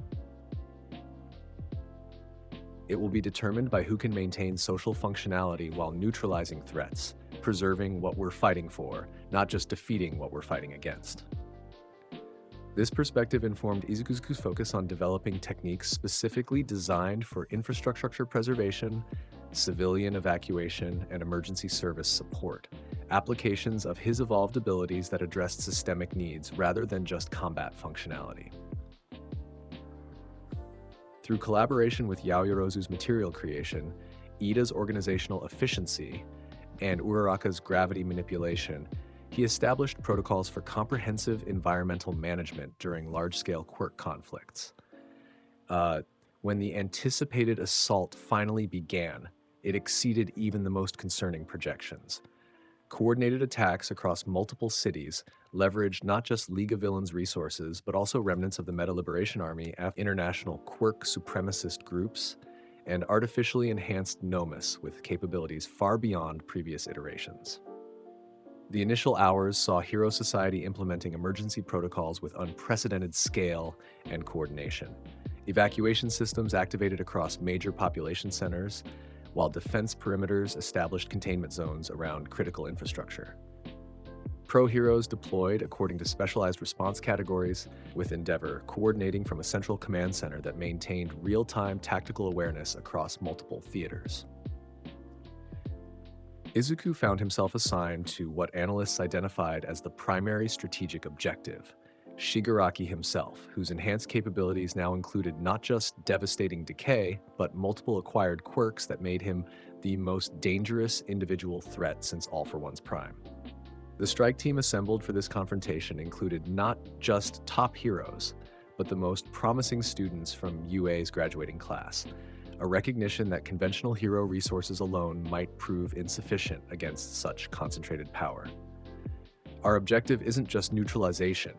It will be determined by who can maintain social functionality while neutralizing threats, preserving what we're fighting for, not just defeating what we're fighting against. This perspective informed Izuku's focus on developing techniques specifically designed for infrastructure preservation, civilian evacuation, and emergency service support, applications of his evolved abilities that addressed systemic needs rather than just combat functionality. Through collaboration with Yaoyorozu's material creation, Ida's organizational efficiency, and Uraraka's gravity manipulation, he established protocols for comprehensive environmental management during large-scale quirk conflicts. When the anticipated assault finally began, it exceeded even the most concerning projections. Coordinated attacks across multiple cities leveraged not just League of Villains resources, but also remnants of the Meta Liberation Army, international quirk supremacist groups, and artificially enhanced Nomus with capabilities far beyond previous iterations. The initial hours saw Hero Society implementing emergency protocols with unprecedented scale and coordination. Evacuation systems activated across major population centers, while defense perimeters established containment zones around critical infrastructure. Pro-heroes deployed according to specialized response categories, with Endeavor coordinating from a central command center that maintained real-time tactical awareness across multiple theaters. Izuku found himself assigned to what analysts identified as the primary strategic objective, Shigaraki himself, whose enhanced capabilities now included not just devastating decay, but multiple acquired quirks that made him the most dangerous individual threat since All for One's prime. The strike team assembled for this confrontation included not just top heroes, but the most promising students from UA's graduating class, a recognition that conventional hero resources alone might prove insufficient against such concentrated power. Our objective isn't just neutralization,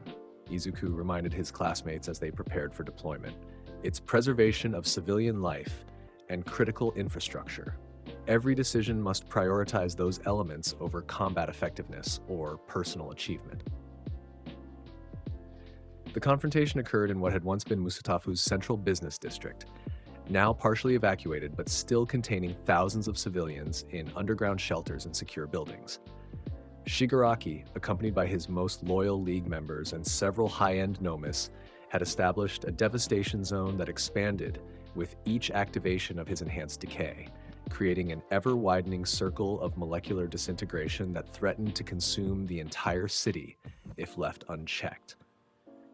Izuku reminded his classmates as they prepared for deployment. It's preservation of civilian life and critical infrastructure. Every decision must prioritize those elements over combat effectiveness or personal achievement. The confrontation occurred in what had once been Musutafu's central business district, now partially evacuated but still containing thousands of civilians in underground shelters and secure buildings. Shigaraki, accompanied by his most loyal League members and several high-end Nomus, had established a devastation zone that expanded with each activation of his enhanced decay, creating an ever-widening circle of molecular disintegration that threatened to consume the entire city if left unchecked.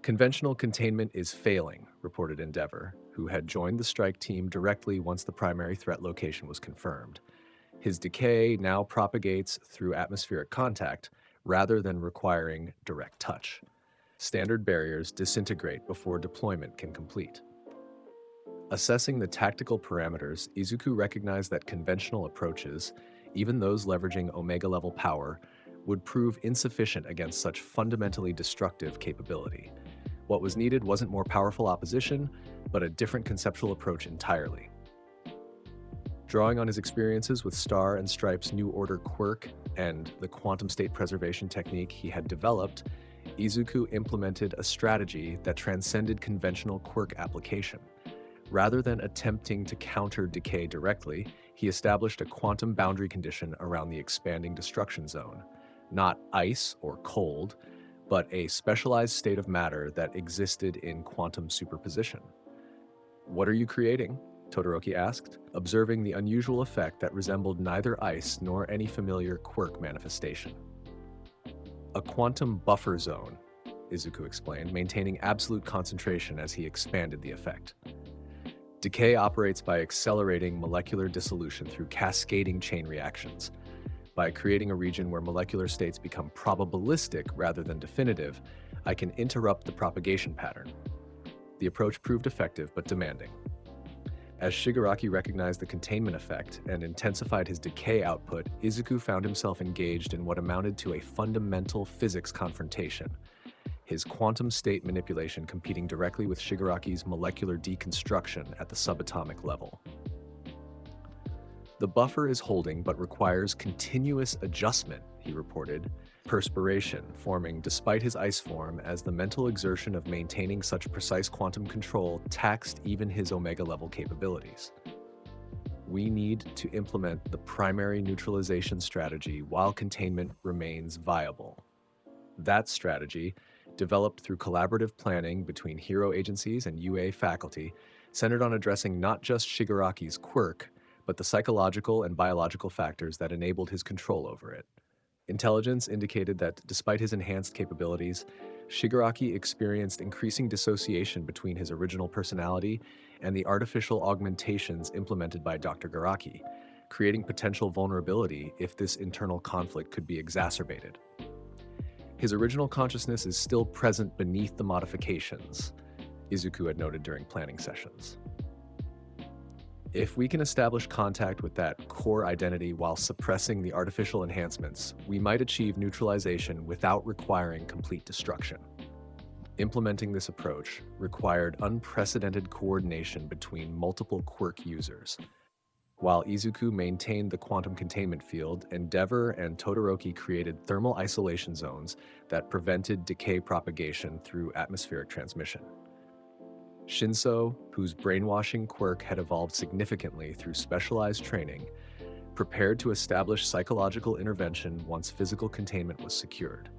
Conventional containment is failing, reported Endeavor, who had joined the strike team directly once the primary threat location was confirmed. His decay now propagates through atmospheric contact rather than requiring direct touch. Standard barriers disintegrate before deployment can complete. Assessing the tactical parameters, Izuku recognized that conventional approaches, even those leveraging Omega-level power, would prove insufficient against such fundamentally destructive capability. What was needed wasn't more powerful opposition, but a different conceptual approach entirely. Drawing on his experiences with Star and Stripe's New Order quirk and the quantum state preservation technique he had developed, Izuku implemented a strategy that transcended conventional quirk application. Rather than attempting to counter decay directly, He established a quantum boundary condition around the expanding destruction zone, not ice or cold, but a specialized state of matter that existed in quantum superposition. "What are you creating?" Todoroki asked, observing the unusual effect that resembled neither ice nor any familiar quirk manifestation. "A quantum buffer zone," Izuku explained, maintaining absolute concentration as he expanded the effect. Decay operates by accelerating molecular dissolution through cascading chain reactions. By creating a region where molecular states become probabilistic rather than definitive, I can interrupt the propagation pattern. The approach proved effective but demanding. As Shigaraki recognized the containment effect and intensified his decay output, Izuku found himself engaged in what amounted to a fundamental physics confrontation, his quantum state manipulation competing directly with Shigaraki's molecular deconstruction at the subatomic level. "The buffer is holding but requires continuous adjustment," he reported, perspiration forming despite his ice form as the mental exertion of maintaining such precise quantum control taxed even his Omega-level capabilities. "We need to implement the primary neutralization strategy while containment remains viable. That strategy, developed through collaborative planning between hero agencies and UA faculty, centered on addressing not just Shigaraki's quirk, but the psychological and biological factors that enabled his control over it. Intelligence indicated that despite his enhanced capabilities, Shigaraki experienced increasing dissociation between his original personality and the artificial augmentations implemented by Dr. Garaki, creating potential vulnerability if this internal conflict could be exacerbated. His original consciousness is still present beneath the modifications," Izuku had noted during planning sessions. "If we can establish contact with that core identity while suppressing the artificial enhancements, we might achieve neutralization without requiring complete destruction." Implementing this approach required unprecedented coordination between multiple quirk users. While Izuku maintained the quantum containment field, Endeavor and Todoroki created thermal isolation zones that prevented decay propagation through atmospheric transmission. Shinso, whose brainwashing quirk had evolved significantly through specialized training, prepared to establish psychological intervention once physical containment was secured.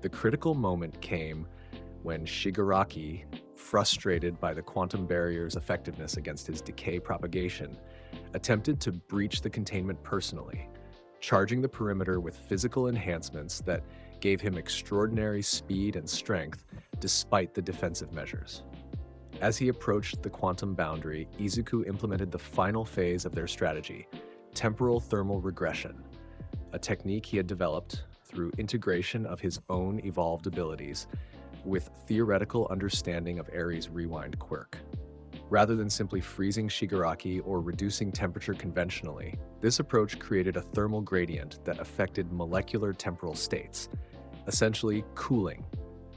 The critical moment came when Shigaraki, frustrated by the quantum barrier's effectiveness against his decay propagation, attempted to breach the containment personally, charging the perimeter with physical enhancements that gave him extraordinary speed and strength despite the defensive measures. As he approached the quantum boundary, Izuku implemented the final phase of their strategy, temporal thermal regression, a technique he had developed through integration of his own evolved abilities with theoretical understanding of Ares' rewind quirk. Rather than simply freezing Shigaraki or reducing temperature conventionally, this approach created a thermal gradient that affected molecular temporal states, essentially cooling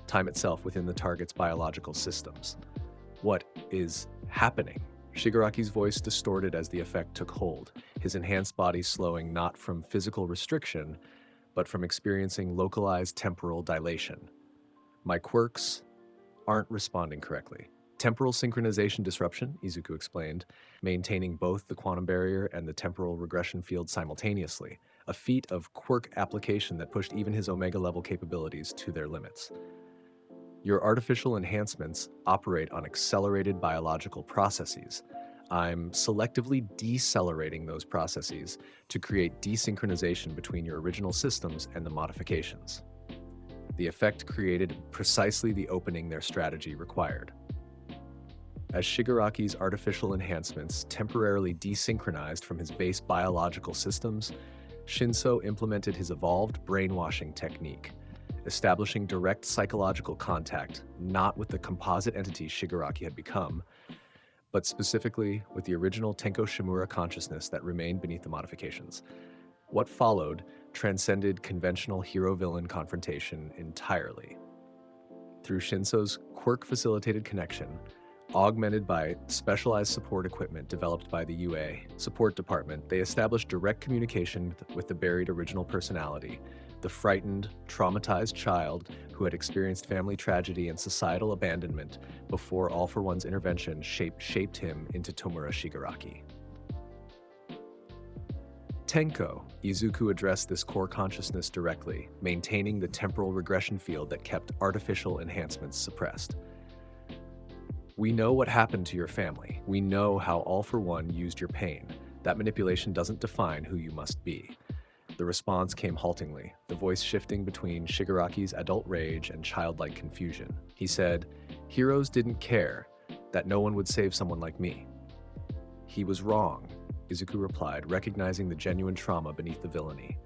time itself within the target's biological systems. "What is happening?" Shigaraki's voice distorted as the effect took hold, his enhanced body slowing not from physical restriction, but from experiencing localized temporal dilation. "My quirks aren't responding correctly." "Temporal synchronization disruption," Izuku explained, maintaining both the quantum barrier and the temporal regression field simultaneously, a feat of quirk application that pushed even his Omega-level capabilities to their limits. "Your artificial enhancements operate on accelerated biological processes. I'm selectively decelerating those processes to create desynchronization between your original systems and the modifications." The effect created precisely the opening their strategy required. As Shigaraki's artificial enhancements temporarily desynchronized from his base biological systems, Shinso implemented his evolved brainwashing technique, establishing direct psychological contact not with the composite entity Shigaraki had become, but specifically with the original Tenko Shimura consciousness that remained beneath the modifications. What followed transcended conventional hero-villain confrontation entirely. Through Shinso's quirk-facilitated connection, augmented by specialized support equipment developed by the UA support department, they established direct communication with the buried original personality, the frightened, traumatized child who had experienced family tragedy and societal abandonment before All for One's intervention shaped him into Tomura Shigaraki. Tenko, Izuku addressed this core consciousness directly, maintaining the temporal regression field that kept artificial enhancements suppressed. We know what happened to your family. We know how All for One used your pain. That manipulation doesn't define who you must be. The response came haltingly, the voice shifting between Shigaraki's adult rage and childlike confusion. He said, "Heroes didn't care that no one would save someone like me." "He was wrong," Izuku replied, recognizing the genuine trauma beneath the villainy.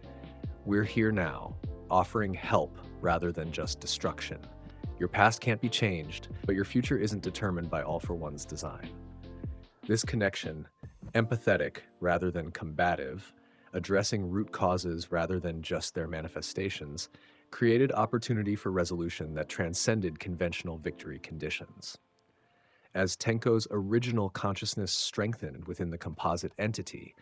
"We're here now, offering help rather than just destruction. Your past can't be changed, but your future isn't determined by All for One's design." This connection, empathetic rather than combative, addressing root causes rather than just their manifestations, created opportunity for resolution that transcended conventional victory conditions. As Tenko's original consciousness strengthened within the composite entity,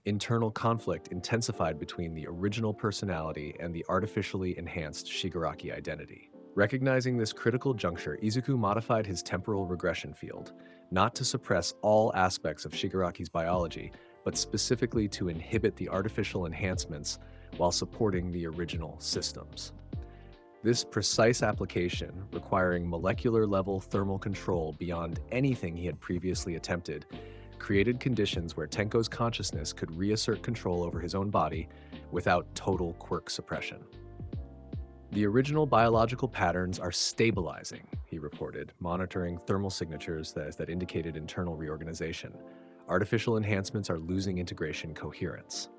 internal conflict intensified between the original personality and the artificially enhanced Shigaraki identity. Recognizing this critical juncture, Izuku modified his temporal regression field, not to suppress all aspects of Shigaraki's biology, but specifically to inhibit the artificial enhancements while supporting the original systems. This precise application, requiring molecular-level thermal control beyond anything he had previously attempted, created conditions where Tenko's consciousness could reassert control over his own body without total quirk suppression. "The original biological patterns are stabilizing," he reported, monitoring thermal signatures that indicated internal reorganization. "Artificial enhancements are losing integration coherence."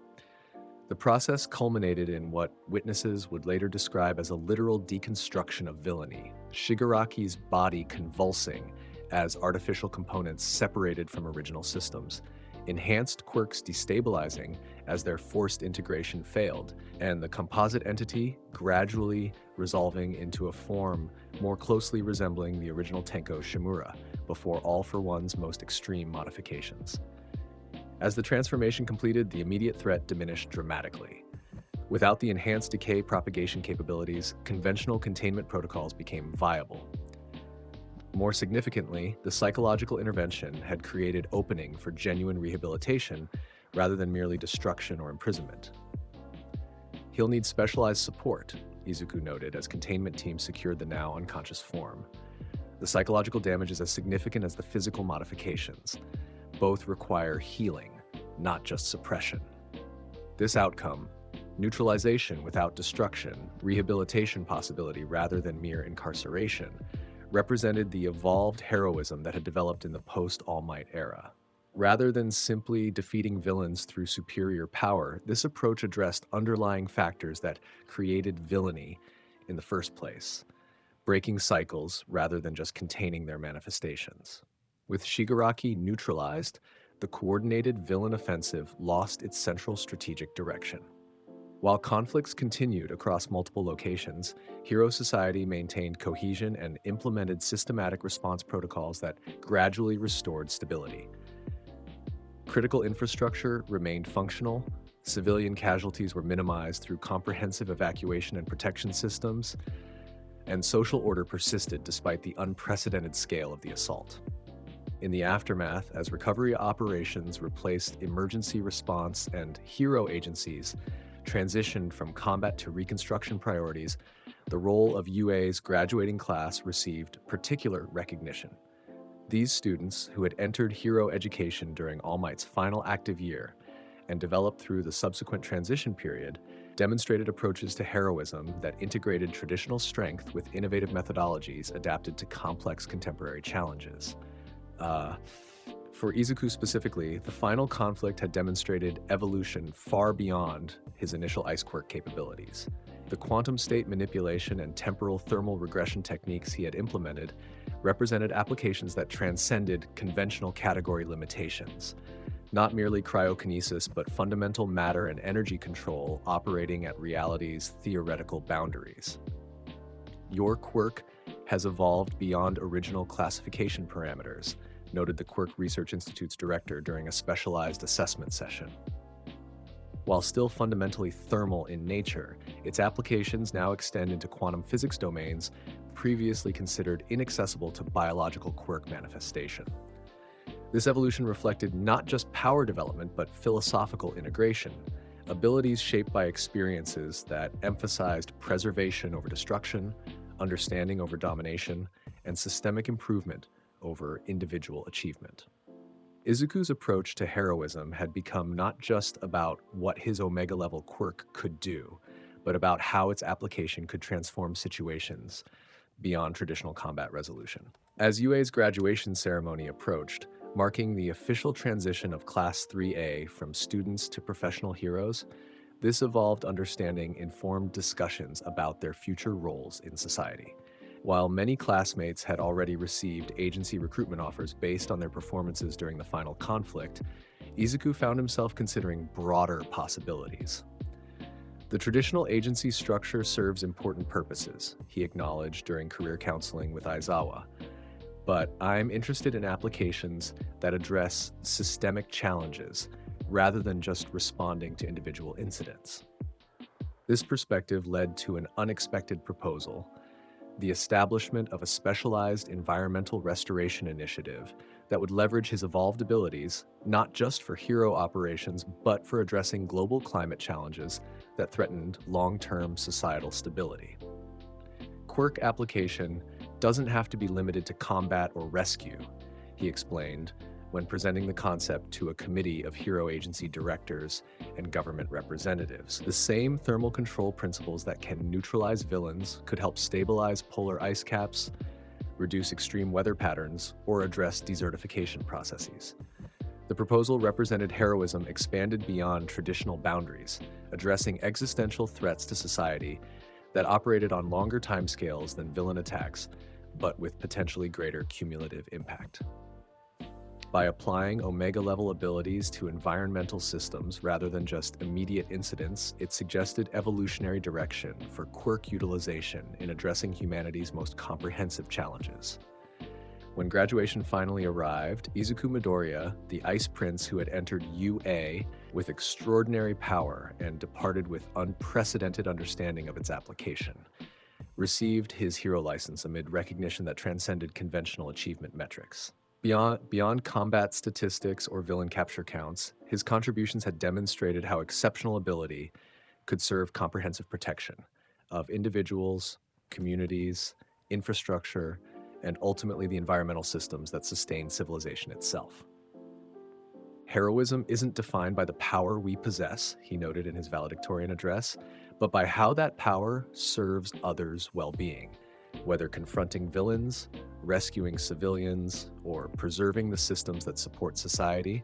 The process culminated in what witnesses would later describe as a literal deconstruction of villainy, Shigaraki's body convulsing as artificial components separated from original systems, enhanced quirks destabilizing as their forced integration failed, and the composite entity gradually resolving into a form more closely resembling the original Tenko Shimura before All for One's most extreme modifications. As the transformation completed, the immediate threat diminished dramatically. Without the enhanced decay propagation capabilities, conventional containment protocols became viable. More significantly, the psychological intervention had created opening for genuine rehabilitation rather than merely destruction or imprisonment. "He'll need specialized support," Izuku noted as containment teams secured the now unconscious form. "The psychological damage is as significant as the physical modifications. Both require healing, not just suppression." This outcome, neutralization without destruction, rehabilitation possibility rather than mere incarceration, represented the evolved heroism that had developed in the post-All Might era. Rather than simply defeating villains through superior power, this approach addressed underlying factors that created villainy in the first place, breaking cycles rather than just containing their manifestations. With Shigaraki neutralized, the coordinated villain offensive lost its central strategic direction. While conflicts continued across multiple locations, Hero Society maintained cohesion and implemented systematic response protocols that gradually restored stability. Critical infrastructure remained functional, civilian casualties were minimized through comprehensive evacuation and protection systems, and social order persisted despite the unprecedented scale of the assault. In the aftermath, as recovery operations replaced emergency response and hero agencies transitioned from combat to reconstruction priorities, the role of UA's graduating class received particular recognition. These students, who had entered hero education during All Might's final active year and developed through the subsequent transition period, demonstrated approaches to heroism that integrated traditional strength with innovative methodologies adapted to complex contemporary challenges. For Izuku specifically, the final conflict had demonstrated evolution far beyond his initial ice quirk capabilities. The quantum state manipulation and temporal thermal regression techniques he had implemented represented applications that transcended conventional category limitations. Not merely cryokinesis, but fundamental matter and energy control operating at reality's theoretical boundaries. "Your quirk has evolved beyond original classification parameters," noted the Quirk Research Institute's director during a specialized assessment session. While still fundamentally thermal in nature, its applications now extend into quantum physics domains previously considered inaccessible to biological quirk manifestation. This evolution reflected not just power development, but philosophical integration. abilities shaped by experiences that emphasized preservation over destruction, understanding over domination, and systemic improvement over individual achievement. Izuku's approach to heroism had become not just about what his Omega-level quirk could do, but about how its application could transform situations beyond traditional combat resolution. As Yue's graduation ceremony approached, marking the official transition of Class 3A from students to professional heroes, this evolved understanding informed discussions about their future roles in society. While many classmates had already received agency recruitment offers based on their performances during the final conflict, Izuku found himself considering broader possibilities. The traditional agency structure serves important purposes, he acknowledged during career counseling with Aizawa, but I'm interested in applications that address systemic challenges rather than just responding to individual incidents. This perspective led to an unexpected proposal: the establishment of a specialized environmental restoration initiative that would leverage his evolved abilities, not just for hero operations, but for addressing global climate challenges that threatened long-term societal stability. Quirk application doesn't have to be limited to combat or rescue, he explained when presenting the concept to a committee of hero agency directors and government representatives. The same thermal control principles that can neutralize villains could help stabilize polar ice caps, reduce extreme weather patterns, or address desertification processes. The proposal represented heroism expanded beyond traditional boundaries, addressing existential threats to society that operated on longer timescales than villain attacks, but with potentially greater cumulative impact. By applying Omega-level abilities to environmental systems rather than just immediate incidents, it suggested evolutionary direction for quirk utilization in addressing humanity's most comprehensive challenges. When graduation finally arrived, Izuku Midoriya, the Ice Prince who had entered UA with extraordinary power and departed with unprecedented understanding of its application, received his hero license amid recognition that transcended conventional achievement metrics. Beyond combat statistics or villain capture counts, his contributions had demonstrated how exceptional ability could serve comprehensive protection of individuals, communities, infrastructure, and ultimately the environmental systems that sustain civilization itself. Heroism isn't defined by the power we possess, he noted in his valedictorian address, but by how that power serves others' well-being, whether confronting villains, rescuing civilians, or preserving the systems that support society.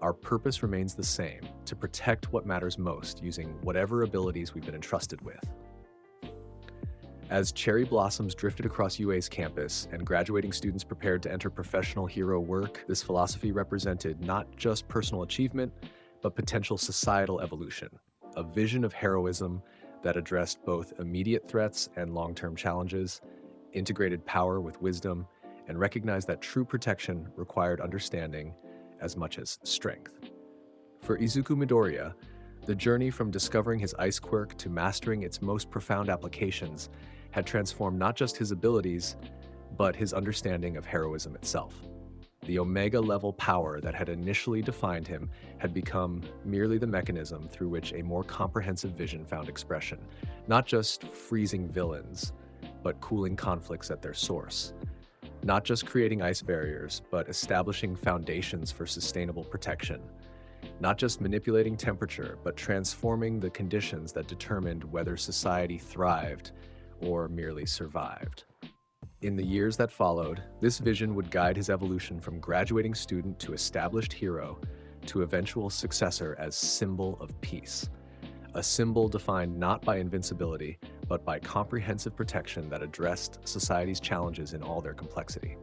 Our purpose remains the same: to protect what matters most using whatever abilities we've been entrusted with. As cherry blossoms drifted across UA's campus and graduating students prepared to enter professional hero work, this philosophy represented not just personal achievement, but potential societal evolution, a vision of heroism that addressed both immediate threats and long-term challenges, integrated power with wisdom, and recognized that true protection required understanding as much as strength. For Izuku Midoriya, the journey from discovering his ice quirk to mastering its most profound applications had transformed not just his abilities, but his understanding of heroism itself. The Omega-level power that had initially defined him had become merely the mechanism through which a more comprehensive vision found expression, not just freezing villains, but cooling conflicts at their source. Not just creating ice barriers, but establishing foundations for sustainable protection. Not just manipulating temperature, but transforming the conditions that determined whether society thrived or merely survived. In the years that followed, this vision would guide his evolution from graduating student to established hero to eventual successor as symbol of peace. A symbol defined not by invincibility, but by comprehensive protection that addressed society's challenges in all their complexity.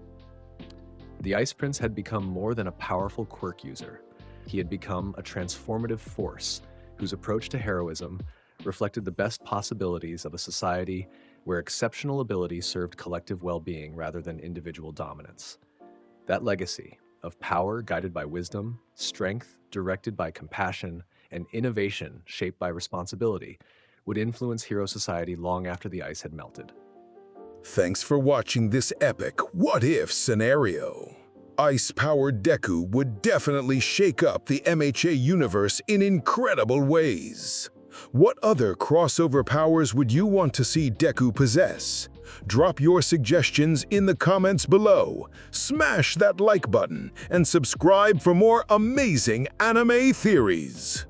The Ice Prince had become more than a powerful quirk user. He had become a transformative force whose approach to heroism reflected the best possibilities of a society where exceptional ability served collective well-being rather than individual dominance. That legacy of power guided by wisdom, strength directed by compassion, and innovation shaped by responsibility would influence hero society long after the ice had melted. Thanks for watching this epic what-if scenario. ice-powered Deku would definitely shake up the MHA universe in incredible ways. What other crossover powers would you want to see Deku possess? Drop your suggestions in the comments below. Smash that like button and subscribe for more amazing anime theories.